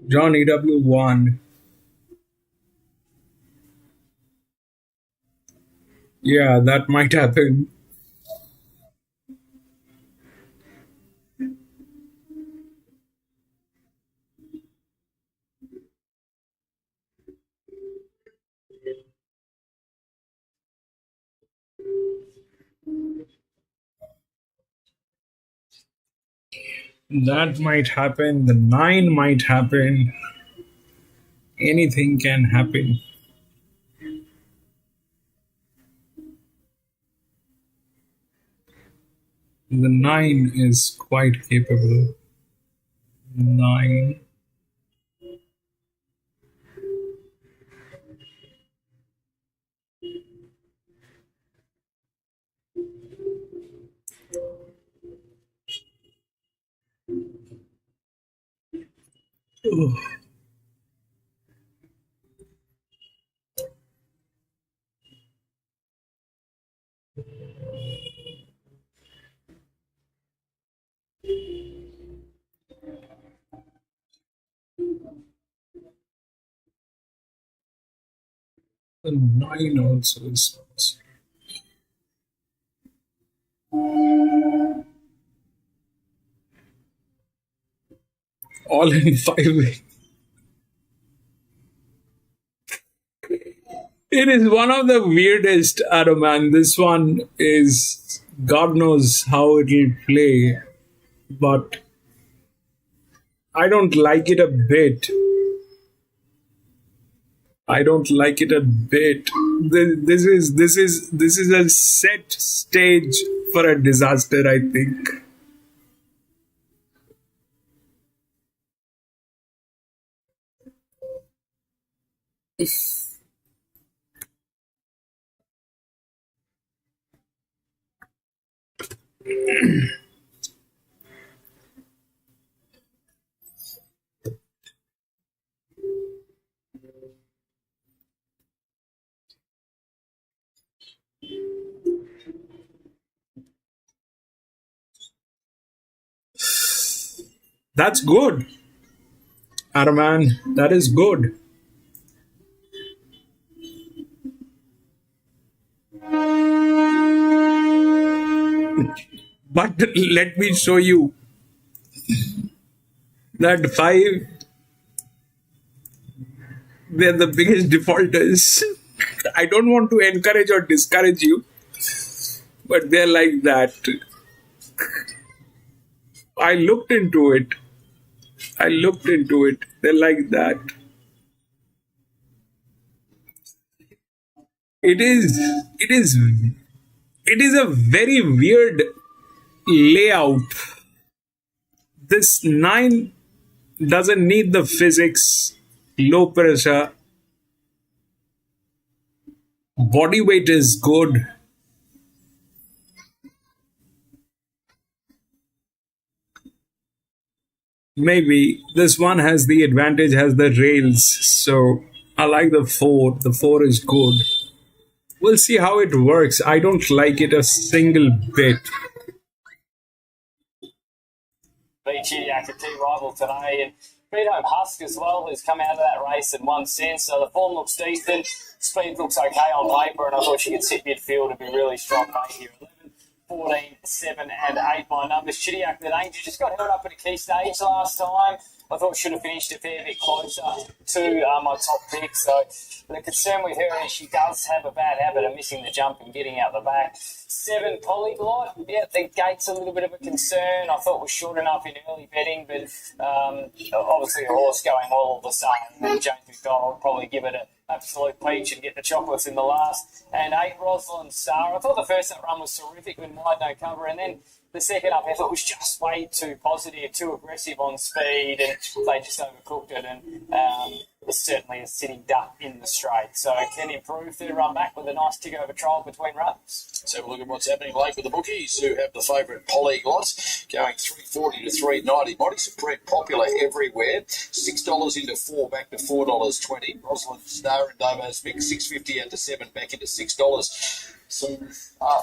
John EW1. Yeah, that might happen. That might happen. The 9 might happen. Anything can happen. The 9 is quite capable. 9. Ugh. The 9 also is possible. All in 5. It is one of the weirdest, man. This one is, God knows how it'll play, but I don't like it a bit. I don't like it a bit. This is a set stage for a disaster, I think. That's good, man. That is good. But let me show you that 5, they're the biggest defaulters. I don't want to encourage or discourage you, but they're like that. I looked into it. They're like that. It is it is it is a very weird layout. This 9 doesn't need the physics, low pressure. Body weight is good. Maybe this one has the advantage, has the rails. So I like the 4. The 4 is good. We'll see how it works. I don't like it a single bit. Beat Chidiac, a key rival today, and beat home Husk as well, who's come out of that race in 1 cent. So the form looks decent, speed looks okay on paper, and I thought she could sit midfield and be really strong mate here. 11, 14, 7, and 8 my numbers. Chidiac, the danger, just got held up at a key stage last time. I thought should have finished a fair bit closer to my top pick. So the concern with her is she does have a bad habit of missing the jump and getting out the back. 7 Polyglot, yeah, the gate's a little bit of a concern. I thought was short enough in early betting, but obviously a horse going well all the same. And James McDonald would probably give it an absolute peach and get the chocolates in the last. And 8 Rosalind Star. I thought the first up run was terrific with wide no cover, and then the second up effort was just way too positive, too aggressive on speed, and they just overcooked it. And is certainly a sitting duck in the straight. So can improve their run back with a nice tick over trial between runs. Let's have a look at what's happening late with the bookies, who have the favourite Polyglot going 340 to 390. Body Supreme popular everywhere. $6 into 4, back to $4.20. Rosalind Star and Dovo's mix, $6.50 out to 7, back into $6. Some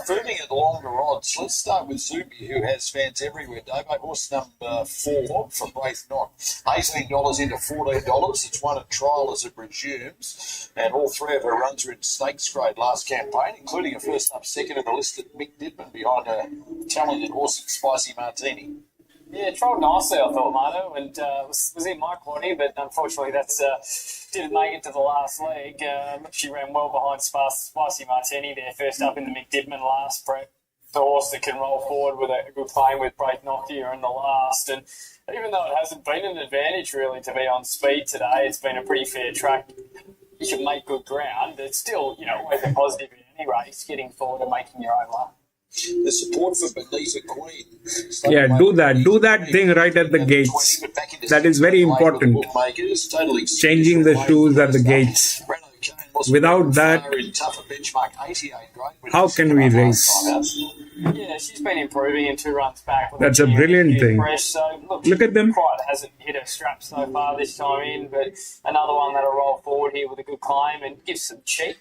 firming at longer odds. Let's start with Zubi, who has fans everywhere. Dovo, horse number 4 from Braith Knot. $18 into $14. It's won a trial as it resumes. And all three of her runs were in stakes grade last campaign, including a first up second in the list at Mick Didman behind a talented horse, Spicy Martini. Yeah, trialled nicely, I thought, Marto, and was in my quantity, but unfortunately that's didn't make it to the last leg. She ran well behind Spicy Martini there, first up in the Mick Didman last prep. The horse that can roll forward with a good claim with Braith Knot here in the last. And even though it hasn't been an advantage really to be on speed today, it's been a pretty fair track. You can make good ground. It's still, always a positive in any race, getting forward and making your own luck. The support for Benita Queen. Yeah, do that thing right at the gates. That is very important. Changing the shoes at the gates. Without that, how can we race? Yeah, she's been improving in 2 runs back. That's a brilliant thing. So, look at them. Quite hasn't hit her strap so far this time in, but another one that'll roll forward here with a good climb and give some cheek.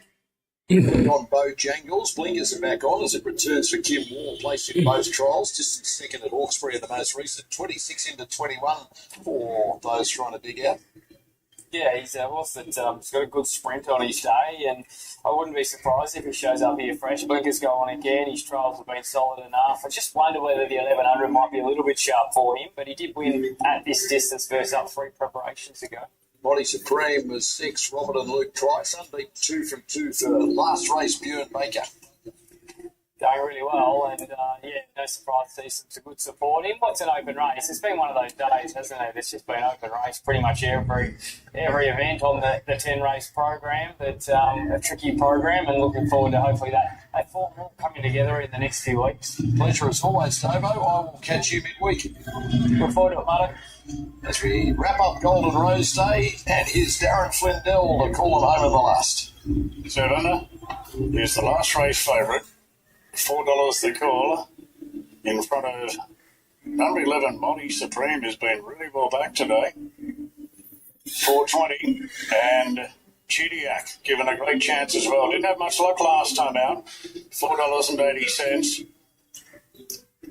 On Bojangles, blinkers are back on as it returns for Kim Wall, placed in both trials. Just second at Hawkesbury in the most recent, 26 into 21 for those trying to dig out. Yeah, he's a horse that's got a good sprint on his day, and I wouldn't be surprised if he shows up here fresh. Blinkers go on again. His trials have been solid enough. I just wonder whether the 1100 might be a little bit sharp for him, but he did win at this distance first up 3 preparations ago. Body Supreme was 6, Robert and Luke Trice, unbeaten 2 from 2 for last race, Bjorn Baker. Going really well, and no surprise to see some good support in. What's an open race? It's been one of those days, hasn't it? It's just been open race pretty much every event on the 10 race program. But a tricky program, and looking forward to hopefully that form all coming together in the next few weeks. Pleasure as always, Dovo. I will catch you midweek. Look forward to it, Marto. As we wrap up Golden Rose Day, and here's Darren Flindell to call him home in the last. So, here's the last race favourite, $4 the call, in front of number 11, Body Supreme, has been really well back today. $4.20, and Chudiak given a great chance as well. Didn't have much luck last time out, $4.80.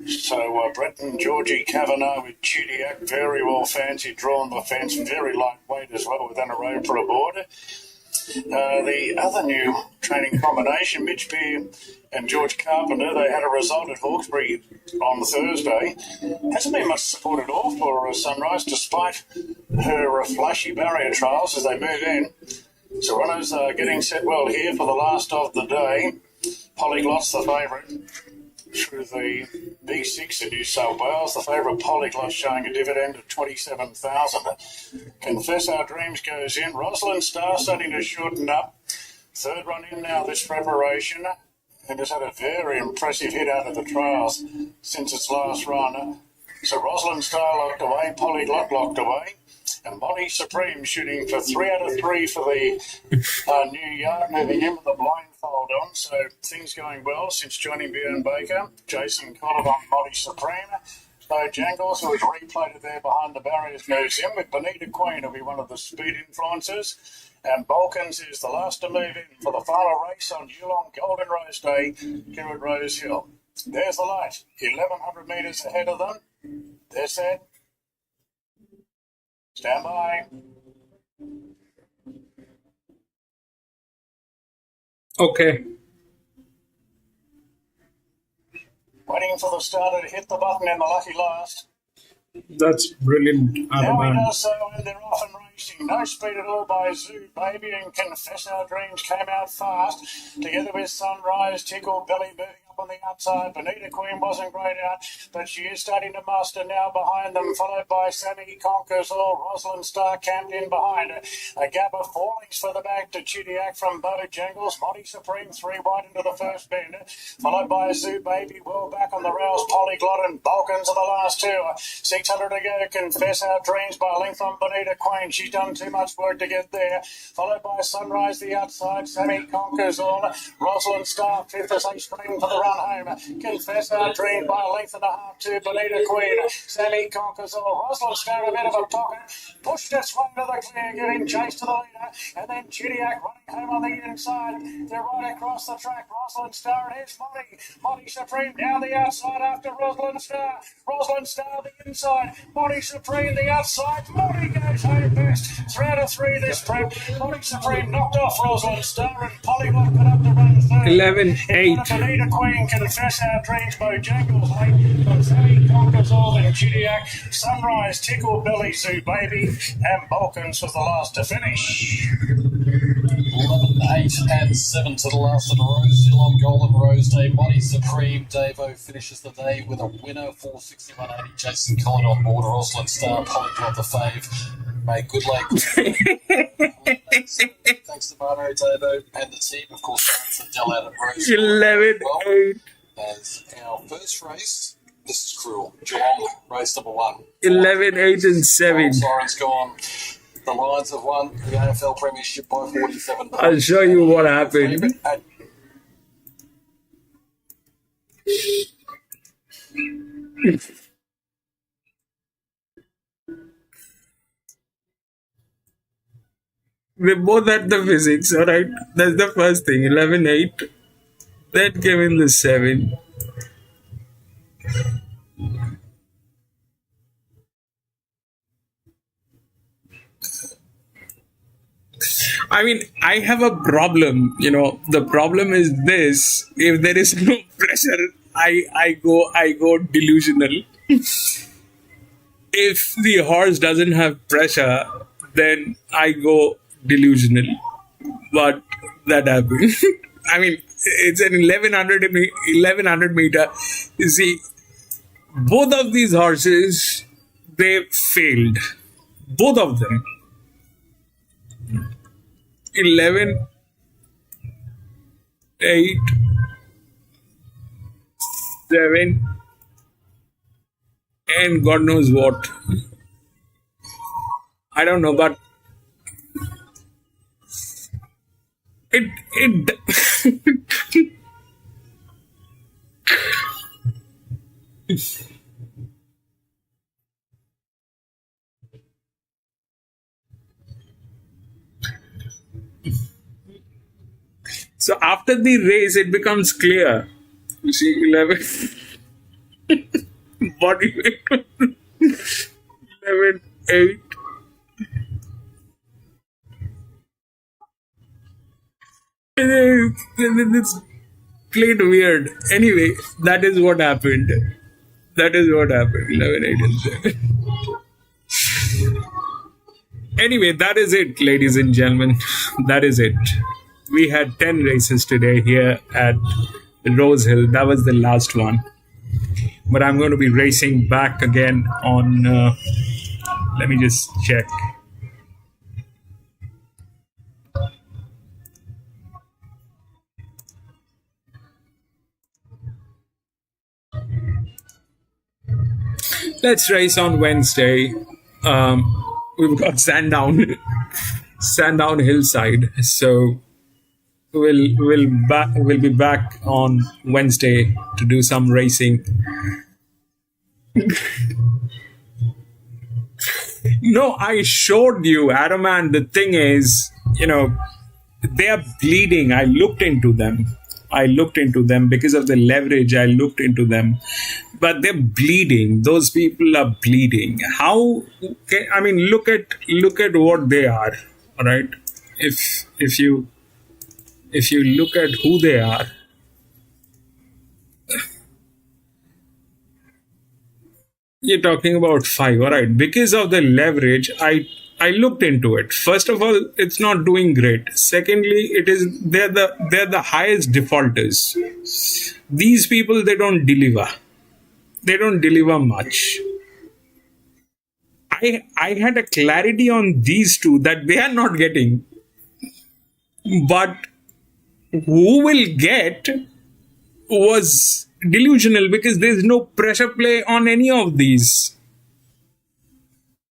So Brett and Georgie Kavanagh with Chudiak, very well fancied, drawn the fence, very lightweight as well with Anaroe for a board. The other new training combination, Mitch Beer and George Carpenter, they had a result at Hawkesbury on Thursday. Hasn't been much support at all for Sunrise, despite her flashy barrier trials as they move in. So runners are getting set well here for the last of the day. Polyglot's the favourite. Through the B6 in New South Wales, the favourite Polyglot showing a dividend of 27,000. Confess Our Dreams goes in. Rosalind Star starting to shorten up. 3rd run in now this preparation, and has had a very impressive hit out of the trials since its last run. So Rosalind Star locked away, Polyglot locked away, and Body Supreme shooting for 3 out of 3 for the new yard, moving in with the blindfold on. So things going well since joining Bjorn Baker. Jason Collard on Body Supreme. Bojangles, who is replated there behind the barriers, moves in with Benita Queen, who'll be one of the speed influencers. And Balkans is the last to move in for the final race on Geelong Golden Rose Day here at Rosehill. There's the light, 1,100 metres ahead of them. They're set. Stand by. Okay. Waiting for the starter to hit the button in the lucky last. That's brilliant. Now he does so, and they're off and racing. No speed at all by Zoo Baby, and Confess Our Dreams came out fast. Together with Sunrise, Tickle Belly moving up on the outside. Bonita Queen wasn't great out, but she is starting to muster now behind them, followed by Sammy Conquers All. Rosalind Star camped in behind her. A gap of 4 lengths further back to Chidiac from Bojangles. Monty Supreme 3 wide into the first bend, followed by Zoo Baby well back on the rails. Polyglot and Balkans are the last two. 600 to go. Confess Our Dreams by length on Bonita Queen. She's done too much work to get there. Followed by Sunrise the outside. Sammy Conquers All. Rosalind Star fifth as they spring for the run home. Confess Our Dreams by a length and a half to Bonita Queen. Sammy Conquers All. Rosalind Star a bit of a pocket. Pushed its way to the clear, giving chase to the leader. And then Chidiac running home on the inside. They're right across the track. Rosalind Star and here's Monty. Monty Supreme down the outside after Rosalind Star. Rosalind Star the inside. Monty Supreme the outside. Monty goes home first. 3 out of 3 this trip. Monty Supreme knocked off Rosalind Star and Polyglot put up the run third. 11-8. Bonita Queen, Confess Our Dreams, Bojangles late. But Sammy Conquers All and Chidiac. Sunrise, Tickle Belly, Zoo Baby, and Balkans was the last to finish. 11, 8 and 7 to the last of the Rosehill on Golden Rose Day. Monty Supreme, Davo finishes the day with a winner, 461.80. Jason Collin on board, Rosalind Star, Polyglot the fave. Made good late. Thanks to Marno, Davo, and the team, of course, for Dell out at Rosehill. 11-8. As our first race, this is cruel. Geelong, race number 1. 11-8 and 7. Siren's gone. The Lions have won the AFL Premiership by 47 points. I'll show you what happened. They both had the physics, alright? That's the first thing. 11-8. Then came in the 7. I mean, I have a problem, the problem is this: if there is no pressure, I go delusional. If the horse doesn't have pressure, then I go delusional. But that happened. I mean, it's an 1100 meter. You see, both of these horses, they failed. Both of them. 11, 8, 7, and God knows what. I don't know, but it So after the race, it becomes clear. You see, 11 body weight, 11, 8. It's played weird. Anyway, that is what happened. 11, 8, and 7. Anyway, that is it, ladies and gentlemen. That is it. We had 10 races today here at Rosehill. That was the last one. But I'm going to be racing back again on... let me just check. Let's race on Wednesday. We've got Sandown Hillside. So... We'll be back on Wednesday to do some racing. No, I showed you, Adam, and the thing is, they are bleeding. I looked into them because of the leverage. I looked into them, but they're bleeding. Those people are bleeding. How? I mean, look at what they are. All right, if you look at who they are, you're talking about 5, all right? Because of the leverage, I I looked into it. First of all, it's not doing great. Secondly, they're the highest defaulters. These people, they don't deliver. They don't deliver much. I had a clarity on these two that they are not getting, but who will get was delusional because there's no pressure play on any of these.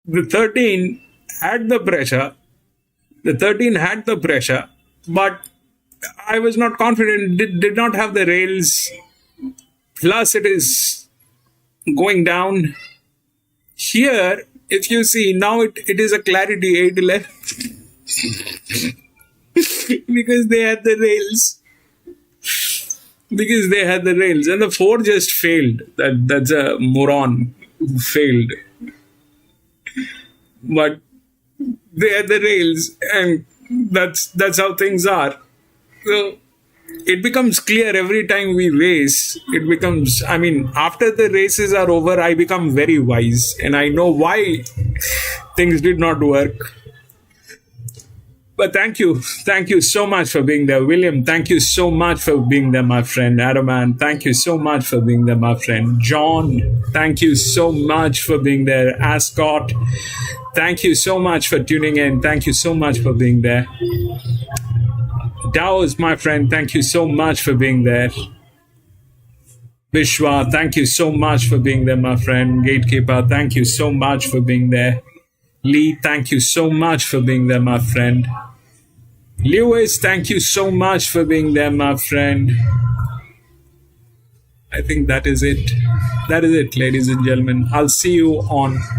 The 13 had the pressure. The 13 had the pressure, but I was not confident. Did not have the rails. Plus, it is going down. Here, if you see, now it is a clarity 811 because they had the rails. Because they had the rails. And the 4 just failed. That's a moron who failed. But they had the rails, and that's how things are. So it becomes clear every time we race. It becomes, after the races are over, I become very wise, and I know why things did not work. But thank you so much for being there. William, thank you so much for being there, my friend. Adaman, thank you so much for being there, my friend. John, thank you so much for being there. Ascot, thank you so much for tuning in. Thank you so much for being there. Daos, my friend, thank you so much for being there. Vishwa, thank you so much for being there, my friend. Gatekeeper, thank you so much for being there. Lee, thank you so much for being there, my friend. Lewis, thank you so much for being there, my friend. I think that is it. That is it, ladies and gentlemen. I'll see you on